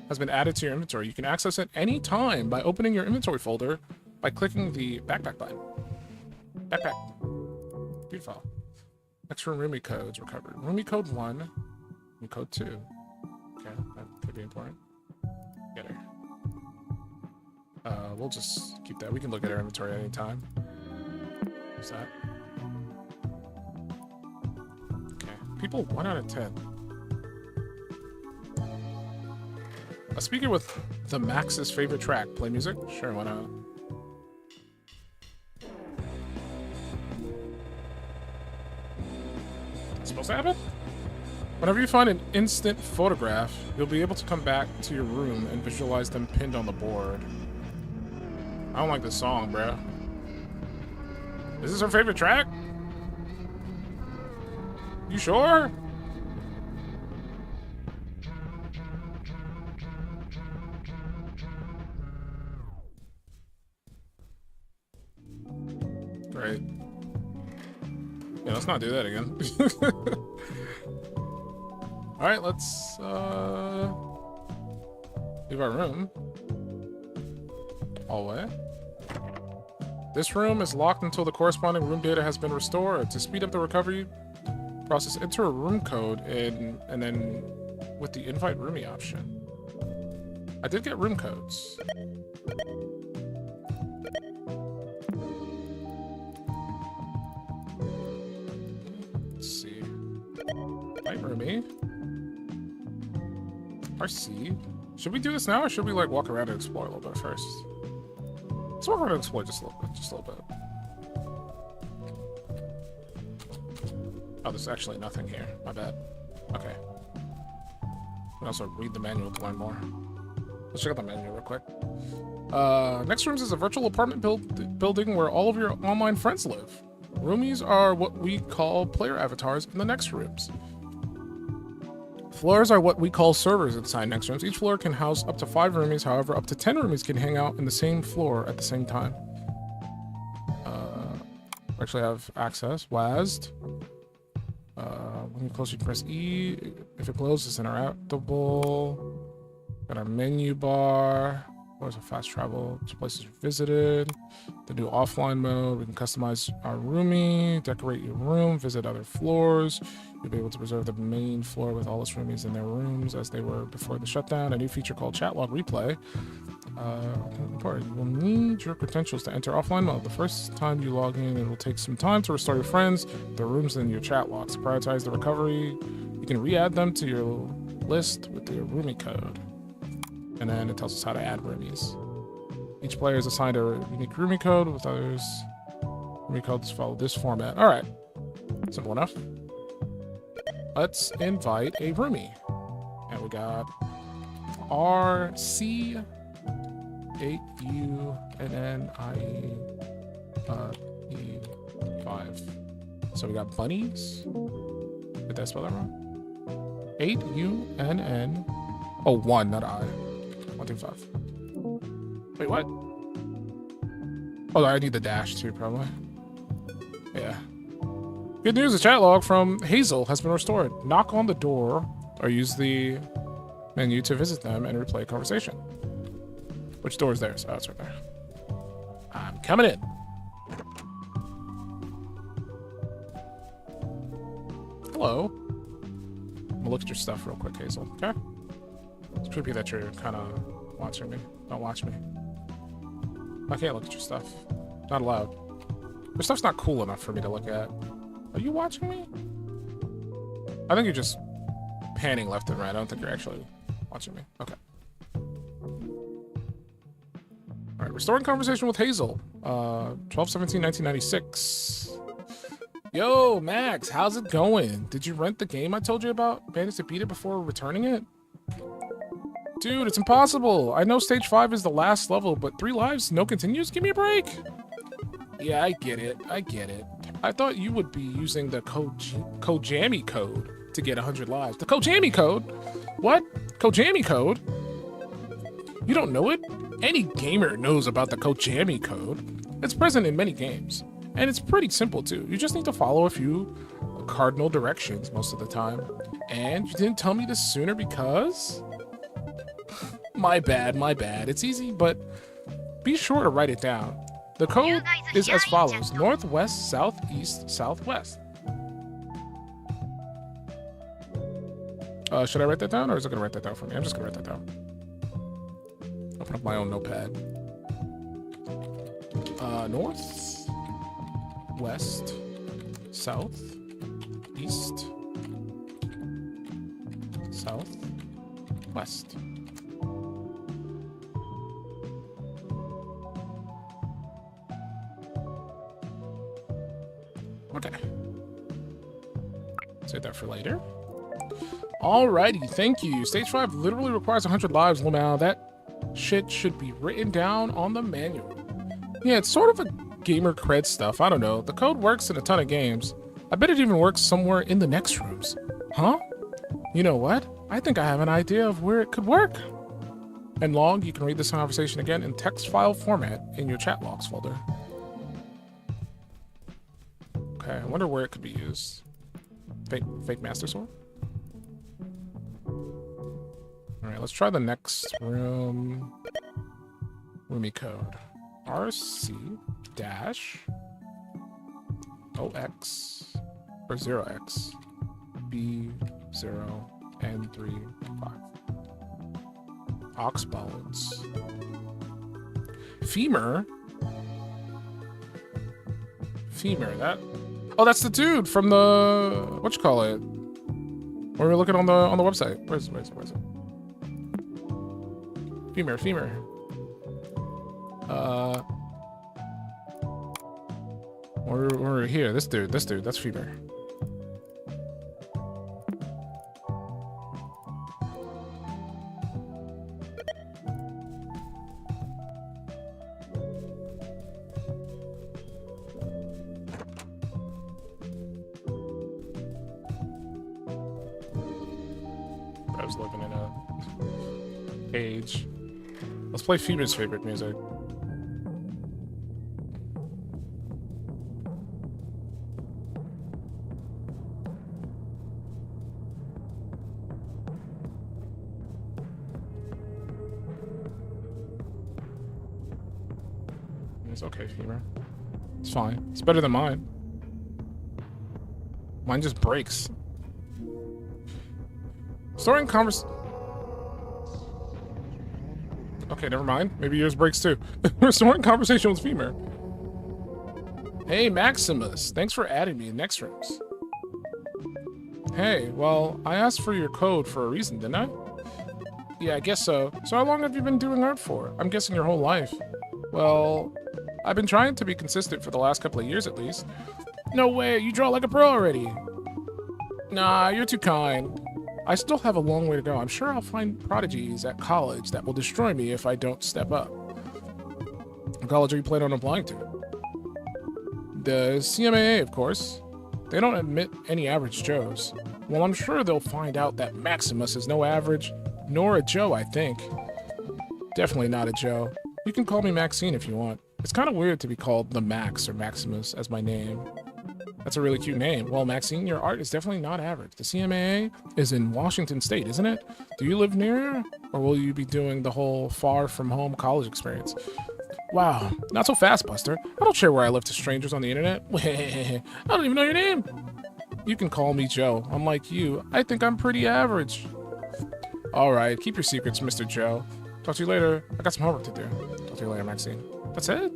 has been added to your inventory. You can access it any time by opening your inventory folder by clicking the backpack button. Backpack. Computer file. Next room roomie codes recovered. Roomie code 1, roomie code 2. Okay, that could be important. Get her. We'll just keep that. We can look at our inventory at any time. What's that? People 1 out of 10. A speaker with the Max's favorite track. Play music? Sure, why not? supposed to happen? Whenever you find an instant photograph, you'll be able to come back to your room and visualize them pinned on the board. I don't like this song, bro. Is this her favorite track? You sure? Great. Yeah, let's not do that again. Alright, let's leave our room. Hallway. This room is locked until the corresponding room data has been restored. To speed up the recovery process, enter a room code and then with the invite roomie option. I did get room codes. Let's see. Invite roomie. RC. Should we do this now or should we like walk around and explore a little bit first? Let's walk around and explore just a little bit, just a little bit. Oh, there's actually nothing here. My bad. Okay. I can also read the manual to learn more. Let's check out the menu real quick. Next rooms is a virtual apartment building where all of your online friends live. Roomies are what we call player avatars in the next rooms. Floors are what we call servers inside next rooms. Each floor can house up to 5 roomies. However, up to 10 roomies can hang out in the same floor at the same time. We actually have access. WASD. When you close, you can press E. If it closes, it's interactable. Got our menu bar. Where's a fast travel to places visited. The new offline mode. We can customize our roomie, decorate your room, visit other floors. You'll be able to preserve the main floor with all its roomies in their rooms as they were before the shutdown. A new feature called Chat Log Replay. You will need your credentials to enter offline mode. The first time you log in, it will take some time to restore your friends, their rooms, and your chat logs. To prioritize the recovery, you can re-add them to your list with the roomie code. And then it tells us how to add roomies. Each player is assigned a unique roomie code with others. Roomie codes follow this format. All right, simple enough. Let's invite a roomie. And we got RC8UNNIE 5. So we got bunnies. Did I spell that wrong? 8UNN. Oh, 1, not I. 1 through 5. Wait, what? Oh, I need the dash too, probably. Yeah. Good news, the chat log from Hazel has been restored. Knock on the door or use the menu to visit them and replay a conversation. Which door is theirs? Oh, it's right there. I'm coming in. Hello. I'm gonna look at your stuff real quick, Hazel, okay? It's creepy that you're kind of watching me. Don't watch me. I can't look at your stuff. Not allowed. Your stuff's not cool enough for me to look at. Are you watching me? I think you're just panning left and right. I don't think you're actually watching me. Okay. Alright, restoring conversation with Hazel. 12/17/1996. Yo, Max, how's it going? Did you rent the game I told you about? Managed to beat it before returning it? Dude, it's impossible. I know stage 5 is the last level, but 3 lives, no continues? Give me a break. Yeah, I get it. I get it. I thought you would be using the Kojami code to get 100 lives. The Kojami code? What? Kojami code? You don't know it? Any gamer knows about the Kojami code. It's present in many games. And it's pretty simple too. You just need to follow a few cardinal directions most of the time. And you didn't tell me this sooner because... My bad, my bad. It's easy, but be sure to write it down. The code is as follows: northwest, southeast, southwest. Should I write that down, or is it gonna write that down for me? I'm just gonna write that down. Open up my own notepad. North, west, south, east, south, west. Okay. Save that for later. Alrighty, thank you. Stage 5 literally requires 100 lives, Lamau. That shit should be written down on the manual. Yeah, it's sort of a gamer cred stuff. I don't know. The code works in a ton of games. I bet it even works somewhere in the next rooms. Huh? You know what? I think I have an idea of where it could work. And log, you can read this conversation again in text file format in your chat logs folder. Okay, I wonder where it could be used. Fake master sword? Alright, let's try the next room. Roomie code. RC dash OX or 0X B0 N35. Ox bones. Femur. That. Oh, that's the dude from the whatchamacallit. Where we're looking on the website. Where's it? Femur. We're here. This dude, that's femur. I was looking at a page. Let's play Phoebe's favorite music. It's okay, Femur. It's fine. It's better than mine. Mine just breaks. Storing Okay, never mind. Maybe yours breaks too. Restoring conversation with Femur. Hey, Maximus. Thanks for adding me in next rooms. Hey, well, I asked for your code for a reason, didn't I? Yeah, I guess so. So how long have you been doing art for? I'm guessing your whole life. Well, I've been trying to be consistent for the last couple of years at least. No way, you draw like a pro already. Nah, you're too kind. I still have a long way to go. I'm sure I'll find prodigies at college that will destroy me if I don't step up. What college are you planning on applying to? The CMAA, of course. They don't admit any average Joes. Well, I'm sure they'll find out that Maximus is no average, nor a Joe, I think. Definitely not a Joe. You can call me Maxine if you want. It's kind of weird to be called the Max or Maximus as my name. That's a really cute name. Well, Maxine, your art is definitely not average. The CMAA is in Washington State, isn't it? Do you live near, or will you be doing the whole far-from-home college experience? Wow, not so fast, Buster. I don't share where I live to strangers on the internet. I don't even know your name. You can call me Joe. Unlike you, I think I'm pretty average. All right, keep your secrets, Mr. Joe. Talk to you later. I got some homework to do. Talk to you later, Maxine. That's it?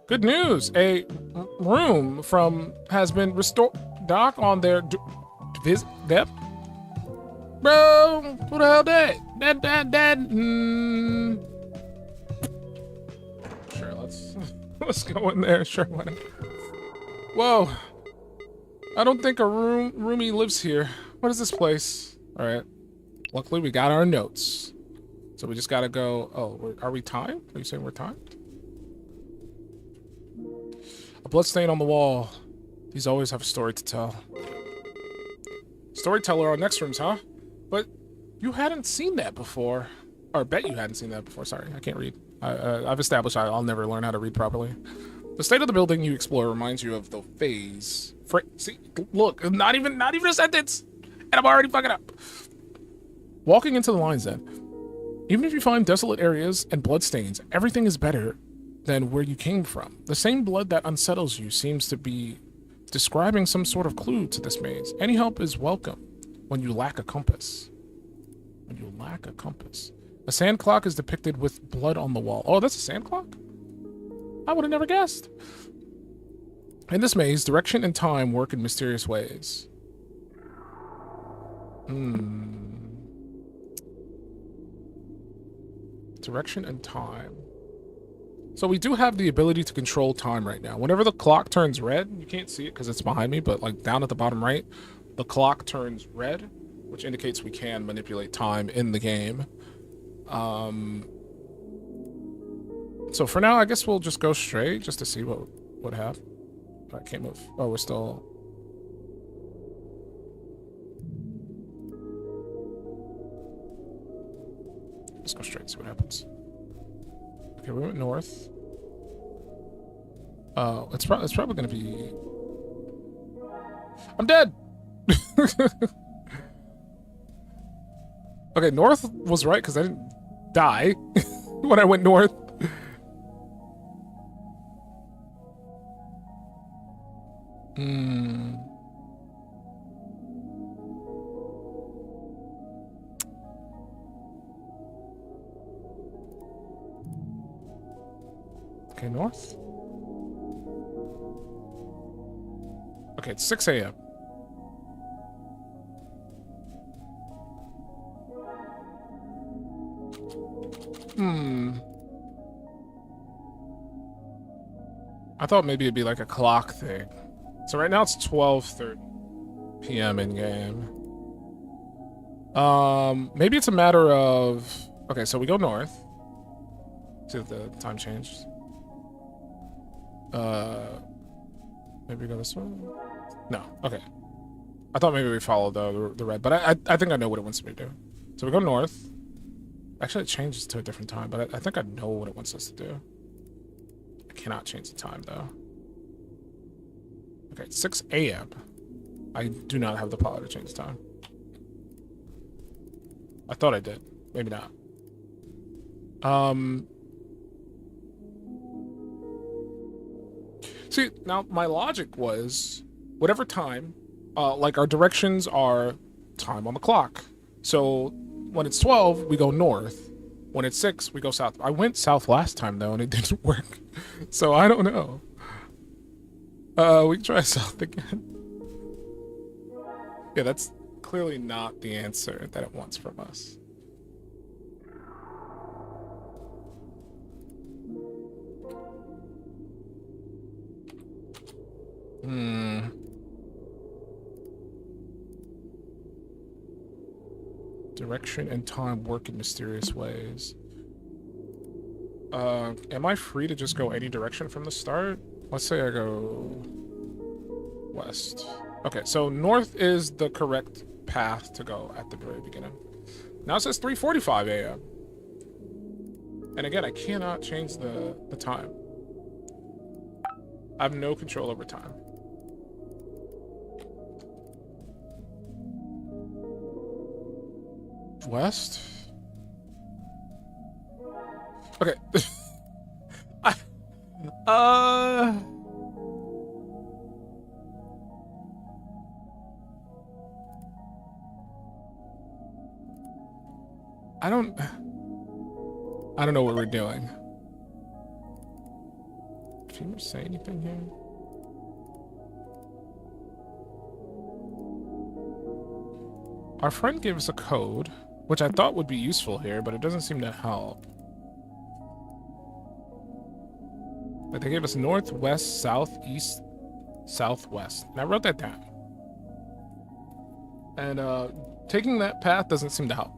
Good news. A room has been restored. Doc on their depth. Bro, who the hell that? Sure, let's go in there. Sure, whatever. Whoa. I don't think a roomie lives here. What is this place? All right. Luckily, we got our notes. So we just gotta go. Oh, are we timed? Are you saying we're timed? A bloodstain on the wall. These always have a story to tell. Storyteller on next rooms, huh? But you hadn't seen that before. Or bet you hadn't seen that before. Sorry, I can't read. I've established I'll never learn how to read properly. The state of the building you explore reminds you of the phase. See, look, not even a sentence, and I'm already fucking up. Walking into the lines then. Even if you find desolate areas and bloodstains, everything is better than where you came from. The same blood that unsettles you seems to be describing some sort of clue to this maze. Any help is welcome when you lack a compass. A sand clock is depicted with blood on the wall. Oh, that's a sand clock? I would have never guessed. In this maze, direction and time work in mysterious ways. Direction and time. So we do have the ability to control time right now. Whenever the clock turns red, you can't see it because it's behind me, but like down at the bottom right, the clock turns red, which indicates we can manipulate time in the game. So for now, I guess we'll just go straight just to see what happened. I can't move. Oh, we're still... Let's go straight, see what happens. Okay, we went north. It's probably gonna be... I'm dead! Okay, north was right because I didn't die when I went north. Okay, north. Okay, it's 6 a.m. I thought maybe it'd be like a clock thing. So right now it's 12:30 p.m. in game. Maybe it's a matter of... Okay, so we go north. See if the time changed. Maybe we go this way? No, okay. I thought maybe we followed the red, but I think I know what it wants me to do. So we go north. Actually, it changes to a different time, but I think I know what it wants us to do. I cannot change the time, though. Okay, it's 6 a.m. I do not have the power to change the time. I thought I did. Maybe not. See, now my logic was whatever time, like our directions are time on the clock. So when it's 12, we go north. When it's 6, we go south. I went south last time though, and it didn't work. So I don't know. We can try south again. Yeah, that's clearly not the answer that it wants from us. Direction and time work in mysterious ways. Am I free to just go any direction from the start? Let's say I go west. Okay, so north is the correct path to go at the very beginning. Now it says 3:45 a.m. And again, I cannot change the time. I have no control over time. West? Okay. I don't know what we're doing. Can you say anything here? Our friend gave us a code, which I thought would be useful here, but it doesn't seem to help. Like they gave us north, west, south, east, southwest. And I wrote that down. And taking that path doesn't seem to help.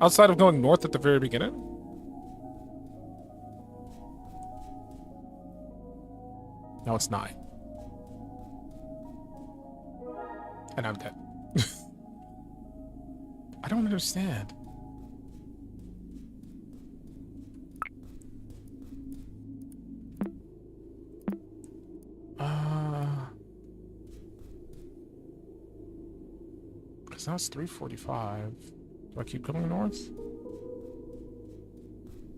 Outside of going north at the very beginning. Now it's 9. And I'm dead. I don't understand. Because now it's 3:45. Do I keep going north?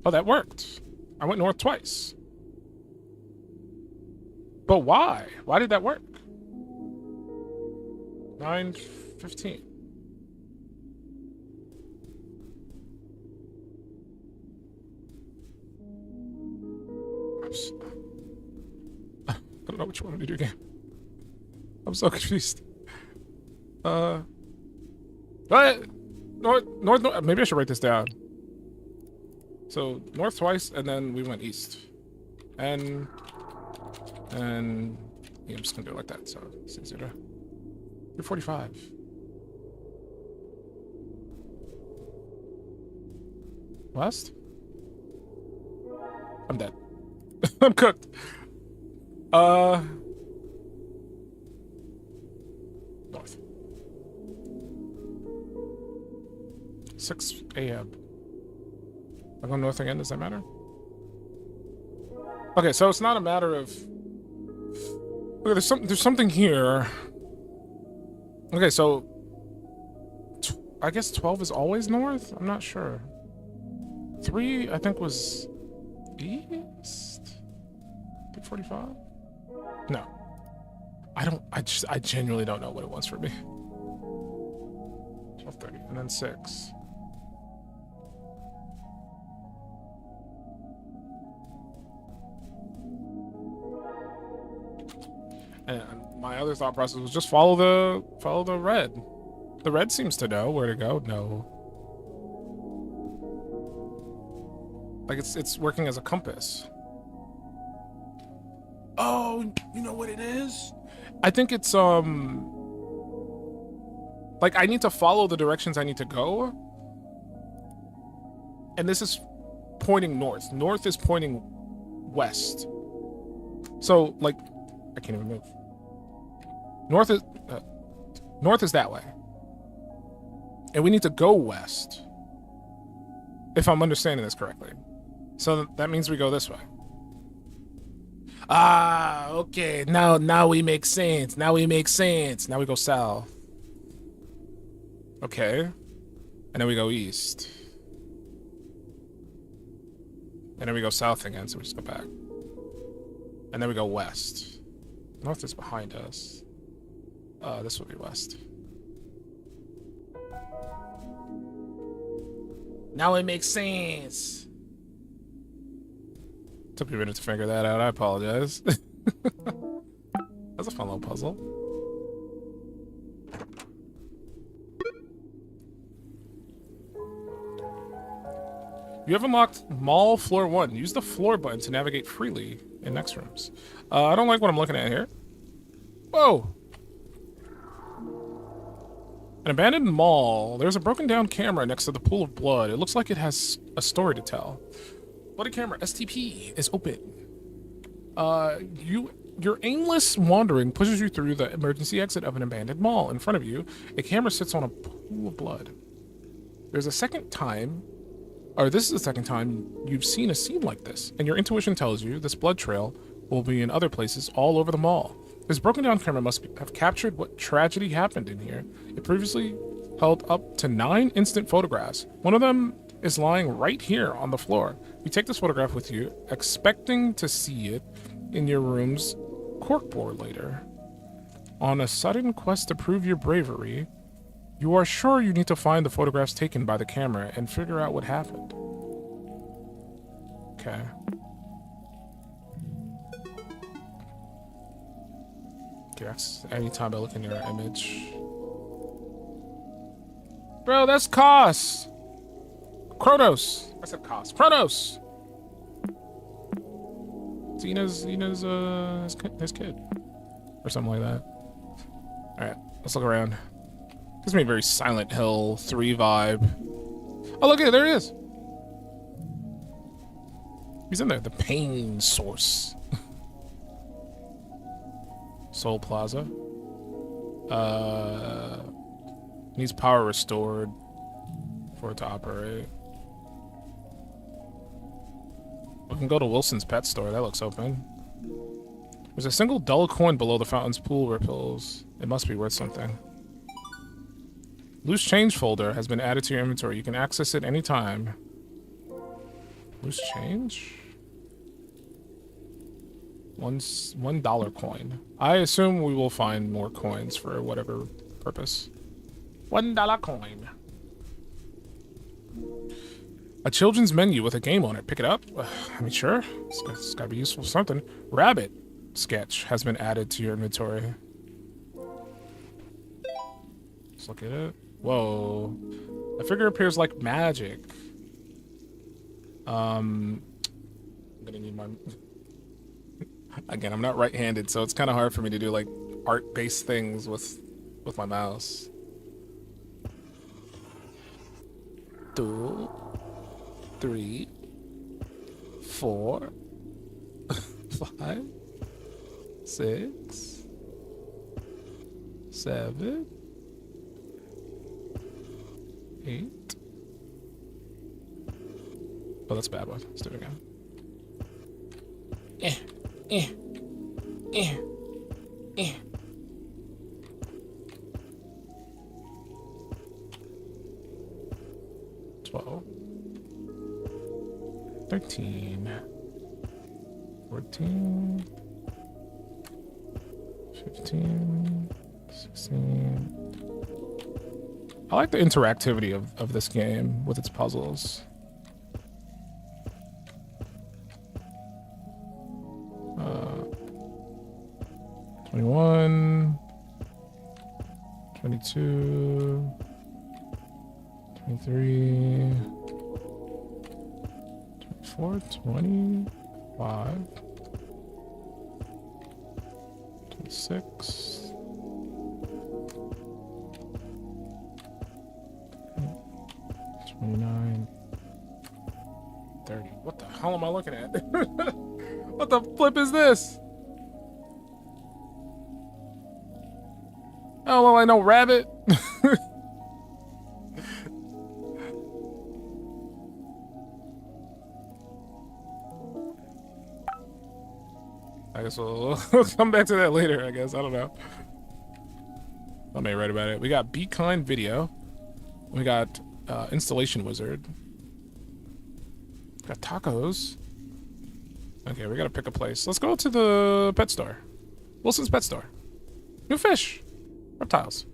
Oh, that worked. I went north twice. But why? Why did that work? 9:15. I don't know which one to do again. I'm so confused. What? North. Maybe I should write this down. So north twice, and then we went east. And yeah, I'm just gonna do it like that. So it's easier to. 345. West? I'm dead. I'm cooked. North. 6 a.m. I go north again, does that matter? Okay, so it's not a matter of... Okay, there's something here. Okay, so... I guess 12 is always north? I'm not sure. 3, I think, was... east? 345? No. I genuinely don't know what it was for me. 12:30, and then 6. And my other thought process was just follow the red. The red seems to know where to go. No. Like it's working as a compass. Oh, you know what it is? I think it's like I need to follow the directions I need to go. And this is pointing north. North is pointing west. So like I can't even move. North is that way. And we need to go west. If I'm understanding this correctly. So that means we go this way. Ah, okay. Now we make sense. Now we make sense. Now we go south. Okay. And then we go east. And then we go south again, so we just go back. And then we go west. North is behind us. This would be west. Now it makes sense. Took me a minute to figure that out. I apologize. That's a fun little puzzle. You have unlocked Mall Floor 1. Use the floor button to navigate freely in next rooms. I don't like what I'm looking at here. Whoa! An abandoned mall. There's a broken down camera next to the pool of blood. It looks like it has a story to tell. Bloody camera, STP, is open. Your aimless wandering pushes you through the emergency exit of an abandoned mall. In front of you, a camera sits on a pool of blood. There's a second time, or this is the second time you've seen a scene like this, and your intuition tells you this blood trail will be in other places all over the mall. This broken down camera must have captured what tragedy happened in here. It previously held up to 9 instant photographs. One of them is lying right here on the floor. You take this photograph with you, expecting to see it in your room's corkboard later. On a sudden quest to prove your bravery, you are sure you need to find the photographs taken by the camera and figure out what happened. Okay. Yes, anytime I look in your image. Bro, that's Kos! Kronos! I said Kos. Kronos! Zena's his kid. Or something like that. Alright, let's look around. Gives me a very Silent Hill 3 vibe. Oh, look at it, there he is! He's in there, the pain source. Soul Plaza. Needs power restored for it to operate. We can go to Wilson's pet store. That looks open. There's a single dull coin below the fountain's pool ripples. It must be worth something. Loose change folder has been added to your inventory. You can access it anytime. Loose change? $1 coin. I assume we will find more coins for whatever purpose. $1 coin. A children's menu with a game on it. Pick it up? I mean, sure. It's gotta be useful for something. Rabbit sketch has been added to your inventory. Let's look at it. Whoa. A figure appears like magic. I'm gonna need my... Again, I'm not right-handed, so it's kind of hard for me to do like art-based things with my mouse. 2, 3, 4, 5, 6, 7, 8. Oh, that's a bad one. Let's do it again. 12, 13, 14, 15, 16. I like the interactivity of this game with its puzzles. 21, 22, 23, 24, 25, 26, 29, 30. What the hell am I looking at? What the flip is this? Oh, well, I know rabbit. I guess we'll come back to that later, I guess. I don't know. I may write about it. We got Be Kind Video. We got Installation Wizard. Got tacos. Okay, we gotta pick a place. Let's go to the pet store. Wilson's Pet Store. New fish. Reptiles.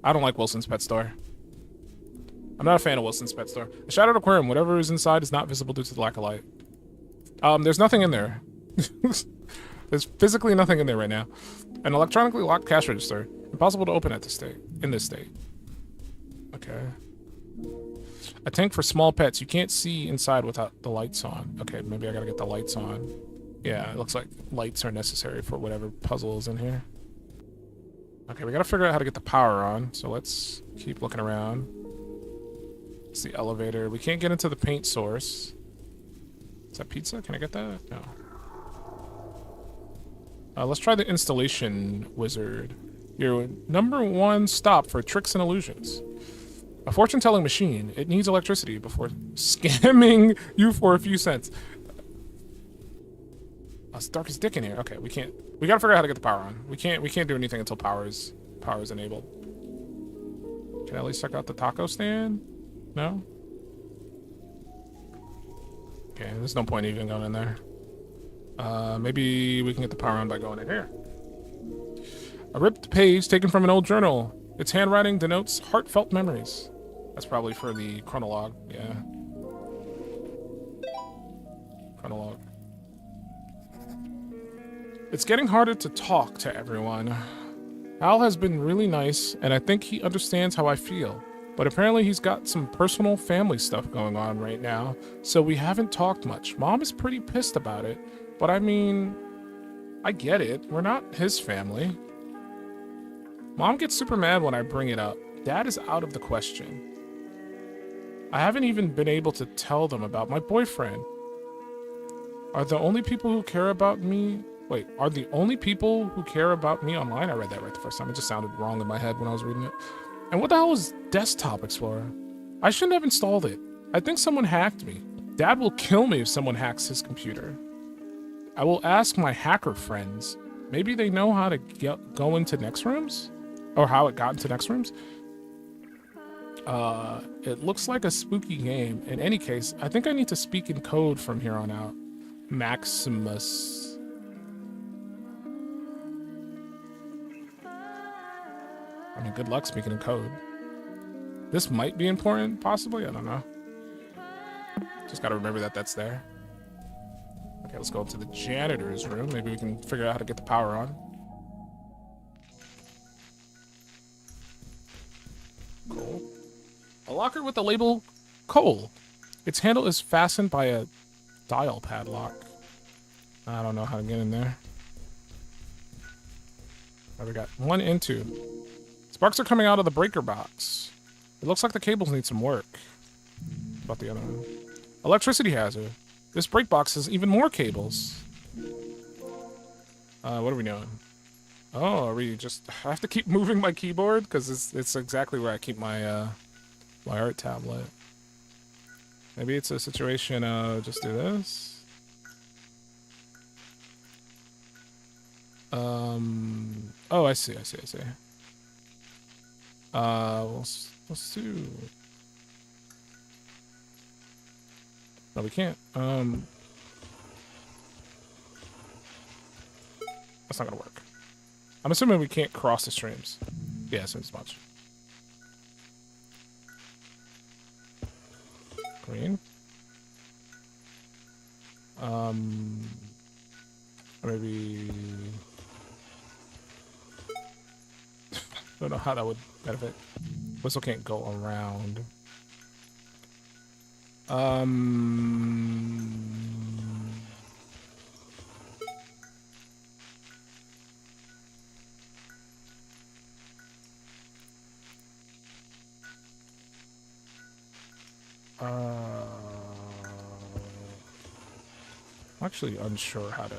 I don't like Wilson's Pet Store. I'm not a fan of Wilson's Pet Store. A shadowed aquarium. Whatever is inside is not visible due to the lack of light. There's nothing in there. There's physically nothing in there right now. An electronically locked cash register. Impossible to open at this state. In this state. Okay. A tank for small pets. You can't see inside without the lights on. Okay, maybe I gotta get the lights on. Yeah, it looks like lights are necessary for whatever puzzle is in here. Okay, we gotta figure out how to get the power on, so let's keep looking around. It's the elevator. We can't get into the paint source. Is that pizza? Can I get that? No. Let's try the installation wizard. Your #1 stop for tricks and illusions. A fortune-telling machine. It needs electricity before scamming you for a few cents. Oh, it's dark as dick in here. Okay, we gotta figure out how to get the power on. We can't do anything until power is enabled. Can I at least check out the taco stand? No? Okay, there's no point even going in there. Maybe we can get the power on by going in here. A ripped page taken from an old journal. Its handwriting denotes heartfelt memories. That's probably for the chronologue, yeah. Chronologue. It's getting harder to talk to everyone. Al has been really nice, and I think he understands how I feel. But apparently he's got some personal family stuff going on right now, so we haven't talked much. Mom is pretty pissed about it, but I mean, I get it. We're not his family. Mom gets super mad when I bring it up. Dad is out of the question. I haven't even been able to tell them about my boyfriend. Are the only people who care about me... Wait, are the only people who care about me online? I read that right the first time. It just sounded wrong in my head when I was reading it. And what the hell is Desktop Explorer? I shouldn't have installed it. I think someone hacked me. Dad will kill me if someone hacks his computer. I will ask my hacker friends. Maybe they know how to go into next rooms? Or how it got into next rooms? It looks like a spooky game. In any case, I think I need to speak in code from here on out. Maximus. I mean, good luck speaking in code. This might be important, possibly. I don't know. Just gotta remember that that's there. Okay, let's go up to the janitor's room. Maybe we can figure out how to get the power on. Cool. A locker with the label coal. Its handle is fastened by a dial padlock. I don't know how to get in there. What we got? 1 and 2. Sparks are coming out of the breaker box. It looks like the cables need some work. What about the other one? Electricity hazard. This break box has even more cables. What are we doing? Oh, are we just... I have to keep moving my keyboard? Because it's exactly where I keep my, my art tablet. Maybe it's a situation of just do this. Oh, I see. Let's do... No, we can't. That's not gonna work. I'm assuming we can't cross the streams. Yeah, seems much. Green. Maybe... I don't know how that would benefit. Whistle can't go around. I'm actually unsure how to...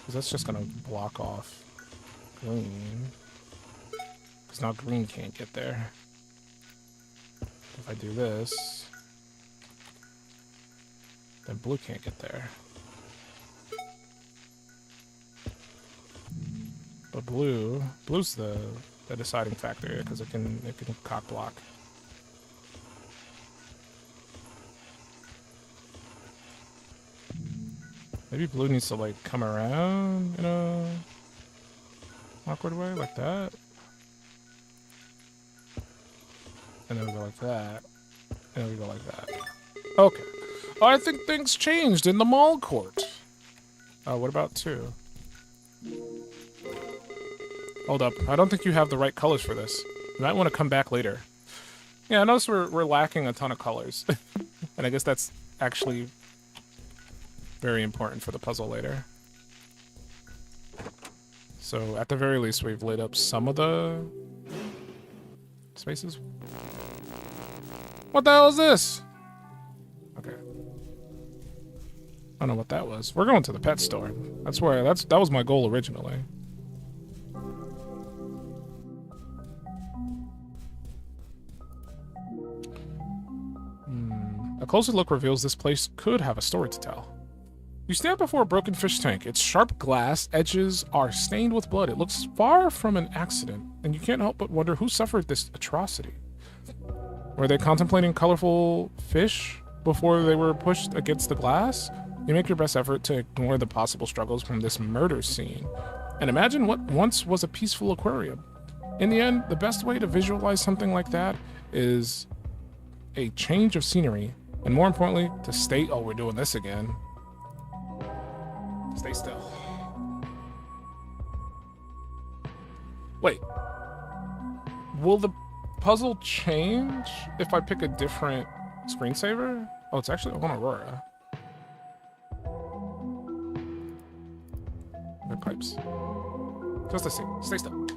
Because that's just going to block off green. Because now green can't get there. If I do this, then blue can't get there. But blue's the deciding factor here because it can cock block. Maybe blue needs to like come around in a awkward way like that. And then we go like that. And then we go like that. Okay. Oh, I think things changed in the mall court. What about 2? Hold up. I don't think you have the right colors for this. You might want to come back later. Yeah, I notice we're lacking a ton of colors. And I guess that's actually very important for the puzzle later. So, at the very least, we've lit up some of the spaces. What the hell is this? Okay. I don't know what that was. We're going to the pet store. That was my goal originally. A closer look reveals this place could have a story to tell. You stand before a broken fish tank. Its sharp glass edges are stained with blood. It looks far from an accident, and you can't help but wonder who suffered this atrocity. Were they contemplating colorful fish before they were pushed against the glass? You make your best effort to ignore the possible struggles from this murder scene, and imagine what once was a peaceful aquarium. In the end, the best way to visualize something like that is a change of scenery, and more importantly, to stay... Oh, we're doing this again. Stay still. Wait. Will the puzzle change if I pick a different screensaver? Oh, it's actually on Aurora. The pipes. Just to see. Stay still.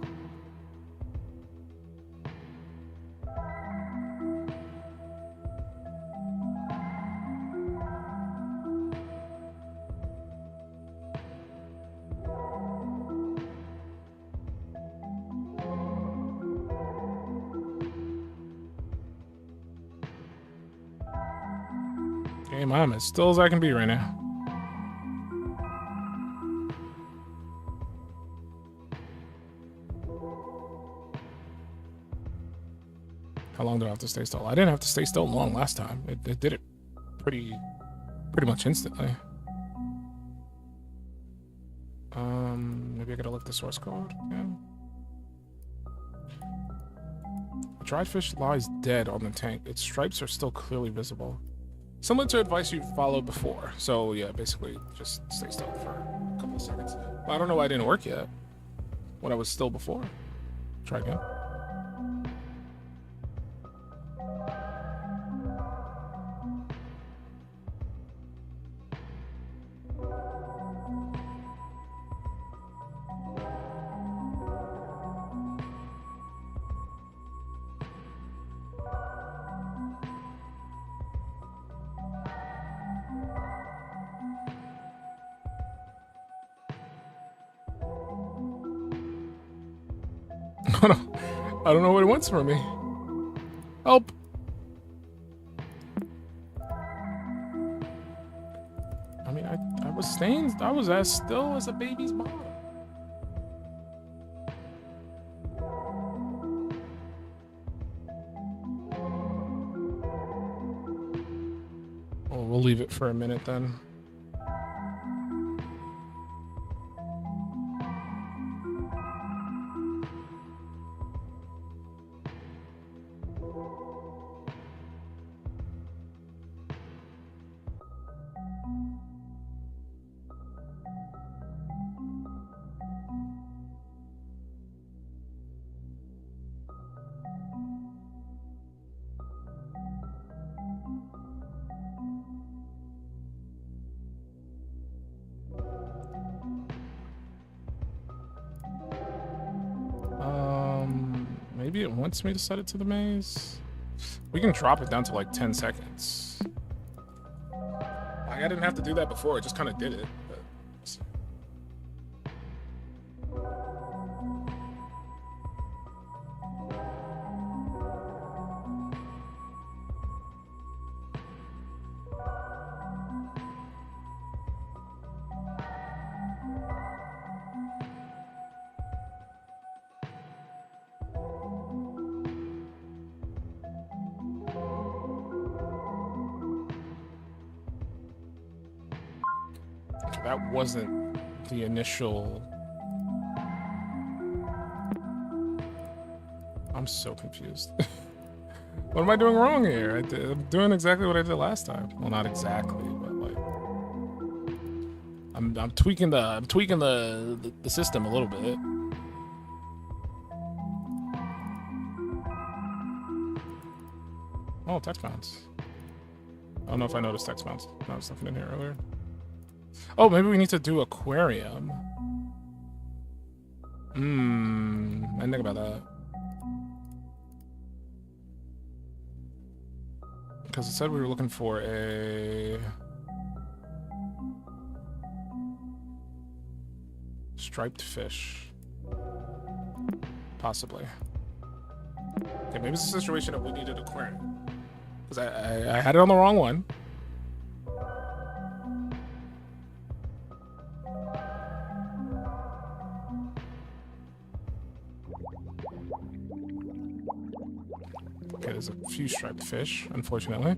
I'm as still as I can be right now. How long do I have to stay still? I didn't have to stay still long last time. It did it pretty much instantly. Maybe I gotta look the source code again. A dried fish lies dead on the tank. Its stripes are still clearly visible. Similar to advice you followed before. So yeah, basically just stay still for a couple of seconds. I don't know why it didn't work yet when I was still before. Try again. I don't know what it wants from me. Help! I mean, I was staying. I was as still as a baby's bottom. Well, we'll leave it for a minute then. Maybe it wants me to set it to the maze. We can drop it down to like 10 seconds. Like, I didn't have to do that before. I just kind of did it. But... that wasn't the initial. I'm so confused. What am I doing wrong here? I'm doing exactly what I did last time. Well, not exactly, but like I'm tweaking the system a little bit. Oh, text bounce. I don't know if I noticed text bounce. No, there's nothing in here earlier. Oh, maybe we need to do aquarium. I didn't think about that. Because it said we were looking for a striped fish. Possibly. Okay, maybe it's a situation that we needed aquarium. Because I had it on the wrong one. Okay, there's a few striped fish, unfortunately.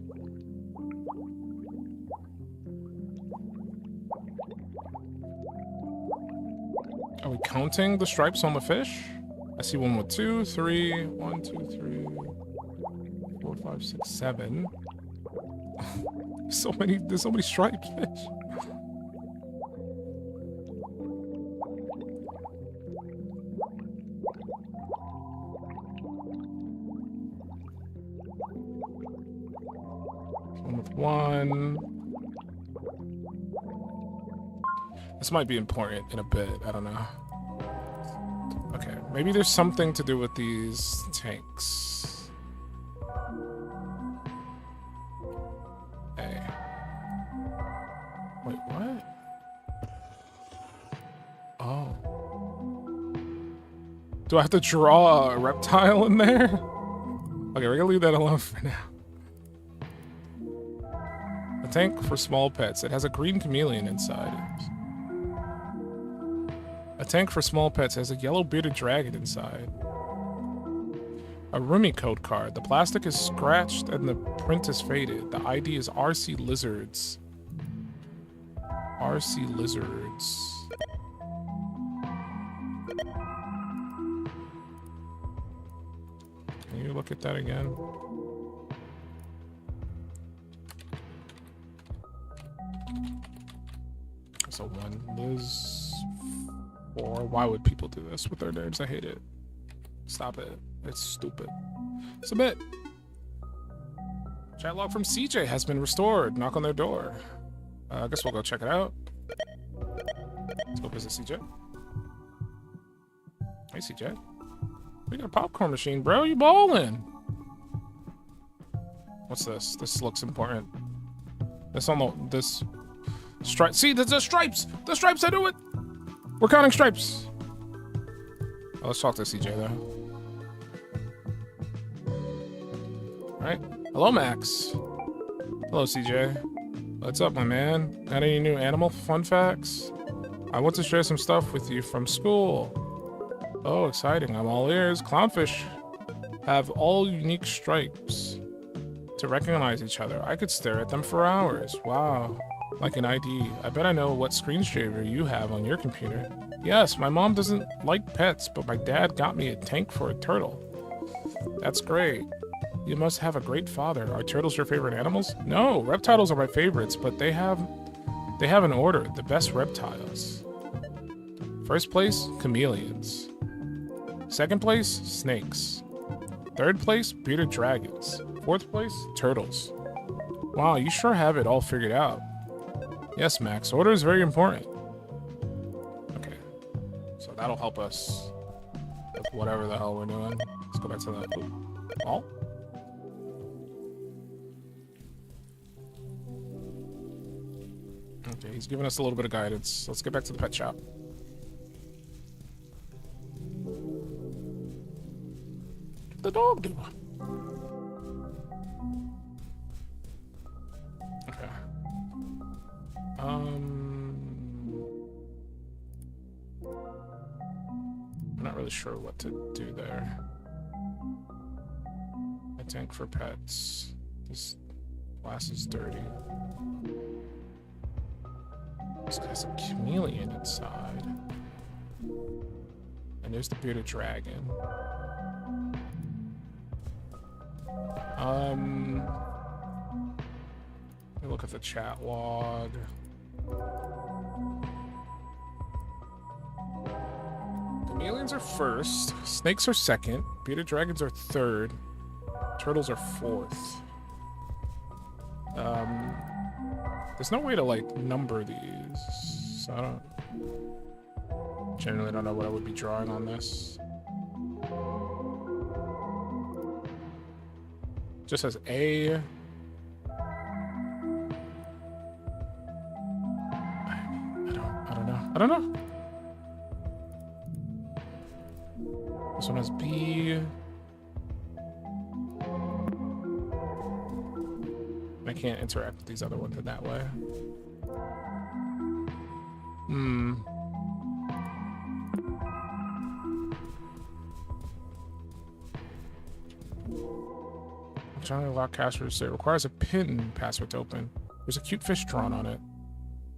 Are we counting the stripes on the fish? I see one with 2, 3, 1, 2, 3, 4, 5, 6, 7. There's so many striped fish. One with 1. This might be important in a bit. I don't know. Okay, maybe there's something to do with these tanks. Hey. Wait, what? Oh. Do I have to draw a reptile in there? Okay, we're gonna leave that alone for now. A tank for small pets. It has a green chameleon inside. A tank for small pets has a yellow bearded dragon inside. A roomie code card. The plastic is scratched and the print is faded. The ID is RC Lizards. RC Lizards. Can you look at that again? That's a 1. Liz 4. Why would people do this with their names? I hate it. Stop it. It's stupid. Submit. Chat log from CJ has been restored. Knock on their door. I guess we'll go check it out. Let's go visit CJ. Hey, CJ. We got a popcorn machine, bro. You ballin'. What's this? This looks important. This on the... This... Stripe. See, there's the stripes! The stripes, I knew it! We're counting stripes. Oh, let's talk to CJ, though. Alright. Hello, Max. Hello, CJ. What's up, my man? Got any new animal fun facts? I want to share some stuff with you from school. Oh, exciting. I'm all ears. Clownfish have all unique stripes to recognize each other. I could stare at them for hours. Wow. Like an ID. I bet I know what screensaver you have on your computer. Yes, my mom doesn't like pets, but my dad got me a tank for a turtle. That's great. You must have a great father. Are turtles your favorite animals? No, reptiles are my favorites, but they have an order. The best reptiles. First place, chameleons. Second place, snakes. Third place, bearded dragons. Fourth place, turtles. Wow, you sure have it all figured out. Yes, Max, order is very important. Okay, so that'll help us with whatever the hell we're doing. Let's go back to that. All? Okay, he's giving us a little bit of guidance. Let's get back to the pet shop. What'd the dog do? Okay. I'm not really sure what to do there. A tank for pets. This glass is dirty. This guy's a chameleon inside. And there's the bearded dragon. Let me look at the chat log. Chameleons are first, snakes are second, bearded dragons are third, turtles are fourth. There's no way to like number these, so I generally don't know what I would be drawing on this. Just says A. I don't know. This one has B. I can't interact with these other ones in that way. I'm trying to lock passwords. It requires a PIN password to open. There's a cute fish drawn on it.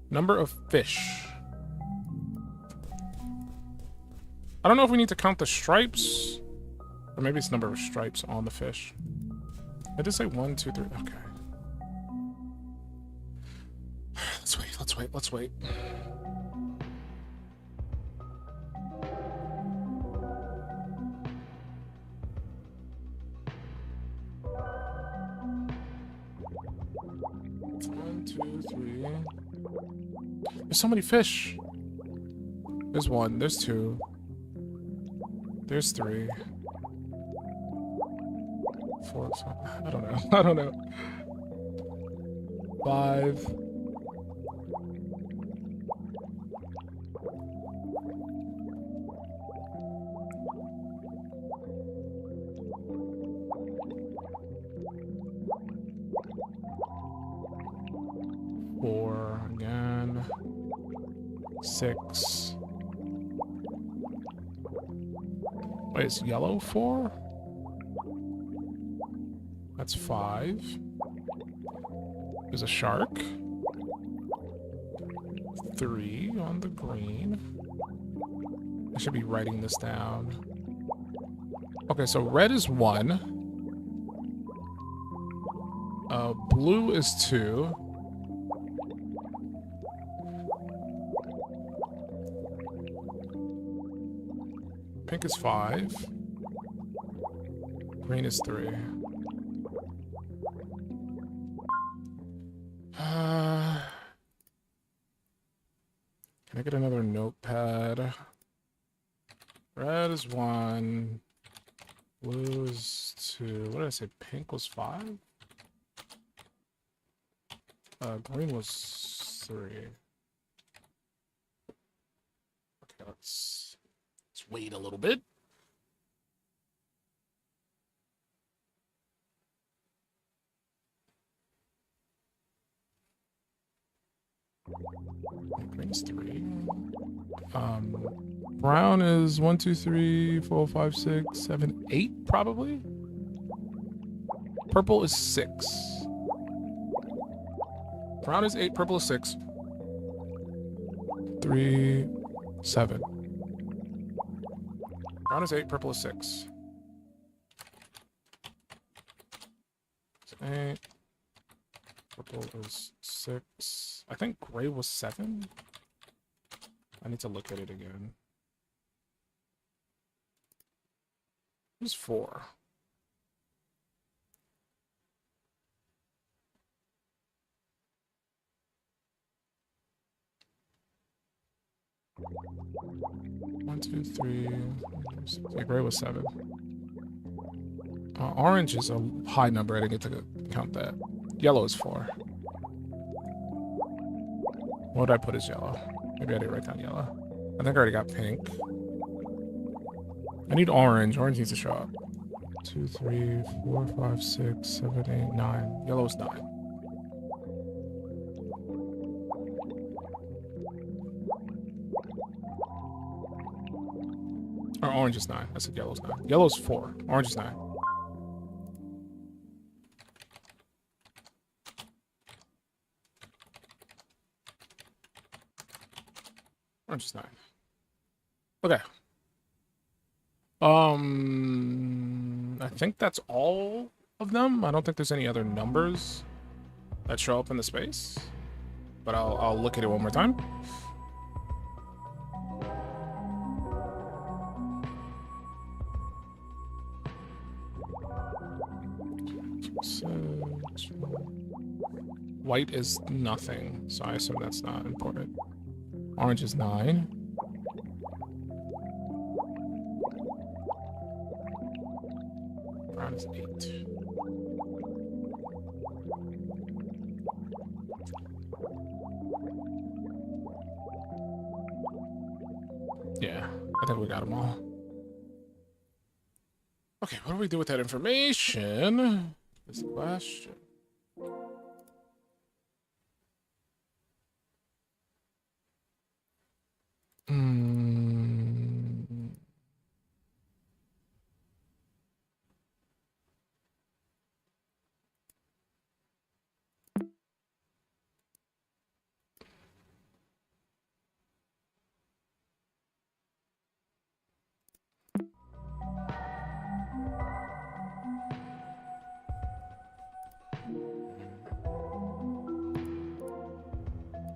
Number of fish. I don't know if we need to count the stripes, or maybe it's number of stripes on the fish. I did say 1, 2, 3. Okay. Let's wait. One, two, three. There's so many fish. There's 1, there's 2. There's 3. 4, 5. I don't know. 5. 4 again. 6. Wait, is yellow 4? That's 5. There's a shark. 3 on the green. I should be writing this down. Okay, so red is 1. Blue is 2. Pink is 5. Green is 3. Can I get another notepad? Red is 1. Blue is 2. What did I say? Pink was 5? Green was 3. Okay, let's wait a little bit. Green is 3. Brown is 1, 2, 3, 4, 5, 6, 7, 8, probably. Purple is 6. Brown is 8, purple is 6. 3, 7. Brown is 8, purple is 6. 8. Purple is 6. I think gray was 7. I need to look at it again. It was 4. One, two, three. Yeah, gray was 7. Orange is a high number. I didn't get to count that. Yellow is 4. What would I put as yellow? Maybe I didn't write down yellow. I think I already got pink. I need orange. Orange needs to show up. 2, 3, 4, 5, 6, 7, 8, 9. Yellow is 9. Or orange is 9. I said yellow's 9. Yellow's 4. Orange is 9. Orange is 9. Okay. I think that's all of them. I don't think there's any other numbers that show up in the space. But I'll look at it one more time. White is nothing, so I assume that's not important. Orange is 9. Brown is 8. Yeah, I think we got them all. Okay, what do we do with that information? Is the question.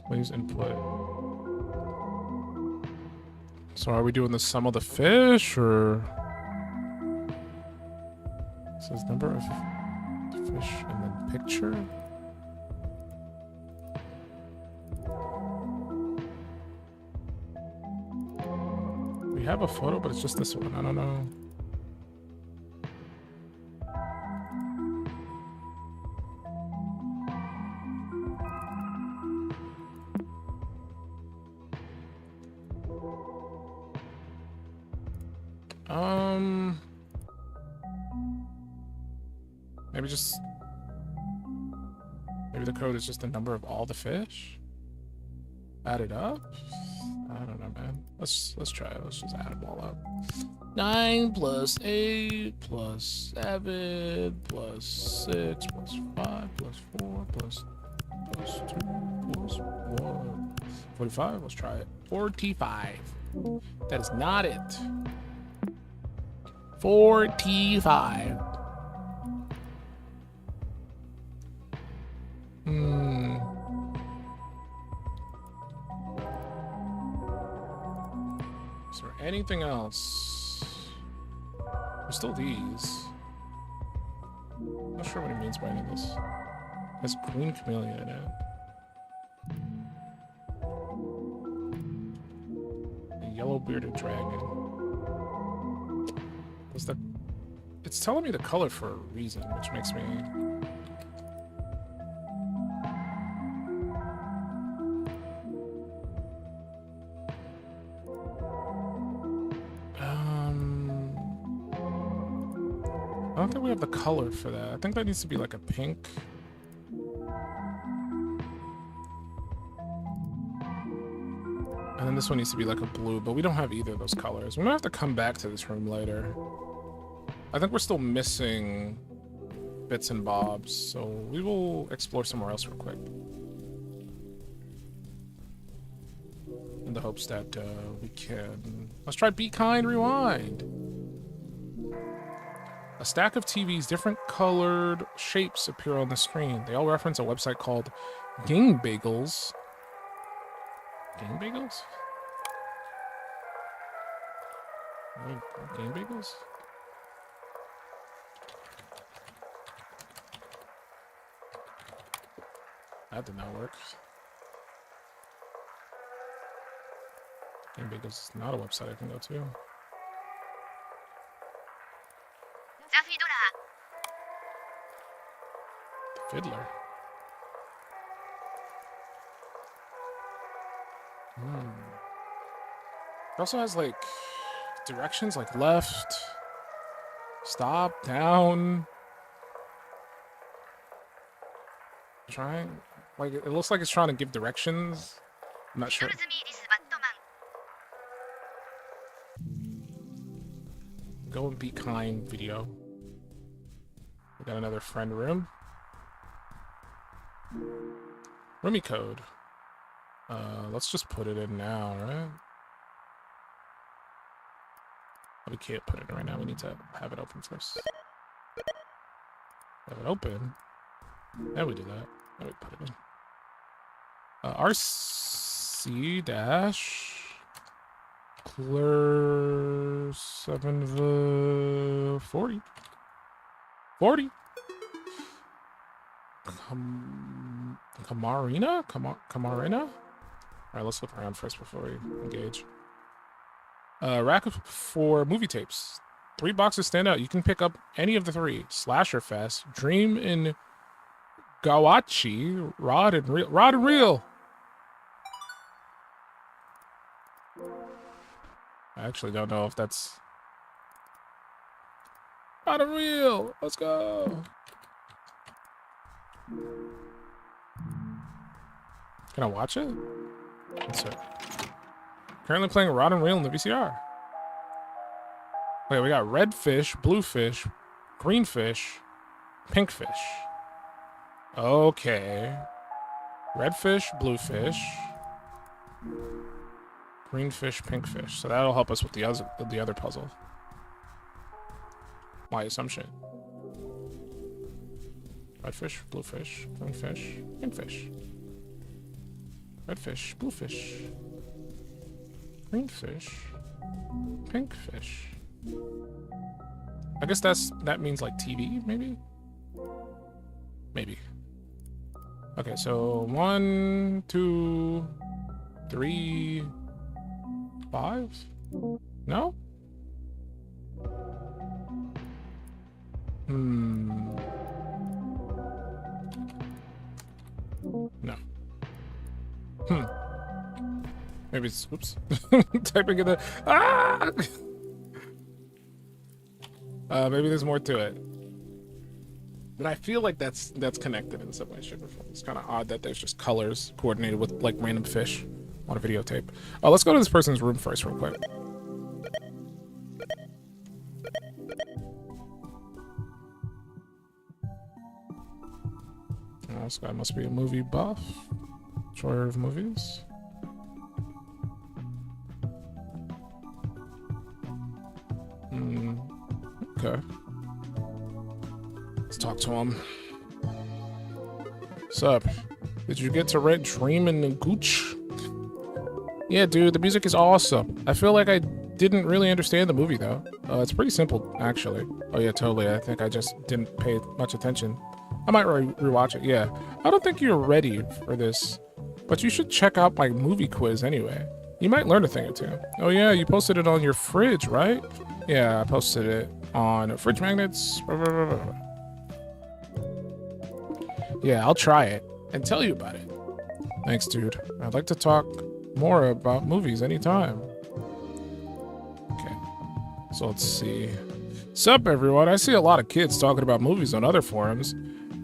Please input. So are we doing the sum of the fish, or it says number of fish and then picture? We have a photo, but it's just this one. I don't know. Maybe the code is just the number of all the fish added up. I don't know, man. Let's try it. Let's just add them all up. 9 plus 8 plus 7 plus 6 plus 5 plus 4 plus 2 plus 1. 45. Let's try it. 45. That is not it. 45. Is there anything else? There's still these. Not sure what he means by any of this. It has green chameleon in it. A yellow bearded dragon. What's that? It's telling me the color for a reason, which makes me. I don't think we have the color for that. I think that needs to be like a pink. And then this one needs to be like a blue, but we don't have either of those colors. We might have to come back to this room later. I think we're still missing bits and bobs, so we will explore somewhere else real quick. In the hopes that we can... Let's try Be Kind Rewind. A stack of TVs, different colored shapes appear on the screen. They all reference a website called Game Bagels. Game Bagels? Game Bagels? That did not work. Game Bagels is not a website I can go to. Fiddler. It also has like directions like left, stop, down. Trying, like it looks like it's trying to give directions. I'm not sure. Go and Be Kind video. We got another friend room. Roomie code. Let's just put it in now, right? We can't put it in right now. We need to have it open first. Have it open. Then we do that. Then we put it in. RC dash clear 740. 40. Camarina? Camarina? Alright, let's look around first before we engage. Rack of 4 movie tapes. 3 boxes stand out. You can pick up any of the 3. Slasher Fest, Dream in Gawachi, Rod and Reel. Rod and Reel! I actually don't know if that's... Rod and Reel! Let's go! Can I watch it? That's it. Currently playing Rod and Reel in the VCR. Wait, we got red fish, blue fish, green fish, pink fish. Okay. Red fish, blue fish, green fish, pink fish. So that'll help us with the other puzzle. My assumption. Red fish, blue fish, green fish, pink fish. Red fish, blue fish, green fish, pink fish. I guess that means like TV, maybe? Maybe. Okay, so 1, 2, 3, 5? No? No. Maybe it's, oops. Typing in the, maybe there's more to it. But I feel like that's connected in some way, shape, or form. It's kind of odd that there's just colors coordinated with like random fish on a videotape. Let's go to this person's room first real quick. This guy must be a movie buff. Enjoyer of movies. Okay. Let's talk to him. Sup? Did you get to rent Dream in the Gooch? Yeah, dude, the music is awesome. I feel like I didn't really understand the movie though. It's pretty simple actually. Oh yeah, totally. I think I just didn't pay much attention. I might rewatch it. Yeah, I don't think you're ready for this, but you should check out my movie quiz anyway. You might learn a thing or two. Oh yeah, you posted it on your fridge, right? Yeah, I posted it on fridge magnets. Yeah, I'll try it and tell you about it. Thanks, dude. I'd like to talk more about movies anytime. Okay, so let's see. Sup, everyone? I see a lot of kids talking about movies on other forums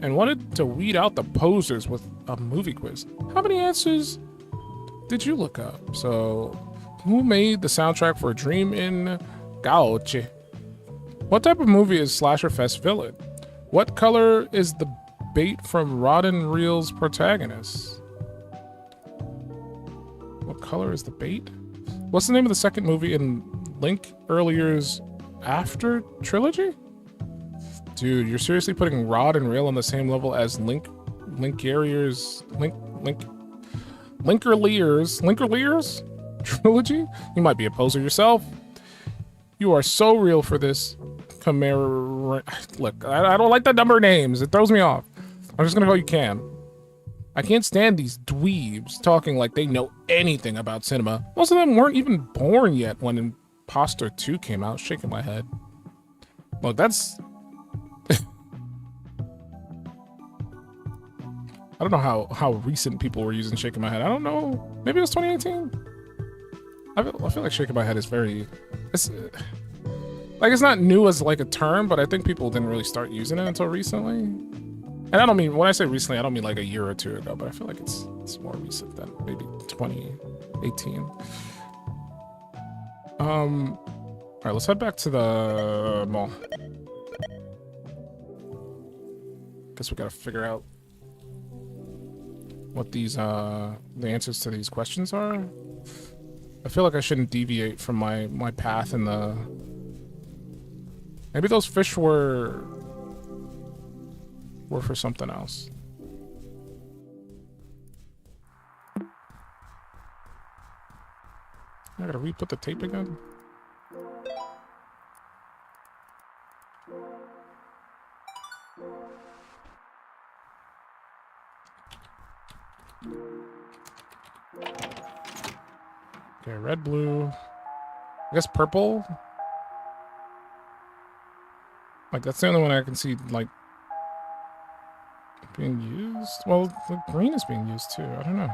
and wanted to weed out the posers with a movie quiz. How many answers did you look up? So, who made the soundtrack for Dream in Gauche? What type of movie is Slasher Fest villain? What color is the bait from Rod and Reel's protagonist? What color is the bait? What's the name of the second movie in Link Earlier's After trilogy? Dude, you're seriously putting Rod and Reel on the same level as Linkerlier's trilogy? You might be a poser yourself. You are so real for this Chimera. Look, I don't like the number names. It throws me off. I'm just gonna call you Cam. I can't stand these dweebs talking like they know anything about cinema. Most of them weren't even born yet when Imposter 2 came out. Shaking my head. Look, that's... I don't know how recent people were using shaking my head. I don't know. Maybe it was 2018? I feel like shaking my head is very... It's not new as like a term, but I think people didn't really start using it until recently. And I don't mean, when I say recently, I don't mean like a year or two ago, but I feel like it's more recent than maybe 2018. All right, let's head back to the mall. Guess we gotta figure out what these, the answers to these questions are. I feel like I shouldn't deviate from my path in the... Maybe those fish were for something else. I gotta re-put the tape again. Okay, red, blue. I guess purple. Like, that's the only one I can see, like, being used? Well, the green is being used too. I don't know.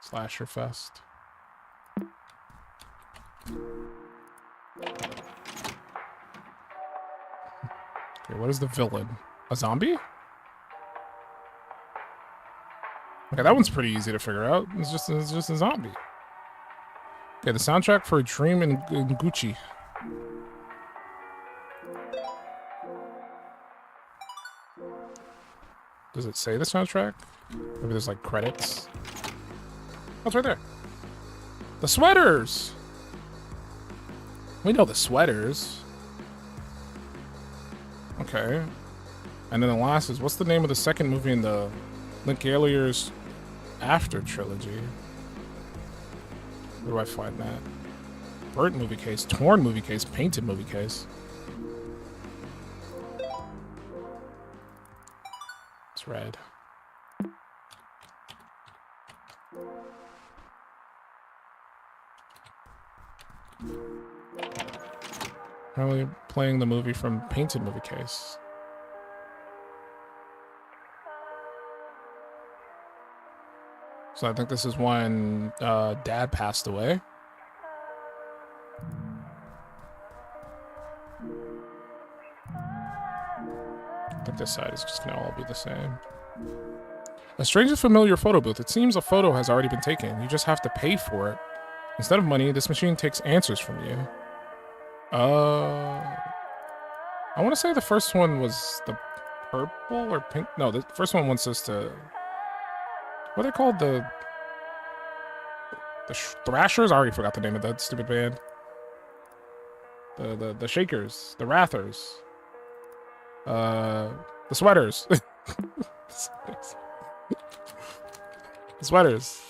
Slasher Fest. Okay, what is the villain? A zombie? Okay, that one's pretty easy to figure out. It's just a zombie. Okay, the soundtrack for Dream in Gucci. Does it say the soundtrack? Maybe there's like credits. Oh, it's right there. The sweaters! We know the sweaters. Okay. And then the last is, what's the name of the second movie in the Linkerlier's After trilogy? Where do I find that? Burnt movie case, torn movie case, painted movie case. It's red. Probably playing the movie from painted movie case. So I think this is when Dad passed away. I think this side is just gonna all be the same. A strange and familiar photo booth. It seems a photo has already been taken. You just have to pay for it. Instead of money, this machine takes answers from you. I want to say the first one was the purple or pink. No, the first one wants us to... What are they called? The Thrashers? I already forgot the name of that stupid band. The Shakers. The Rathers. The sweaters. The sweaters.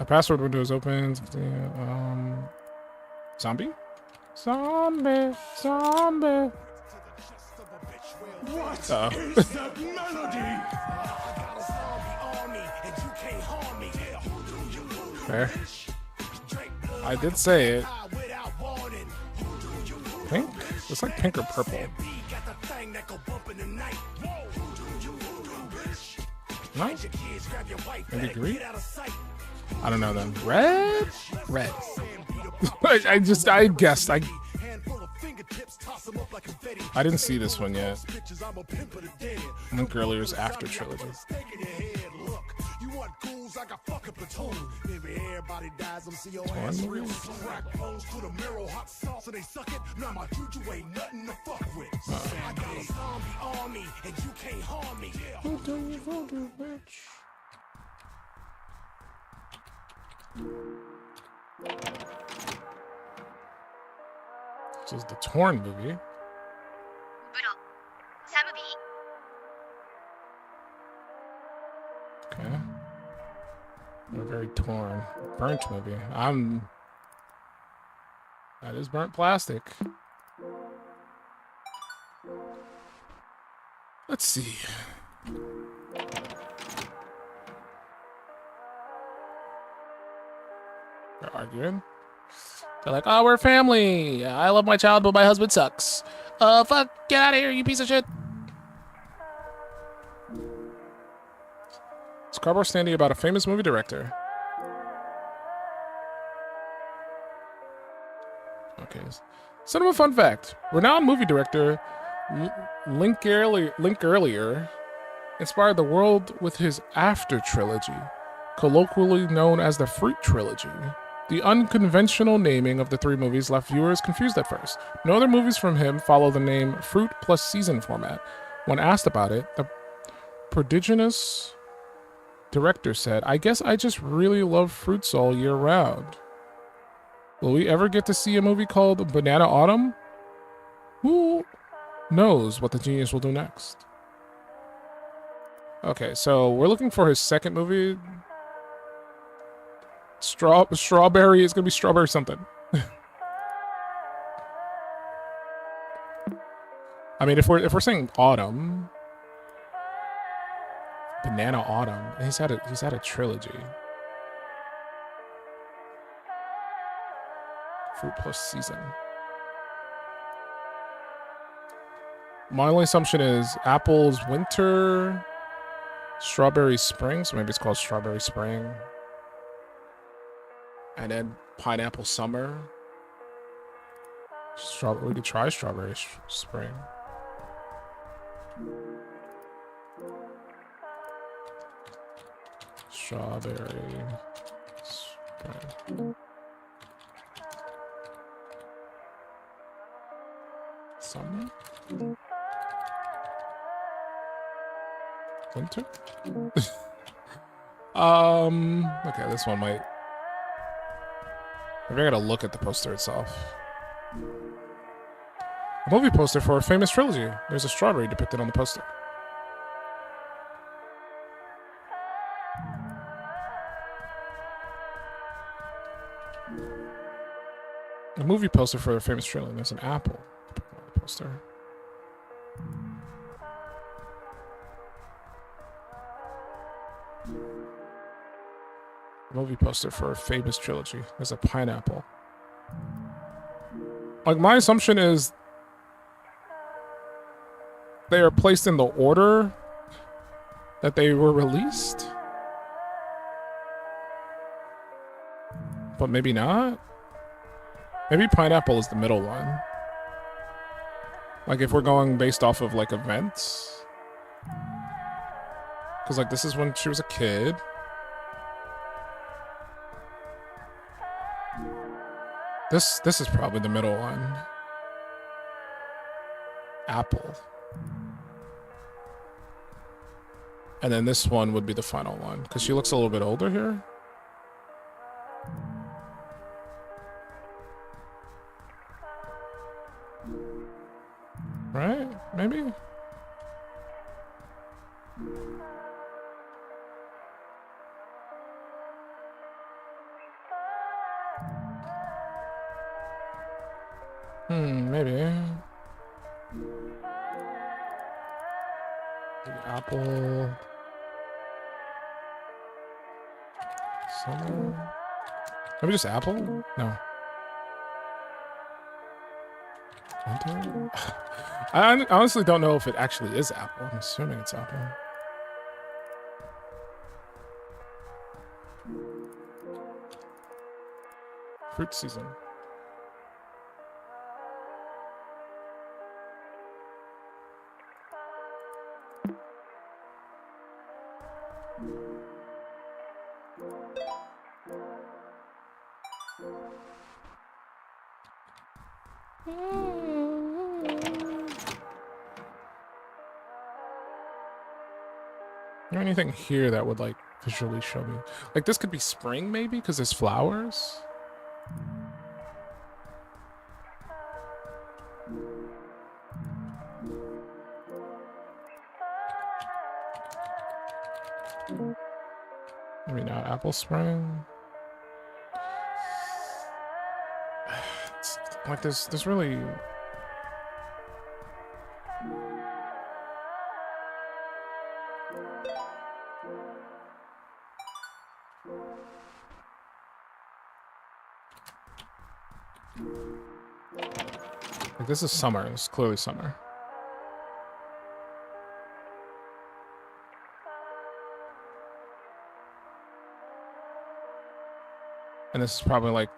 A password window is open. Zombie? Zombie. Zombie. What is that melody? Fair. I did say it. Pink? It's like pink or purple. No? Maybe green? I don't know then. Red? Red. I guessed. I didn't see this one yet. Link earlier's after trilogy. Torn movie? This is the Torn movie. ブロサムビー Okay. They're very torn. Burnt movie. That is burnt plastic. Let's see. They're arguing. They're like, oh, we're family. I love my child, but my husband sucks. Fuck, get out of here, you piece of shit. Scarborough standing about a famous movie director. Okay. Cinema fun fact. Renowned movie director Link Earlier inspired the world with his After trilogy, colloquially known as the Fruit trilogy. The unconventional naming of the three movies left viewers confused at first. No other movies from him follow the name Fruit plus Season format. When asked about it, the prodigious director said, I guess I just really love fruits all year round. Will we ever get to see a movie called Banana Autumn? Who knows what the genius will do next? Okay, so we're looking for his second movie. Strawberry is gonna be strawberry something. I mean, if we're saying autumn, Banana Autumn. He's had a trilogy. Fruit plus Season. My only assumption is apples winter, strawberry spring. So maybe it's called Strawberry Spring. And then pineapple summer. We could try strawberry spring. Strawberry spring. Summer? Winter? Okay, this one might. Maybe I gotta look at the poster itself. A movie poster for a famous trilogy. There's a strawberry depicted on the poster. A movie poster for a famous trilogy. There's an apple depicted on the poster. Movie poster for a famous trilogy. There's a pineapple. Like, my assumption is they are placed in the order that they were released. But maybe not. Maybe pineapple is the middle one. Like, if we're going based off of, like, events. Because, like, this is when she was a kid. This is probably the middle one. Apple. And then this one would be the final one, because she looks a little bit older here. Right? maybe? Maybe. Maybe apple. Summer. Maybe just apple? No. Winter? I honestly don't know if it actually is apple. I'm assuming it's apple. Fruit season. Is there anything here that would like visually show me? Like this could be spring maybe because there's flowers. Maybe not apple spring. It's, like there's really. Like this is summer. It's clearly summer. And this is probably like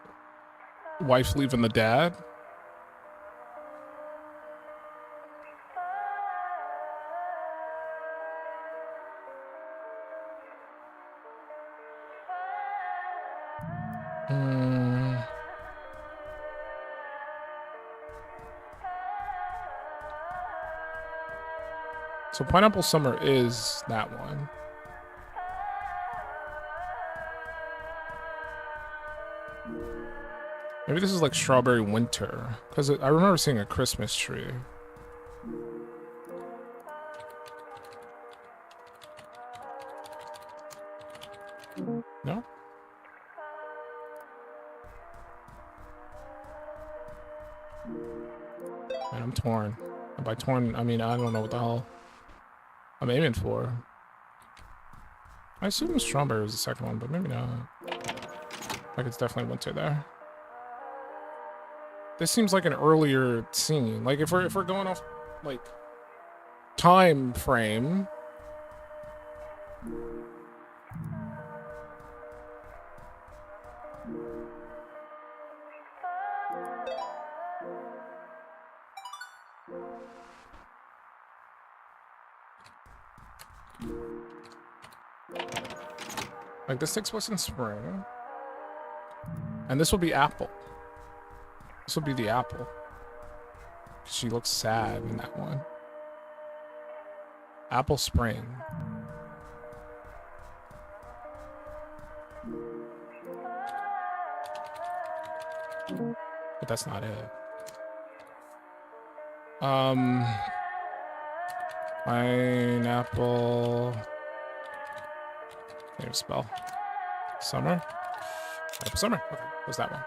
wife leaving the dad. So pineapple summer is that one. Maybe this is like strawberry winter, because I remember seeing a Christmas tree. No? Man, I'm torn. And by torn, I mean, I don't know what the hell I'm aiming for. I assume strawberry was the second one, but maybe not. Like it's definitely winter there. This seems like an earlier scene. Like if we're going off like time frame. Like this takes place in spring. And this will be apple. This will be the apple. She looks sad in that one. Apple spring. But that's not it. Pineapple. Can't even spell. Summer? Apple summer. Okay, what's that one?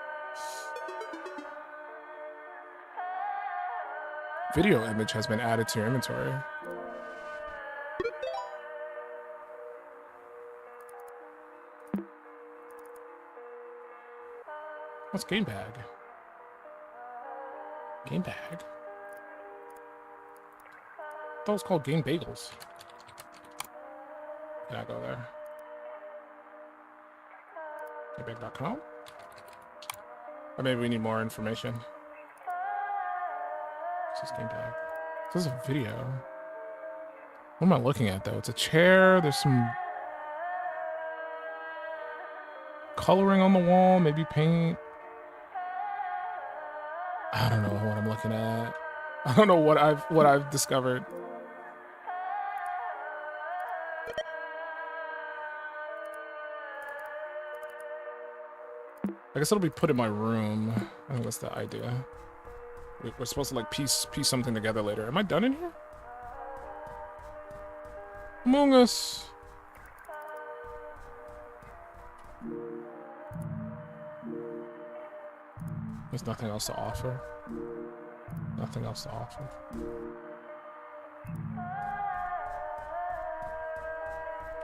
Video image has been added to your inventory. What's game bag? Game bag? I thought it was called game bagels. Can I go there? Gamebag.com? Or maybe we need more information. This is game bag. This is a video. What am I looking at though? It's a chair. There's some coloring on the wall, maybe paint. I don't know what I'm looking at. I don't know what I've discovered. I guess it'll be put in my room. I think that's the idea. We're supposed to like piece something together later. Am I done in here? Among Us. There's nothing else to offer. Nothing else to offer.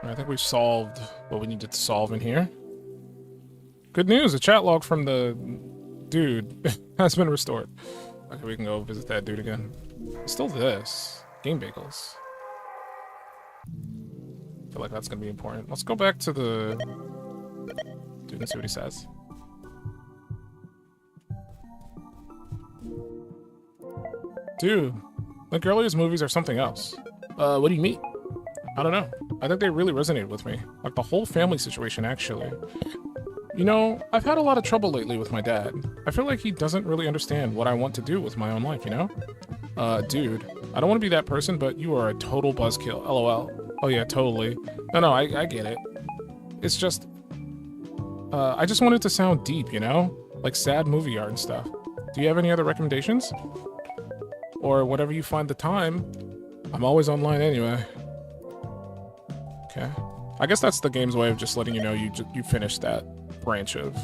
I think we've solved what we needed to solve in here. Good news, a chat log from the dude has been restored. Okay, we can go visit that dude again. Still this. Game bagels. I feel like that's gonna be important. Let's go back to the dude and see what he says. Dude, like earlier's movies are something else. What do you mean? I don't know. I think they really resonated with me. Like the whole family situation, actually. You know, I've had a lot of trouble lately with my dad. I feel like he doesn't really understand what I want to do with my own life, you know? Dude, I don't want to be that person, but you are a total buzzkill. LOL. Oh yeah, totally. No, I get it. It's just... I just want it to sound deep, you know? Like sad movie art and stuff. Do you have any other recommendations? Or whatever you find the time. I'm always online anyway. Okay. I guess that's the game's way of just letting you know you finished that branch of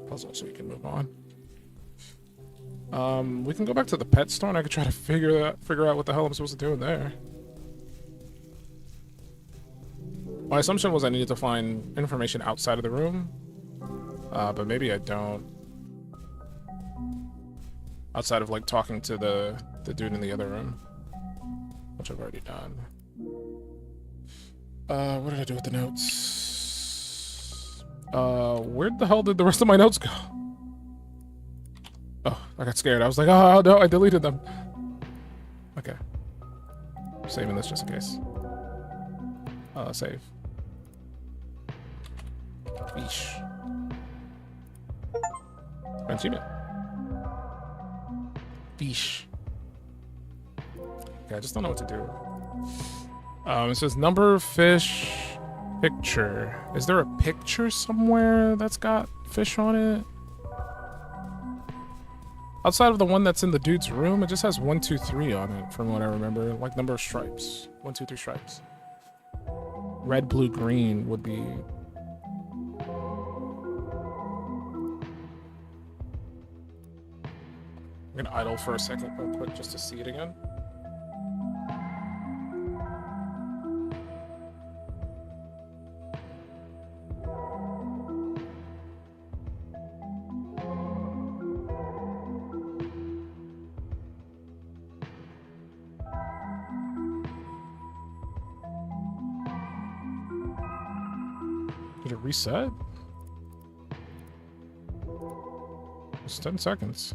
puzzle, so we can move on. We can go back to the pet store and I could try to figure out what the hell I'm supposed to do in there. My assumption was I needed to find information outside of the room, but maybe I don't. Outside of like talking to the dude in the other room, which I've already done. What did I do with the notes? Where the hell did the rest of my notes go? Oh, I got scared. I was like, oh no, I deleted them. Okay. I'm saving this just in case. Save. Yeesh. Achievement. Yeesh. Okay, I just don't know what to do. It says number of fish, picture. Is there a picture somewhere that's got fish on it? Outside of the one that's in the dude's room, it just has 1, 2, 3 on it, from what I remember. Like number of stripes. 1, 2, 3 stripes. Red, blue, green would be... I'm gonna idle for a second real quick just to see it again. Did it reset? It's 10 seconds.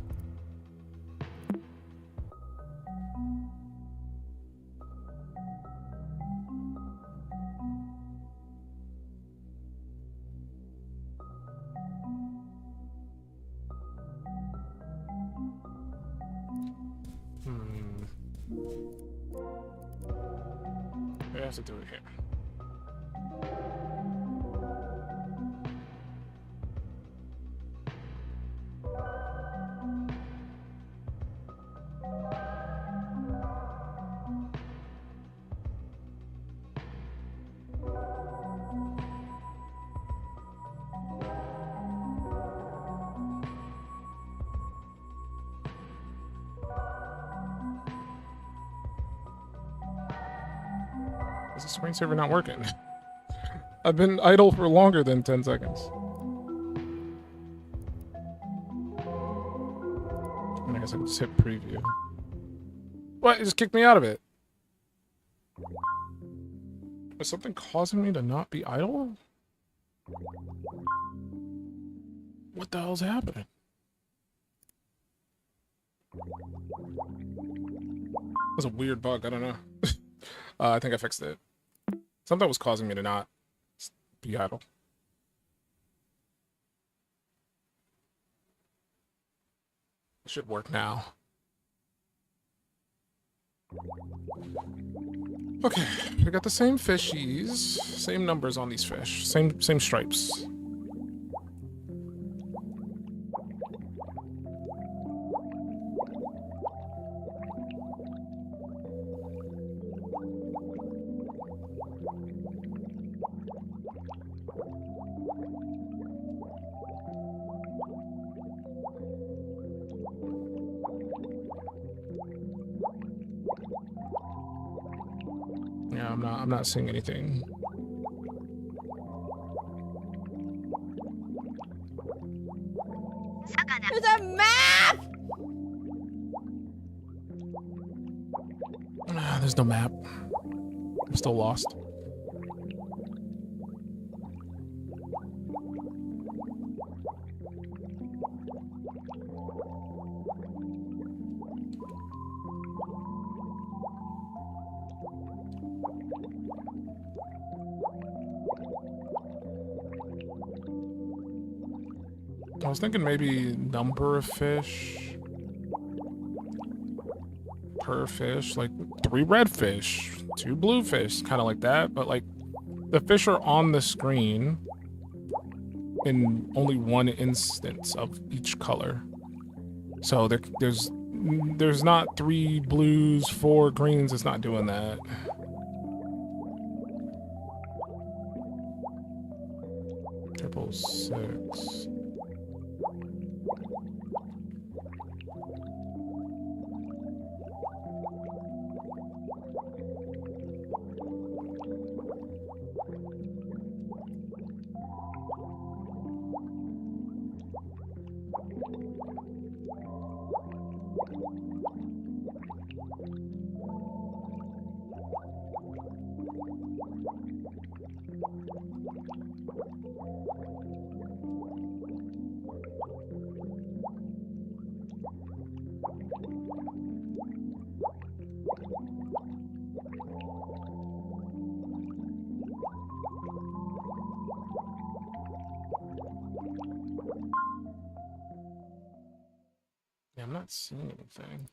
I have to do it here. Is the screensaver not working? I've been idle for longer than 10 seconds. I guess I can just hit preview. What? It just kicked me out of it. Is something causing me to not be idle? What the hell's happening? That's a weird bug, I don't know. I think I fixed it. Something was causing me to not be idle. It should work now. Okay, we got the same fishies, same numbers on these fish, same stripes. Yeah, I'm not seeing anything. There's a map! There's no map. I'm still lost. I was thinking maybe number of fish per fish, like 3 red fish, 2 blue fish, kind of like that. But like the fish are on the screen in only one instance of each color. So there's not 3 blues, 4 greens. It's not doing that. Triple 6. Yeah, I'm not seeing anything.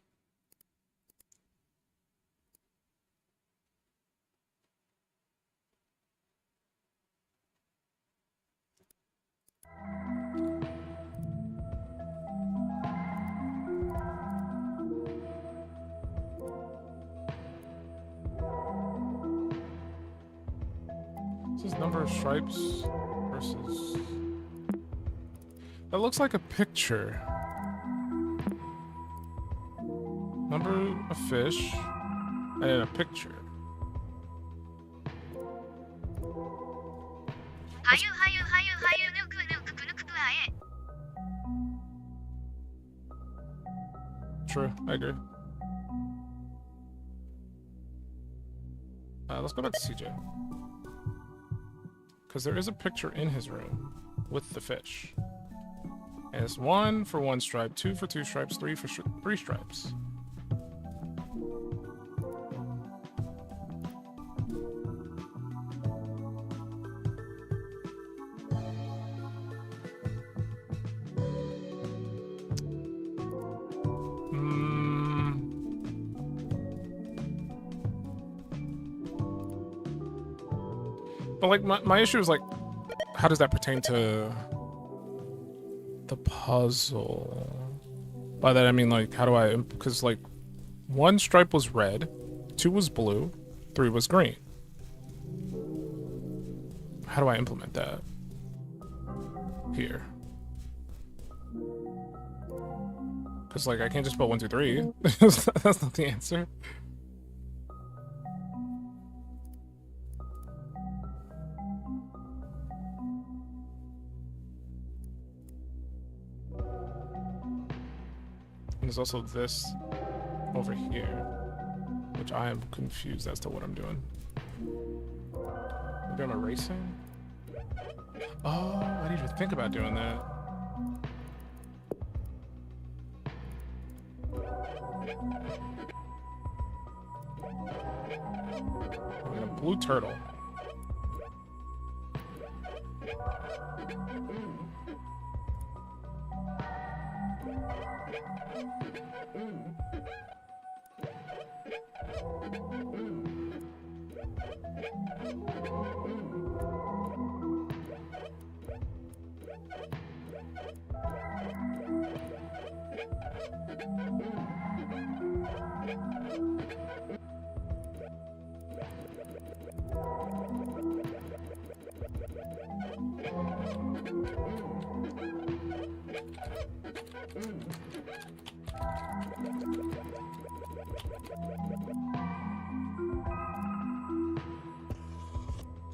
This is number of stripes versus... That looks like a picture. Number of fish and a picture. True, I agree. Let's go back to CJ. Because there is a picture in his room with the fish. And it's 1 for 1 stripe, 2 for 2 stripes, 3 for 3 stripes. But like my issue is like, how does that pertain to the puzzle? By that I mean like, how do I? Because like, 1 stripe was red, 2 was blue, 3 was green. How do I implement that here? Because like I can't just put 1, 2, 3. That's not the answer. There's also this over here, which I am confused as to what I'm doing. Maybe I'm erasing? Oh, I didn't even think about doing that. I'm gonna blue turtle.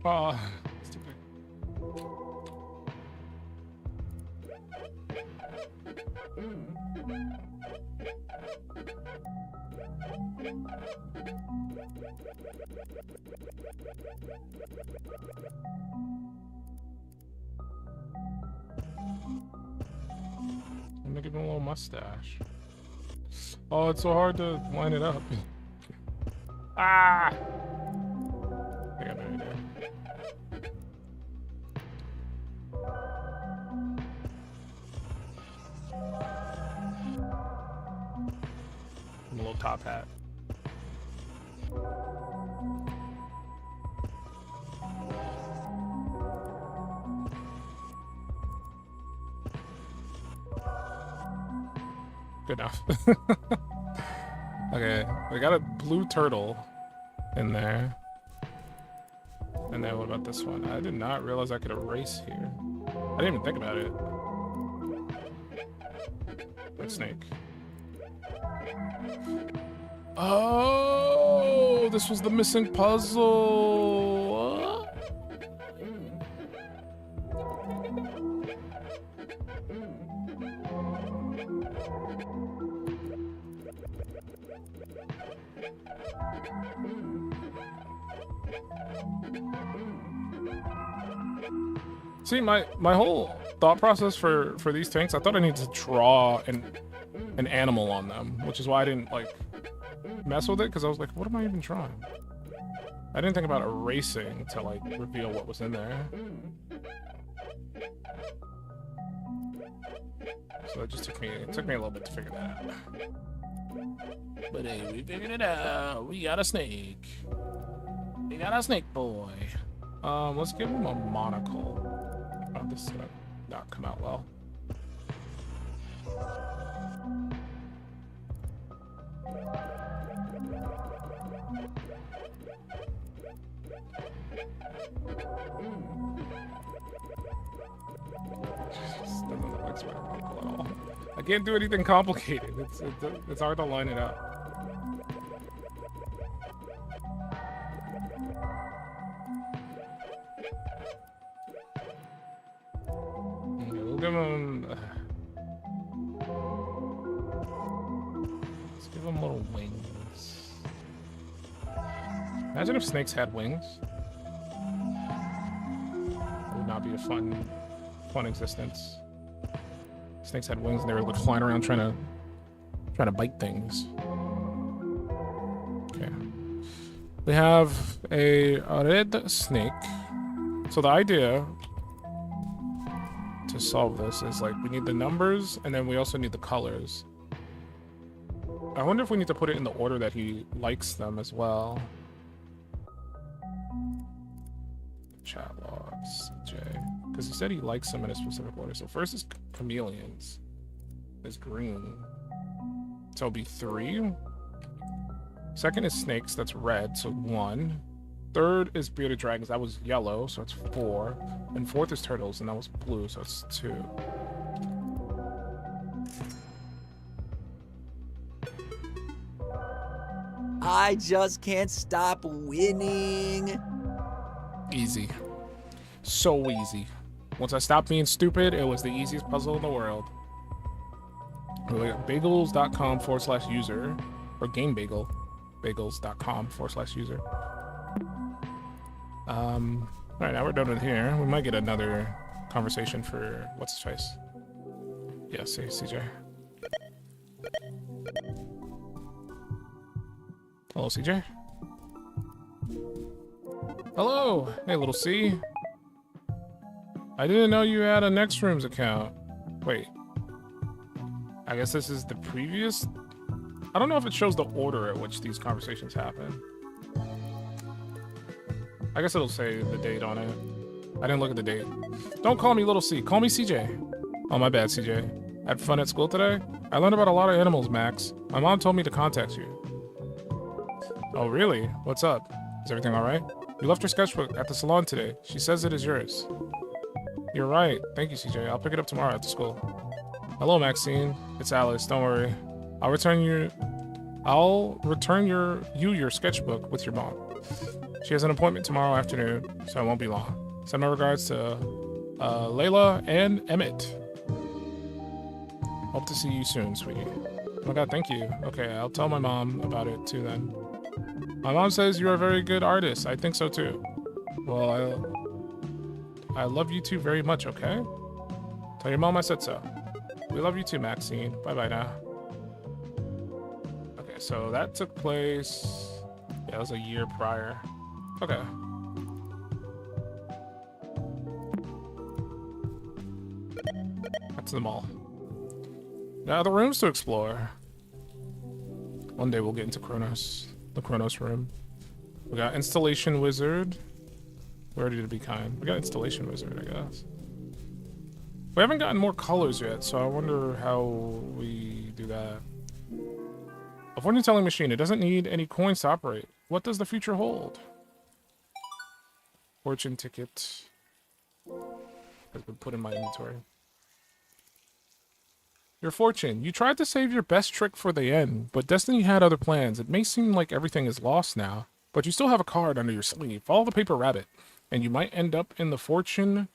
Oh, it's too big. I'm gonna give him a little mustache. Oh, it's so hard to line it up. Ah! I got an idea. A little top hat. Good enough. Okay, we got a blue turtle in there. And then what about this one? I did not realize I could erase here. I didn't even think about it. Red snake. Oh, this was the missing puzzle. See, my whole thought process for these tanks, I thought I needed to draw an animal on them, which is why I didn't like mess with it, because I was like, what am I even drawing? I didn't think about erasing to like reveal what was in there. So it just took me a little bit to figure that out. But hey, we figured it out. We got a snake. We got a snake boy. Let's give him a monocle. Oh, this is gonna not come out well. Just doesn't look like Spider Monocle at all. I can't do anything complicated. It's hard to line it up. Give him. Let's give him little wings. Imagine if snakes had wings. It would not be a fun existence. Snakes had wings and they were like flying around trying to bite things. Okay. We have a red snake. So the idea to solve this is like we need the numbers and then we also need the colors. I wonder if we need to put it in the order that he likes them as well. Chat logs, CJ, because he said he likes them in a specific order. So first is chameleons, is green, so it'll be 3. Second is snakes, that's red, so 1. Third is bearded dragons, that was yellow, so it's 4. And fourth is turtles, and that was blue, so it's 2. I just can't stop winning. Easy. So easy. Once I stopped being stupid, it was the easiest puzzle in the world. Bagels.com/user, or GameBagel. Bagels.com/user. Alright, now we're done with here. We might get another conversation for what's his face. Yeah, see, CJ. Hello, CJ. Hello! Hey, little C. I didn't know you had a Next Rooms account. Wait. I guess this is the previous... I don't know if it shows the order at which these conversations happen. I guess it'll say the date on it. I didn't look at the date. Don't call me little C. Call me CJ. Oh, my bad, CJ. Had fun at school today? I learned about a lot of animals, Max. My mom told me to contact you. Oh, really? What's up? Is everything alright? You left your sketchbook at the salon today. She says it is yours. You're right. Thank you, CJ. I'll pick it up tomorrow after school. Hello, Maxine. It's Alice. Don't worry. I'll return your sketchbook with your mom. She has an appointment tomorrow afternoon, so it won't be long. Send my regards to Layla and Emmett. Hope to see you soon, sweetie. Oh my god, thank you. Okay, I'll tell my mom about it too then. My mom says you're a very good artist. I think so too. Well, I love you two very much, okay? Tell your mom I said so. We love you too, Maxine. Bye-bye now. Okay, so that took place... Yeah, it was a year prior. Okay. That's the mall. Now the rooms to explore. One day we'll get into Kronos. The Kronos room. We got Installation Wizard. We already did Be Kind. We got Installation Wizard, I guess. We haven't gotten more colors yet, so I wonder how we do that. A fortune telling machine. It doesn't need any coins to operate. What does the future hold? Fortune ticket has been put in my inventory. Your fortune. You tried to save your best trick for the end, but destiny had other plans. It may seem like everything is lost now, but you still have a card under your sleeve. Follow the paper rabbit, and you might end up in the fountain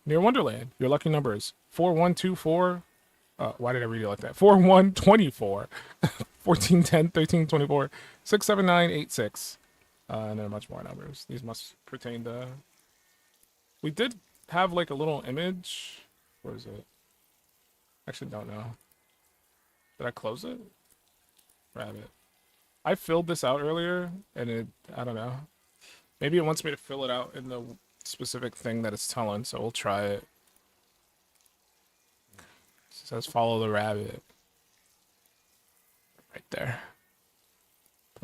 near Wonderland. Your lucky numbers: 4124. Why did I read it like that? 4124, 1410, 1324, 67986. And there are much more numbers. These must pertain to... We did have like a little image. Where is it? Actually, don't know. Did I close it? Rabbit. I filled this out earlier, and it... I don't know. Maybe it wants me to fill it out in the specific thing that it's telling, so we'll try it. It says follow the rabbit. Right there.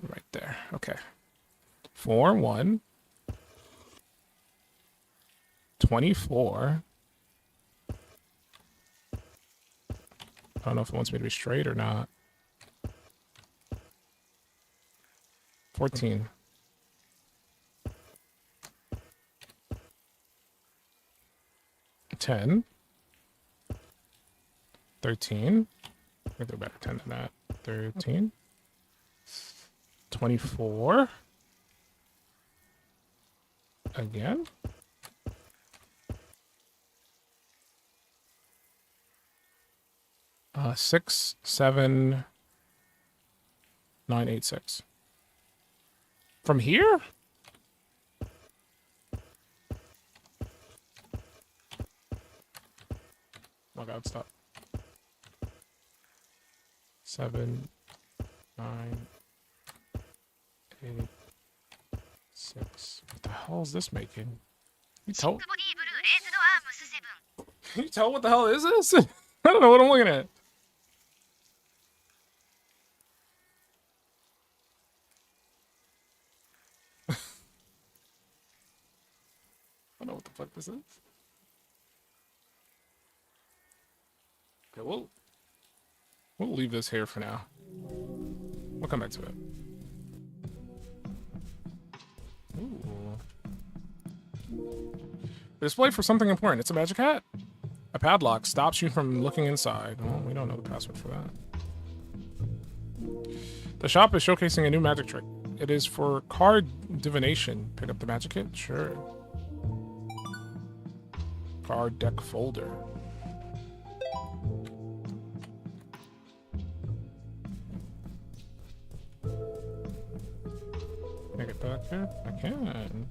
Right there. Okay. 4, 1. 24. I don't know if it wants me to be straight or not. 14. 10. 13. I think they're better 10 than that. 13. 24. Again. Uh, 6, 7, 9, 8, 6. From here? Oh my god, stop. 7, 9, 8, 6. What the hell is this making? You tell? Can you tell what the hell is this? I don't know what I'm looking at. I don't know what the fuck this is. Okay, we'll leave this here for now. We'll come back to it. Ooh. Display for something important. It's a magic hat. A padlock stops you from looking inside. Well, we don't know the password for that. The shop is showcasing a new magic trick. It is for card divination. Pick up the magic kit? Sure. Card deck folder. Can I get back here? I can.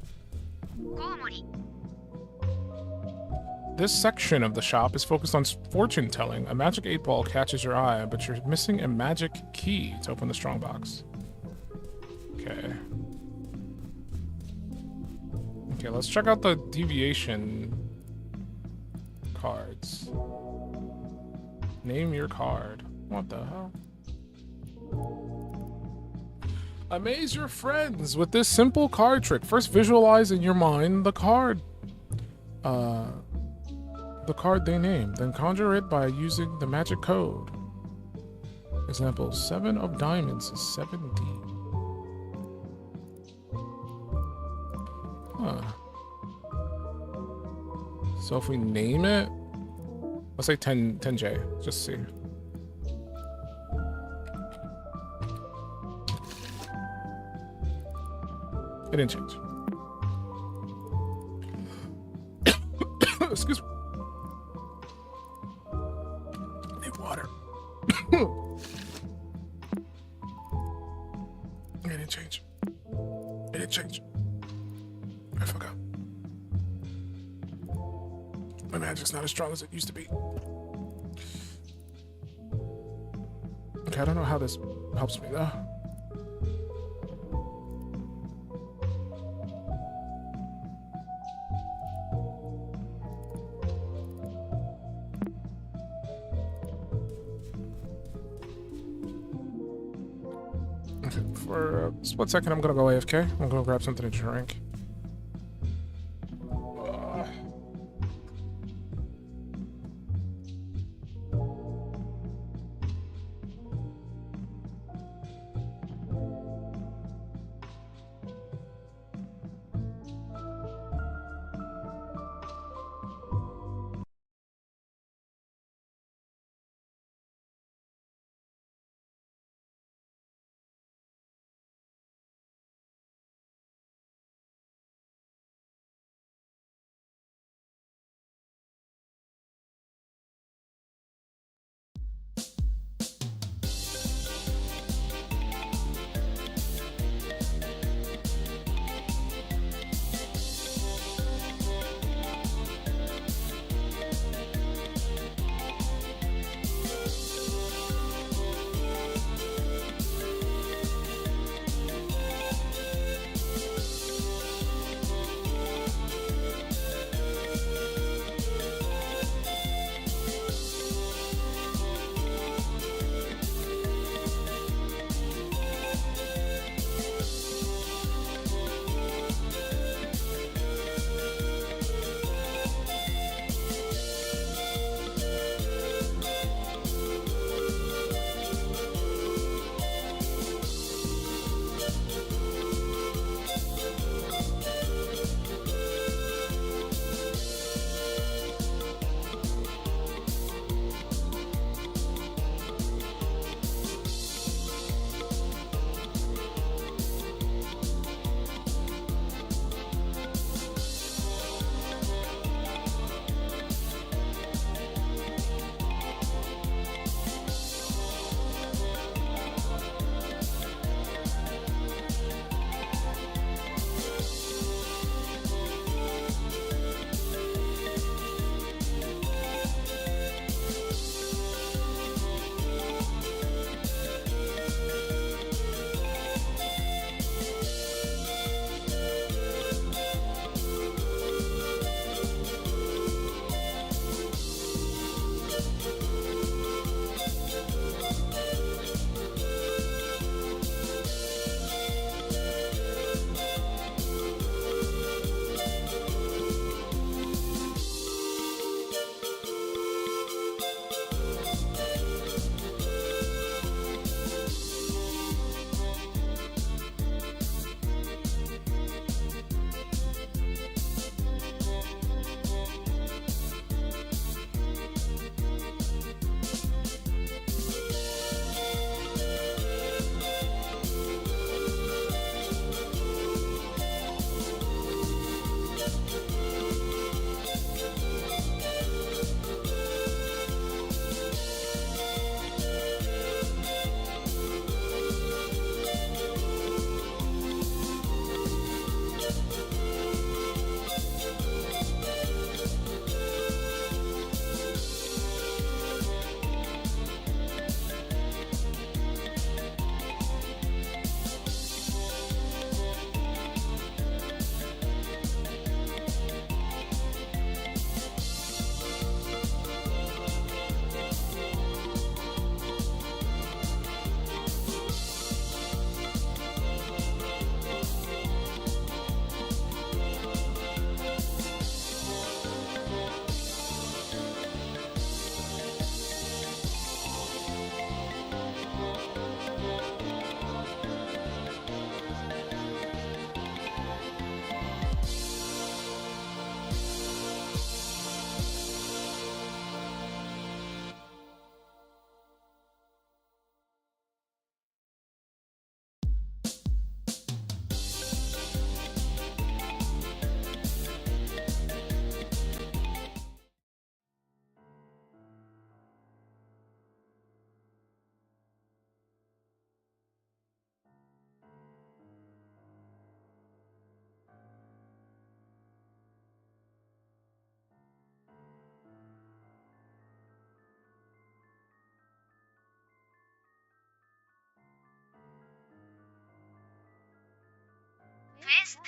This section of the shop is focused on fortune telling. A magic 8-ball catches your eye, but you're missing a magic key to open the strongbox. Okay. Okay, let's check out the deviation cards. Name your card. What the hell? Amaze your friends with this simple card trick. First, visualize in your mind the card they name. Then conjure it by using the magic code. Example, 7 of diamonds is 7D. Huh. So if we name it, let's say 10J, just see. It didn't change. Excuse me. I need water. It didn't change. It didn't change. I forgot. My magic's not as strong as it used to be. Okay, I don't know how this helps me though. Okay, for a split second, I'm gonna go AFK. I'm gonna grab something to drink.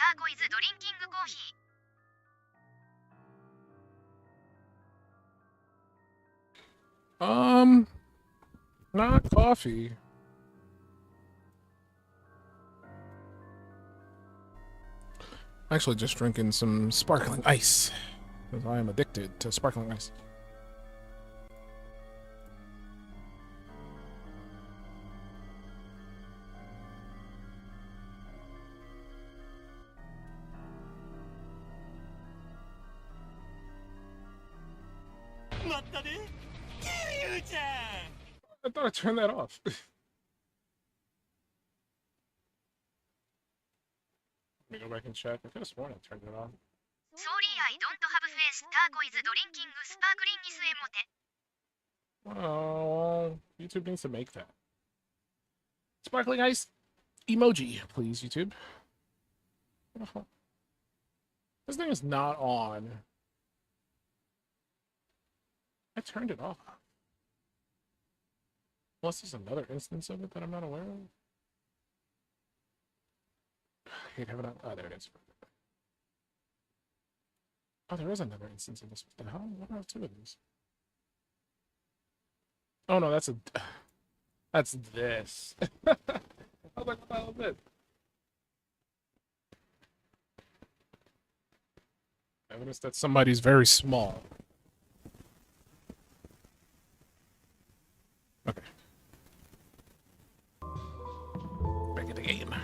turquoise drinking coffee. Not coffee. Actually, just drinking some sparkling ice, because I am addicted to sparkling ice. I thought I turned that off. Let me go back and check. I could have sworn I turned it on. Sorry, I don't have face turquoise drinking sparkling is emote. Oh, YouTube needs to make that. Sparkling ice emoji, please, YouTube. Oh. This thing is not on. I turned it off. Unless there's another instance of it that I'm not aware of. I hate having it. Oh, there it is. Oh, there is another instance of this. What the hell? What are two of these? Oh no, that's a. That's this. I was like, what the hell is this? Evidence that somebody's very small. Okay. Back in the game.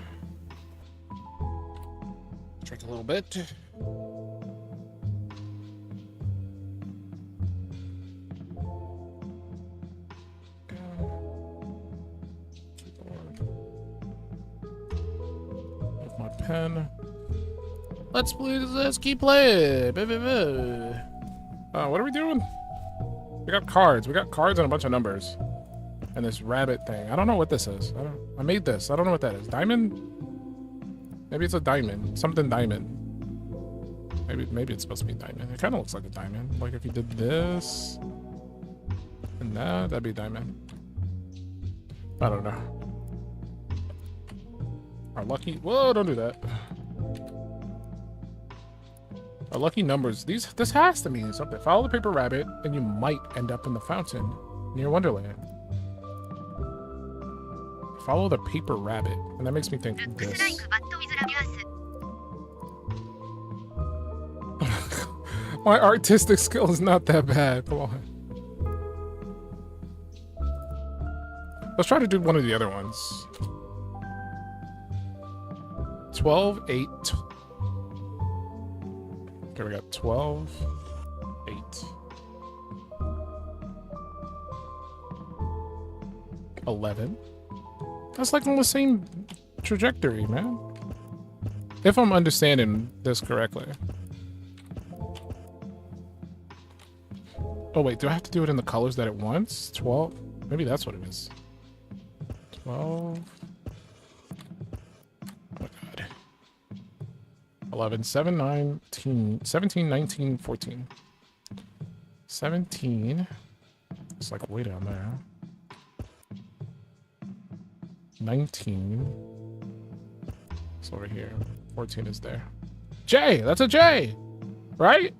Drink a little bit. With my pen. Let's keep playing. What are we doing? We got cards. We got cards and a bunch of numbers. And this rabbit thing. I don't know what this is. I made this. I don't know what that is. Diamond? Maybe it's a diamond. Something diamond. Maybe it's supposed to be a diamond. It kind of looks like a diamond. Like if you did this and that'd be a diamond. I don't know. Our lucky. Whoa! Don't do that. Our lucky numbers. This has to mean something. Follow the paper rabbit, and you might end up in the fountain near Wonderland. Follow the paper rabbit, and that makes me think Looks this. like bat with radius. My artistic skill is not that bad. Come on. Let's try to do one of the other ones. 12, 8. Okay, we got 12, 8. 11. That's like on the same trajectory, man. If I'm understanding this correctly. Oh wait, do I have to do it in the colors that it wants? 12? Maybe that's what it is. 12. Oh my god. 11, 7, 19, 17, 19, 14. 17. It's like way down there. 19. It's over here. 14 is there. J! That's a J! Right?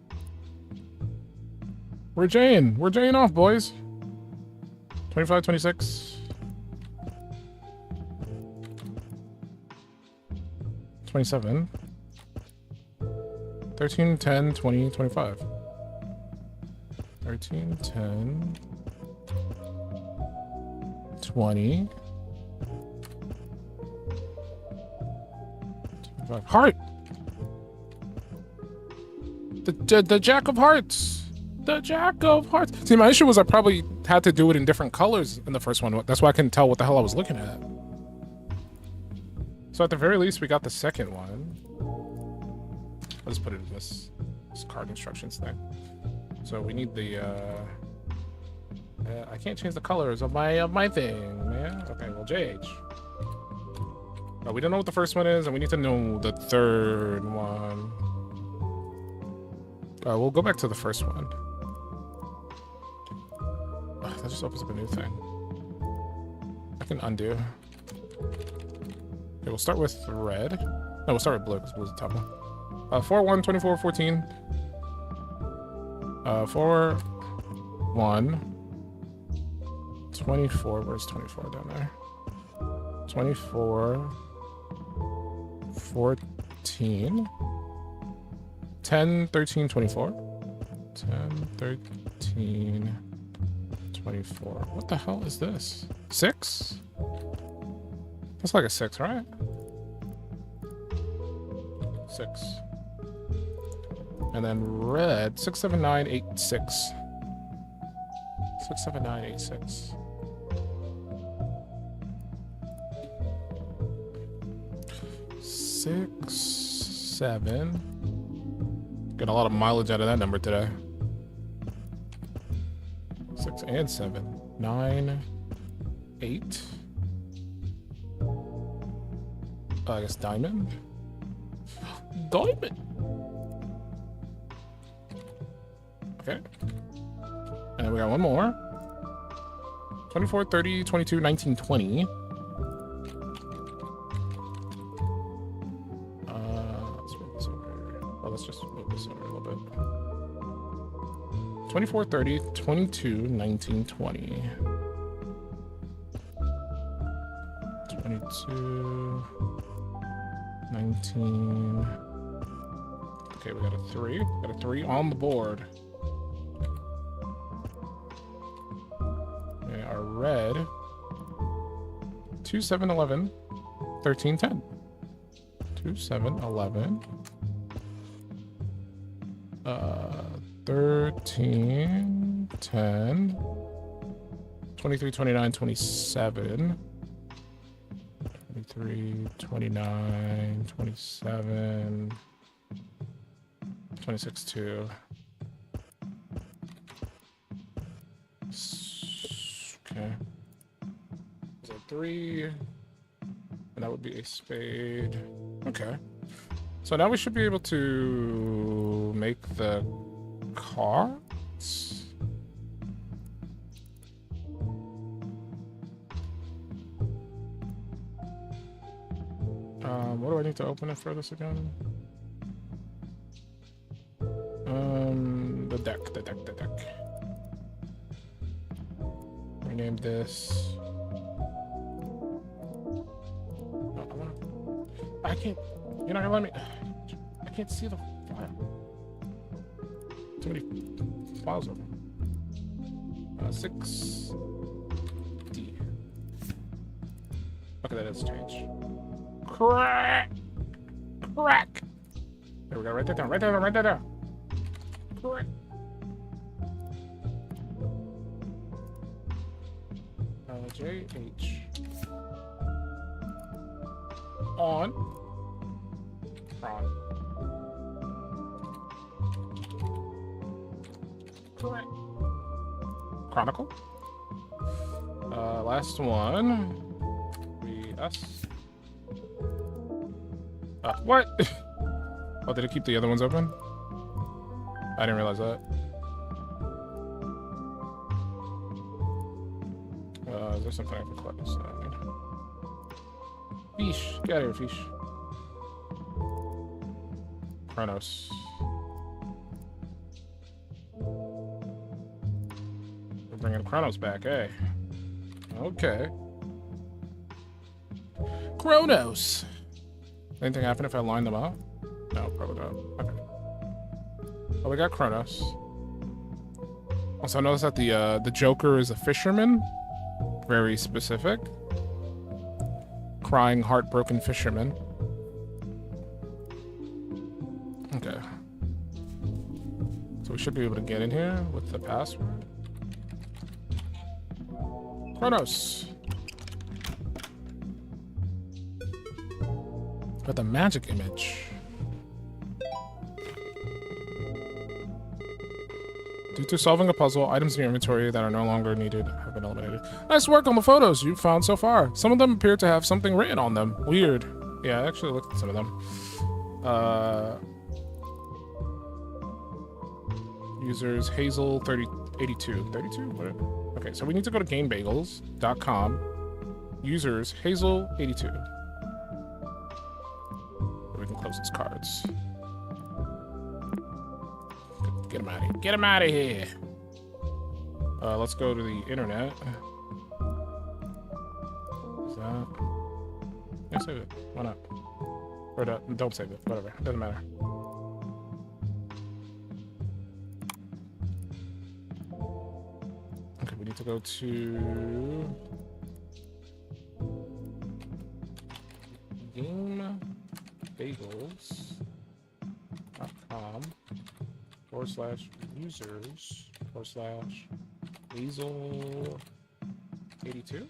We're Jaying. We're Jaying off, boys. 25, 26. 27. 13, 10, 20, 25. 13, 10, 20. 25. Heart! The Jack of Hearts! The Jack of Hearts. See, my issue was I probably had to do it in different colors in the first one. That's why I couldn't tell what the hell I was looking at. So at the very least, we got the second one. Let's put it in this card instructions thing. So we need the, I can't change the colors of my thing, man. Okay, well, JH. Oh, we don't know what the first one is, and we need to know the third one. We'll go back to the first one. That just opens up a new thing. I can undo. Okay, we'll start with red. we'll start with blue because blue's the top one. 4, 1, 24, 14. 4, 1, 24. Where's 24 down there? 24, 14, 10, 13, 24. 10, 13, 24. What the hell is this? 6? That's like a 6, right? 6. And then red, 6, 7, 9, 8, 6. 6, 7, 9, 8, 6. Six, 7. Getting a lot of mileage out of that number today. 6 and 7. 9, 8. I guess diamond. Diamond. Okay. And then we got one more. 24, 30, 22, 19, 20. Let's move this over. Oh, let's just move this over a little bit. 24, 30, 22, 19, 20. 22, 19. Okay, we got a 3. Got a 3 on the board. Okay, our red. 2, 7, 11, 13, 10. 2, 7, 11. 13, 10. 23, 29, 27. 23, 29, 27. 26, 2. Okay. Is that 3? And that would be a spade. Okay. So now we should be able to make the cards. What do I need to open it for this again? The deck. Rename this. No, I can't. You're not gonna let me. I can't see the file. Too many files open. 6D. Okay, that has changed. Crack! There we go. Write that down. Write that down. Crack. JH. On. Correct. Chronicle. Last one. S. What? Oh, did it keep the other ones open? I didn't realize that. Is there something I can collect this side? Fish. Get out of here, fish. Kronos. We're bringing Kronos back, eh? Okay. Kronos! Anything happen if I line them up? No, probably not. Okay. Oh, we got Kronos. Also, I noticed that the Joker is a fisherman. Very specific. Crying, heartbroken fisherman. Okay. So we should be able to get in here with the password. Kronos. Got the magic image. Due to solving a puzzle, items in your inventory that are no longer needed have been eliminated. Nice work on the photos you've found so far. Some of them appear to have something written on them. Weird. Yeah, I actually looked at some of them. Users Hazel 3082. 32? What? Okay, so we need to go to gamebagels.com. Users Hazel82. There we close his cards. Get him out of here. Get him out of here. Let's go to the internet. Is that? Yeah, save it. Why not? Or don't save it. Whatever. Doesn't matter. Okay, we need to go to gamebagels.com/users/weasel82.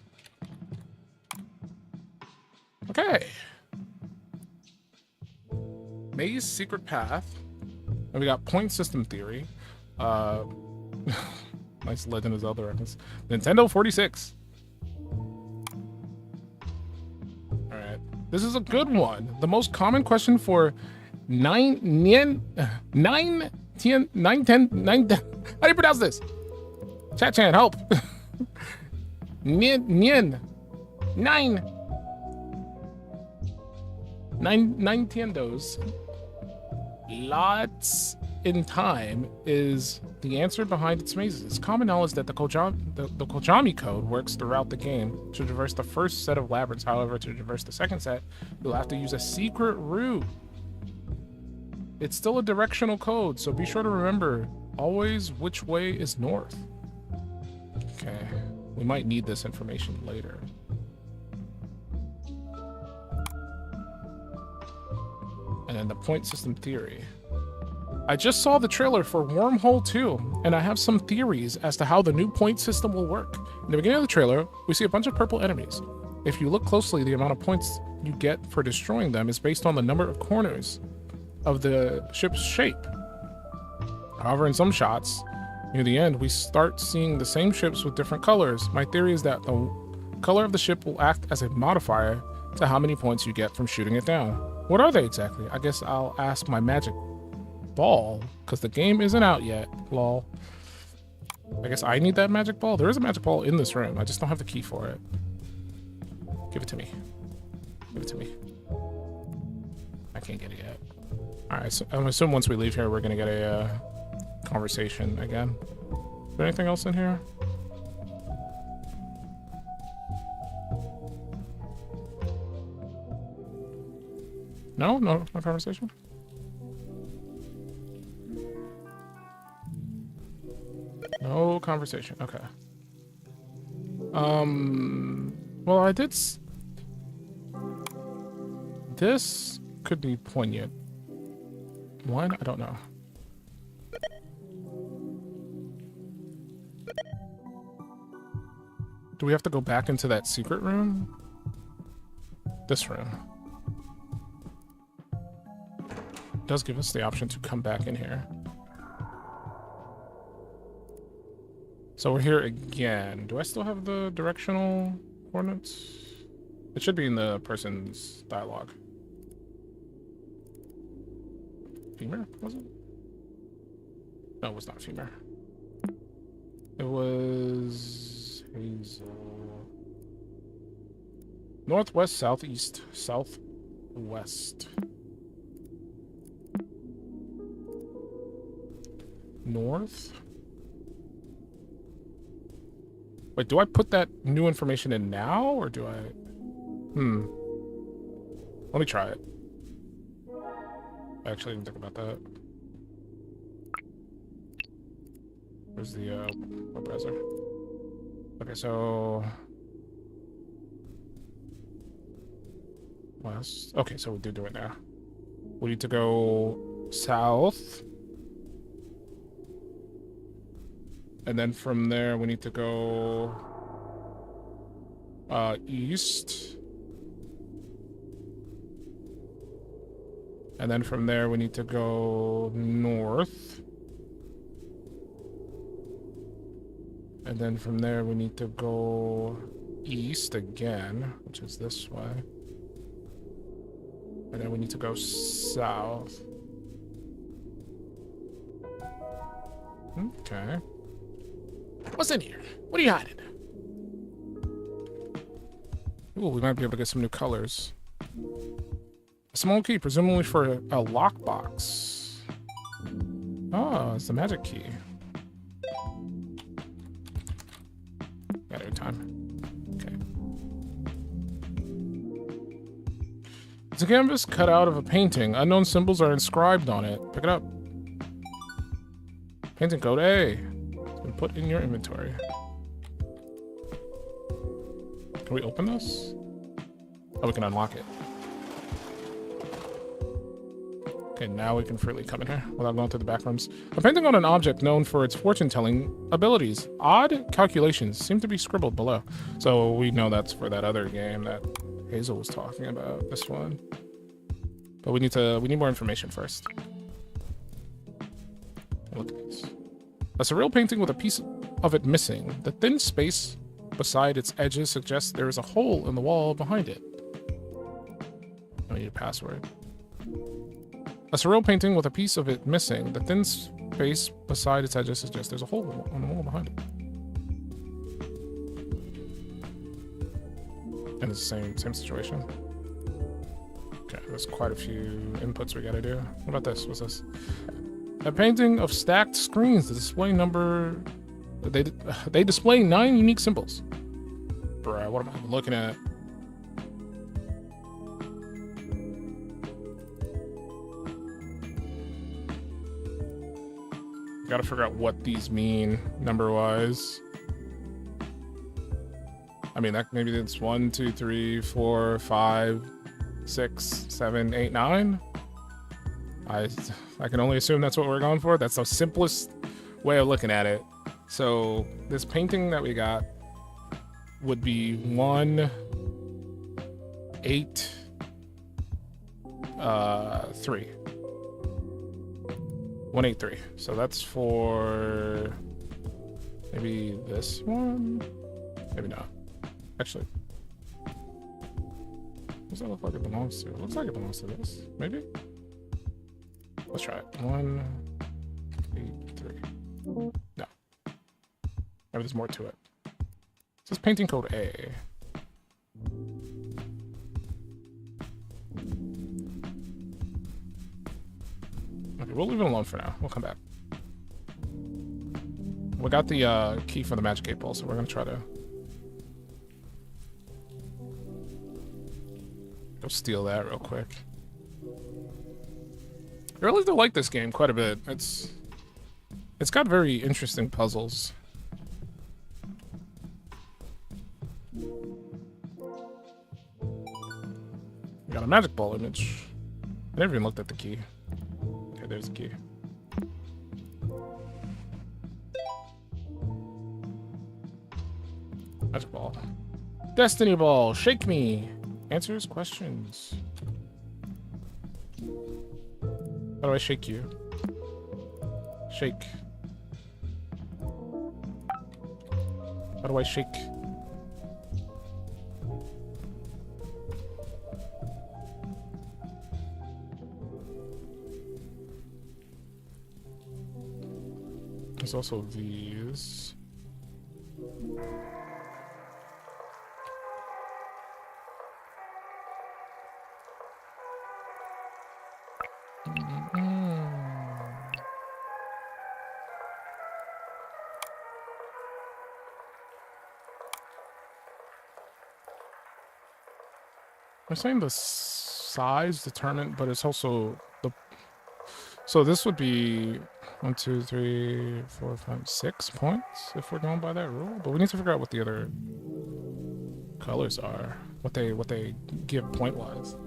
Okay. Maze secret path. And we got point system theory. Nice Legend of Zelda reference. Nintendo 46. Alright. This is a good one. The most common question for 9, 10. How do you pronounce this? Chat chan, help. 9 Nintendos. Lots in time is the answer behind its mazes. It's common knowledge that the Kojami code works throughout the game to traverse the first set of labyrinths. However, to traverse the second set, you'll have to use a secret route. It's still a directional code, so be sure to remember always which way is north. Okay, we might need this information later. And then the point system theory. I just saw the trailer for Wormhole 2, and I have some theories as to how the new point system will work. In the beginning of the trailer, we see a bunch of purple enemies. If you look closely, the amount of points you get for destroying them is based on the number of corners of the ship's shape. However, in some shots, near the end, we start seeing the same ships with different colors. My theory is that the color of the ship will act as a modifier to how many points you get from shooting it down. What are they exactly? I guess I'll ask my magic ball, because the game isn't out yet. Lol. I guess I need that magic ball. There is a magic ball in this room. I just don't have the key for it. Give it to me. Give it to me. I can't get it yet. Alright, so I'm assuming once we leave here, we're gonna get a conversation again. Is there anything else in here? No? No conversation? No conversation. Okay. Well, I did. This could be poignant. One? I don't know. Do we have to go back into that secret room? This room. It does give us the option to come back in here. So we're here again. Do I still have the directional coordinates? It should be in the person's dialogue. Femur, was it? No, it was not femur. It was Hazel. Northwest, southeast, southwest. North? Wait, do I put that new information in now, or do I... Let me try it. I actually didn't think about that. Where's the web browser? Okay, so... West. Okay, so we do it now. We need to go south. And then from there, we need to go east. And then from there, we need to go north. And then from there, we need to go east again, which is this way. And then we need to go south. Okay. What's in here? What are you hiding? Ooh, we might be able to get some new colors. A small key, presumably for a lockbox. Oh, it's the magic key. Got every time. Okay. It's a canvas cut out of a painting. Unknown symbols are inscribed on it. Pick it up. Painting code A. It's been put in your inventory. Can we open this? Oh, we can unlock it. Okay, now we can freely come in here without going through the back rooms. A painting on an object known for its fortune-telling abilities. Odd calculations seem to be scribbled below. So we know that's for that other game that Hazel was talking about. This one. But we need more information first. Look at this. A surreal painting with a piece of it missing. The thin space beside its edges suggests there is a hole in the wall behind it. I need a password. A surreal painting with a piece of it missing. The thin space beside its edges suggests there's a hole on the wall behind it. And it's the same situation. Okay, there's quite a few inputs we gotta do. What about this? What's this? A painting of stacked screens. The display number... They display 9 unique symbols. Bruh, what am I looking at? Gotta figure out what these mean number-wise. I mean, that maybe it's 1, 2, 3, 4, 5, 6, 7, 8, 9. I can only assume that's what we're going for. That's the simplest way of looking at it. So this painting that we got would be 1, 8, 3. 183. So that's for maybe this one? Maybe not. Actually, what does that look like it belongs to? It looks like it belongs to this. Maybe? Let's try it. 1, 8, 3. No. Maybe there's more to it. It says painting code A. Okay, we'll leave it alone for now. We'll come back. We got the key for the magic 8 ball, so we're gonna try to go steal that real quick. I really do like this game quite a bit. It's got very interesting puzzles. We got a magic ball image. I never even looked at the key. Okay, there's the key. Magic ball. Destiny ball, shake me. Answers questions. How do I shake you? Shake. How do I shake? There's also these. I'm saying the size determined, but it's also the. So this would be 1, 2, 3, 4, 5, 6 points if we're going by that rule. But we need to figure out what the other colors are, what they give point wise.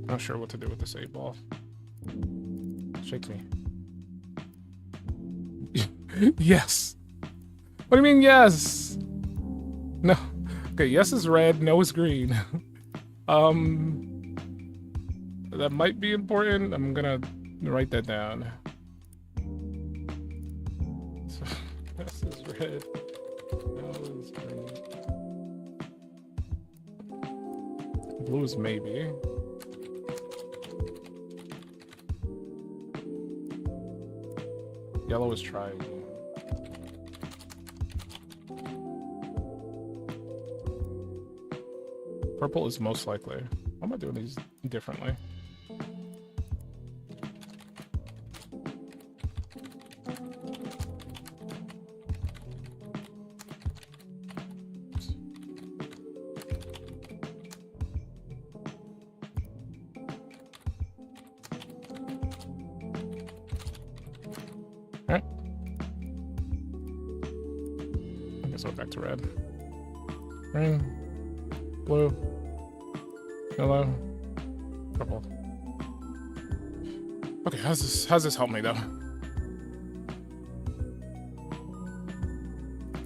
Not sure what to do with this 8 ball. Shake me. Yes. What do you mean yes? No. Okay, yes is red, no is green. That might be important. I'm gonna write that down. So, yes is red, no is green. Blue is maybe. Yellow is try. Purple is most likely. Why am I doing these differently? Alright. I guess we're back to red. Green. Blue. Yellow. Purple. Okay, how's this help me though?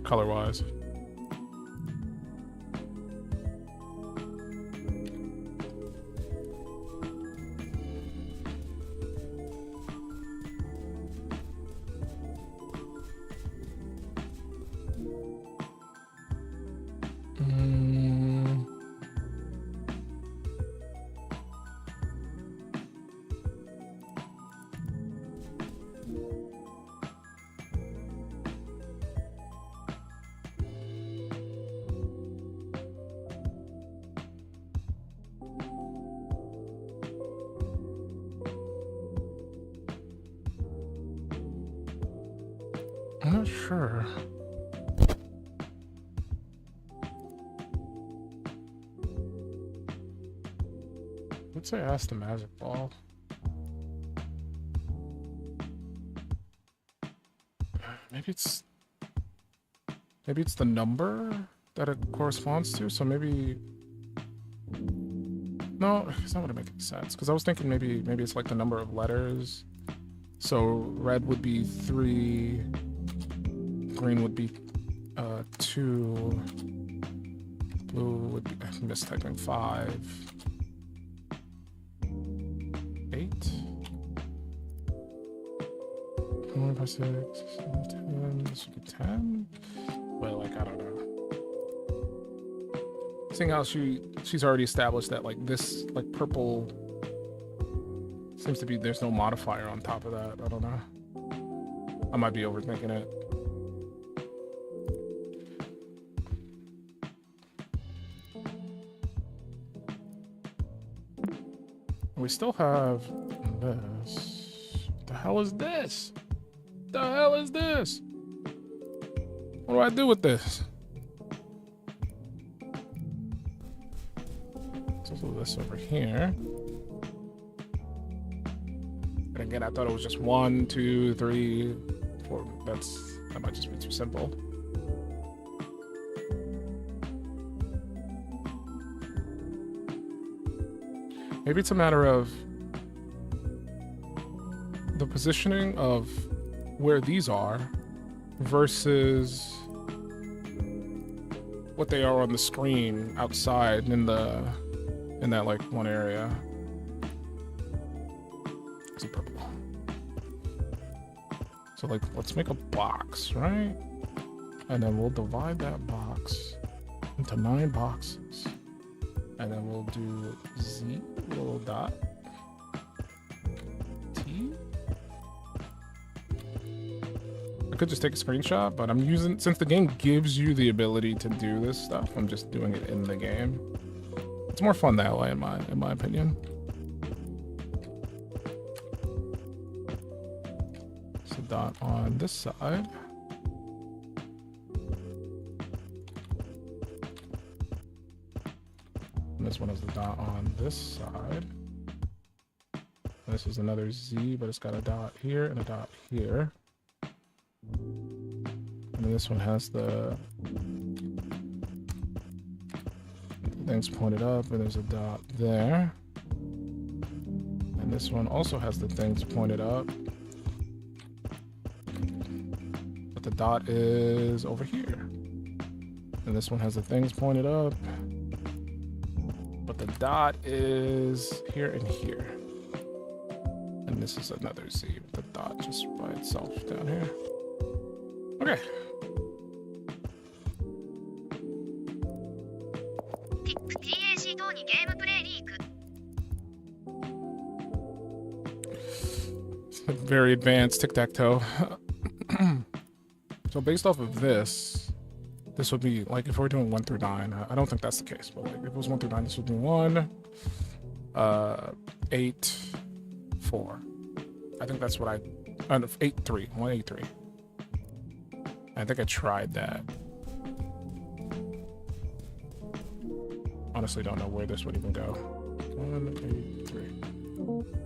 Color-wise. I'm not sure. Let's say ask the magic ball. Maybe it's the number that it corresponds to. So maybe no, it's not gonna make any sense. Because I was thinking maybe it's like the number of letters. So red would be 3. Green would be 2. Blue would be, I'm mistyping, 5. 8. 1 by 6, 10. This would be 10. But like I don't know. Seeing how she's already established that like this like purple seems to be there's no modifier on top of that. I don't know. I might be overthinking it. We still have this. What the hell is this? What the hell is this? What do I do with this? Let's do this over here. And again, I thought it was just 1, 2, 3, 4. That might just be too simple. Maybe it's a matter of the positioning of where these are versus what they are on the screen outside in that like one area. It's a purple. So like let's make a box, right? And then we'll divide that box into 9 boxes. And then we'll do Z, little dot, T. I could just take a screenshot, but I'm using, since the game gives you the ability to do this stuff, I'm just doing it in the game. It's more fun that way, in my opinion. So dot on this side. This one is the dot on this side. This is another Z, but it's got a dot here and a dot here. And then this one has the things pointed up, and there's a dot there. And this one also has the things pointed up, but the dot is over here. And this one has the things pointed up, but the dot is here and here. And this is another Z with the dot just by itself down here. Okay. TAC 等にゲームプレイリーク Very advanced tic-tac-toe. So based off of this, this would be like if we're doing 1 through 9. I don't think that's the case, but like if it was 1 through 9, this would be 1, 8, 4. I think that's what 8, 3, 1, 8, 3. I think I tried that. Honestly, don't know where this would even go. 1, 8, 3.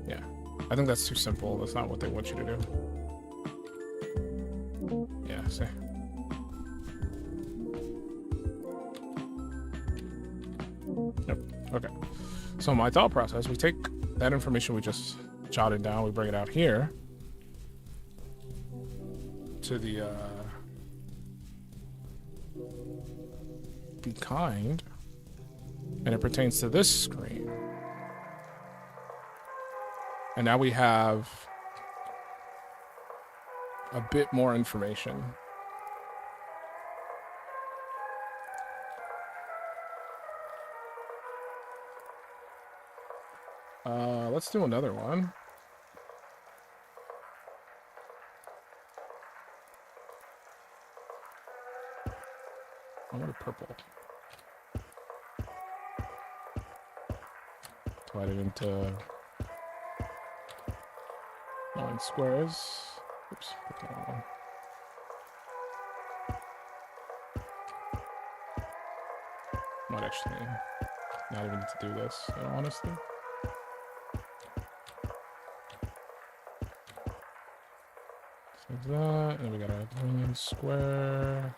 Yeah, I think that's too simple. That's not what they want you to do. Yeah, see. Yep. Okay. So my thought process: we take that information we just jotted down, we bring it out here to the be kind, and it pertains to this screen. And now we have a bit more information. Let's do another one. I want a purple. Divide it into 9 squares. Oops, put that on. Might actually not even need to do this, in all honesty. Save that, and we got a green square.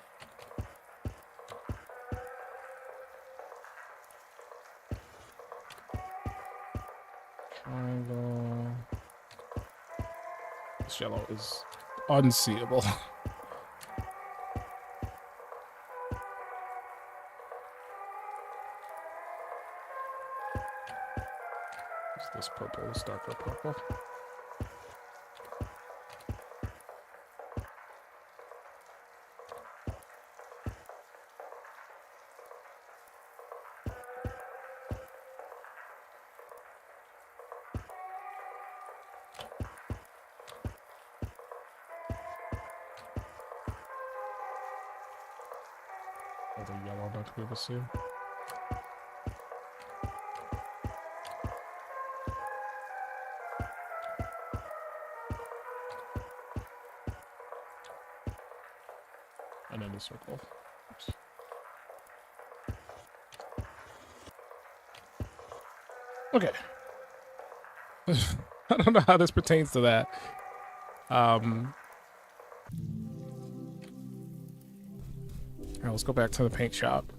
Triangle. This yellow is unseeable. This purple is darker purple. The yellow not to be able to see. And then the circle. Oops. Okay. I don't know how this pertains to that. Alright, let's go back to the paint shop.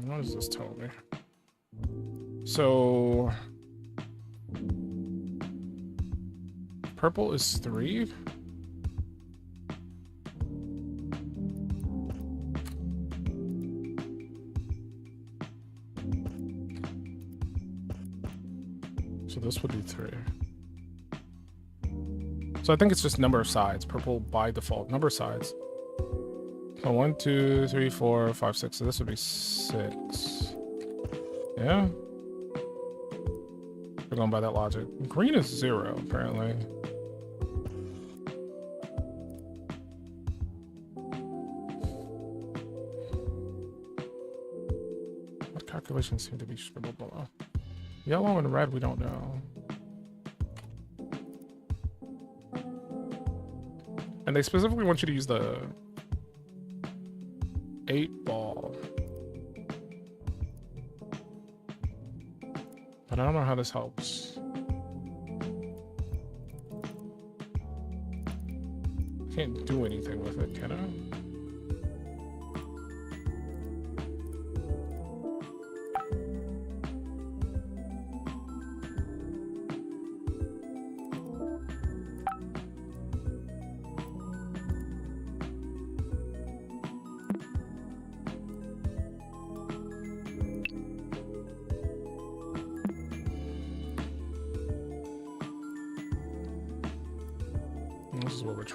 What does this tell me? So purple is 3. So this would be 3. So I think it's just number of sides. Purple by default, number of sides. So 1, 2, 3, 4, 5, 6. So this would be 6. Yeah. We're going by that logic. Green is 0, apparently. What calculations seem to be scribbled below? Yellow and red, we don't know. And they specifically want you to use the 8-ball. But I don't know how this helps. I can't do anything with it, can I?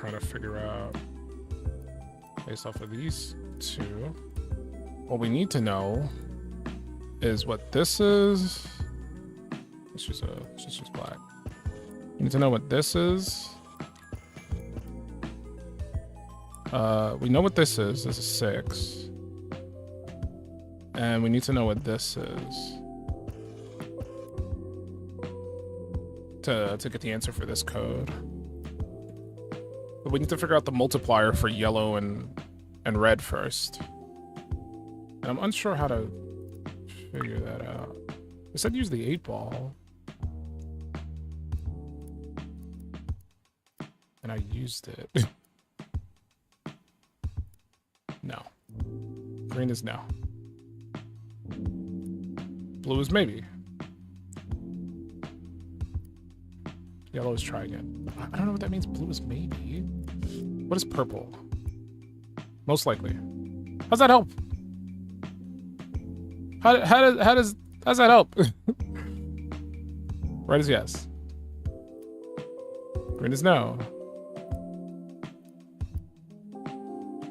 trying to figure out based off of these two. What we need to know is what this is. It's just black. We need to know what this is. We know what this is. This is 6. And we need to know what this is to get the answer for this code. But we need to figure out the multiplier for yellow and red first. And I'm unsure how to figure that out. It said use the 8-ball. And I used it. No. Green is no. Blue is maybe. Yellow is try again. I don't know what that means. Blue is maybe. What is purple? Most likely. How's that help? How's that help? Red is yes. Green is no.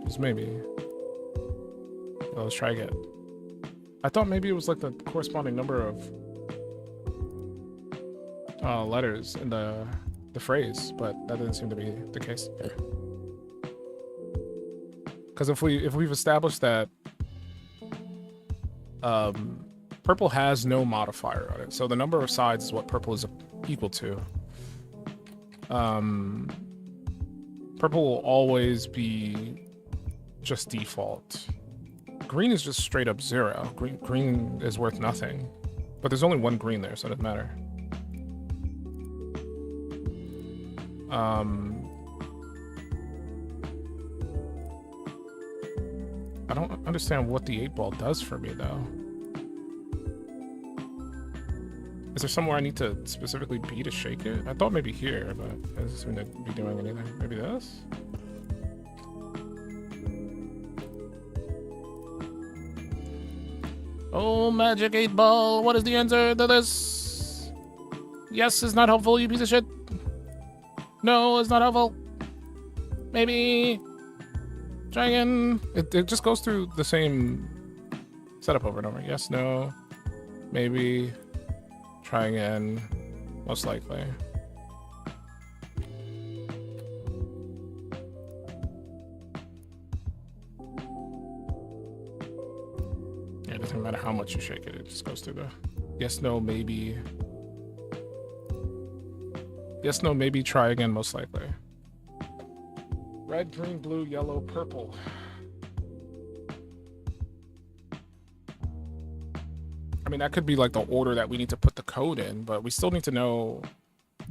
Just maybe. Well, let's try again. I thought maybe it was like the corresponding number of letters in the phrase, but that didn't seem to be the case. Because if we've established that purple has no modifier on it, so the number of sides is what purple is equal to. Purple will always be just default. Green is just straight up 0. Green is worth nothing, but there's only one green there, so it doesn't matter. I don't understand what the 8-ball does for me, though. Is there somewhere I need to specifically be to shake it? I thought maybe here, but it doesn't seem to be doing anything. Maybe this? Oh, magic 8-ball. What is the answer to this? Yes is not helpful, you piece of shit. No, it's not helpful. Maybe. Try again. It just goes through the same setup over and over. Yes, no. Maybe. Try again. Most likely. Yeah, it doesn't matter how much you shake it. It just goes through the yes, no, maybe. Yes, no, maybe, try again, most likely. Red, green, blue, yellow, purple. I mean, that could be like the order that we need to put the code in, but we still need to know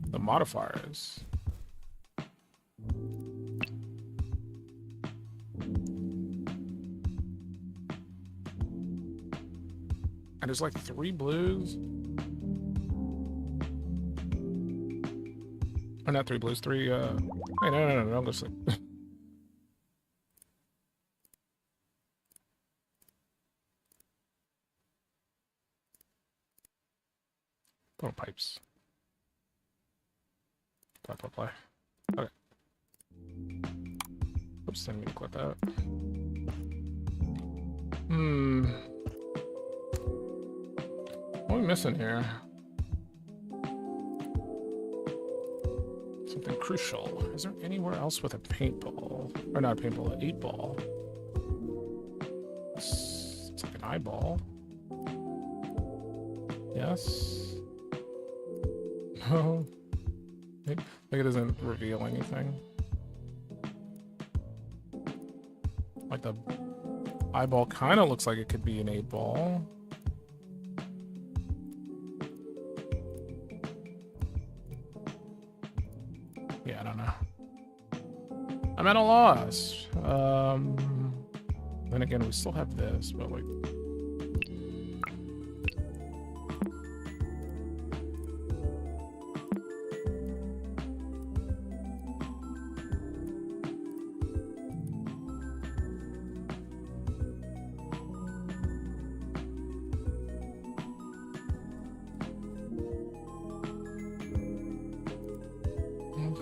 the modifiers. And there's like 3 blues. Oh, not 3 blues, 3, Hey, no, don't go sleep. Oh, pipes. Play. Okay. Oops, didn't mean to click that. What are we missing here? Something crucial. Is there anywhere else with a paintball? Or not a paintball, an 8-ball? It's like an eyeball. Yes. No. Like it doesn't reveal anything. Like the eyeball kind of looks like it could be an 8-ball. Yeah, I don't know. I'm at a loss. Then again, we still have this, but like.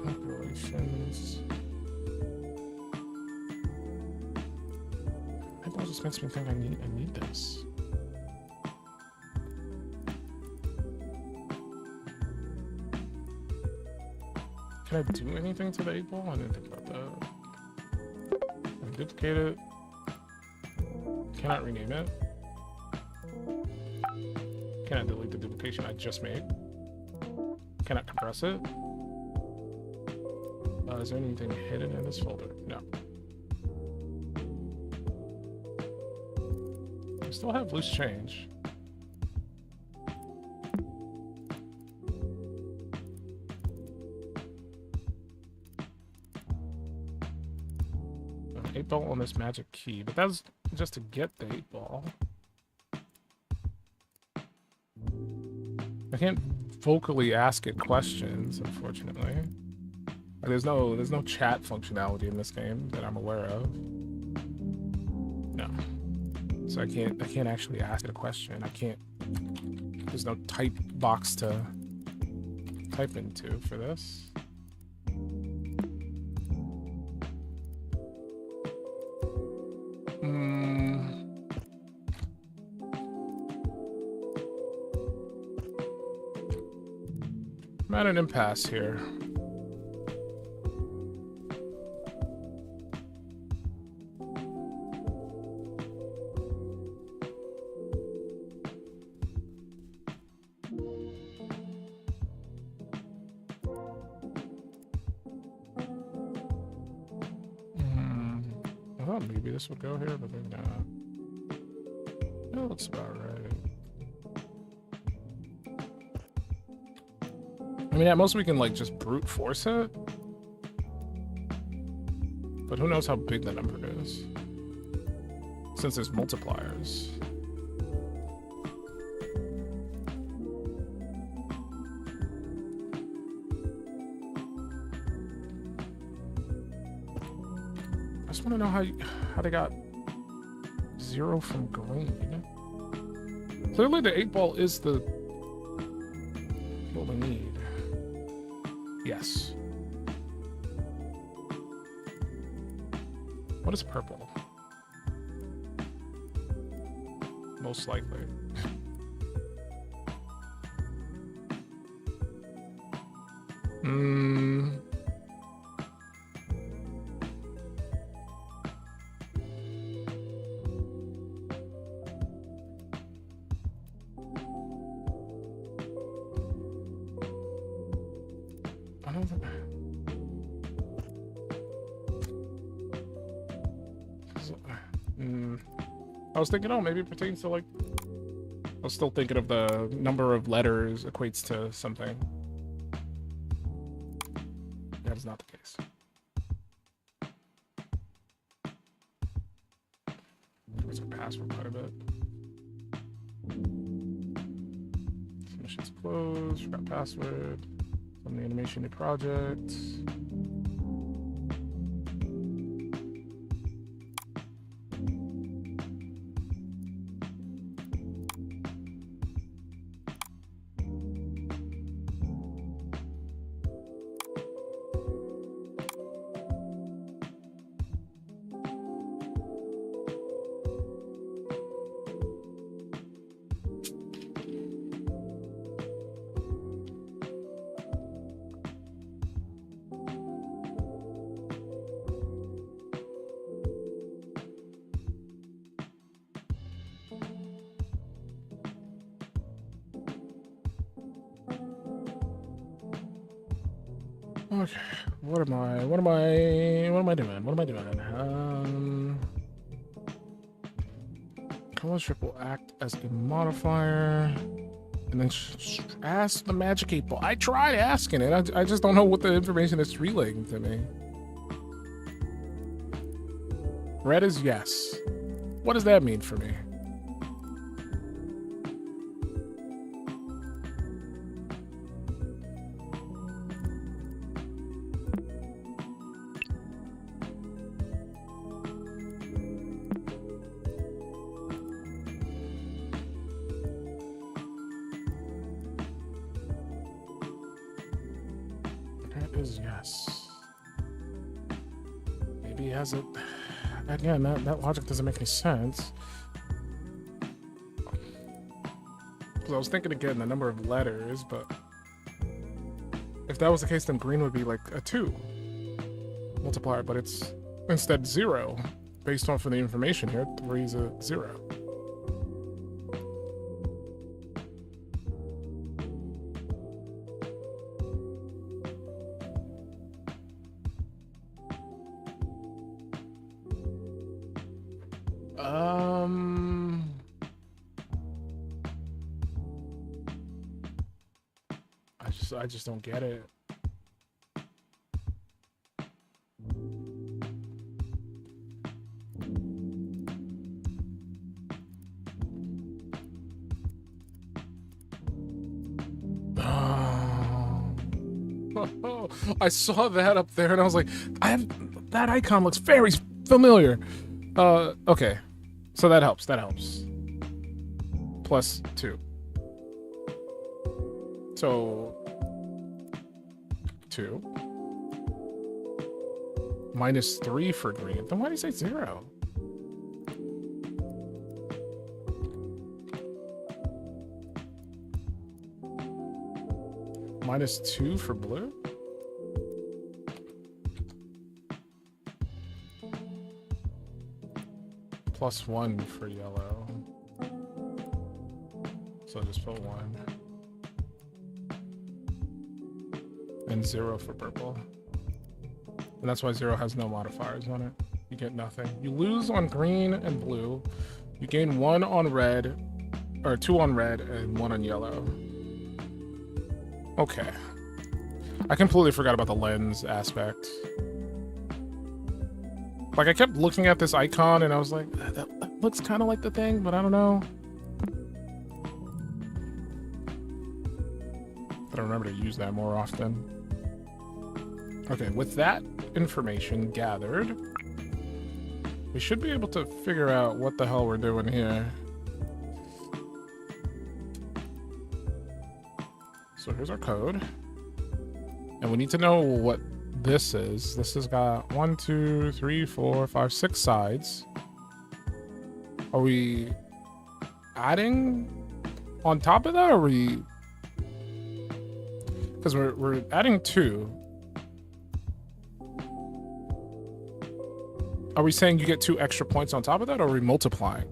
Calculations. That ball just makes me think I need this. Can I do anything to the 8 ball? I didn't think about that. Can I duplicate it? Cannot rename it. Can I delete the duplication I just made? Can I compress it? Is there anything hidden in this folder? No. I still have loose change. An 8 ball on this magic key, but that's just to get the 8 ball. I can't vocally ask it questions, unfortunately. There's no chat functionality in this game that I'm aware of. No. So I can't actually ask it a question. There's no type box to type into for this. I'm at an impasse here. I thought maybe this would go here, but maybe not. No, that's about right. I mean, at most we can like just brute force it. But who knows how big the number is. Since there's multipliers. I just want to know how they got 0 from green. Clearly the 8 ball is what we need. Yes. What is purple? Most likely. I don't think... I was thinking, oh, maybe it pertains to like... I was still thinking of the number of letters equates to something. That is not the case. Where's our password quite a bit? Submissions closed, forgot password. From the animation new project. Okay, what am I doing? Color strip will act as a modifier, and then ask the magic 8 ball. I tried asking it. I just don't know what the information it's relaying to me. Red is yes. What does that mean for me? Is yes. Maybe he has it. again, that logic doesn't make any sense. Because I was thinking again the number of letters, but if that was the case, then green would be like a 2 multiplier, but it's instead 0. Based off of the information here, 3 is a 0. I just don't get it. I saw that up there and I was like, that icon looks very familiar. Okay. So that helps. Plus 2. So 2 minus 3 for green. Then why do you say 0? Minus 2 for blue? Plus 1 for yellow. So just put 1. And 0 for purple. And that's why 0 has no modifiers on it. You get nothing. You lose on green and blue. You gain 1 on red, or 2 on red and 1 on yellow. Okay. I completely forgot about the lens aspect. Like, I kept looking at this icon and I was like, that looks kind of like the thing, but I don't know. But I remember to use that more often. Okay, with that information gathered, we should be able to figure out what the hell we're doing here. So here's our code. And we need to know what this is. This has got 1, 2, 3, 4, 5, 6 sides. Are we adding on top of that, or are we... Because we're adding 2. Are we saying you get 2 extra points on top of that, or are we multiplying?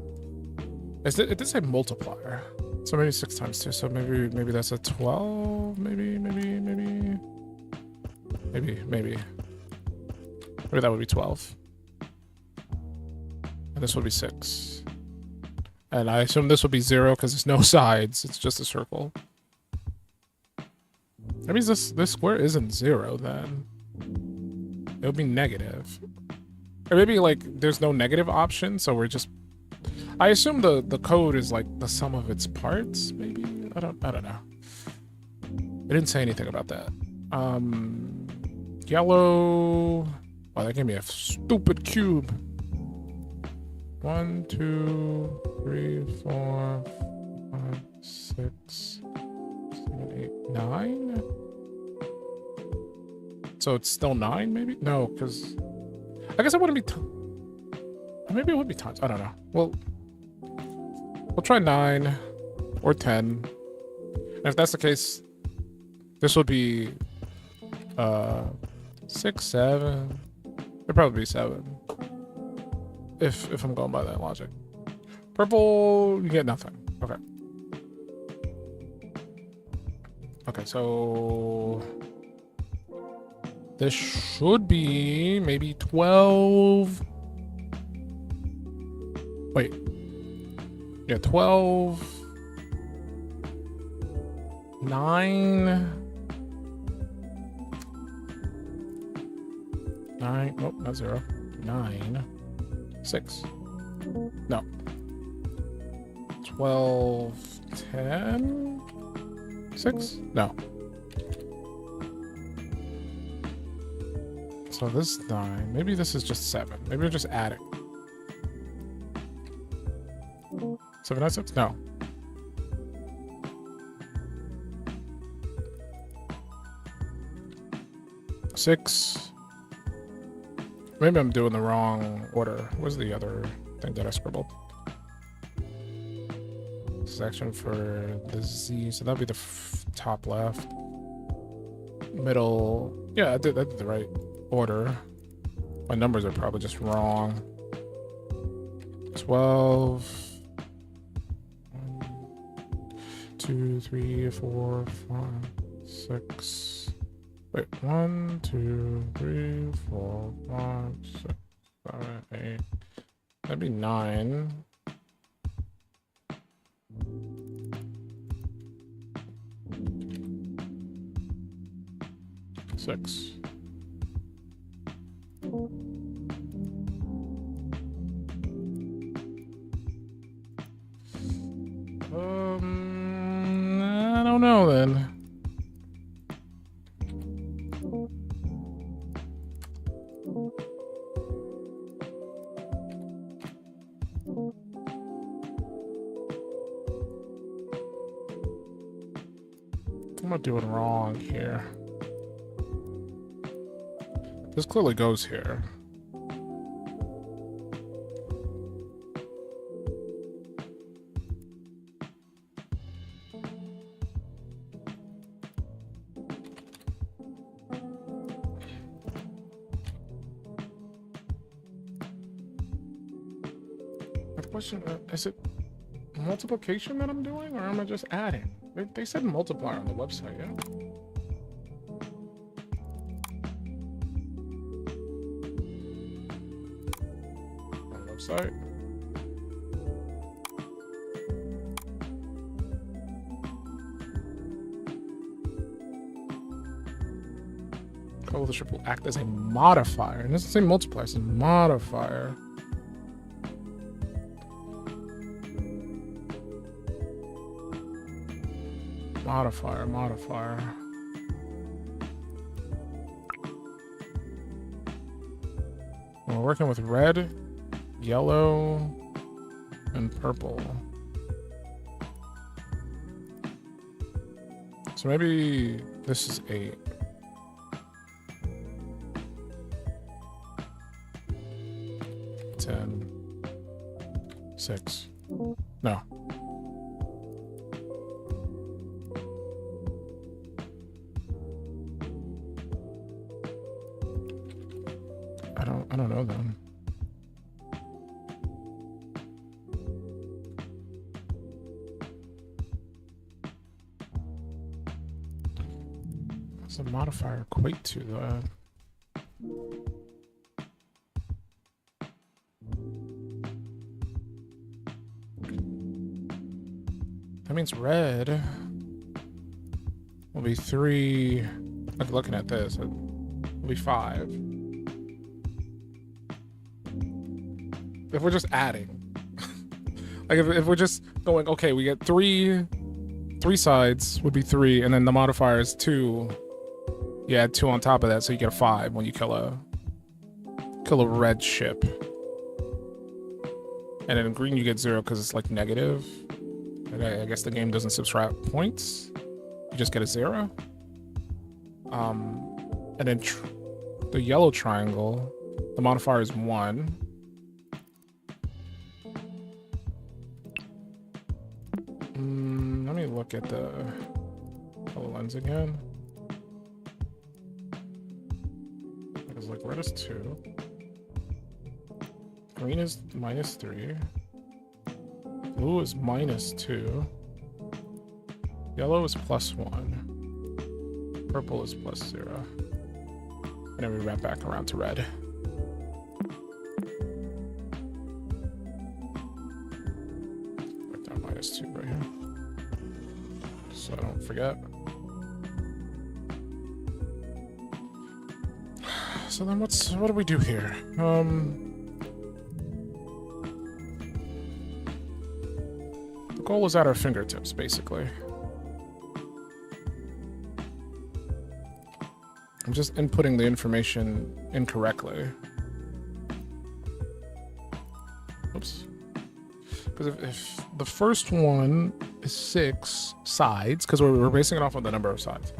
It did say multiplier. So maybe 6 times 2. So maybe that's a 12. Maybe that would be 12. And this would be 6. And I assume this would be 0 because there's no sides. It's just a circle. That means this square isn't 0 then. It would be negative. Or maybe like there's no negative option, so we're just... I assume the code is like the sum of its parts, maybe? I don't know. It didn't say anything about that. Yellow... Oh, that gave me a stupid cube. 1, 2, 3, 4, 5, 6, 7, 8, 9? So it's still 9, maybe? No, because... I guess it wouldn't be... Maybe it would be times. I don't know. Well, we'll try 9 or 10. And if that's the case, this would be 6, 7. It'd probably be 7. If I'm going by that logic. Purple, you get nothing. Okay. Okay, so this should be maybe 12. Wait. Yeah, 12. 9. 9. Oh, not 0. 9. 6. No. 12. 10. 6? No. So this is 9. Maybe this is just 7. Maybe we're just adding. 7, 9, 6? No. Six. Maybe I'm doing the wrong order. What's the other thing that I scribbled? Section for the Z, so that'd be the top left. Middle, yeah, I did the right order. My numbers are probably just wrong. 12. 1, 2, 3, 4, 5, 6. Wait, 1, 2, 3, 4, 5, 6, 7, 8. That'd be 9. Six. I don't know then. What am I doing wrong here? This clearly goes here. The question is it multiplication that I'm doing, or am I just adding? They said multiplier on the website, yeah? Website. Color the strip will act as a modifier. And it doesn't say multiplier, it's a modifier. Modifier. We're working with red, yellow, and purple. So maybe this is 8. Ten. 6. No. I don't know then. What's the modifier equate to that? That means red will be 3. Like looking at this, it will be 5. If we're just adding, like if we're just going, okay, we get three sides would be 3, and then the modifier is 2. You add 2 on top of that, so you get a 5 when you kill a red ship. And then in green you get 0 because it's like negative. I guess the game doesn't subtract points. You just get a 0. And then the yellow triangle, the modifier is 1. Let me look at the color lens again. Because like red is 2. Green is -3. Blue is -2. Yellow is +1. Purple is +0. And then we wrap back around to red. Write down -2 right here, so I don't forget. So then what do we do here? The goal is at our fingertips, basically. I'm just inputting the information incorrectly. Oops. Because if the first one is 6 sides, because we're basing it off of the number of sides.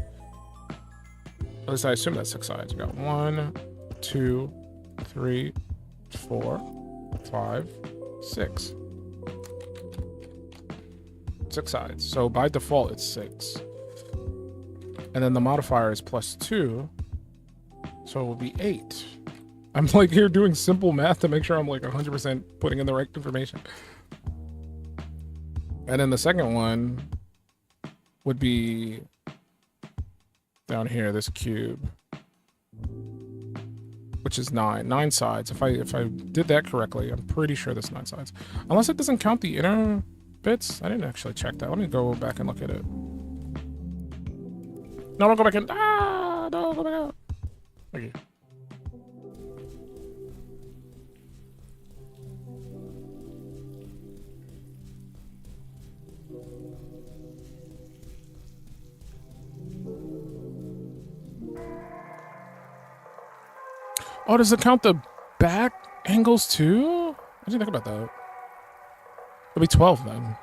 At least I assume that's 6 sides. We got 1, 2, 3, 4, 5, 6. 6 sides. So by default, it's 6. And then the modifier is +2. So it will be 8. I'm like here doing simple math to make sure I'm like 100% putting in the right information. And then the second one would be down here, this cube, which is 9. 9 sides. If I did that correctly, I'm pretty sure there's 9 sides. Unless it doesn't count the inner bits. I didn't actually check that. Let me go back and look at it. No, don't go back in. Ah, no, go back out. Okay. Oh, does it count the back angles too? I didn't think about that. It'll be 12 then.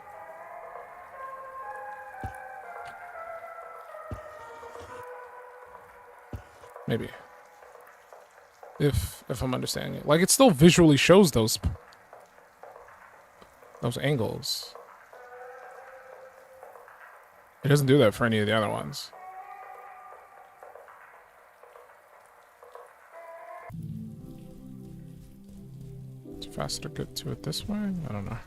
Maybe. If I'm understanding it. Like, it still visually shows those angles. It doesn't do that for any of the other ones. It's faster to get to it this way? I don't know.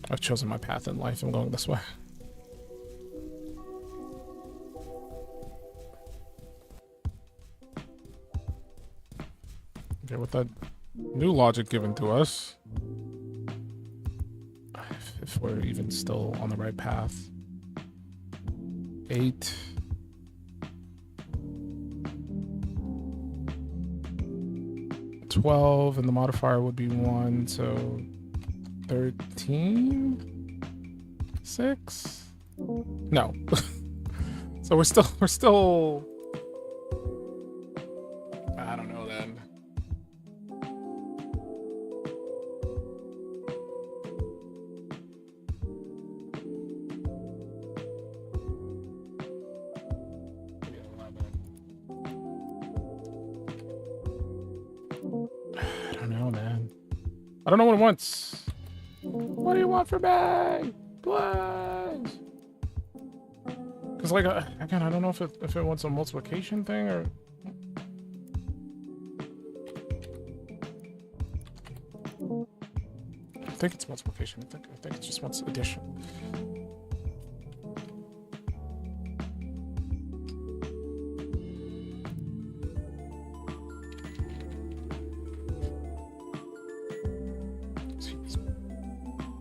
I've chosen my path in life. I'm going this way. Okay, with that new logic given to us, if we're even still on the right path, 8. $12, and the modifier would be 1, so 13? 6? No. So we're still I don't know then. I don't know what it wants. What do you want from me? Please. Because, like, again, I don't know if it wants a multiplication thing or... I think it's multiplication. I think it just wants addition.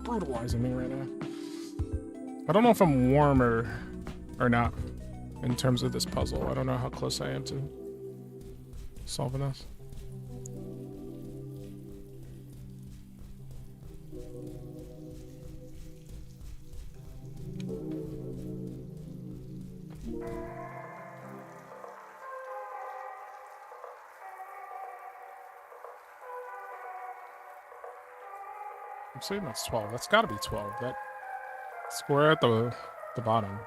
Brutalizing me right now. I don't know if I'm warm or not in terms of this puzzle. I don't know how close I am to solving this. I'm saying that's 12. That's got to be 12. That square at the bottom.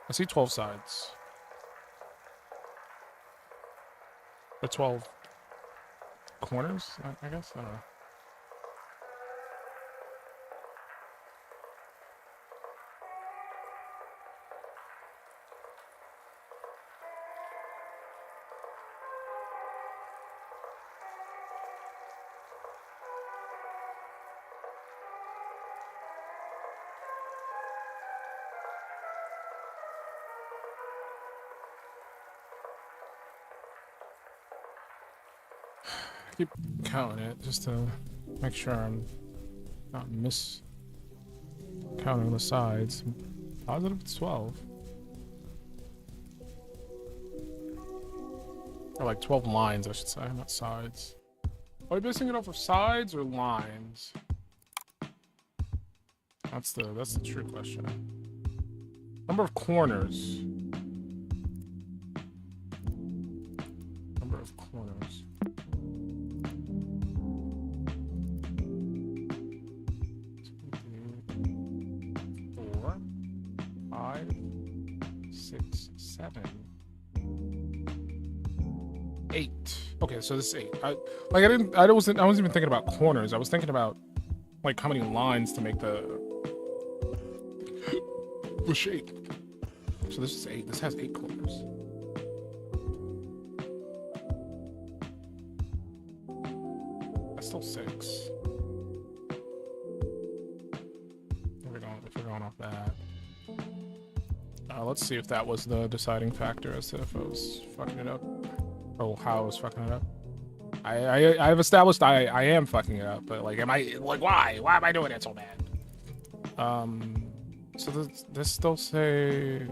I see 12 sides. Or 12 corners, I guess? I don't know. Keep counting it just to make sure I'm not counting the sides. I'm positive it's 12. Or like 12 lines, I should say, not sides. Are we basing it off of sides or lines? That's the true question. Number of corners. Number of corners. 5, 6, 7. 8. Okay, so this is 8. I wasn't even thinking about corners. I was thinking about like how many lines to make the shape. So this is 8. This has 8 corners. That's still 6. If we're going off that. Let's see if that was the deciding factor as to if I was fucking it up. Or how I was fucking it up. I've established I am fucking it up, but like, am I, like, why? Why am I doing it so bad? So this still say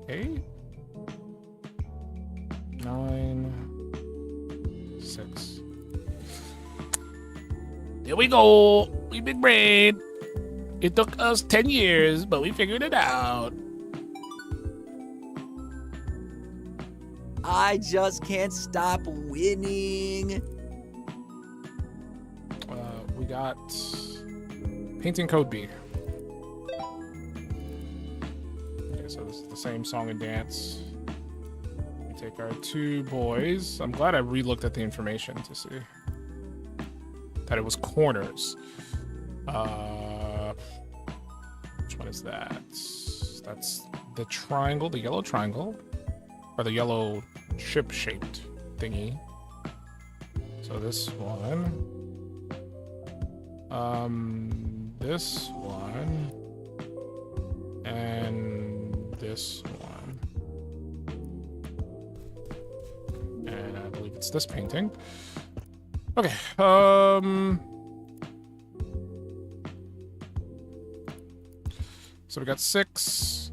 8? 9, 6. There we go. We big brain. It took us 10 years, but we figured it out. I just can't stop winning. We got painting code B. Okay, so this is the same song and dance. We take our 2 boys. I'm glad I re-looked at the information to see that it was corners. Which one is that? That's the triangle, the yellow triangle, or the yellow ship-shaped thingy. So this one, this one, and this one, and I believe it's this painting. Okay. So we got 6.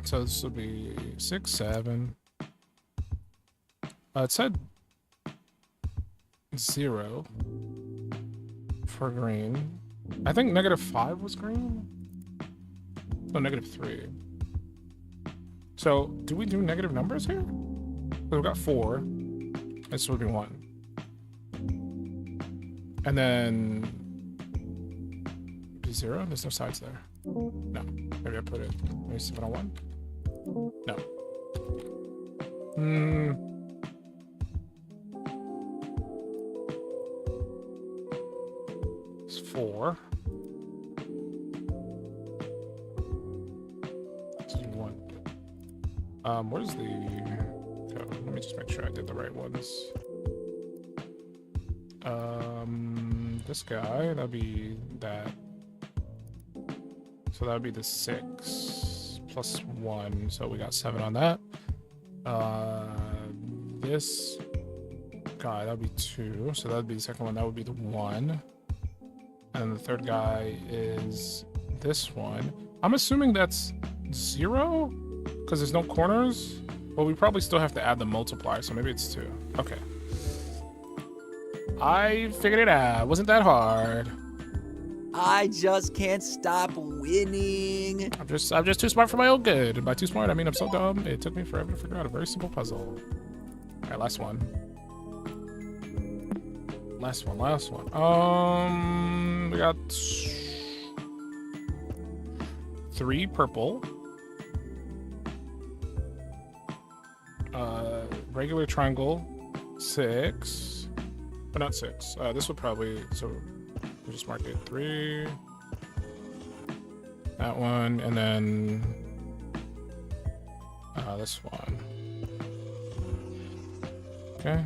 So this would be 6, 7. It said 0 for green. I think -5 was green. No, -3. So do we do negative numbers here? We've got 4. This would be 1. And then 0. There's no sides there. No. Maybe I put it. Maybe 701. No. It's 4. This is 1. Where's the code? Let me just make sure I did the right ones. This guy, that'd be that. So that would be the 6 plus 1. So we got 7 on that. This guy, that would be 2. So that would be the second one. That would be the 1. And the third guy is this one. I'm assuming that's 0 because there's no corners. Well, we probably still have to add the multiplier. So maybe it's 2. Okay. I figured it out. It wasn't that hard. I just can't stop winning. I'm just too smart for my own good. And by too smart, I mean I'm so dumb. It took me forever to figure out a very simple puzzle. All right, last one. Last one. We got 3 purple. Regular triangle, 6. But not 6. This would probably, so we just mark it 3. That one, and then this one. Okay.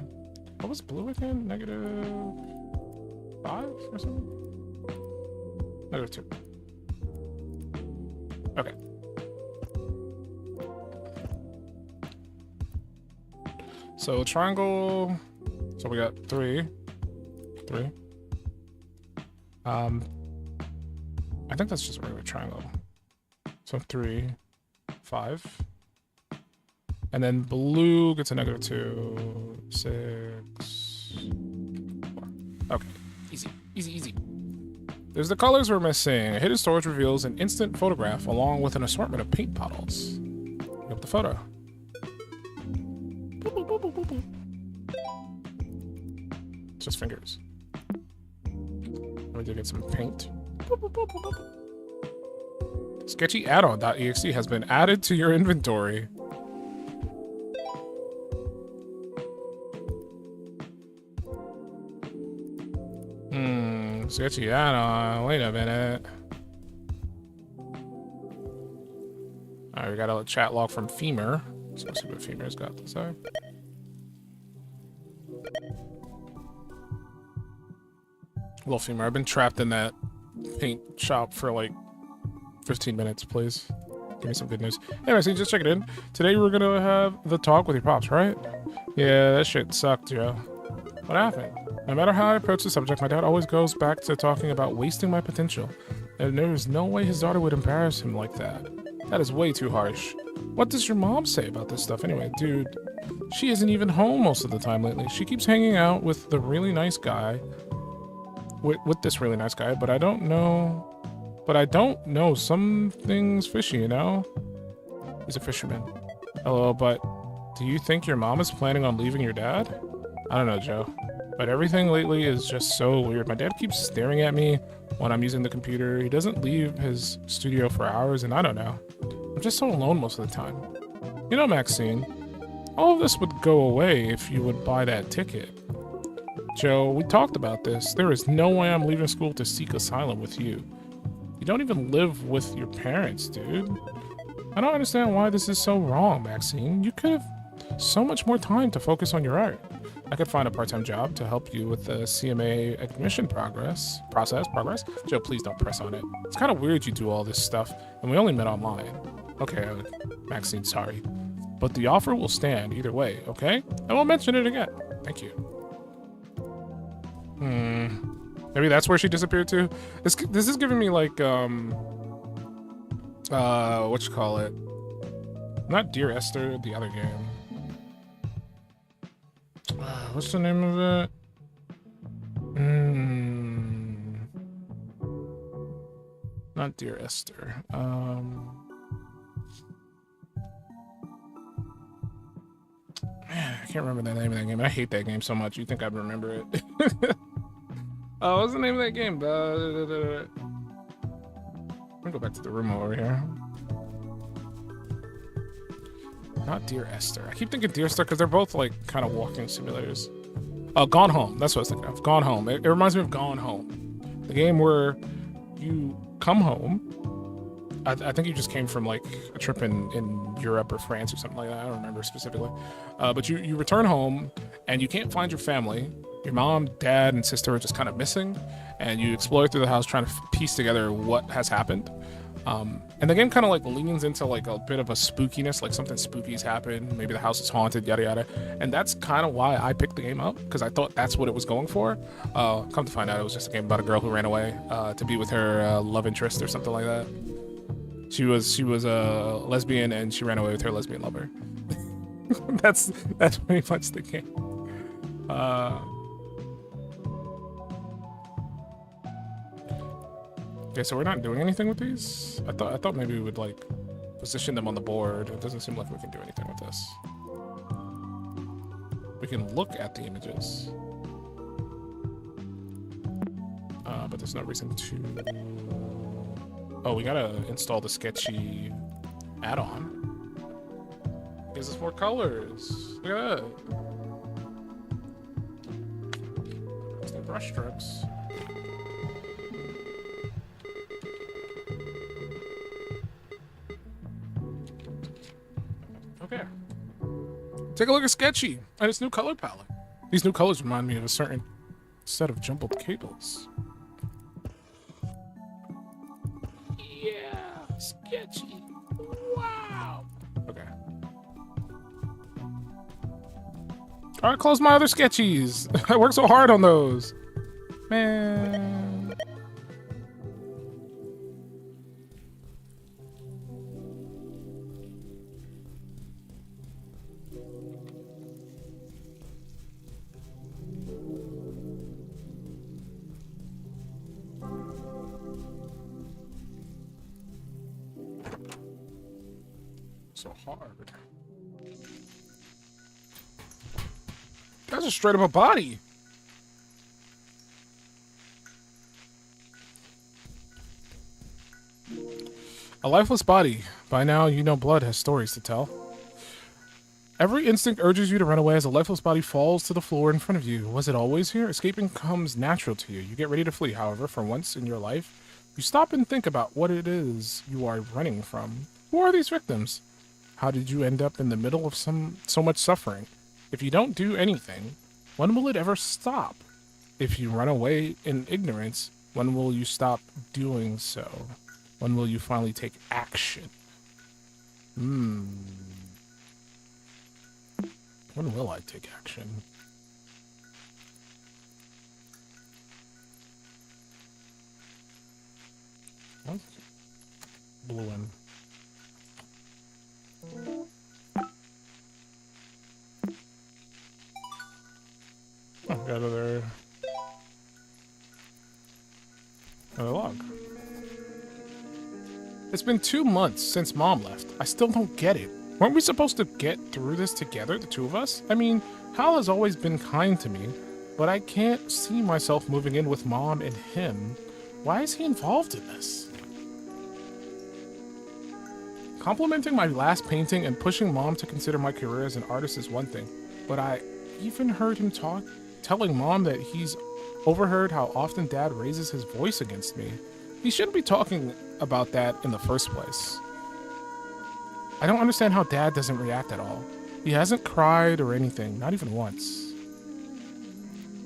What was blue again? -5 or something? -2. Okay. So triangle. So we got 3. I think that's just a regular triangle. So 3, 5. And then blue gets a -2, 6, 4. Okay, easy. There's the colors we're missing. Hidden storage reveals an instant photograph along with an assortment of paint bottles. Look up the photo. It's just fingers. We did get some paint. Sketchy add-on.exe has been added to your inventory. Sketchy add-on. Wait a minute. Alright, we got a chat log from Femur. So let's see what Femur's got to say. Well, Femur, I've been trapped in that paint shop for like 15 minutes, please. Give me some good news. Anyway, so just check it in. Today we're gonna have the talk with your pops, right? Yeah, that shit sucked, Joe. What happened? No matter how I approach the subject, my dad always goes back to talking about wasting my potential. And there is no way his daughter would embarrass him like that. That is way too harsh. What does your mom say about this stuff anyway? Dude, she isn't even home most of the time lately. She keeps hanging out with the really nice guy. With this really nice guy, but I don't know. But I don't know. Something's fishy, you know? He's a fisherman. Hello, but do you think your mom is planning on leaving your dad? I don't know, Joe. But everything lately is just so weird. My dad keeps staring at me when I'm using the computer. He doesn't leave his studio for hours, and I don't know. I'm just so alone most of the time. You know, Maxine, all of this would go away if you would buy that ticket. Joe, we talked about this. There is no way I'm leaving school to seek asylum with you. You don't even live with your parents, dude. I don't understand why this is so wrong, Maxine. You could have so much more time to focus on your art. I could find a part-time job to help you with the CMA admission process. Joe, please don't press on it. It's kind of weird you do all this stuff, and we only met online. Okay, Maxine, sorry. But the offer will stand either way, okay? I won't mention it again. Thank you. Maybe that's where she disappeared to? This is giving me like, whatchamacallit? Not Dear Esther, the other game. What's the name of it? Not Dear Esther. Man, I can't remember the name of that game. I hate that game so much. You think I'd remember it? Oh, what's the name of that game? Let me go back to the room over here. Not Dear Esther. I keep thinking Dear Esther because they're both like kind of walking simulators. Gone Home. That's what I was thinking of. Gone Home. It reminds me of Gone Home. The game where you come home. I think you just came from like a trip in Europe or France or something like that. I don't remember specifically. But you return home and you can't find your family. Your mom, dad, and sister are just kind of missing. And you explore through the house trying to piece together what has happened. And the game kind of like leans into like a bit of a spookiness, like something spooky's happened. Maybe the house is haunted, yada yada. And that's kind of why I picked the game up, because I thought that's what it was going for. Come to find out, it was just a game about a girl who ran away to be with her love interest or something like that. She was a lesbian and she ran away with her lesbian lover. that's pretty much the game. Okay, so we're not doing anything with these? I thought maybe we would like position them on the board. It doesn't seem like we can do anything with this. We can look at the images. But there's no reason to... Oh, we gotta install the sketchy add-on. Gives us more colors. Look at that. There's the brush strokes. Okay. Take a look at Sketchy and its new color palette. These new colors remind me of a certain set of jumbled cables. Yeah, Sketchy. Wow. Okay. All right, close my other Sketchies. I worked so hard on those. Man. So hard. That's just straight up a body. A lifeless body. By now, you know blood has stories to tell. Every instinct urges you to run away as a lifeless body falls to the floor in front of you. Was it always here? Escaping comes natural to you. You get ready to flee. However, for once in your life, you stop and think about what it is you are running from. Who are these victims? How did you end up in the middle of so much suffering? If you don't do anything, when will it ever stop? If you run away in ignorance, when will you stop doing so? When will you finally take action? When will I take action? What's blue in? Oh, got another log. It's been 2 months since Mom left. I still don't get it. Weren't we supposed to get through this together, the two of us? I mean, Hal has always been kind to me, but I can't see myself moving in with Mom and him. Why is he involved in this? Complimenting my last painting and pushing Mom to consider my career as an artist is one thing, but I even heard him telling Mom that he's overheard how often Dad raises his voice against me. He shouldn't be talking about that in the first place. I don't understand how Dad doesn't react at all. He hasn't cried or anything, not even once.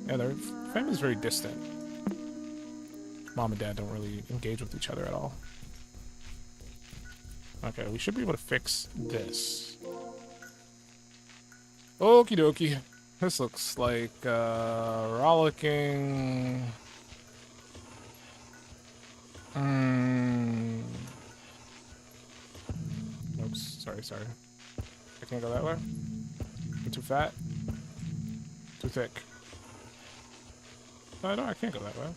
Yeah, their family's very distant. Mom and Dad don't really engage with each other at all. Okay, we should be able to fix this. Okie dokie. This looks like rollicking. Oops, sorry. I can't go that way. I'm too fat. Too thick. No, I can't go that way.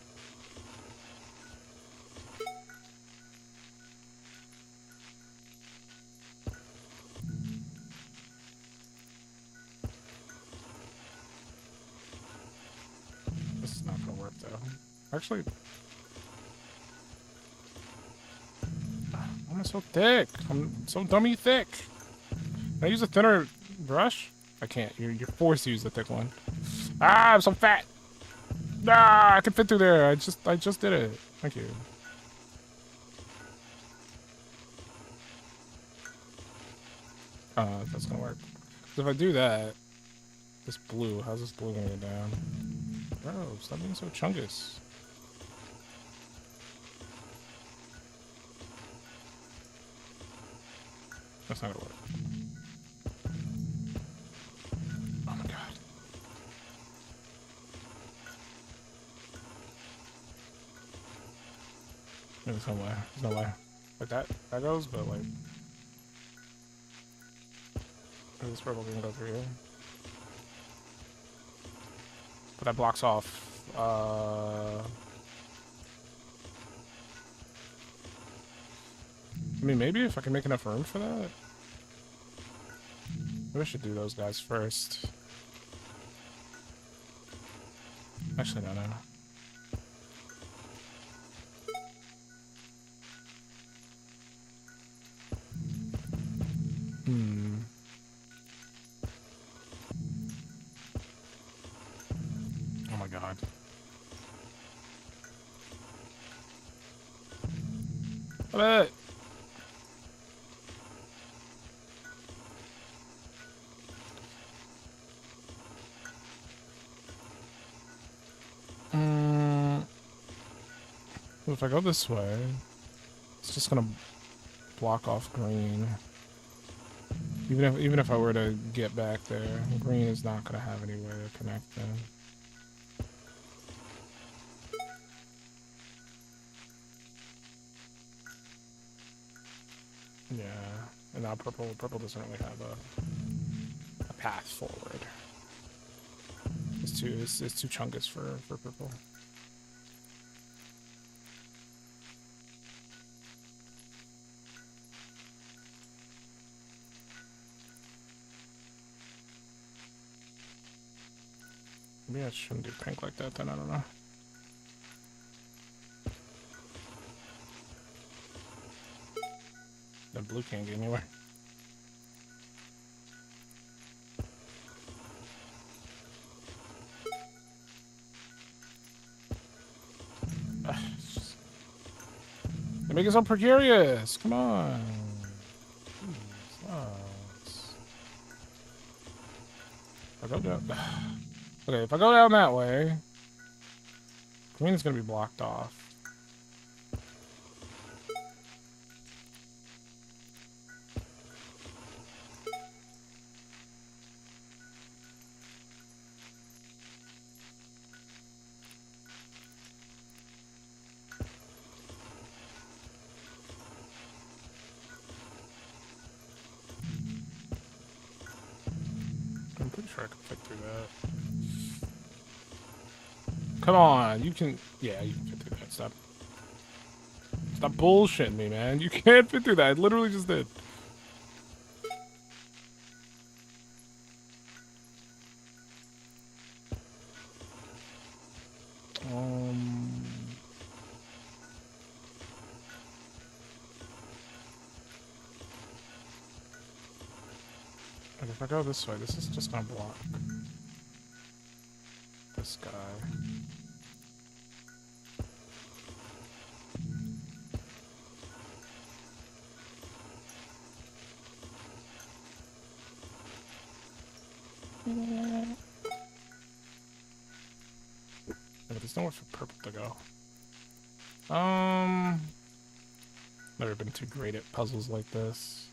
This is not gonna work though. Actually, I'm so thick. I'm so dummy thick. Can I use a thinner brush? I can't. You're forced to use the thick one. Ah, I'm so fat. Ah, I can fit through there. I just did it. Thank you. That's gonna work. 'Cause if I do that, this blue, how's this blue gonna go down? Bro, stop being so chungus. That's not gonna work. Oh my god. There's no way. There's no way. Like that goes, but like this purple can go through here. But that blocks off. I mean, maybe if I can make enough room for that. Maybe I should do those guys first. Actually, no. Oh my god. What? If I go this way, it's just gonna block off green. Even if I were to get back there, green is not gonna have any way to connect them. Yeah, and now purple doesn't really have a path forward. It's too chungus for purple. Maybe I shouldn't do pink like that then, I don't know. The blue can't get anywhere. make it so precarious. Come on. Jeez, if I go down... Okay, if I go down that way, green's gonna be blocked off. I'm pretty sure I can fit through that. Come on, you can... Yeah, you can fit through that. Stop. Stop bullshitting me, man. You can't fit through that. I literally just did. Okay, if I go this way, this is just gonna block this guy. Yeah, but there's nowhere for purple to go. Never been too great at puzzles like this.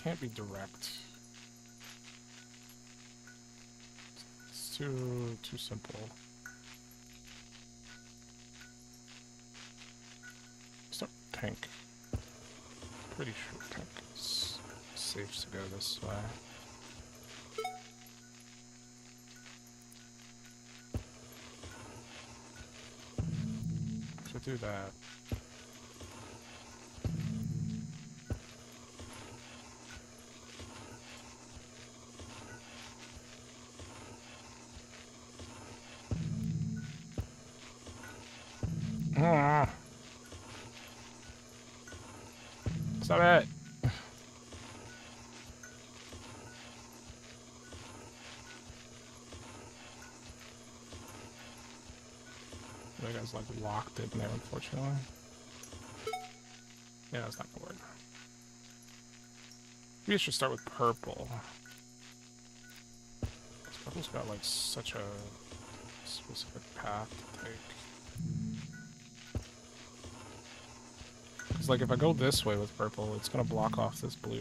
Can't be direct. It's too simple. Start pink. Pretty sure pink is safe to go this way. Should do that. Stop it! That guy's like locked in there, unfortunately. Yeah, that's not gonna work. Maybe I should start with purple. Because purple's got like such a specific path to take. It's like if I go this way with purple, it's gonna block off this blue.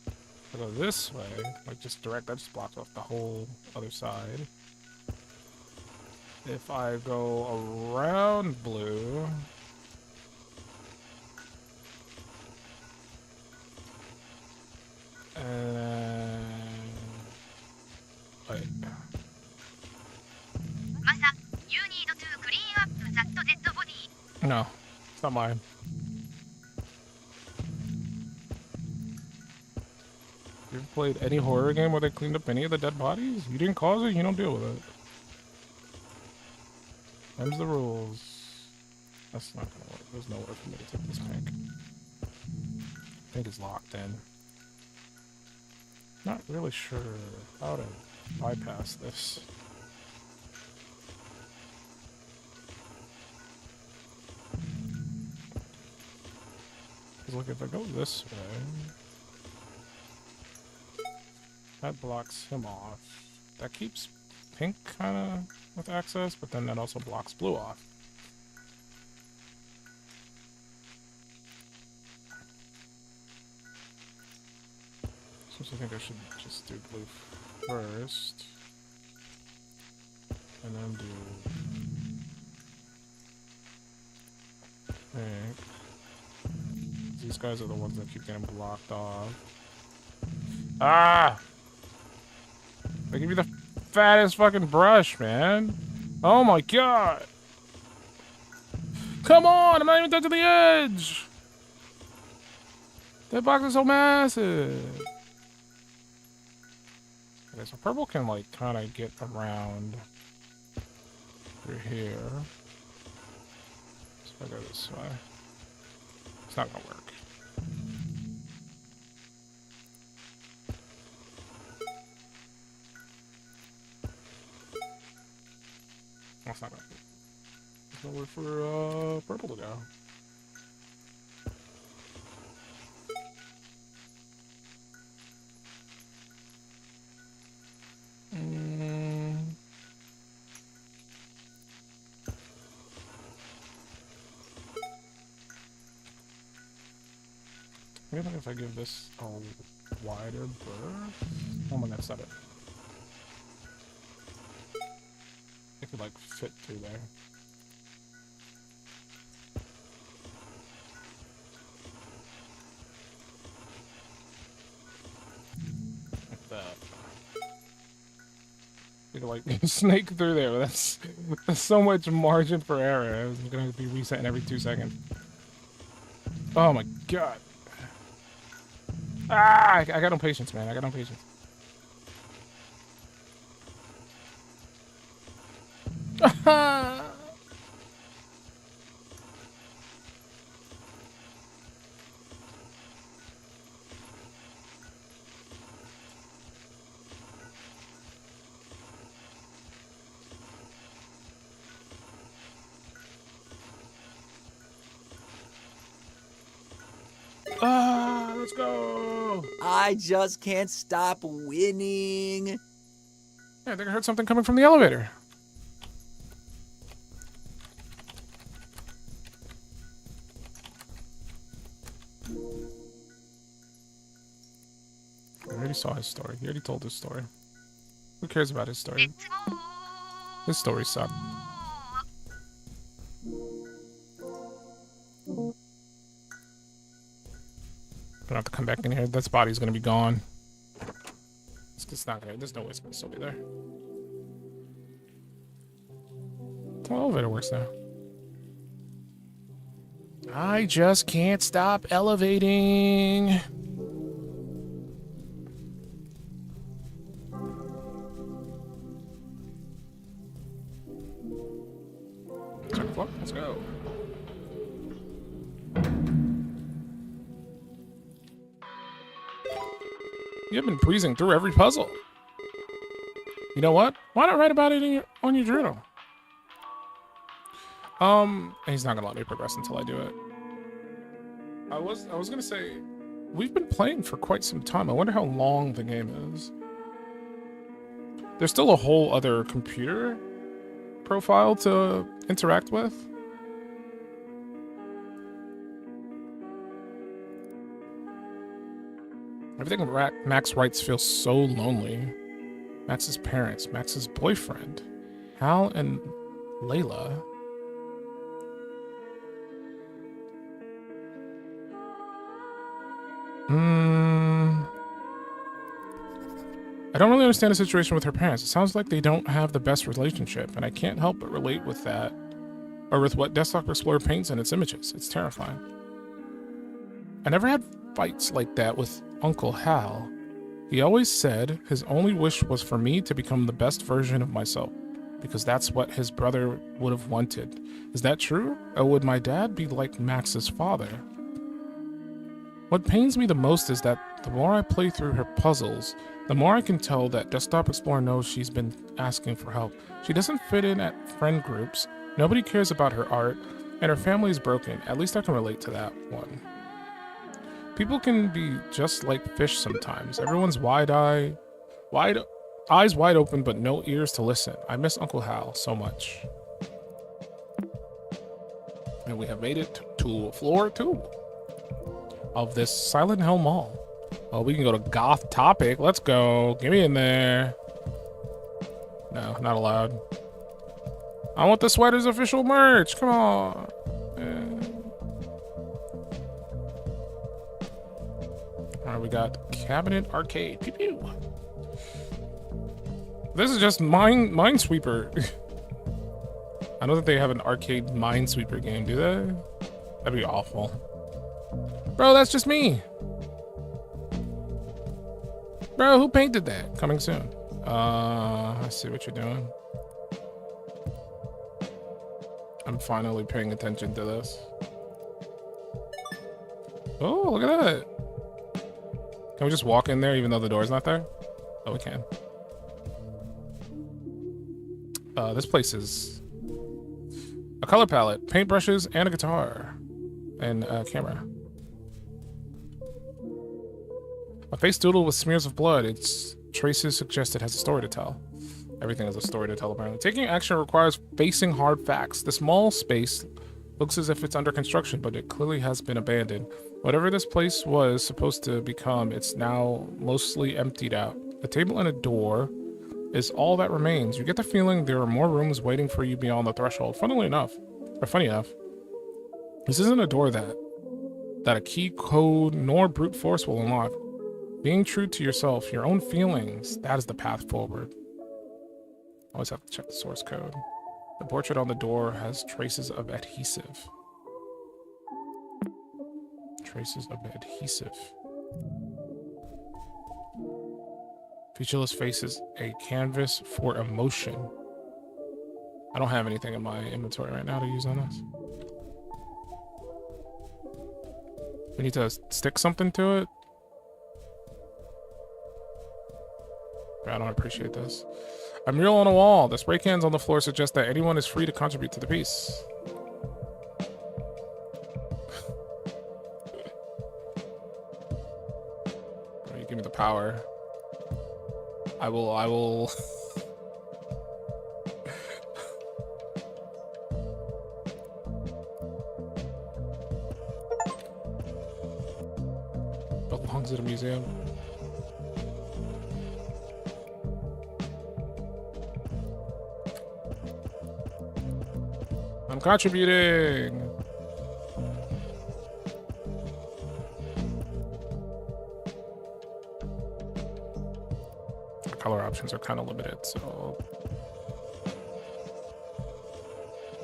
If I go this way, like just direct, that just blocks off the whole other side. If I go around blue... Wait. Masa, you need to clean up that dead body. No, it's not mine. You ever played any horror game where they cleaned up any of the dead bodies? You didn't cause it, you don't deal with it. Them's the rules. That's not gonna work. There's nowhere for me to take this pink. Pink is locked in. Not really sure how to bypass this. Because look, if I go this way... That blocks him off. That keeps pink kind of with access, but then that also blocks blue off. So I think I should just do blue first. And then do pink. These guys are the ones that keep getting blocked off. Ah! They give you the fattest fucking brush, man. Oh my god. Come on, I'm not even touching the edge. That box is so massive. Okay, so purple can like kind of get around through here. So if I go this way, it's not gonna work. That's not bad. There's nowhere for purple to go. Maybe if I give this a wider berth. Oh my god, stop it. It could like fit through there. Like that. You could like snake through there, but that's so much margin for error. It's gonna be resetting every 2 seconds. Oh my god. Ah, I got no patience, man. I got no patience. Let's go. I just can't stop winning. Yeah, I think I heard something coming from the elevator. I already saw his story. He already told his story. Who cares about his story? Let's go. His story sucked. I don't have to come back in here. This body's gonna be gone. It's not gonna. There's no way it's gonna still be there. The elevator works now. I just can't stop elevating. Second floor. Let's go. You've been breezing through every puzzle. You know what? Why not write about it in on your journal? He's not gonna let me progress until I do it. I was gonna say, we've been playing for quite some time. I wonder how long the game is. There's still a whole other computer profile to interact with. Everything Max writes feels so lonely. Max's parents, Max's boyfriend, Hal and Layla. I don't really understand the situation with her parents. It sounds like they don't have the best relationship, and I can't help but relate with that, or with what Desktop Explorer paints in its images. It's terrifying. I never had fights like that with Uncle Hal. He always said his only wish was for me to become the best version of myself, because that's what his brother would have wanted. Is that true? Or would my dad be like Max's father? What pains me the most is that the more I play through her puzzles, the more I can tell that Desktop Explorer knows she's been asking for help. She doesn't fit in at friend groups, nobody cares about her art, and her family is broken. At least I can relate to that one. People can be just like fish sometimes. Everyone's eyes wide open, but no ears to listen. I miss Uncle Hal so much. And we have made it to floor 2 of this Silent Hill Mall. Oh, we can go to Goth Topic. Let's go. Get me in there. No, not allowed. I want the sweater's official merch. Come on. Alright, we got Cabinet Arcade. Pew pew. This is just Minesweeper. I don't think they have an arcade Minesweeper game, do they? That'd be awful. Bro, that's just me. Bro, who painted that? Coming soon. I see what you're doing. I'm finally paying attention to this. Oh, look at that. Can we just walk in there even though the door's not there? Oh, we can. This place is A color palette, paintbrushes, and a guitar. And a camera. A face doodled with smears of blood. Its traces suggest it has a story to tell. Everything has a story to tell, apparently. Taking action requires facing hard facts. The small space looks as if it's under construction, but it clearly has been abandoned. Whatever this place was supposed to become, it's now mostly emptied out. A table and a door is all that remains. You get the feeling there are more rooms waiting for you beyond the threshold. Funny enough, this isn't a door that a key code nor brute force will unlock. Being true to yourself, your own feelings, that is the path forward. Always have to check the source code. The portrait on the door has traces of adhesive. Traces of adhesive. Featureless face is a canvas for emotion. I don't have anything in my inventory right now to use on this. We need to stick something to it. I don't appreciate this. A mural on a wall. The spray cans on the floor suggest that anyone is free to contribute to the piece. You give me the power. I will. Belongs at a museum. I'm contributing. The color options are kind of limited, so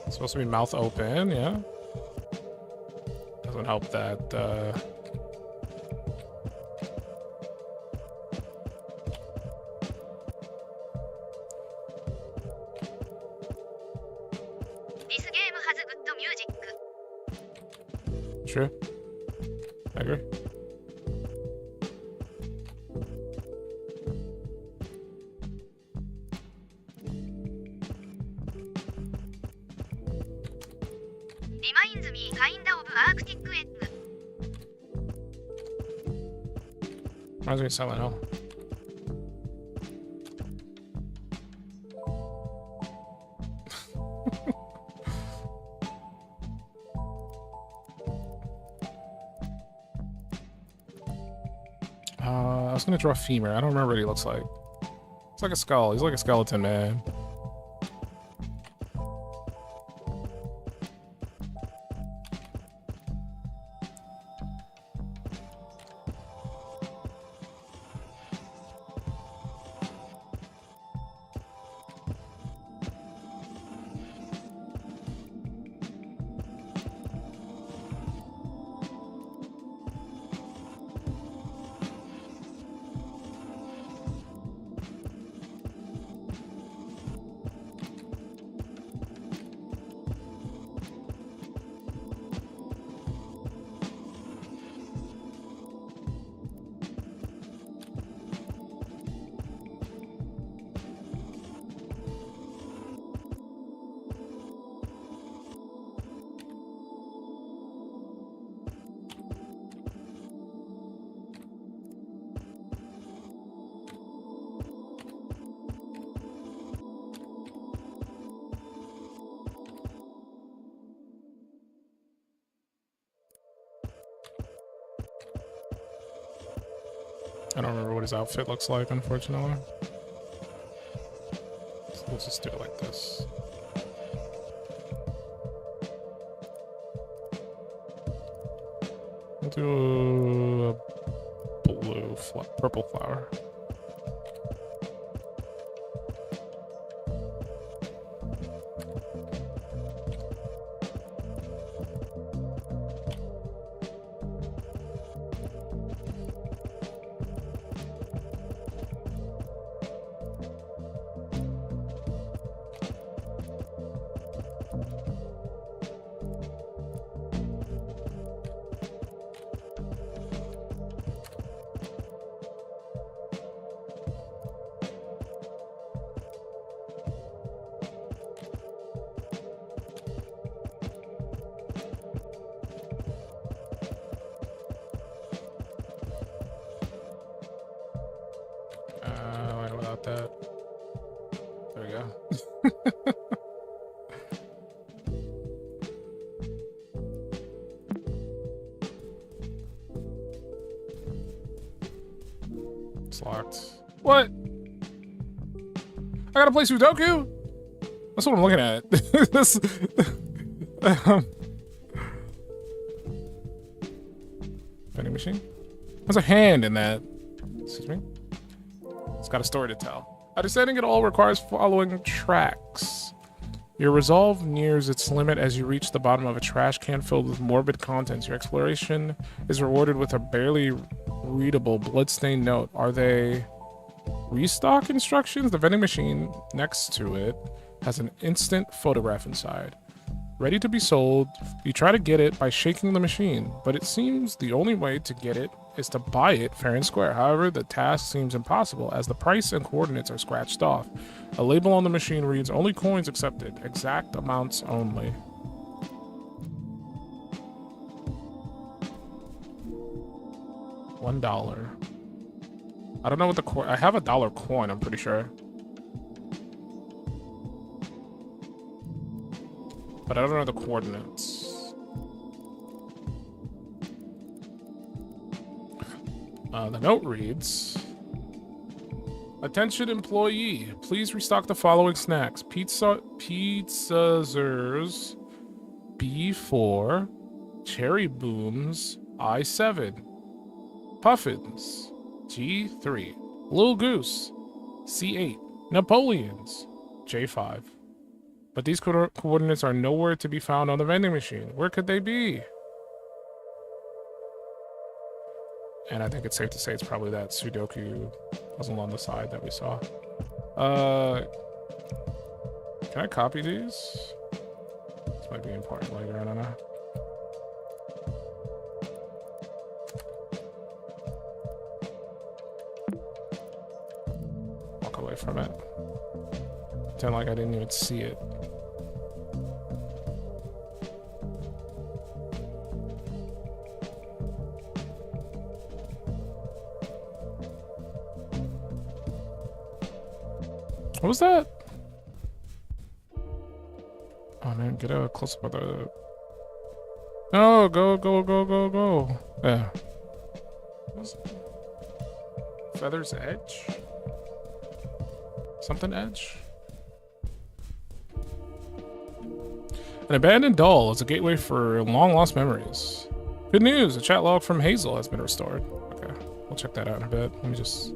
it's supposed to be mouth open, yeah. Doesn't help that True. I agree. Reminds me kinda of Arctic egg. Reminds me of Silent Hill. I was gonna draw a femur. I don't remember what he looks like. It's like a skull. He's like a skeleton, man. I don't remember what his outfit looks like, unfortunately. So let's just do it like this. We'll do a blue, purple flower. get that. There we go. It's locked. What? I gotta play Sudoku? That's what I'm looking at. This. Vending machine? There's a hand in that. Excuse me. It's got a story to tell. Understanding it all requires following tracks. Your resolve nears its limit as you reach the bottom of a trash can filled with morbid contents. Your exploration is rewarded with a barely readable bloodstained note. Are they restock instructions? The vending machine next to it has an instant photograph inside. Ready to be sold. You try to get it by shaking the machine, but it seems the only way to get it is to buy it fair and square. However, the task seems impossible as the price and coordinates are scratched off. A label on the machine reads, "Only coins accepted, exact amounts only." $1. I don't know what the coin. I have a dollar coin, I'm pretty sure. But I don't know the coordinates. The note reads, "Attention employee, please restock the following snacks. Pizzazers B4, Cherry Booms I7, Puffins G3, Little Goose C8, Napoleons J5. But these coordinates are nowhere to be found on the vending machine. Where could they be?" And I think it's safe to say it's probably that Sudoku puzzle on the side that we saw. Can I copy these? This might be important later, I don't know. Walk away from it. Pretend like I didn't even see it. What was that? Oh man, get a close up of the. No, go. Yeah. What was it? Feather's Edge? Something Edge? An abandoned doll is a gateway for long lost memories. Good news, a chat log from Hazel has been restored. Okay, we'll check that out in a bit. Let me just.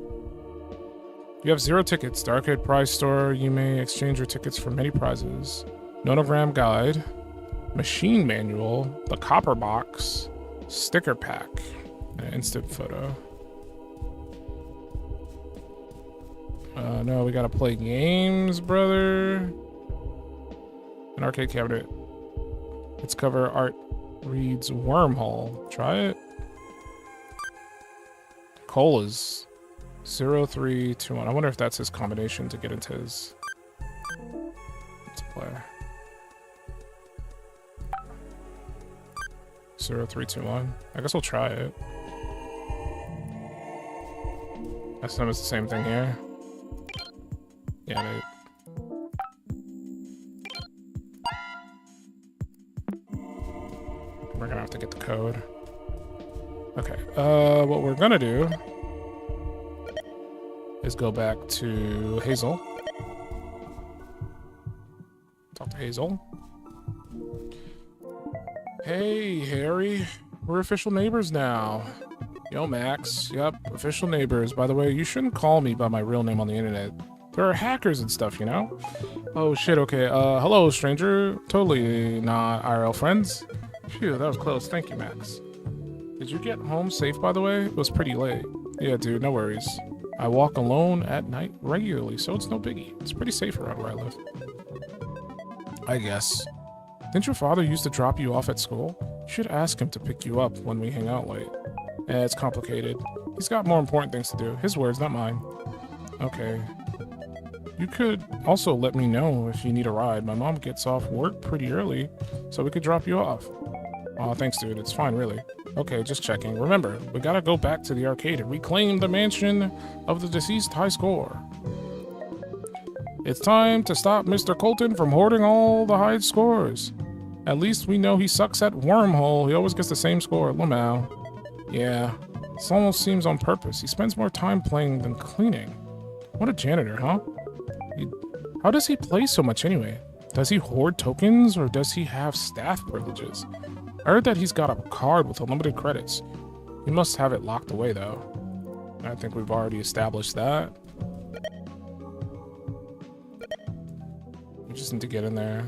You have 0 tickets. The arcade prize store. You may exchange your tickets for many prizes. Nonogram guide, machine manual, the copper box, sticker pack, and an instant photo. No, we gotta play games, brother. An arcade cabinet. Its cover art reads Wormhole. Try it. Colas. 0321. I wonder if that's his combination to get into his multiplayer. 0321. I guess we'll try it. I assume it's the same thing here. Yeah, mate. We're gonna have to get the code. Okay, what we're gonna do is go back to Hazel. Talk to Hazel. Hey, Harry. We're official neighbors now. Yo, Max. Yep, official neighbors. By the way, you shouldn't call me by my real name on the internet. There are hackers and stuff, you know? Oh, shit, okay. Hello, stranger. Totally not IRL friends. Phew, that was close. Thank you, Max. Did you get home safe, by the way? It was pretty late. Yeah, dude, no worries. I walk alone at night regularly, so it's no biggie. It's pretty safe around where I live. I guess. Didn't your father used to drop you off at school? You should ask him to pick you up when we hang out late. It's complicated. He's got more important things to do. His words, not mine. Okay. You could also let me know if you need a ride. My mom gets off work pretty early, so we could drop you off. Aw, thanks, dude. It's fine, really. Okay, just checking. Remember, we gotta go back to the arcade and reclaim the mansion of the deceased high score. It's time to stop Mr. Colton from hoarding all the high scores. At least we know he sucks at Wormhole. He always gets the same score. Lamau. Yeah, this almost seems on purpose. He spends more time playing than cleaning. What a janitor, huh? How does he play so much anyway? Does he hoard tokens or does he have staff privileges? I heard that he's got a card with unlimited credits. He must have it locked away though. I think we've already established that. We just need to get in there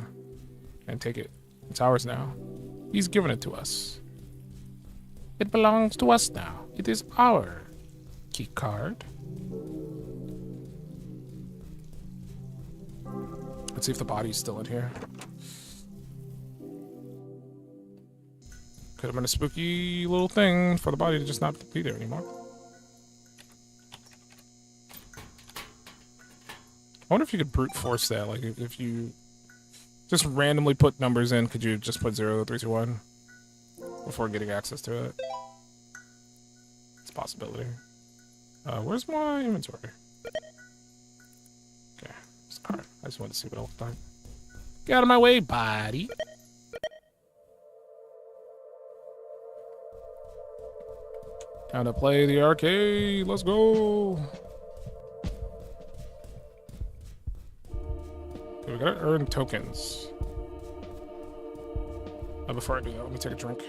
and take it. It's ours now. He's given it to us. It belongs to us now. It is our key card. Let's see if the body's still in here. Could have been a spooky little thing for the body to just not be there anymore. I wonder if you could brute force that. Like, if you just randomly put numbers in, could you just put 0, 3, 2, 1 before getting access to it? It's a possibility. Where's my inventory? Okay, this card. I just wanted to see what it looked like. Get out of my way, body. Time to play the arcade. Let's go. Okay, we gotta earn tokens. Before I do that, let me take a drink.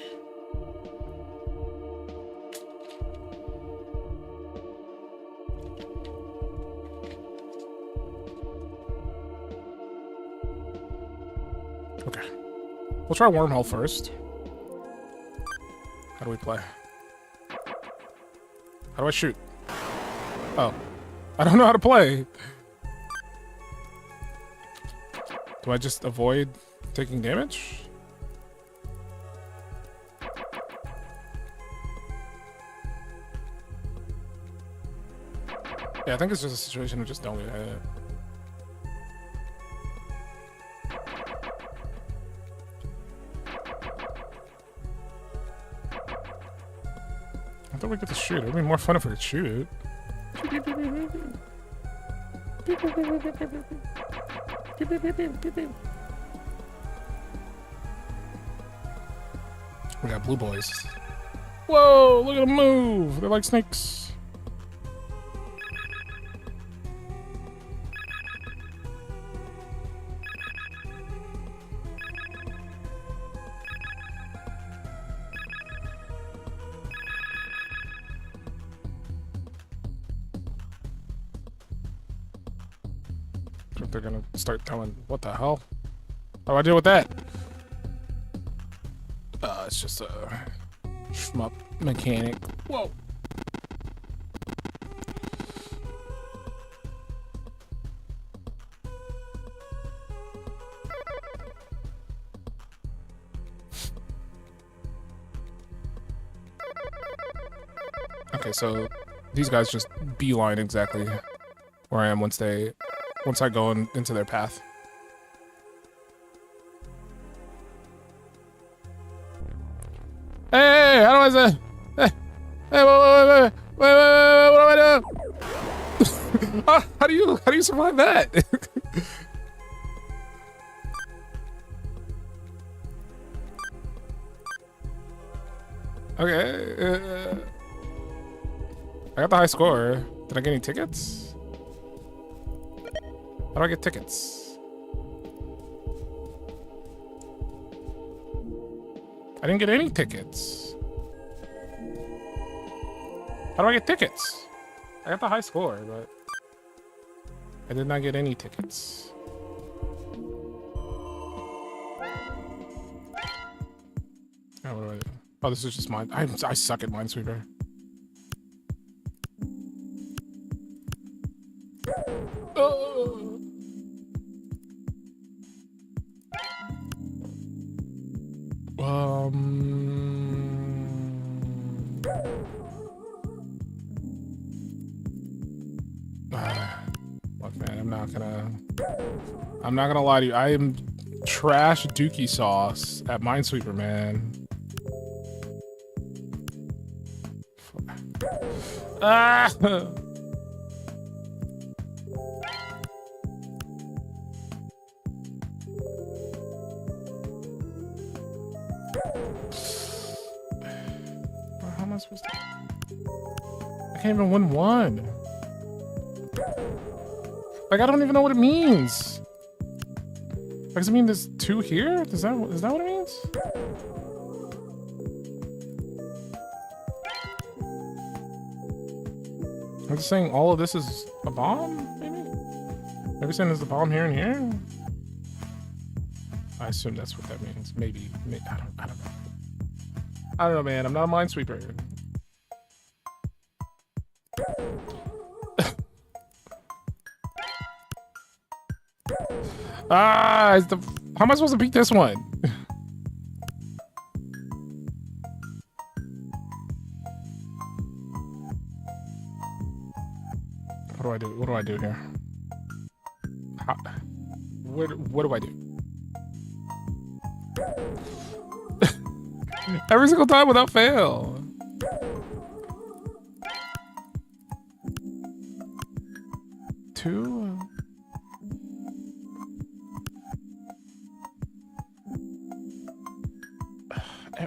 Okay. We'll try Wormhole first. How do we play? How do I shoot? Oh. I don't know how to play. Do I just avoid taking damage? Yeah, I think it's just a situation of just don't get hit. I thought we get to shoot. It would be more fun if we could shoot. We got blue boys. Whoa, look at them move. They're like snakes. They're gonna start telling, what the hell? How do I deal with that? It's just a shmup mechanic. Whoa. Okay, so these guys just beeline exactly where I am once I go into their path. Hey, how do I say? Hey, wait, what do I do? How do you survive that? Okay, I got the high score. Did I get any tickets? How do I get tickets? I didn't get any tickets. How do I get tickets? I got the high score, but I did not get any tickets. Oh, what do I do? Oh, this is just mine. I suck at Minesweeper. Oh. Look, man, I'm not gonna lie to you. I am trash dookie sauce at Minesweeper, man. Ah! supposed to? I can't even win one. Like, I don't even know what it means. Like, does it mean there's 2 here? Is that what it means? I'm just saying all of this is a bomb, maybe? Maybe saying there's a bomb here and here? I assume that's what that means. Maybe. I don't know. I don't know, man. I'm not a minesweeper. How am I supposed to beat this one? What do I do? What do I do here? What do I do? Every single time without fail. Two.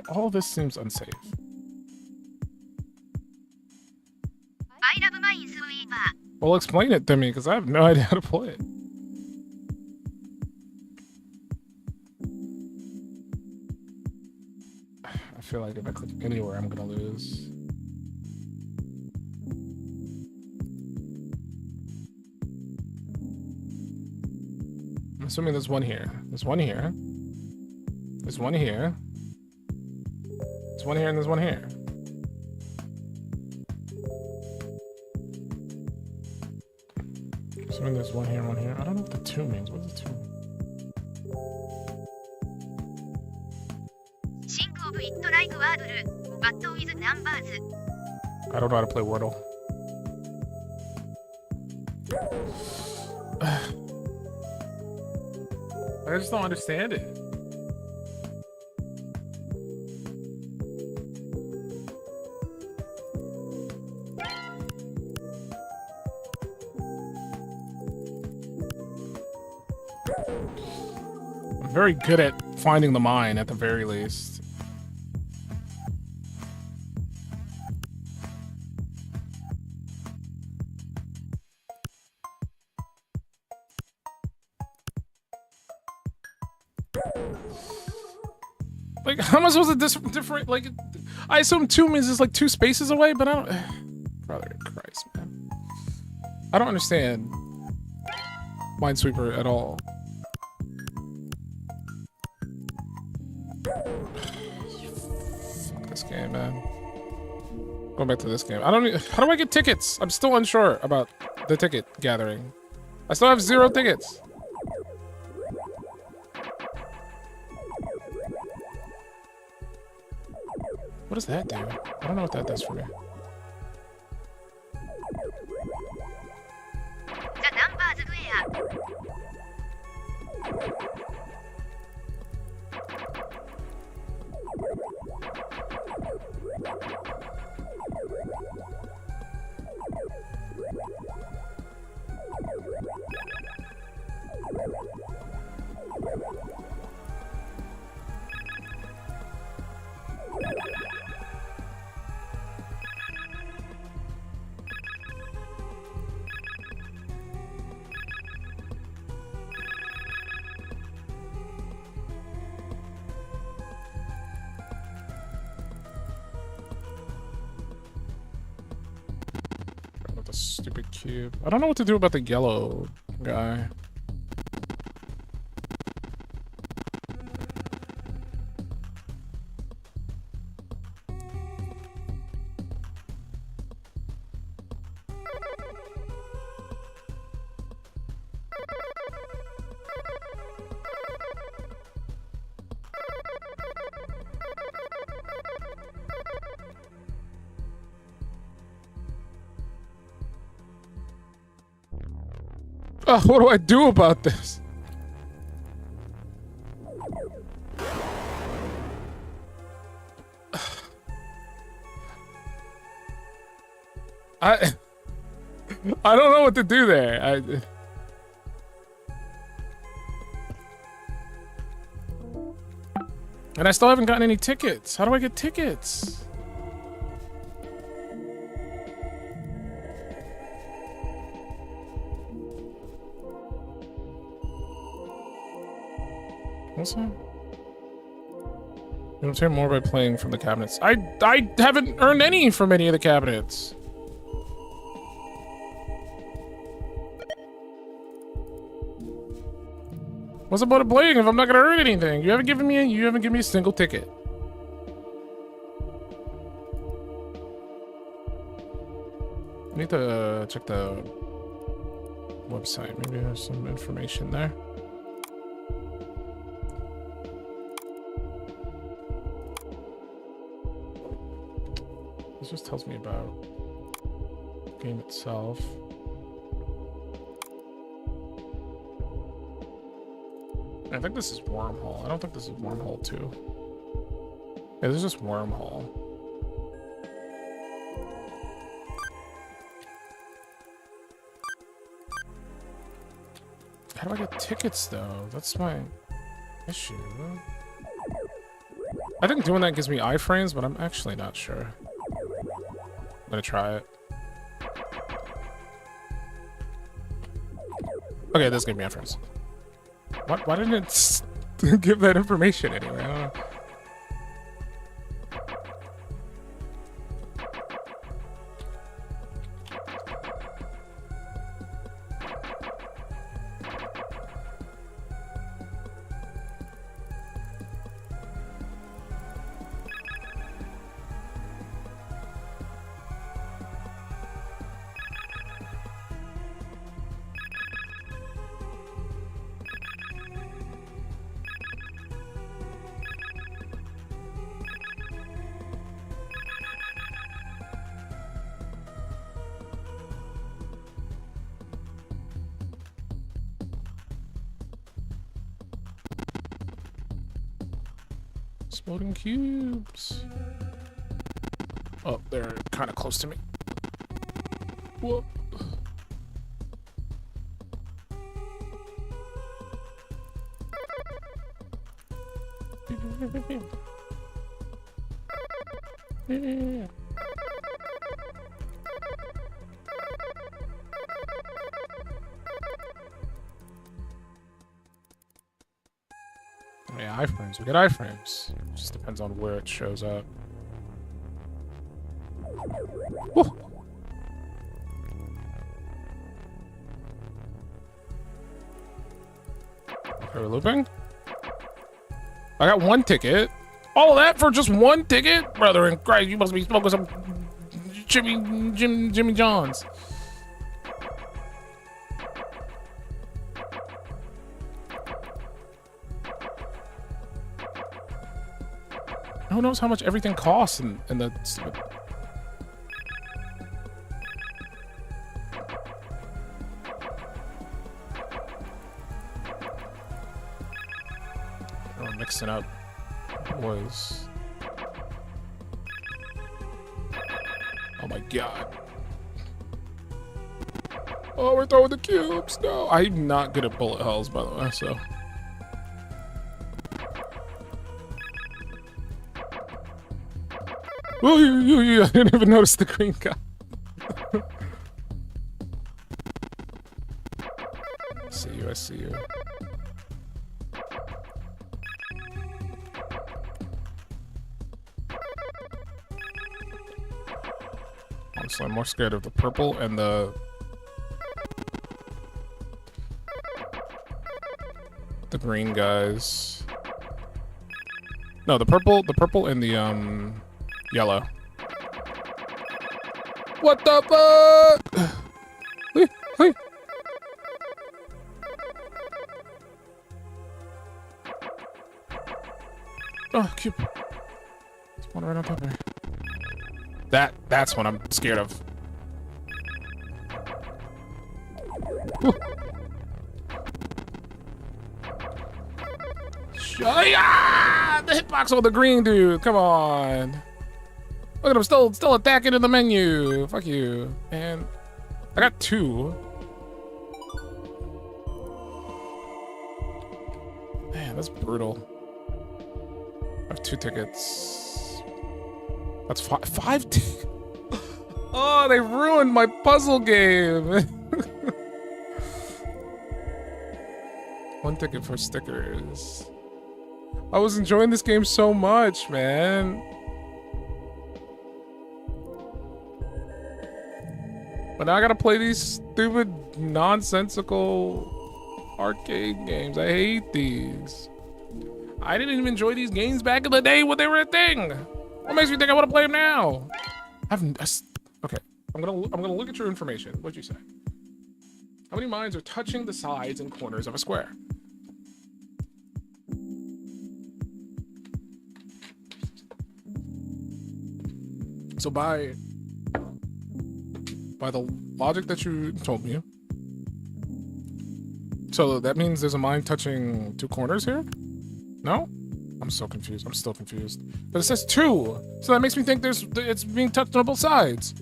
All this seems unsafe. I love minesweeper. Well, explain it to me, because I have no idea how to play it. I feel like if I click anywhere, I'm gonna lose. I'm assuming there's one here. There's one here. There's one here. There's one here and there's one here. Assuming there's one here and one here. I don't know what the 2 means. What does the 2 mean? Think of it like watur, but with numbers. I don't know how to play Wordle. I just don't understand it. I'm very good at finding the mine at the very least. Like, how am I supposed to different? Like, I assume 2 means it's like 2 spaces away, but I don't. Brother Christ, man. I don't understand Minesweeper at all. Fuck this game, man. Going back to this game. I don't. How do I get tickets? I'm still unsure about the ticket gathering. I still have 0 tickets. What does that do? I don't know what that does for me. The numbers where. Stupid cube. I don't know what to do about the yellow guy. What do I do about this? I don't know what to do there. And I still haven't gotten any tickets. How do I get tickets? Also, you obtain more by playing from the cabinets. I haven't earned any from any of the cabinets. What's the point of playing if I'm not gonna earn anything? You haven't given me a single ticket. I need to check the website. Maybe there's some information there. This just tells me about the game itself. I think this is Wormhole. I don't think this is Wormhole 2. Yeah, this is just Wormhole. How do I get tickets, though? That's my issue. I think doing that gives me iframes, but I'm actually not sure. I'm gonna try it. Okay, this gave me iframes. Why didn't it give that information anyway? I don't know. Exploding cubes. Oh, they're kind of close to me. Whoa. Yeah. Yeah, iframes. We get iframes. It just depends on where it shows up. Woo! Okay, we're looping. I got one ticket. All of that for just one ticket? Brother in Christ, you must be smoking some Jimmy John's. Who knows how much everything costs in the stupid... We're mixing up boys. Oh my god. Oh, we're throwing the cubes. No, I'm not good at bullet hells, by the way, so... Oh, I didn't even notice the green guy. I see you. Honestly, I'm more scared of the purple and the green guys. No, the purple and the yellow. What the fuck? Hey. Oh, cube. There's one right on top of me. That's what I'm scared of. Woo. The hitbox on the green dude. Come on. Look at him still attacking in the menu. Fuck you. And I got two. Man, that's brutal. I have 2 tickets. That's five. Oh, they ruined my puzzle game. 1 ticket for stickers. I was enjoying this game so much, man. But now I gotta play these stupid, nonsensical arcade games. I hate these. I didn't even enjoy these games back in the day when they were a thing. What makes me think I want to play them now? Okay, I'm gonna look at your information. What'd you say? How many mines are touching the sides and corners of a square? So by the logic that you told me, so that means there's a mine touching 2 corners here? No? I'm so confused. I'm still confused. But it says 2, so that makes me think it's being touched on both sides.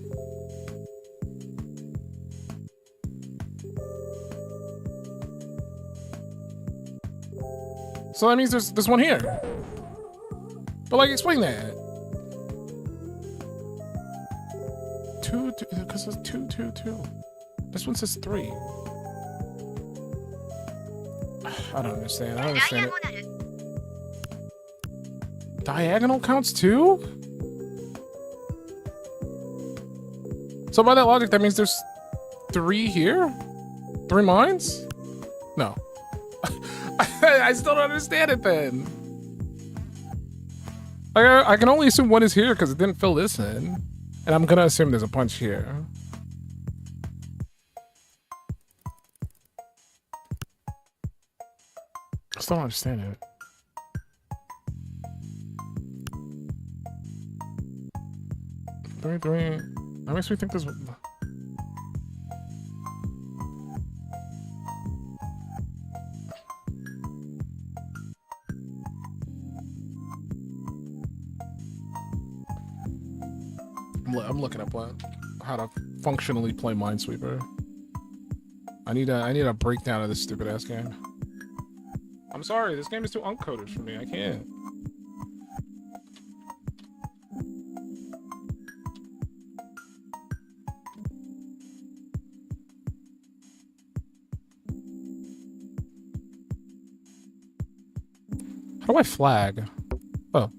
So that means there's one here. But like, explain that. 2, because it's 2, 2, 2. This one says 3. I don't understand. I don't understand it. Diagonal counts too? So by that logic, that means there's 3 here? 3 mines? No. I still don't understand it then. I can only assume 1 is here because it didn't fill this in. And I'm gonna assume there's a punch here. I still don't understand it. Three. That makes me think there's... I'm looking up how to functionally play Minesweeper. I need a breakdown of this stupid ass game. I'm sorry, this game is too uncoded for me. I can't. How do I flag? Oh.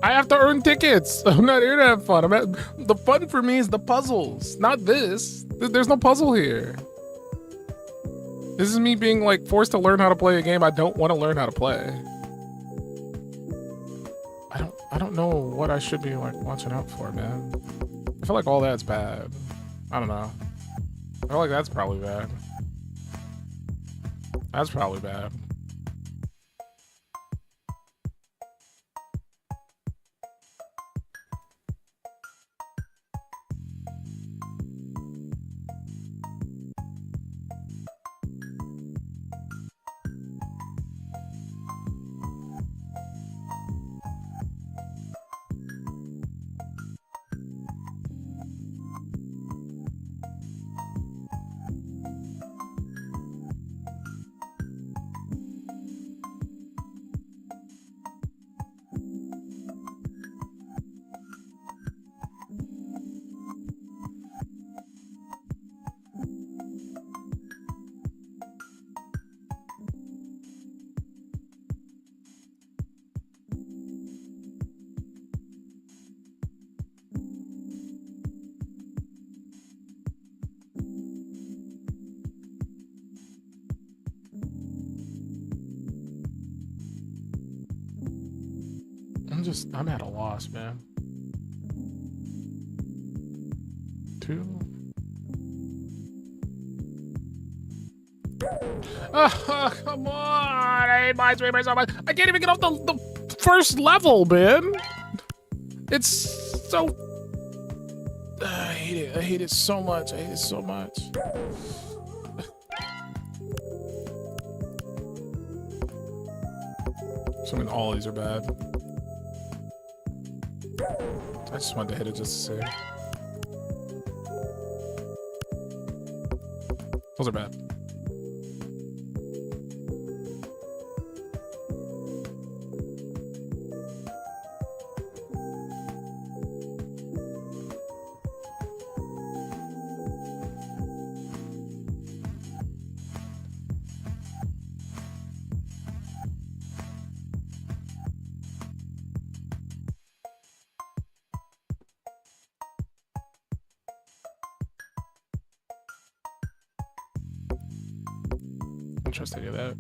I have to earn tickets. I'm not here to have fun. The fun for me is the puzzles, not this. There's no puzzle here. This is me being like forced to learn how to play a game I don't want to learn how to play. I don't know what I should be like watching out for, man. I feel like all that's bad. I don't know. I feel like that's probably bad. That's probably bad. I'm at a loss, man. 2. Oh, come on! I hate Minesweeper so much. I can't even get off the first level, man. It's so... I hate it. I hate it so much. I hate it so much. Assuming all these are bad. I just wanted to hit it just to see. Those are bad. I don't trust any of that.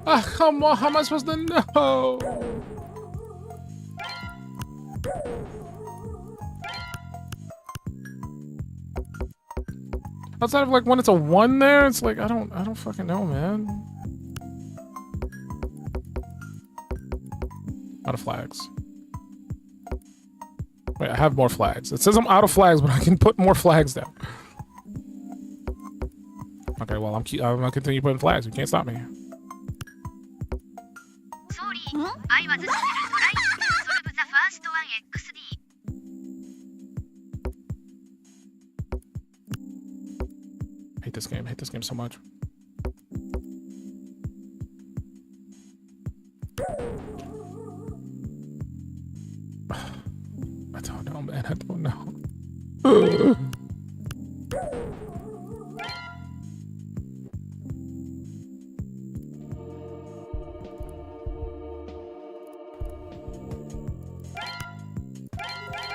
Ah, come on, how am I supposed to know? Outside of like when it's a 1 there, it's like I don't fucking know, man. Out of flags. Wait, I have more flags. It says I'm out of flags, but I can put more flags down. Okay, well, I'm gonna continue putting flags. You can't stop me. Sorry, I was still trying to solve the first one XD. Hate this game. Hate this game so much. I don't know, man. I don't know.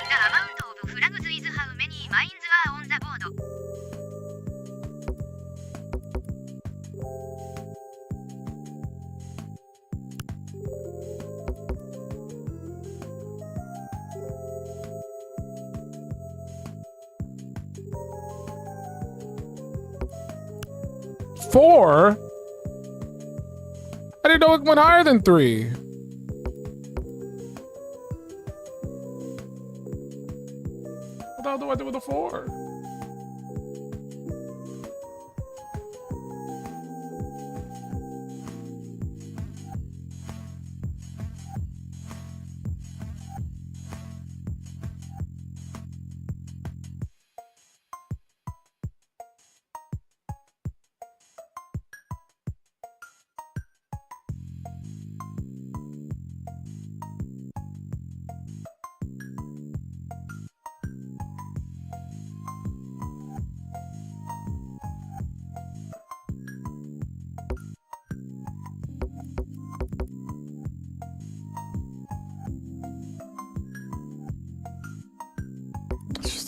The amount of flags is how many mines are on the board. Four? I didn't know it went higher than 3. What the hell do I do with a 4?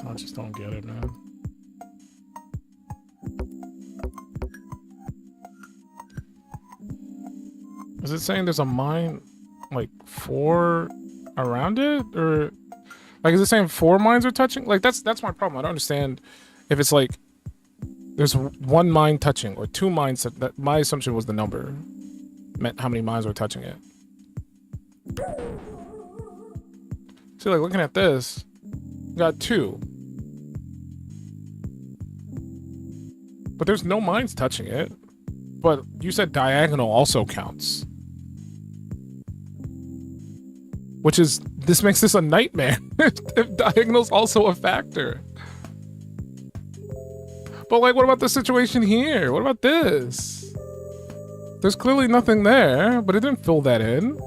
I just don't get it, man. Is it saying there's a mine, like 4 around it, or like is it saying 4 mines are touching? Like that's my problem. I don't understand if it's like there's 1 mine touching or 2 mines. That my assumption was the number meant how many mines were touching it. See, like looking at this, we got 2. But there's no mines touching it. But you said diagonal also counts. Which is, this makes this a nightmare. If diagonal's also a factor. But like, what about the situation here? What about this? There's clearly nothing there, but it didn't fill that in.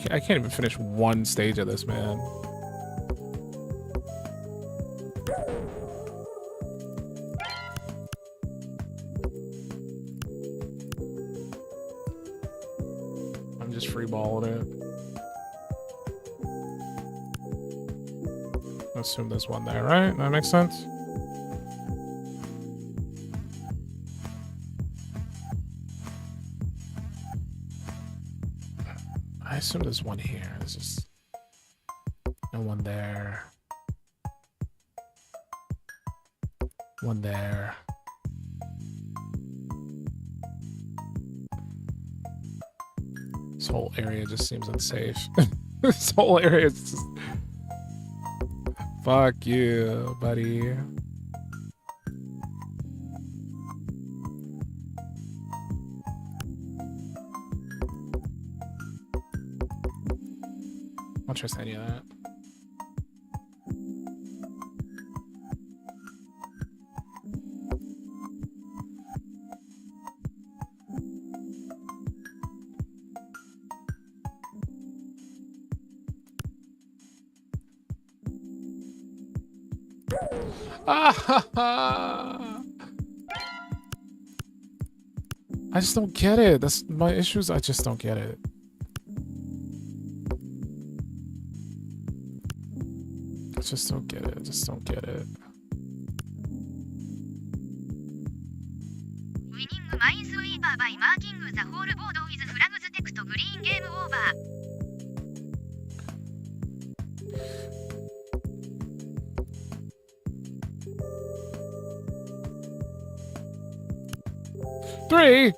I can't even finish 1 stage of this, man. I'm just freeballing it. Let's assume there's 1 there, right? That makes sense? I assume there's 1 here. There's just no 1 there. One there. This whole area just seems unsafe. This whole area is just... Fuck you, buddy. I don't trust any of that. I just don't get it. That's my issues. I just don't get it. I just don't get it. I just don't get it. ウィニングマインスイーパーバイマーキングザホールボードウィズフラグズテクトグリーンゲームオーバー。Three.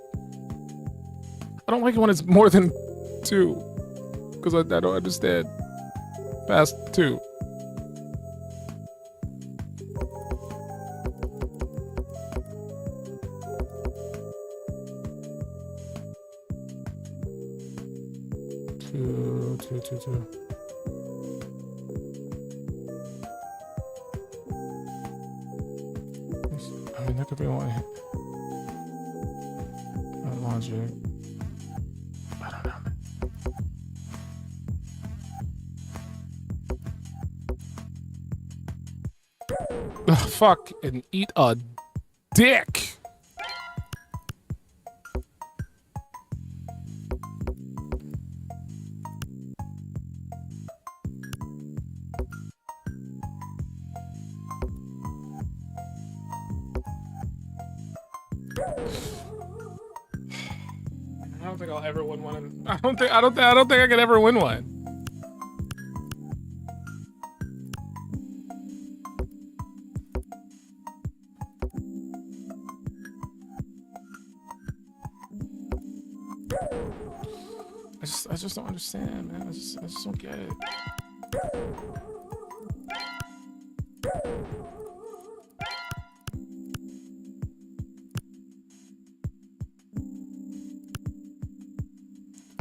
I don't like it when it's more than two, because I don't understand. Past two. Two. I mean, that could be one. Logic. I don't know. Ugh, fuck and eat a dick. I don't think I'll ever win one. I don't think I could ever win one. I just don't understand, man. I just don't get it.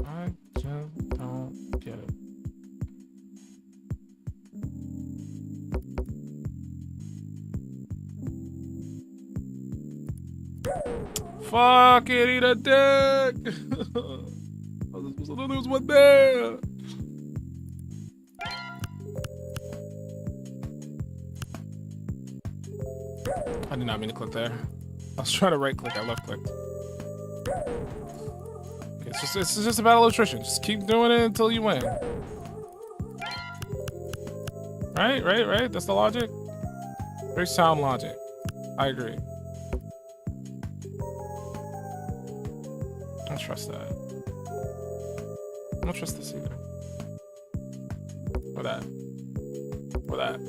I just don't get it. Fuck it, eat a dick! I was supposed to lose one there! I did not mean to click there. I was trying to right click, I left clicked. Okay, it's just a battle of attrition. Just keep doing it until you win. Right? That's the logic? Very sound logic. I agree. I don't trust that. I don't trust this either. Or that. Or that.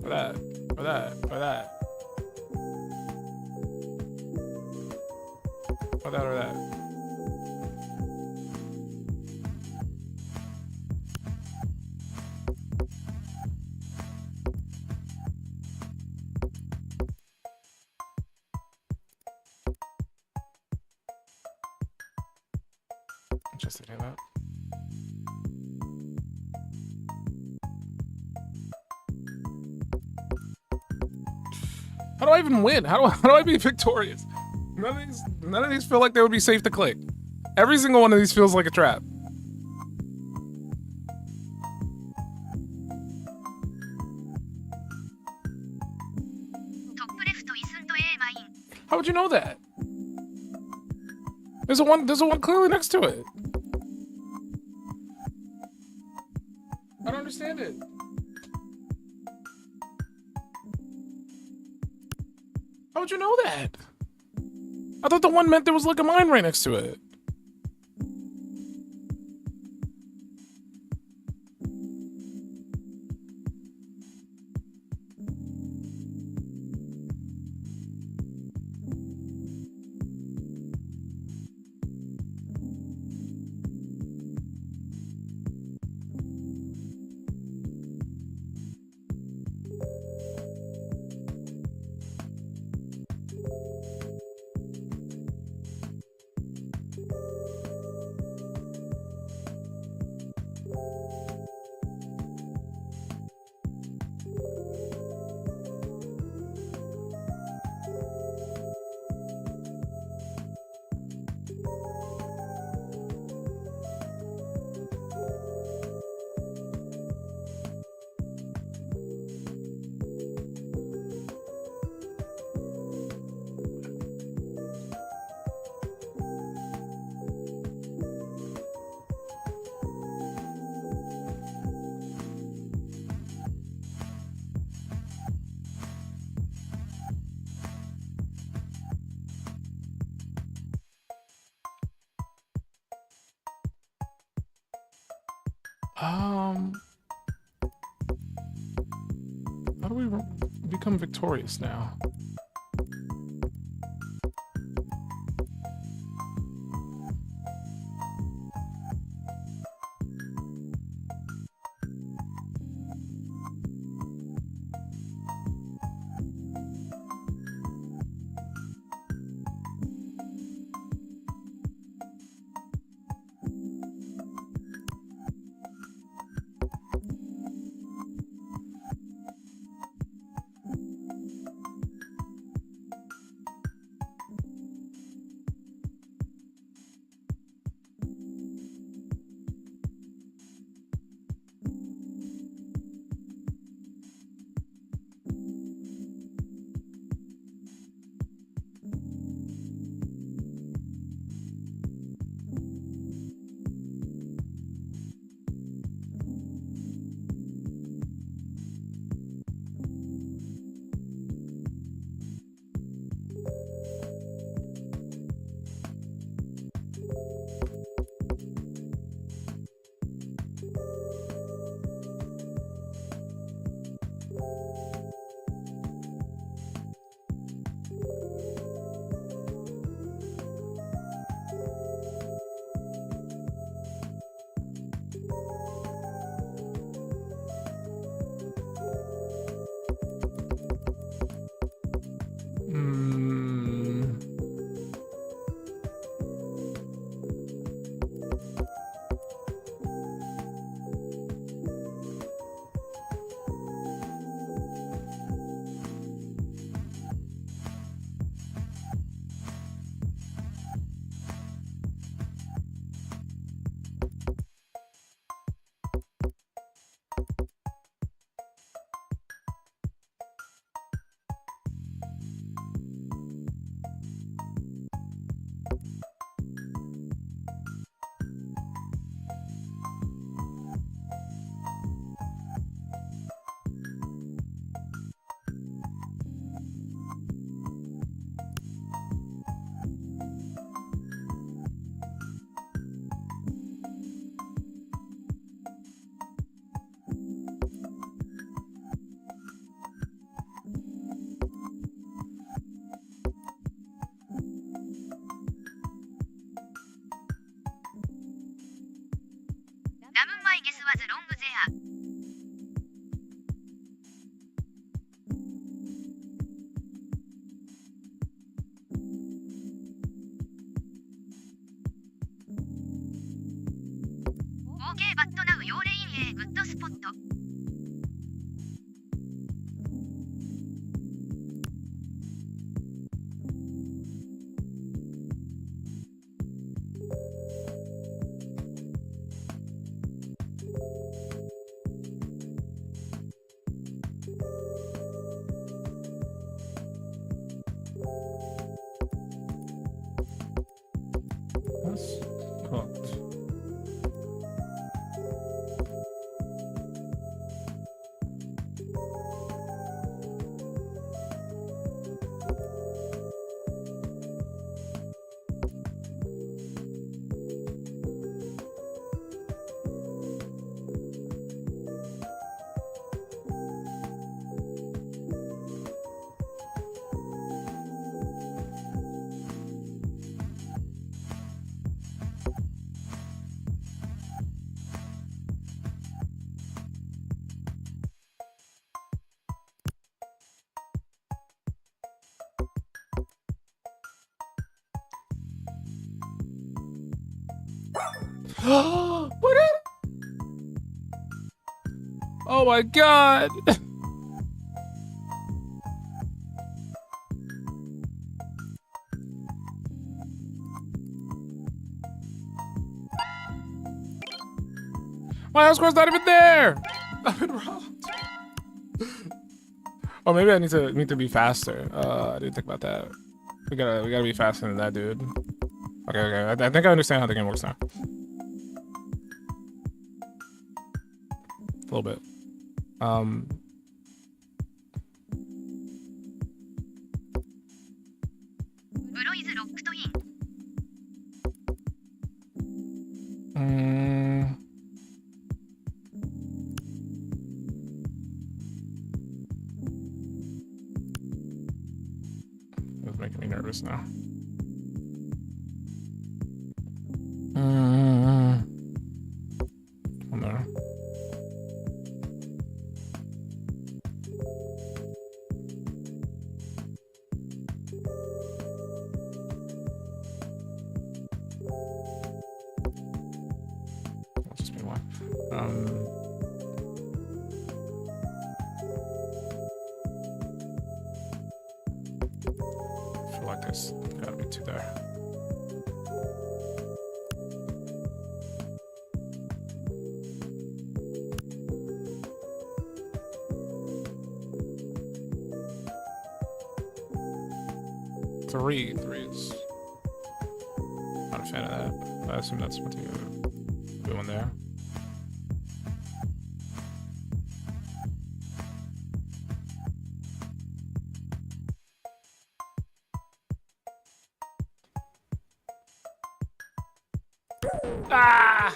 Or that. Or that. Or that. Or that or that. Interested in that. How do I even win? How do I be victorious? None of these feel like they would be safe to click. Every single one of these feels like a trap. How would you know that? There's a one clearly next to it. I don't understand it. How would you know that? I thought the one meant there was like a mine right next to it. How do we become victorious now? My guess was wrong there. Okay, but now you're in a good spot. That's cooked. What oh my god! My house score's not even there! I've been robbed. Oh, maybe I need to be faster. I didn't think about that. We gotta be faster than that, dude. Okay. I think I understand how the game works now. A little bit. this now. One there. That'll just be one. I feel like there's gotta be two there. Three is not a fan of that. I assume that's what you're doing there. Ah!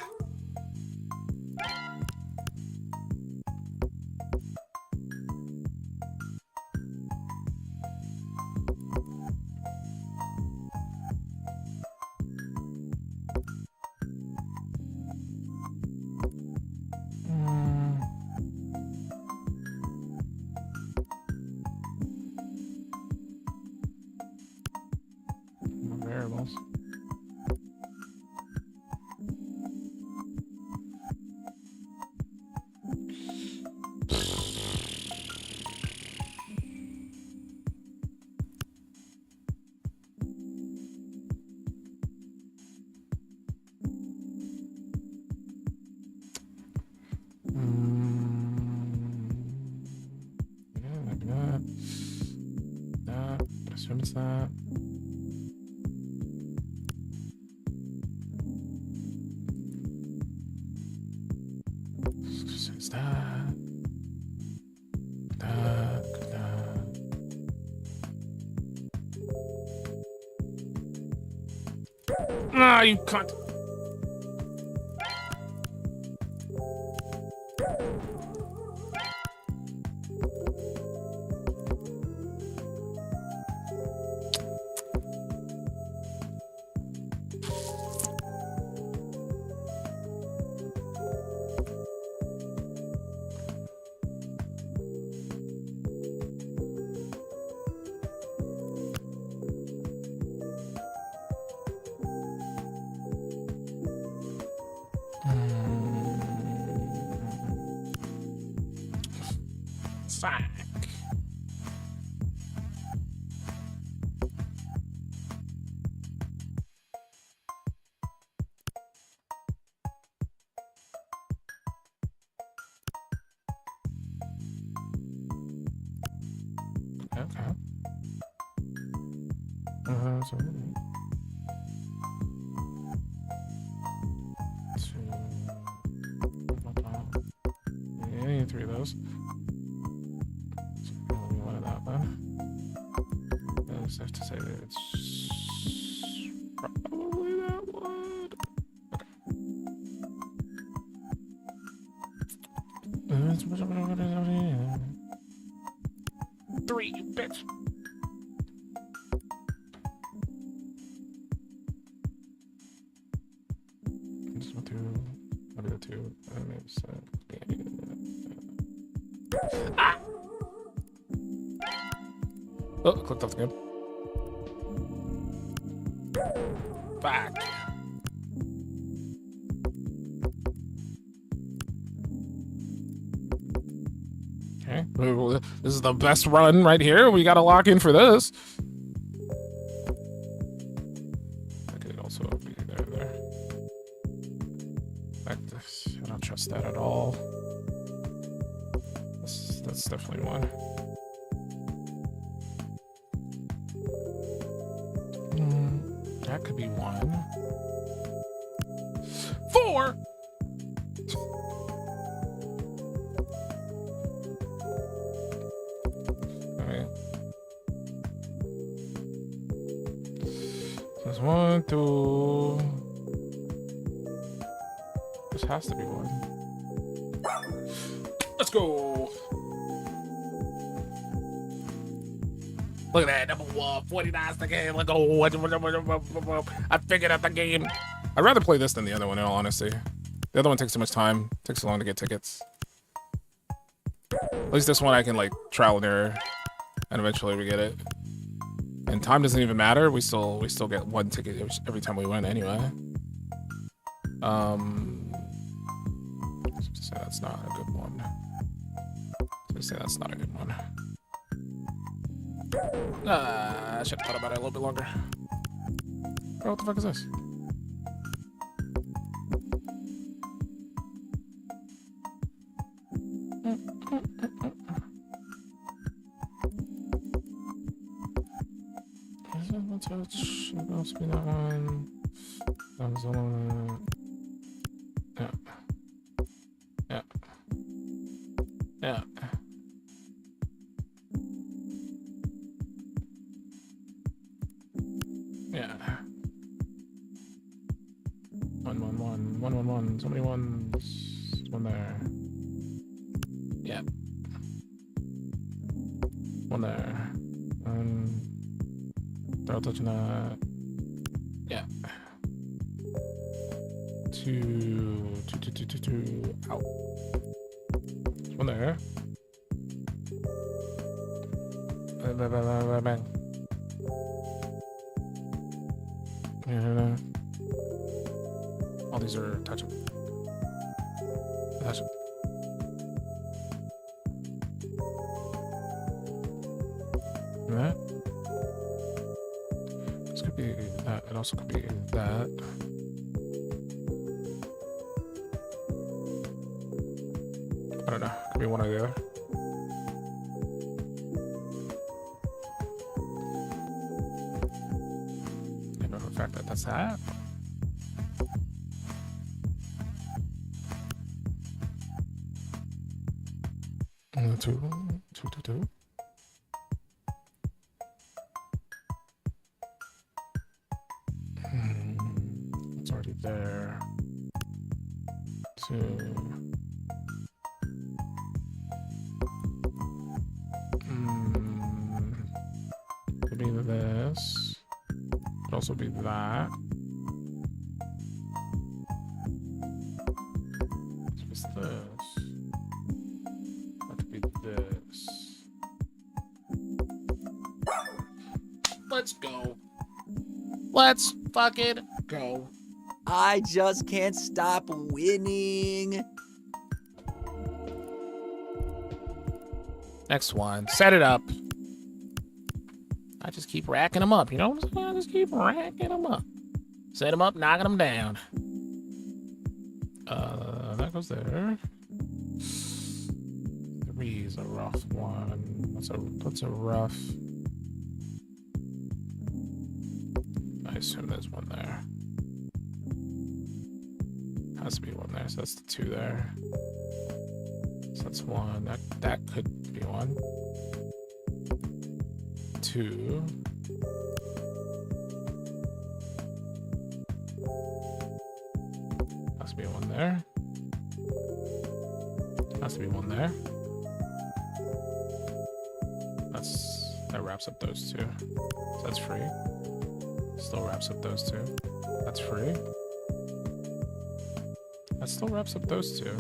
More variables. Yeah, maybe that. That. I assume it's that. It's that. That. Ah, you cunt. Fuck. Okay. So yeah, you need three of those. Only one of that then. I just have to say that it's probably that one. Okay. Three, you bitch. Just went through. I'll do the two. And maybe ah! Oh, I clicked off the game. Back. Okay. This is the best run right here. We gotta lock in for this. I could also be there. Like this. I don't trust that at all. That's definitely one. That could be one. 4! Alright. So there's 1, 2. This has to be one. Let's go! Look at that, number 1, 49's the game. Look, oh, I figured out the game. I'd rather play this than the other one, in all honesty. The other one takes too much time. Takes so long to get tickets. At least this one I can, like, trial and error. And eventually we get it. And time doesn't even matter. We still get 1 ticket every time we win anyway. So that's not a good one. So that's not a good one. I should have thought about it a little bit longer. Oh, what the fuck is this? Touch. It must be that one. That was the one. Yeah. Yeah. Yeah. Yeah. 111. 111. So many ones. One there. Yeah. One there. Start touching that. Yeah. Two. Out. One there. Bang. Yeah. All these are touching. Touching. That. This could be that. It also could be that. I don't know. Could be one or the other. I know for a fact that that's that. Two. It's already there. Two. Could be this. Could also be that. What's this? That could be this. Let's go. Let's fucking go. I just can't stop winning. Next one. Set it up. I just keep racking them up. You know what I'm saying? I just keep racking them up. Set them up, knocking them down. That goes there. 3 is a rough one. That's a rough. I assume there's one there. Has to be one there, so that's the 2 there. So that's 1. That could be 1. 2. Has to be 1 there. Has to be 1 there. That wraps up those 2. So that's free. Still wraps up those 2. That's free. That still wraps up those 2.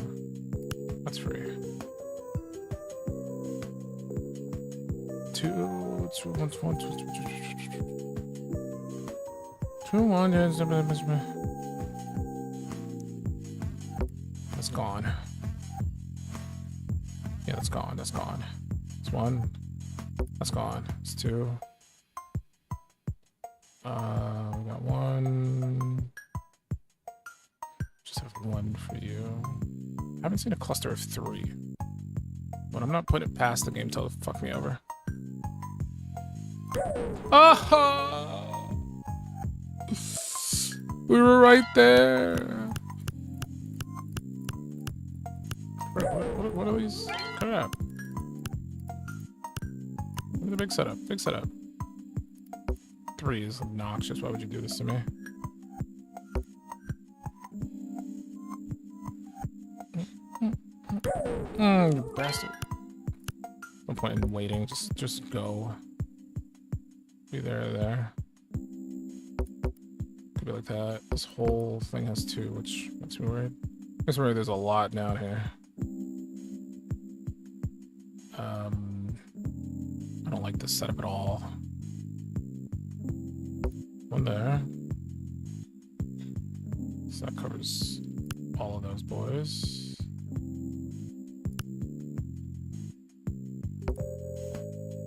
That's free. 2, 1, 1, 2, 1. That's gone. Yeah, that's gone. That's gone. It's 1. That's gone. It's 2. We got 1. Just have 1 for you. I haven't seen a cluster of 3. But I'm not putting it past the game till it fuck me over. Oh! We were right there. What are these? Cut up. Look at the big setup. Big setup. 3 is obnoxious. Why would you do this to me? You bastard. No point in waiting. Just go. Be there or there. Could be like that. This whole thing has 2, which makes me worried. Makes me worried there's a lot down here. I don't like this setup at all. 1 there. So that covers all of those boys.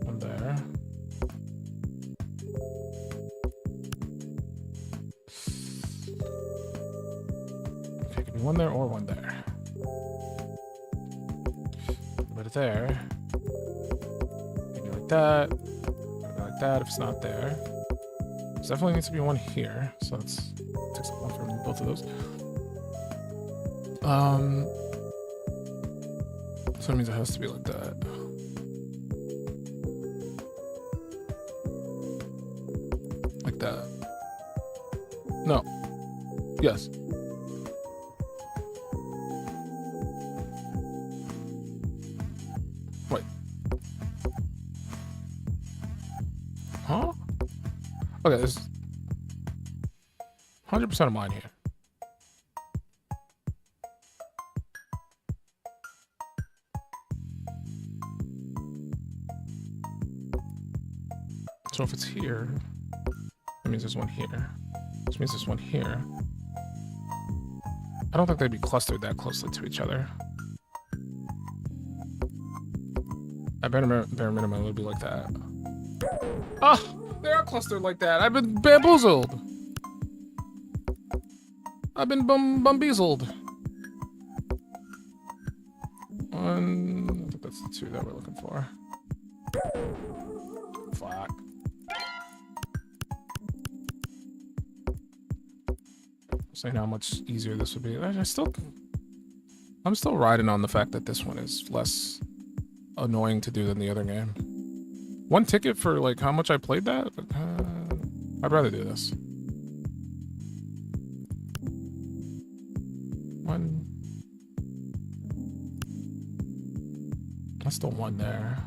One there. Okay, could be 1 there or 1 there. Put it there. Maybe like that. Maybe like that if it's not there. There definitely needs to be 1 here, so let's take 1 from both of those. So that means it has to be like that. Like that. No. Yes. Wait. Huh? Okay, there's 100% of mine here. So if it's here, that means there's 1 here. Which means there's 1 here. I don't think they'd be clustered that closely to each other. At bare minimum, it would be like that. Ah! They are clustered like that. I've been bamboozled. I've been bambeezled. 1, I think that's the 2 that we're looking for. Fuck. Saying how much easier this would be. I'm still riding on the fact that this one is less annoying to do than the other game. 1 ticket for like how much I played that? I'd rather do this. 1. That's still 1 there.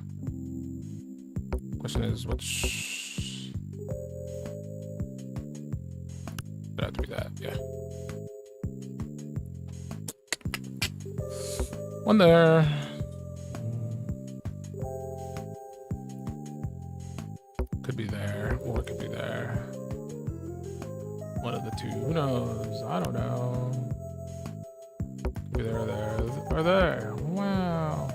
Question is which. It'd have to be that, yeah. 1 there. Could be there, or it could be there. 1 of the 2, who knows? I don't know. Could be there or there, or there. Wow.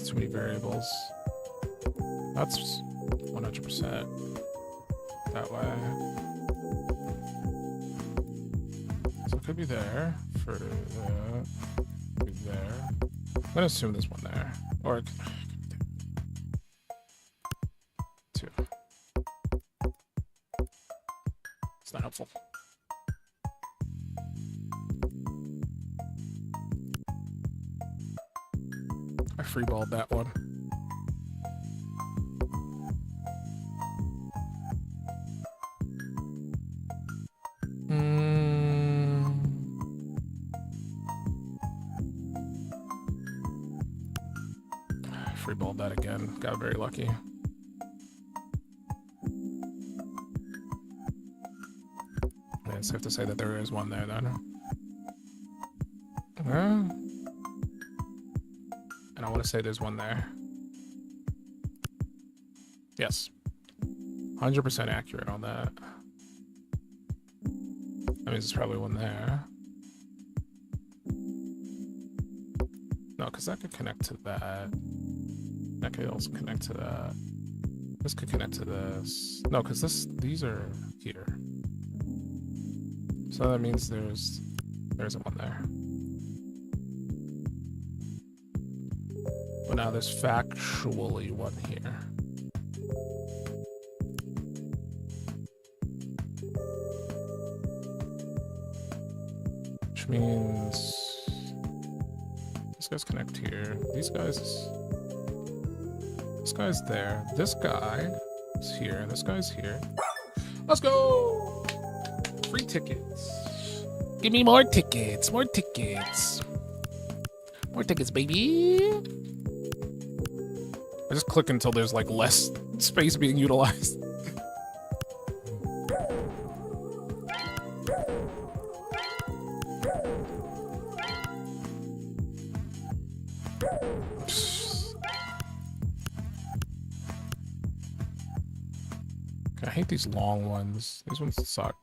Too many variables. That's 100% that way. So it could be there for that. Could be there. I'm gonna assume there's 1 there, or it could be 2. It's not helpful. I freeballed that one. I freeballed that again. Got very lucky. Yeah, it's safe to say that there is 1 there then. And I want to say there's 1 there. Yes. 100% accurate on that. That means there's probably 1 there. No, because that could connect to that. That could also connect to that. This could connect to this. No, because these are here. So that means there's a 1 there. But now there's factually 1 here. Which means these guys connect here. These guys, this guy's there. This guy is here. This guy's here. Let's go! Free tickets. Give me more tickets. More tickets. More tickets, baby. I just click until there's like less space being utilized. I hate these long ones. These ones suck.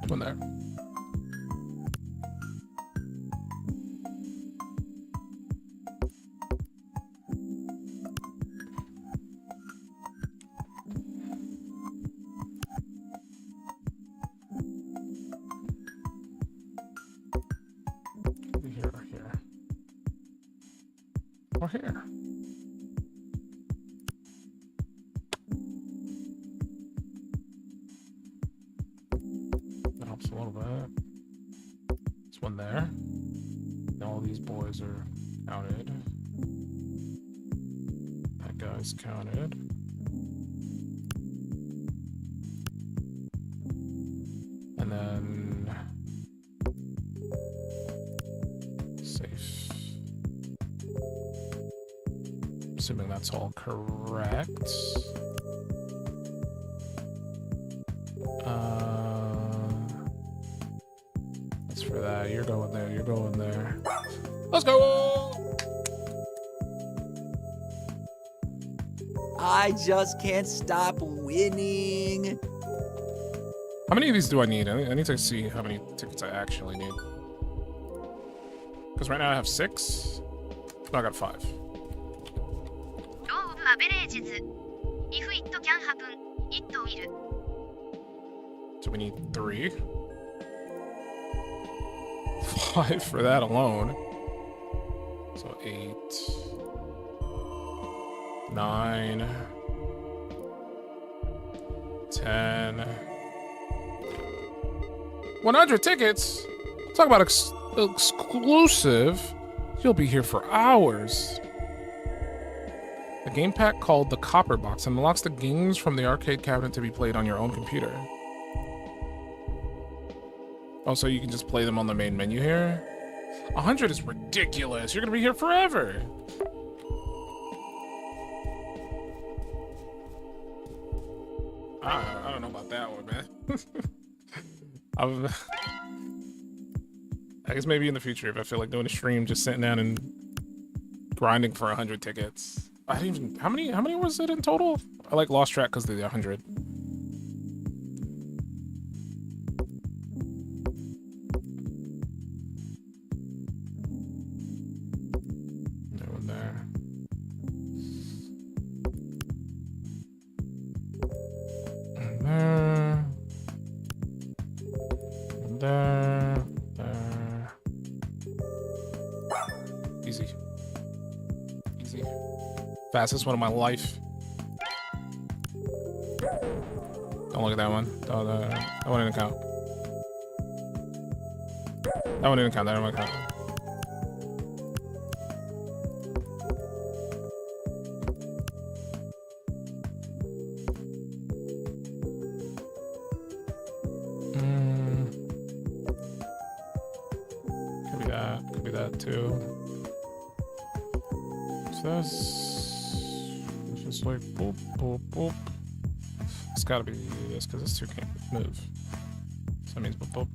One there. Or here. That helps a little bit. This one there. All these boys are counted. That guy's counted. And then safe. Assuming that's all correct. That's for that. You're going there. You're going there. Let's go! I just can't stop winning. How many of these do I need? I need to see how many tickets I actually need. Because right now I have 6. No, I got 5. Law of averages. If it can happen, it will. So we need 3. 5 for that alone. So 8. 9. 10. 100 tickets? Talk about exclusive. You'll be here for hours. A game pack called the Copper Box unlocks the games from the arcade cabinet to be played on your own computer. Oh, so you can just play them on the main menu here? 100 is ridiculous. You're gonna be here forever. I don't know about that one, man. I guess maybe in the future, if I feel like doing a stream, just sitting down and grinding for 100 tickets. I didn't even. How many was it in total? I like lost track because of the 100. No one there. And there. And there. There. Easy. Easy. Fastest one of my life. Don't look at that one. That one didn't count. That one didn't count. That one didn't count. Could be that. Could be that too. So that's just like boop, boop, boop. It's gotta be this because this 2 can't move. So that means boop, boop.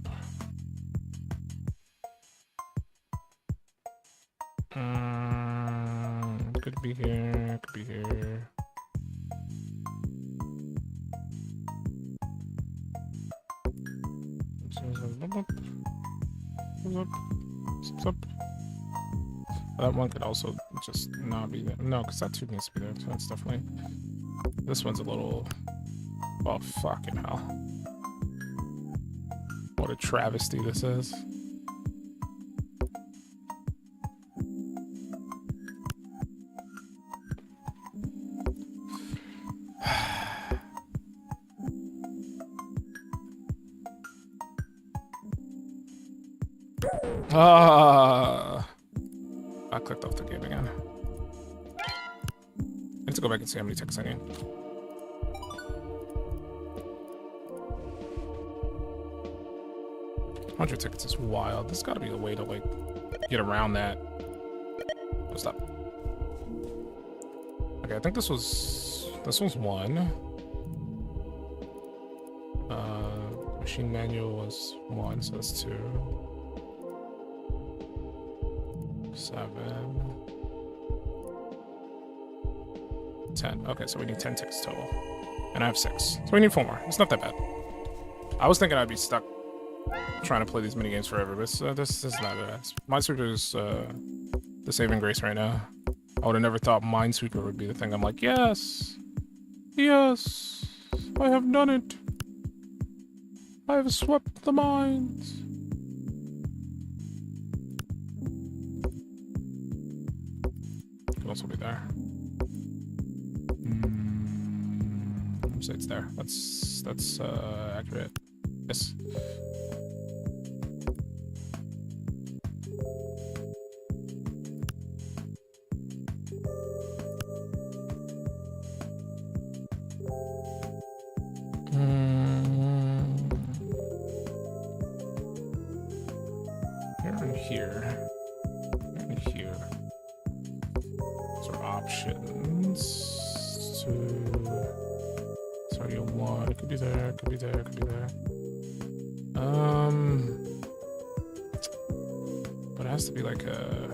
Could be here, could be here. That one could also just not be there. No, because that 2 needs to be there. So that's definitely. This one's a little. Oh, fucking hell. What a travesty this is. I clicked off the game again. I need to go back and see how many tickets I need. $100 tickets is wild. There's gotta be a way to, like, get around that. Oh, stop. Okay, I think this was one. Machine manual was 1, so that's 2. 7. 10. Okay, so we need 10 tickets total. And I have 6. So we need 4 more. It's not that bad. I was thinking I'd be stuck trying to play these minigames forever, but this is not bad. Minesweeper is the saving grace right now. I would have never thought Minesweeper would be the thing. I'm like, yes! Yes! I have done it! I have swept the mines! Could also be there. So it's there. That's accurate. Yes. Here and here. And here. Those are options. Sorry, you one. It could be there, could be there, could be there. But it has to be like a.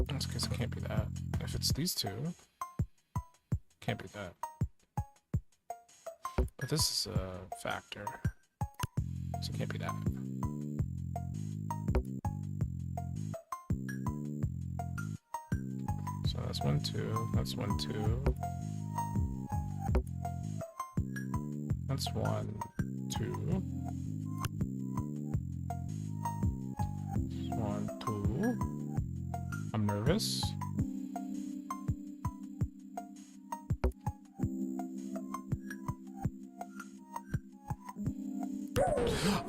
In this case, it can't be that. If it's these two, can't be that. But this is a factor, so it can't be that. So that's 1, 2. That's 1, 2. That's 1, 2. 1, 2. I'm nervous.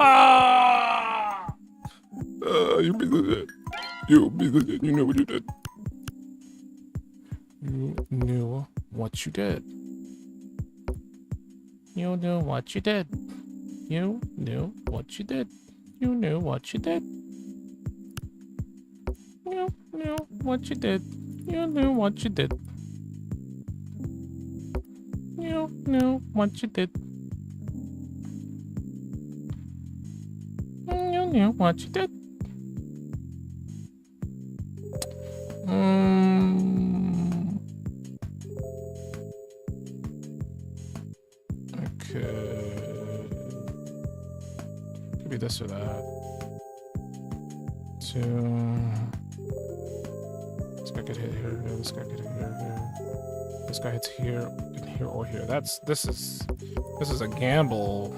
Ah! You be the shit. You be the shit. You know what you did. You knew what you did. You knew what you did. You knew what you did. You knew what you did. You knew what you did. You knew what you did. You knew what you did. You knew what you did. Okay. Could be this or that. 2. This guy could hit here. This guy could hit here. This guy hits here, in here, or here. This is a gamble.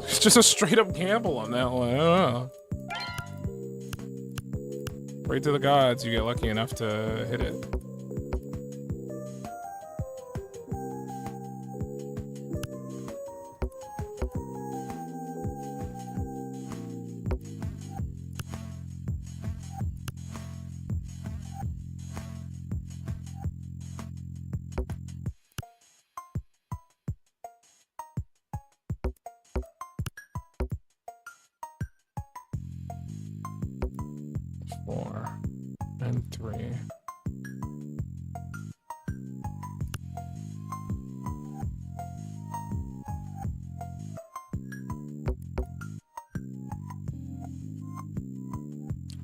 It's just a straight up gamble on that one. I don't know. Pray to the gods you get lucky enough to hit it. And 3.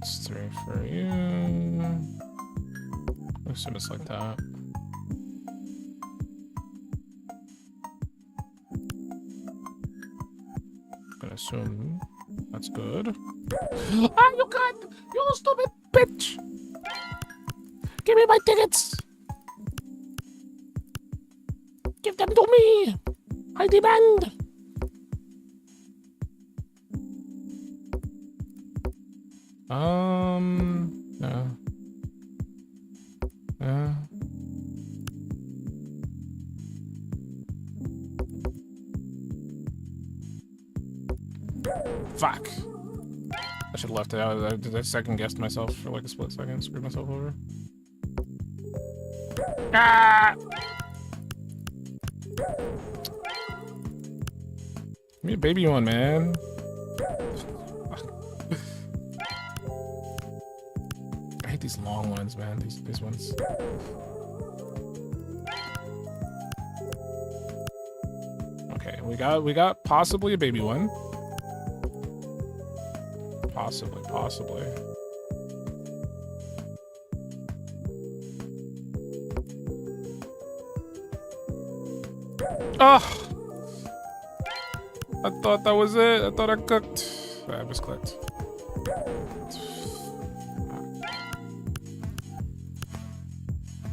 It's 3 for you. I assume it's like that. I'm gonna assume that's good. Ah, you got you stupid bitch! Give me my tickets! Give them to me! I demand! No. Fuck. I should have left it out. I second guessed myself for like a split second. Screwed myself over. Ah! Give me a baby one, man. I hate these long ones, man. These ones. Okay, we got possibly a baby one. Possibly. Oh! I thought that was it. I thought I cooked. I misclicked.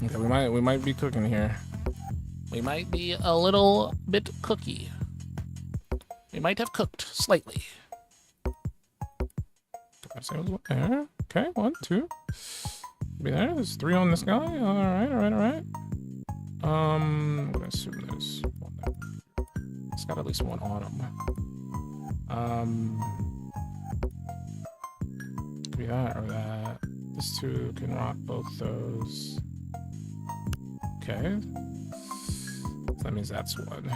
Okay, we might be cooking here. We might be a little bit cookie. We might have cooked slightly. There. Okay, 1, 2. Be there. There's 3 on this guy. Alright. I'm gonna assume there's one there. It's got at least one on him. Could be that or that. This 2 can rock both those. Okay. So that means that's 1.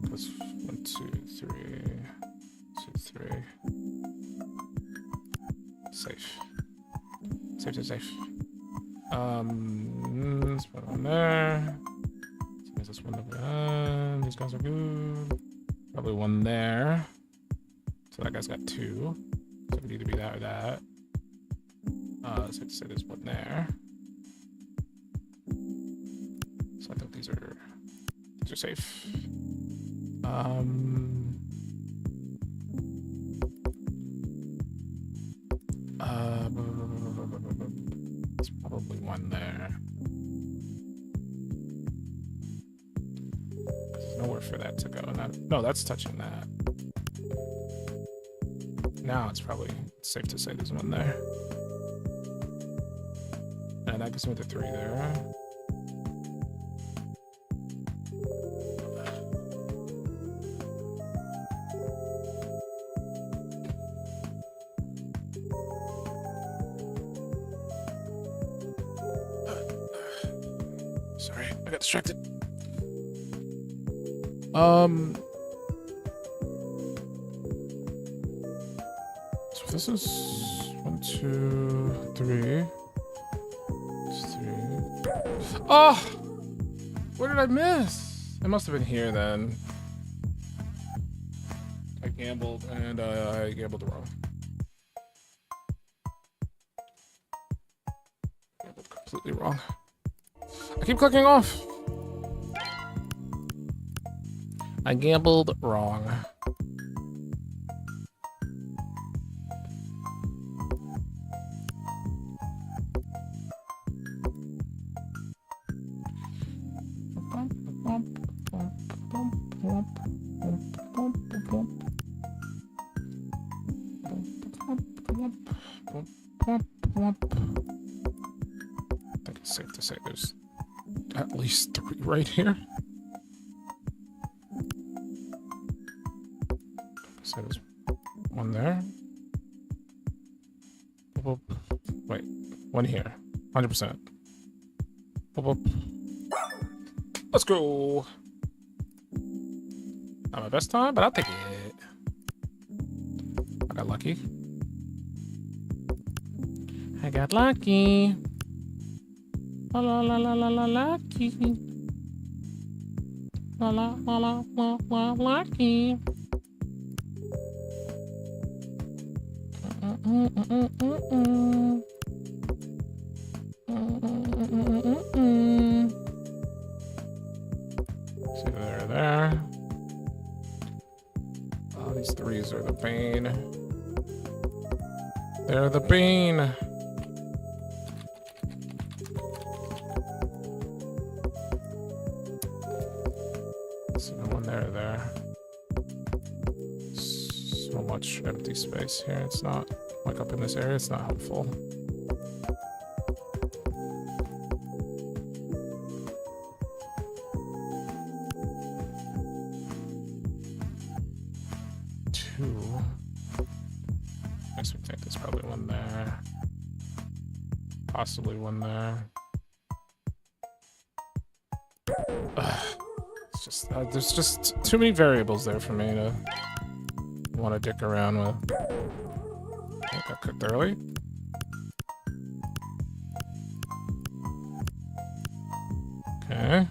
That's 1, 2, 3. 2, 3. Safe. Safe. Let's put one there. There's this one over there. These guys are good. Probably one there. So that guy's got 2. So it could either be that or that. Safe to say there's one there. So I think these are safe. There's probably one there. There's nowhere for that to go. No, that's touching that. Now it's probably safe to say there's one there. And that gives me the 3 there. Sorry, I got distracted. So this is 1, 2, 3. It's 3. Oh! Where did I miss? It must have been here then. I gambled and I gambled wrong. Gambled completely wrong. I keep clicking off. I gambled wrong. I think it's safe to say there's at least 3 right here. So there's one there. Wait, one here. 100%. Let's go. Not my best time, but I'll take it. I got lucky. I got lucky. La la la la la la lucky. La la la la la la lucky. See there. Oh, these 3s are the bane. They're the bane. So one there. So much empty space here. It's not Like up in this area, it's not helpful. Two. Makes me think there's probably one there. Possibly one there. It's just there's just too many variables there for me to want to dick around with. I got cooked early. Okay.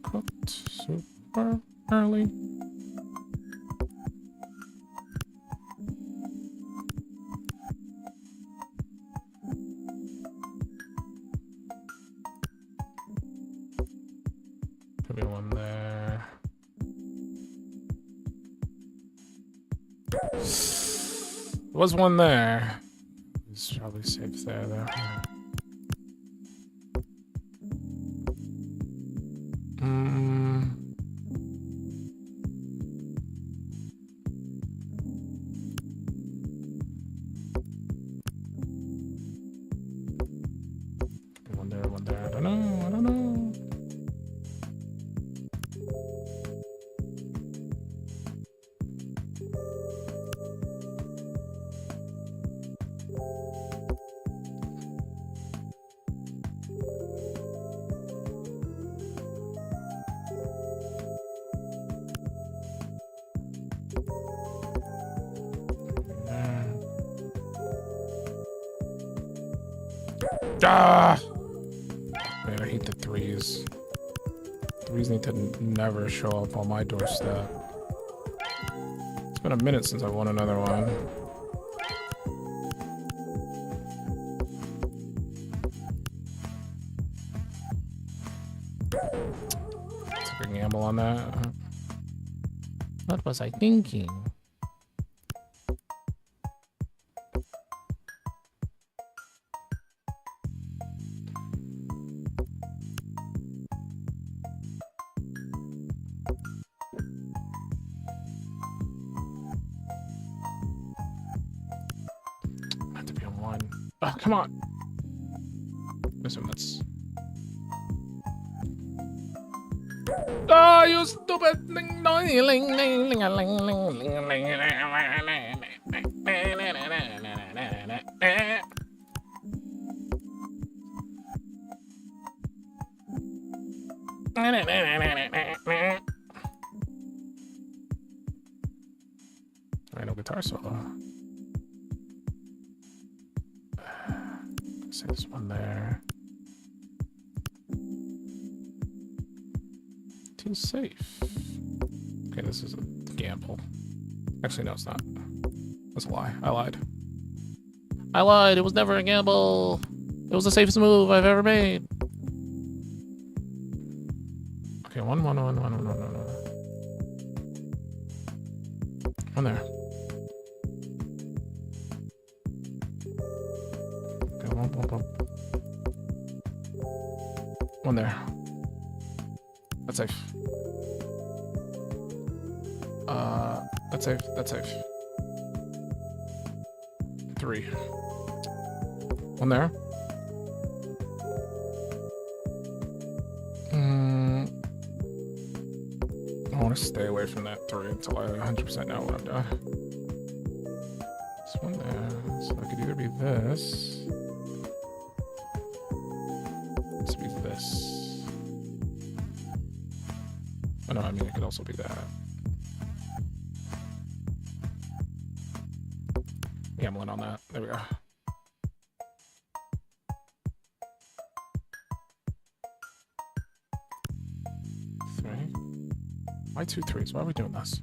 Cooked super early. Could be one there. There was one there. It's probably safe there, though. One there, one there. I don't know, I don't know. Ah! Man, I hate the threes. Threes need to never show up on my doorstep. It's been a minute since I won another one. Took a gamble on that. What was I thinking? Have to be on one. Oh, come on. This one, that's. Oh, you stupid thing! I know guitar solo. Say this one there. Too safe. Okay, this is a gamble. Actually, no, it's not. That's a lie. I lied. I lied. It was never a gamble. It was the safest move I've ever made. Okay, one there. Okay, one. One there. That's safe. That's safe. That's safe. Three. One there. I want to stay away from that three until I 100% know what I'm doing. This one there. So it could either be this. This could be this. Oh no, I mean it could also be that. Gambling on that. There we go. Three. Why 2 3s? Why are we doing this?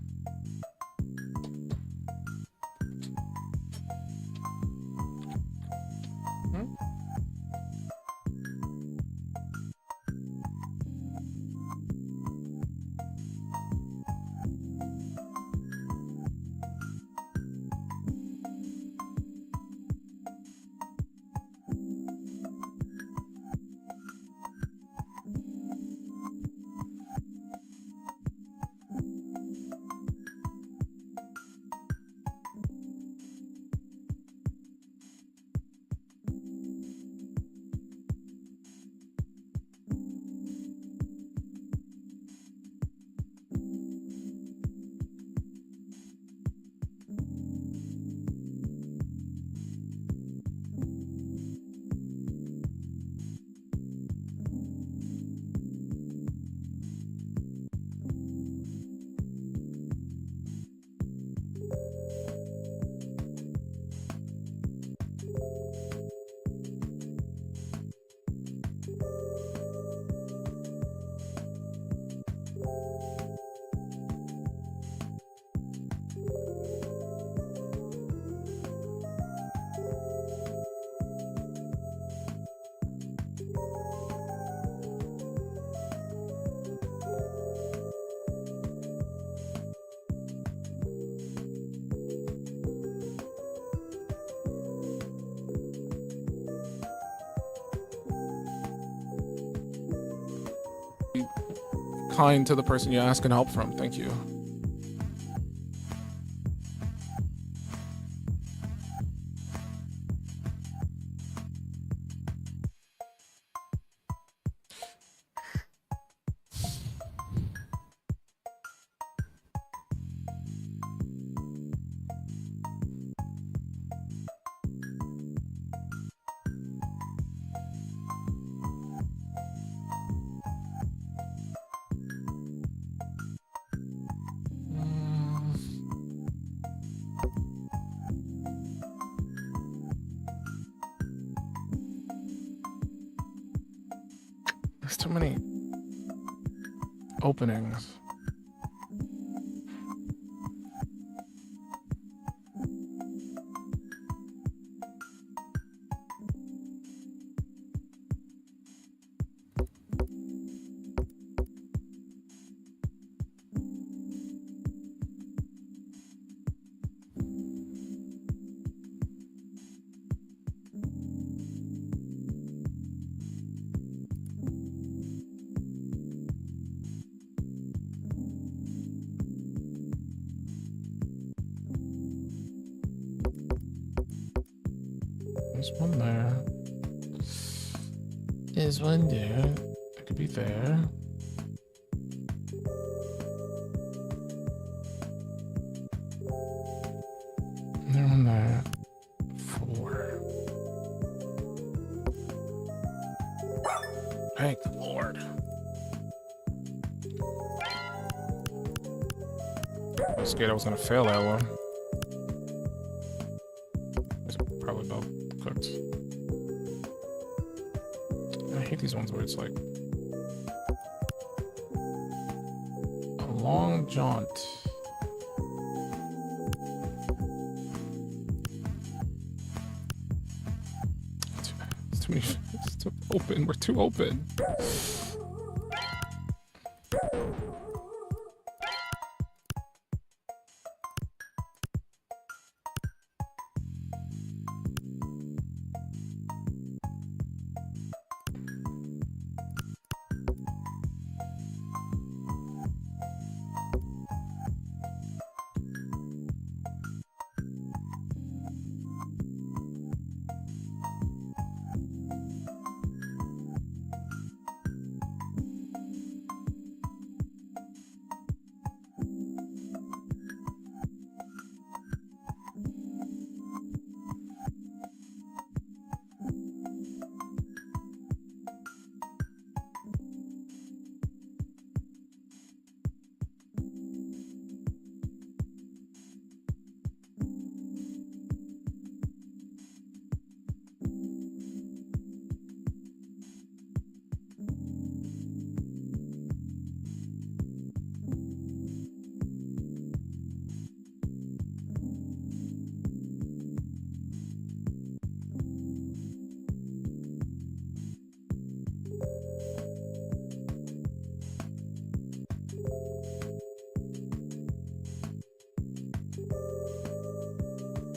kind to the person you're asking help from. Thank you. There's too many openings. There's one there. There's one there. It could be there. There's one there. 4. Thank the Lord. I was scared I was gonna fail that one. It's probably about cooked. I hate these ones where it's like a long jaunt. It's too many. It's too open. We're too open.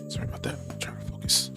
Sorry about that. I'm trying to focus.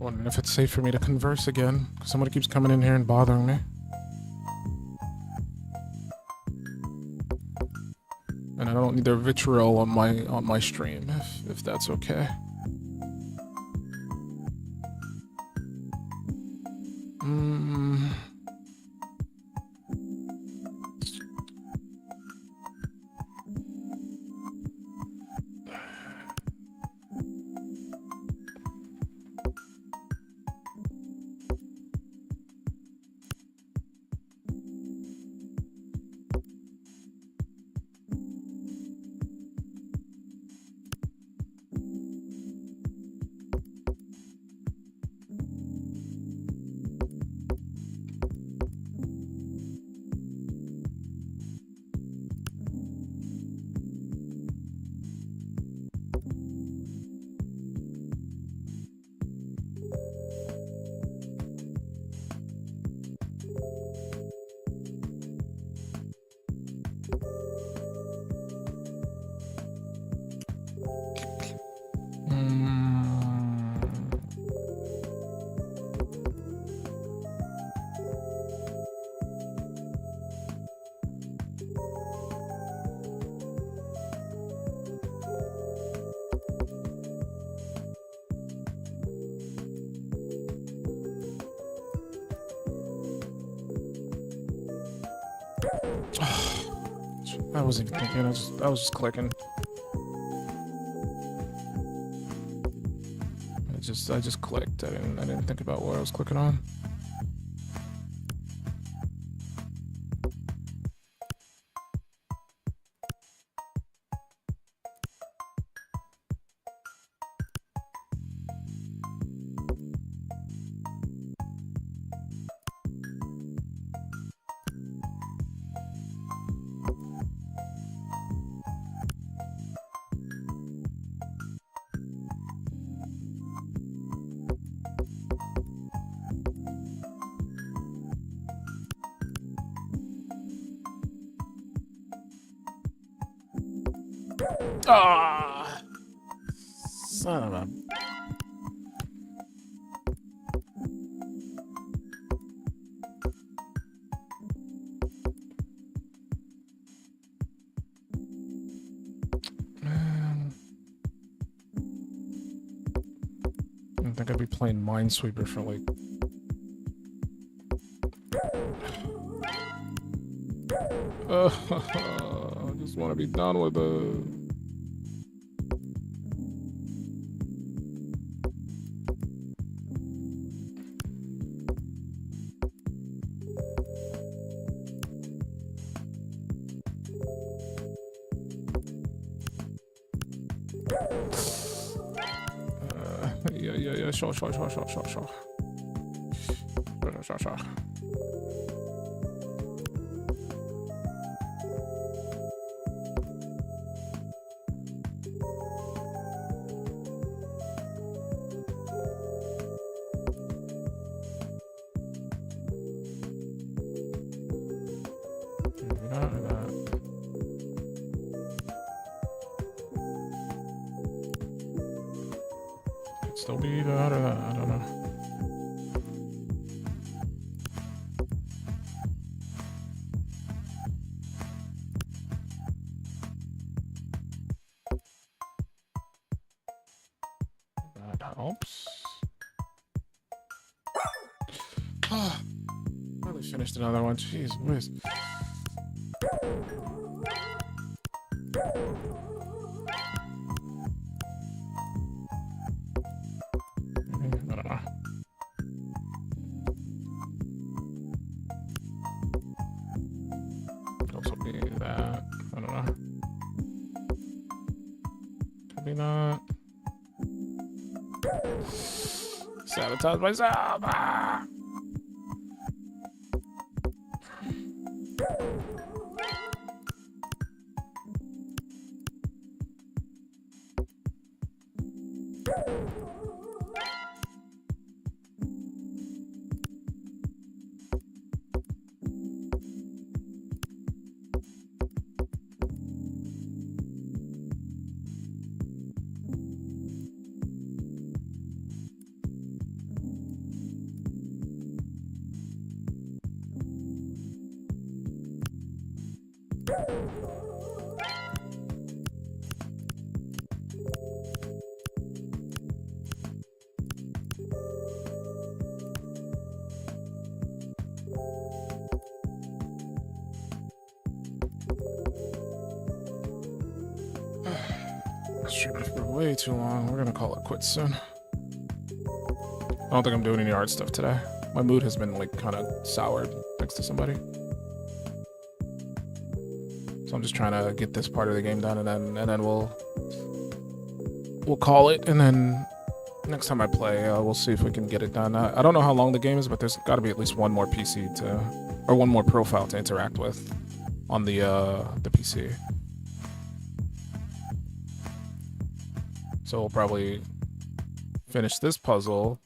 Wondering if it's safe for me to converse again, because somebody keeps coming in here and bothering me. And I don't need their vitriol on my stream, if that's okay. I wasn't even thinking, I was just clicking. I just clicked. I didn't think about what I was clicking on. Ah, son of a. Man. I don't think I'd be playing Minesweeper for like. I just want to be done with it. Yeah, sure. Still be that or that, I don't know. That helps. Probably finished another one. Jeez, whiz. I don't know. Could also be that. I don't know. Could be not. Sabotage myself. Ah! Streaming for way too long. We're gonna call it quits soon. I don't think I'm doing any art stuff today. My mood has been like kind of soured next to somebody. So I'm just trying to get this part of the game done, and then we'll call it. And then next time I play, we'll see if we can get it done. I don't know how long the game is, but there's got to be at least one more PC or one more profile to interact with on the PC. So we'll probably finish this puzzle.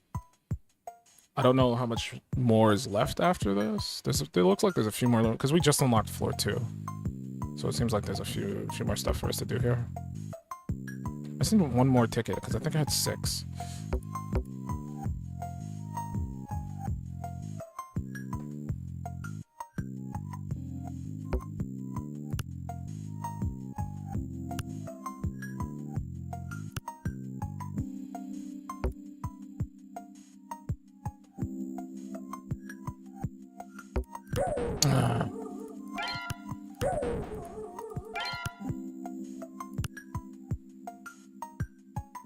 I don't know how much more is left after this. It looks like there's a few more, because we just unlocked floor 2. So it seems like there's a few more stuff for us to do here. I just need one more ticket, because I think I had 6.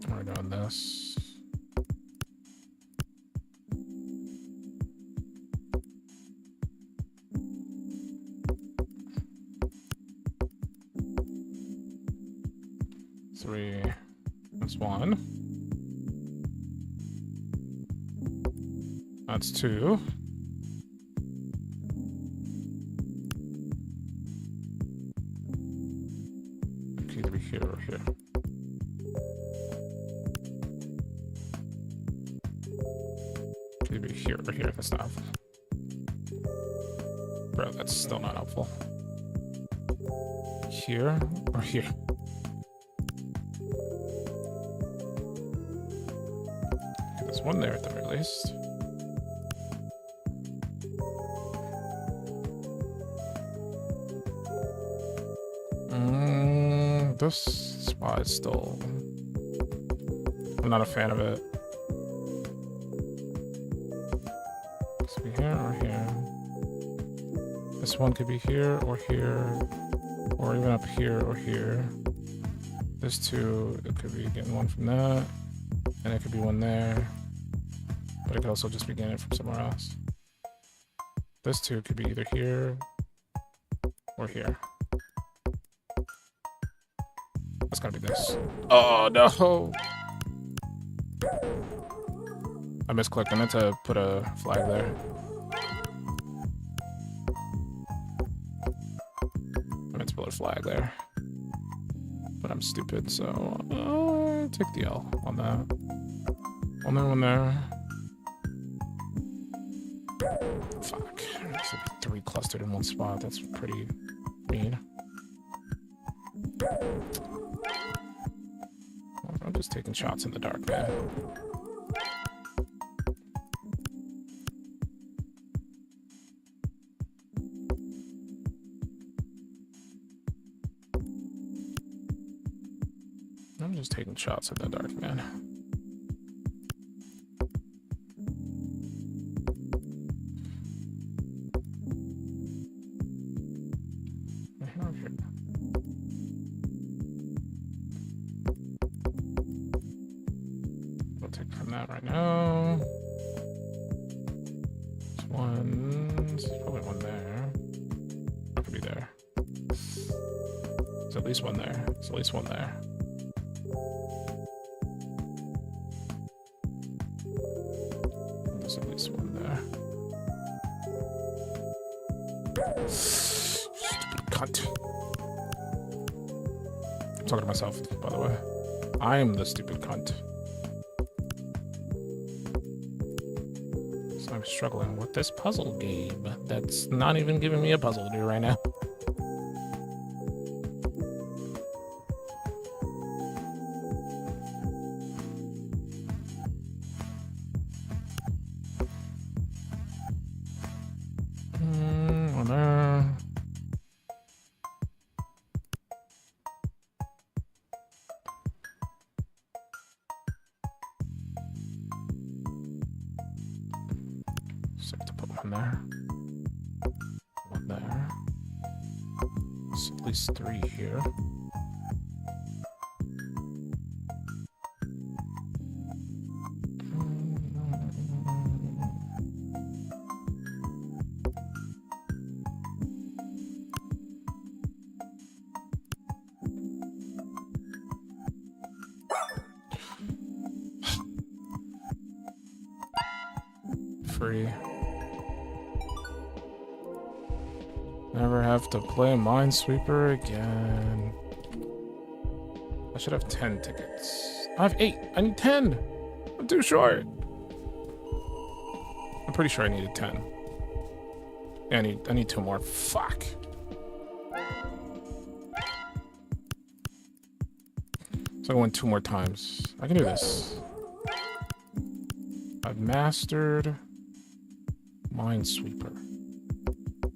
We're doing this. Three. That's 1. That's 2. It could either be here or here. Could either be here or here. That's not helpful. Bro, that's still not helpful. Here or here? There's one there at the very least. This spot is still... I'm not a fan of it. This could be here or here. This one could be here, or even up here or here. This 2, it could be getting one from that, and it could be one there, but it could also just be getting it from somewhere else. This 2 could be either here or here. That's gotta be this. Oh no! I misclicked. I meant to put a flag there. I meant to put a flag there. But I'm stupid, so take the L on that. One there. Fuck. There's like 3 clustered in one spot. That's pretty mean. I'm just taking shots in the dark, man. I'm just taking shots in the dark, man. that right now. There's one. There's probably one there. That could be there. There's at least one there. There's at least one there. There's at least one there. Stupid cunt. I'm talking to myself, by the way. I am the stupid cunt. So I'm struggling with this puzzle game that's not even giving me a puzzle to do right now. One there. So to put one there. One there. There's at least 3 here. Free. Never have to play Minesweeper again. I should have 10 tickets. I have 8. I need 10. I'm too short. I'm pretty sure I needed 10. Yeah, I need 2 more. Fuck. So I go in 2 more times. I can do this. I've mastered Minesweeper.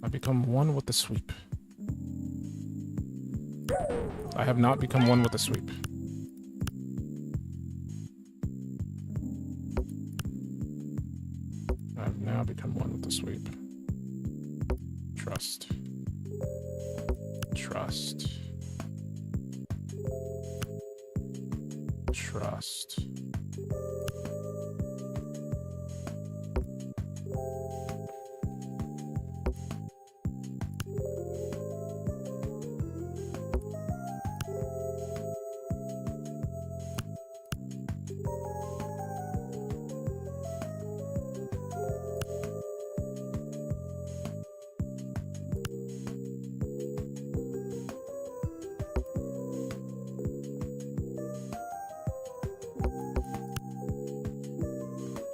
I become one with the sweep. I have not become one with the sweep. I have now become one with the sweep. Trust. Trust. Trust.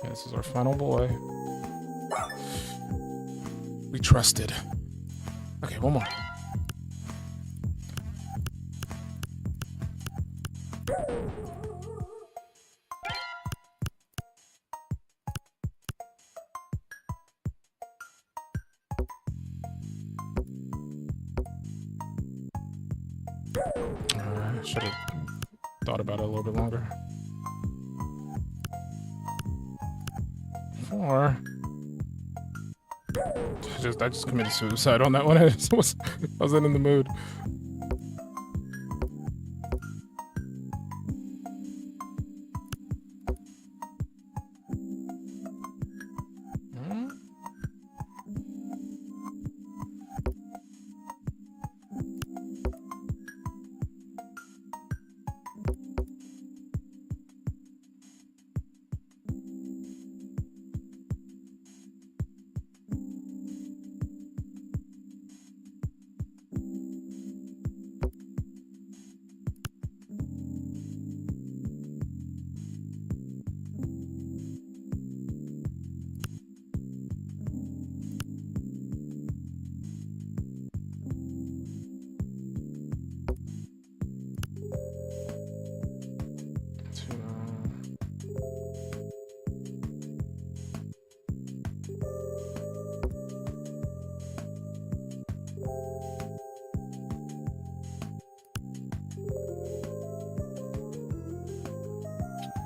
This is our final boy. We trusted. Okay, one more. Should have thought about it a little bit longer. 4. I just committed suicide on that one. I wasn't in the mood.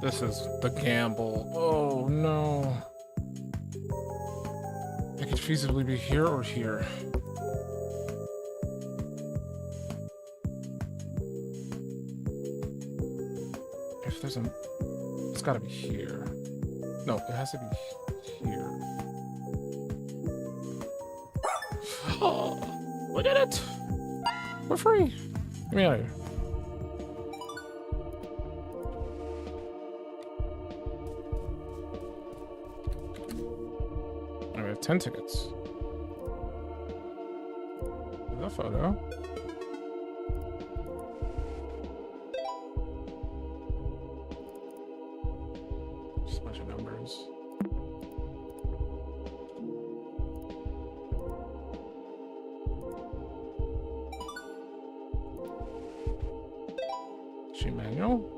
This is the gamble. Oh no. It could feasibly be here or here. If there's a... It's gotta be here. No, it has to be here. Oh, we did it! We're free! Get me out of here. I have 10 tickets. There's a photo. Just a bunch of numbers. Sheet manual.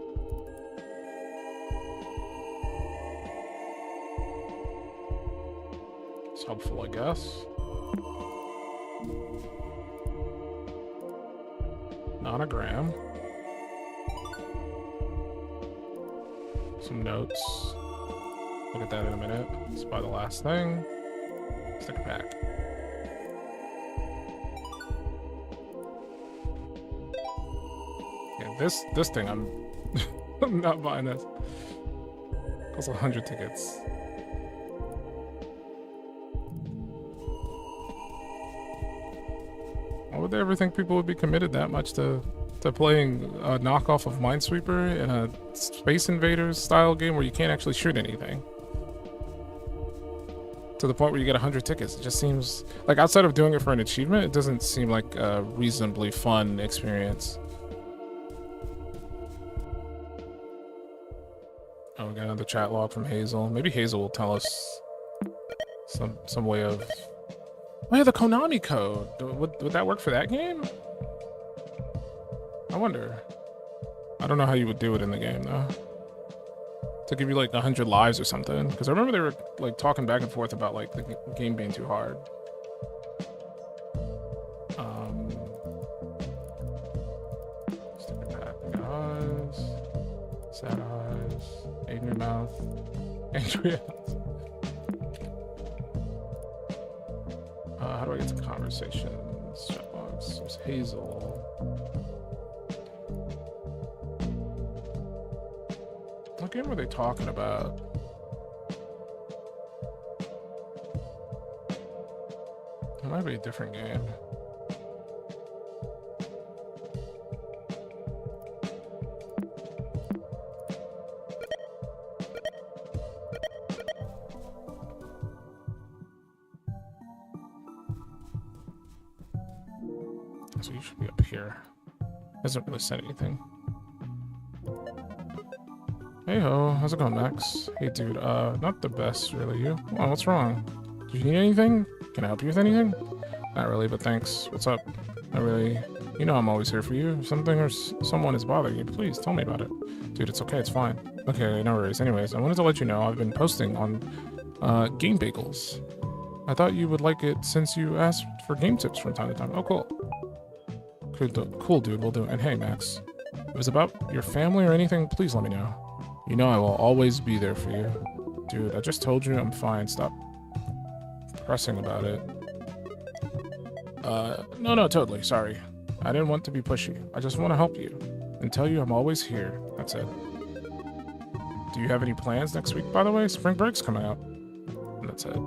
It's helpful, I guess. Nonogram. Some notes. Look at that in a minute. Let's buy the last thing. Sticker pack. Yeah, this thing I'm I'm not buying this. Costs 100 tickets. Why would they ever think people would be committed that much to playing a knockoff of Minesweeper in a Space Invaders style game where you can't actually shoot anything? To the point where you get 100 tickets. It just seems like, outside of doing it for an achievement, it doesn't seem like a reasonably fun experience. Oh, we got another chat log from Hazel. Maybe Hazel will tell us some way of... Oh yeah, the Konami code. Would that work for that game? I wonder. I don't know how you would do it in the game though. To give you like 100 lives or something. Because I remember they were like talking back and forth about like the game being too hard. Sticker pack. Eyes. Sad eyes. Angry mouth. Angry eyes. How do I get to conversations? Chatbox. There's Hazel. What game were they talking about? It might be a different game. So you should be up here. Hasn't really said anything. Hey ho, how's it going, Max? Hey dude, not the best, really. You? Oh, what's wrong? Do you need anything? Can I help you with anything? Not really, but thanks. What's up? Not really. You know I'm always here for you. If something or someone is bothering you, please tell me about it. Dude, it's okay, it's fine. Okay, no worries. Anyways, I wanted to let you know I've been posting on Game Bagels. I thought you would like it since you asked for game tips from time to time. Oh, cool. Cool, dude, we'll do it. And hey, Max, if it was about your family or anything, please let me know. You know I will always be there for you. Dude, I just told you I'm fine. Stop pressing about it. No, totally. Sorry. I didn't want to be pushy. I just want to help you and tell you I'm always here. That's it. Do you have any plans next week, by the way? Spring break's coming out. And that's it.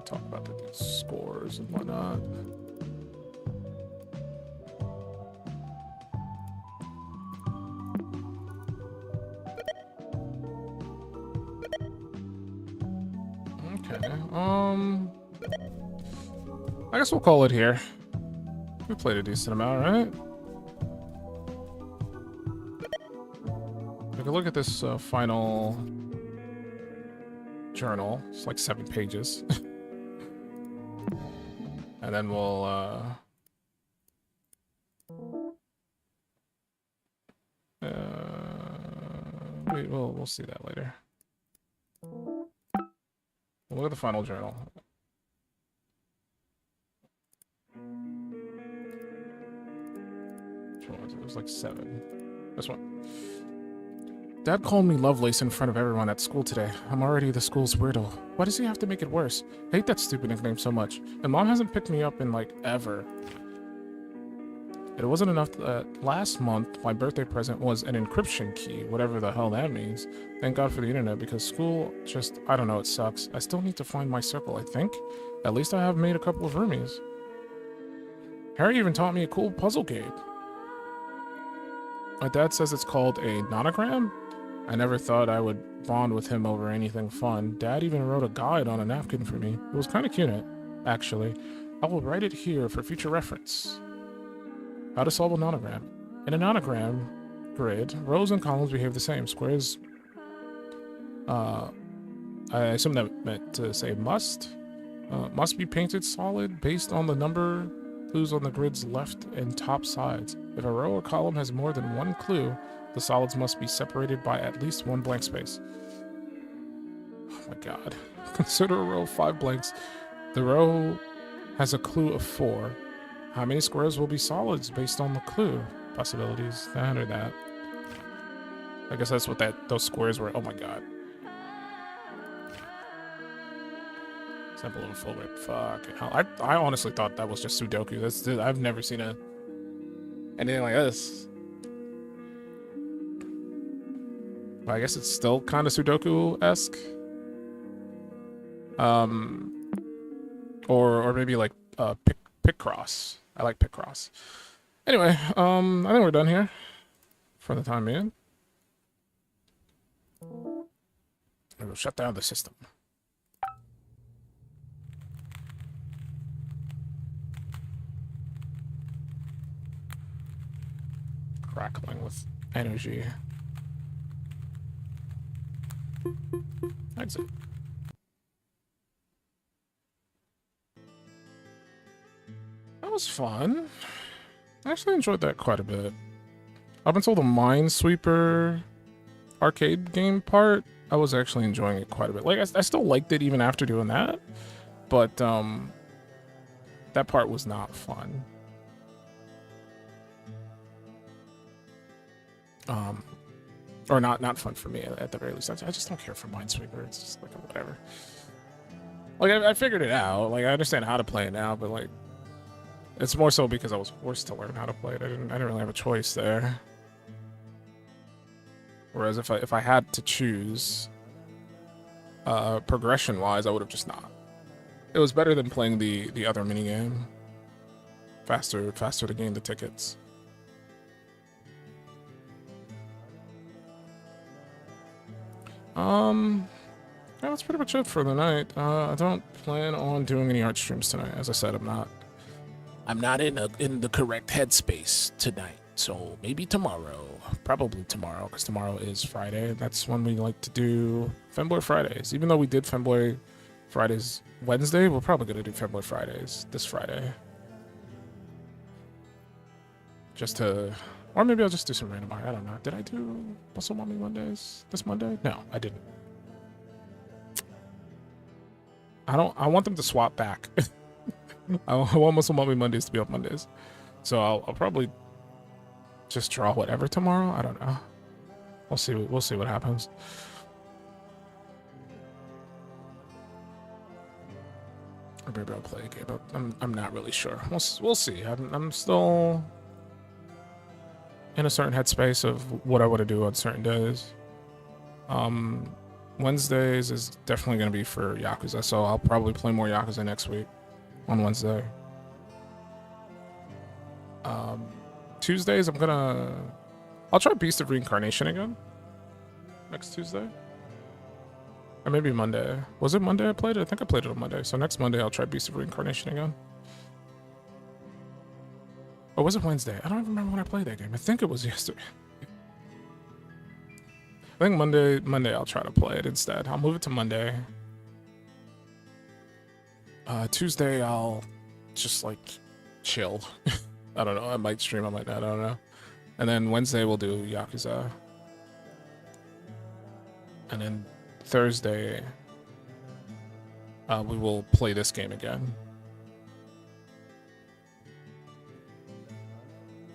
Talk about the scores and whatnot. Okay. I guess we'll call it here. We played a decent amount, right? Take a look at this final journal. It's like 7 pages. And then we'll we'll see that later. We'll look at the final journal. Which one was it? It was like 7. This one. Dad called me Lovelace in front of everyone at school today. I'm already the school's weirdo. Why does he have to make it worse? I hate that stupid nickname so much. And Mom hasn't picked me up in, like, ever. It wasn't enough that last month my birthday present was an encryption key, whatever the hell that means. Thank God for the internet, because school just, I don't know, it sucks. I still need to find my circle, I think. At least I have made a couple of roomies. Harry even taught me a cool puzzle game. My dad says it's called a nonogram. I never thought I would bond with him over anything fun. Dad even wrote a guide on a napkin for me. It was kind of cute, actually. I will write it here for future reference. How to solve a nonogram. In a nonogram grid, rows and columns behave the same. Squares, I assume that meant to say must be painted solid based on the number clues on the grid's left and top sides. If a row or column has more than one clue, the solids must be separated by at least one blank space. Oh my god. Consider a row of 5 blanks. The row has a clue of 4. How many squares will be solids based on the clue? Possibilities, that or that. I guess that's what those squares were. Oh my god. Sample of full rip. Fucking hell. I honestly thought that was just Sudoku. I've never seen anything like this. But I guess it's still kind of Sudoku-esque. Or maybe like Picross. I like Picross. Anyway, I think we're done here for the time being. I will shut down the system. Crackling with energy. Exit. That was fun. I actually enjoyed that quite a bit. Up until the Minesweeper arcade game part, I was actually enjoying it quite a bit. Like, I still liked it even after doing that, but that part was not fun. Or not fun for me at the very least. I just don't care for Minesweeper. It's just like whatever. Like I figured it out. Like I understand how to play it now, but like it's more so because I was forced to learn how to play it. I didn't really have a choice there. Whereas if I had to choose, progression wise, I would have just not. It was better than playing the other minigame. Faster to gain the tickets. Yeah, that's pretty much it for the night. I don't plan on doing any art streams tonight. As I said, I'm not in the correct headspace tonight. So maybe tomorrow. Probably tomorrow, because tomorrow is Friday. That's when we like to do Femboy Fridays. Even though we did Femboy Fridays Wednesday, we're probably gonna do Femboy Fridays this Friday. Just to, or maybe I'll just do some random art. I don't know. Did I do Muscle Mommy Mondays this Monday? No, I didn't. I want them to swap back. I want Muscle Mommy Mondays to be on Mondays. So I'll probably just draw whatever tomorrow. I don't know. We'll see what happens. Or maybe I'll play a game, but I'm not really sure. We'll see. I'm still in a certain headspace of what I want to do on certain days. Wednesdays is definitely going to be for Yakuza, so I'll probably play more Yakuza next week on Wednesday. Tuesdays, I'll try Beast of Reincarnation again next Tuesday. Or maybe Monday. Was it Monday I played it? I think I played it on Monday. So next Monday, I'll try Beast of Reincarnation again. Or was it Wednesday? I don't even remember when I played that game. I think it was yesterday. I think Monday I'll try to play it instead. I'll move it to Monday. Tuesday, I'll just like chill. I don't know. I might stream, I might not. I don't know. And then Wednesday we'll do Yakuza. And then Thursday, we will play this game again.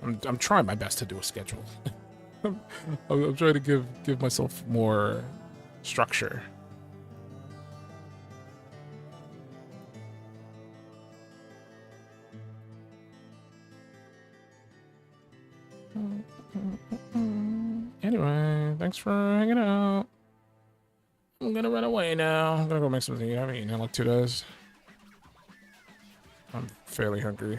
I'm trying my best to do a schedule. I'm trying to give myself more structure. Anyway, thanks for hanging out. I'm gonna run away now. I'm gonna go make something to eat. I haven't eaten in like 2 days. I'm fairly hungry.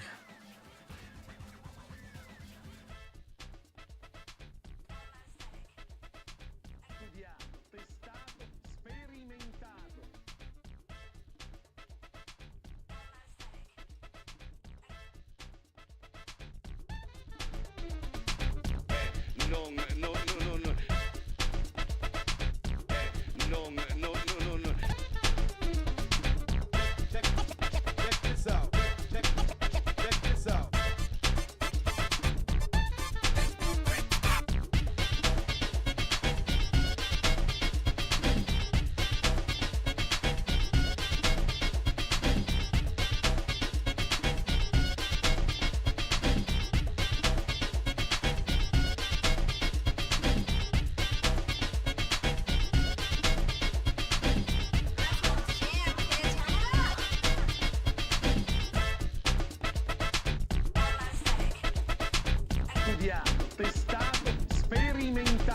Studiato, testato, sperimentato.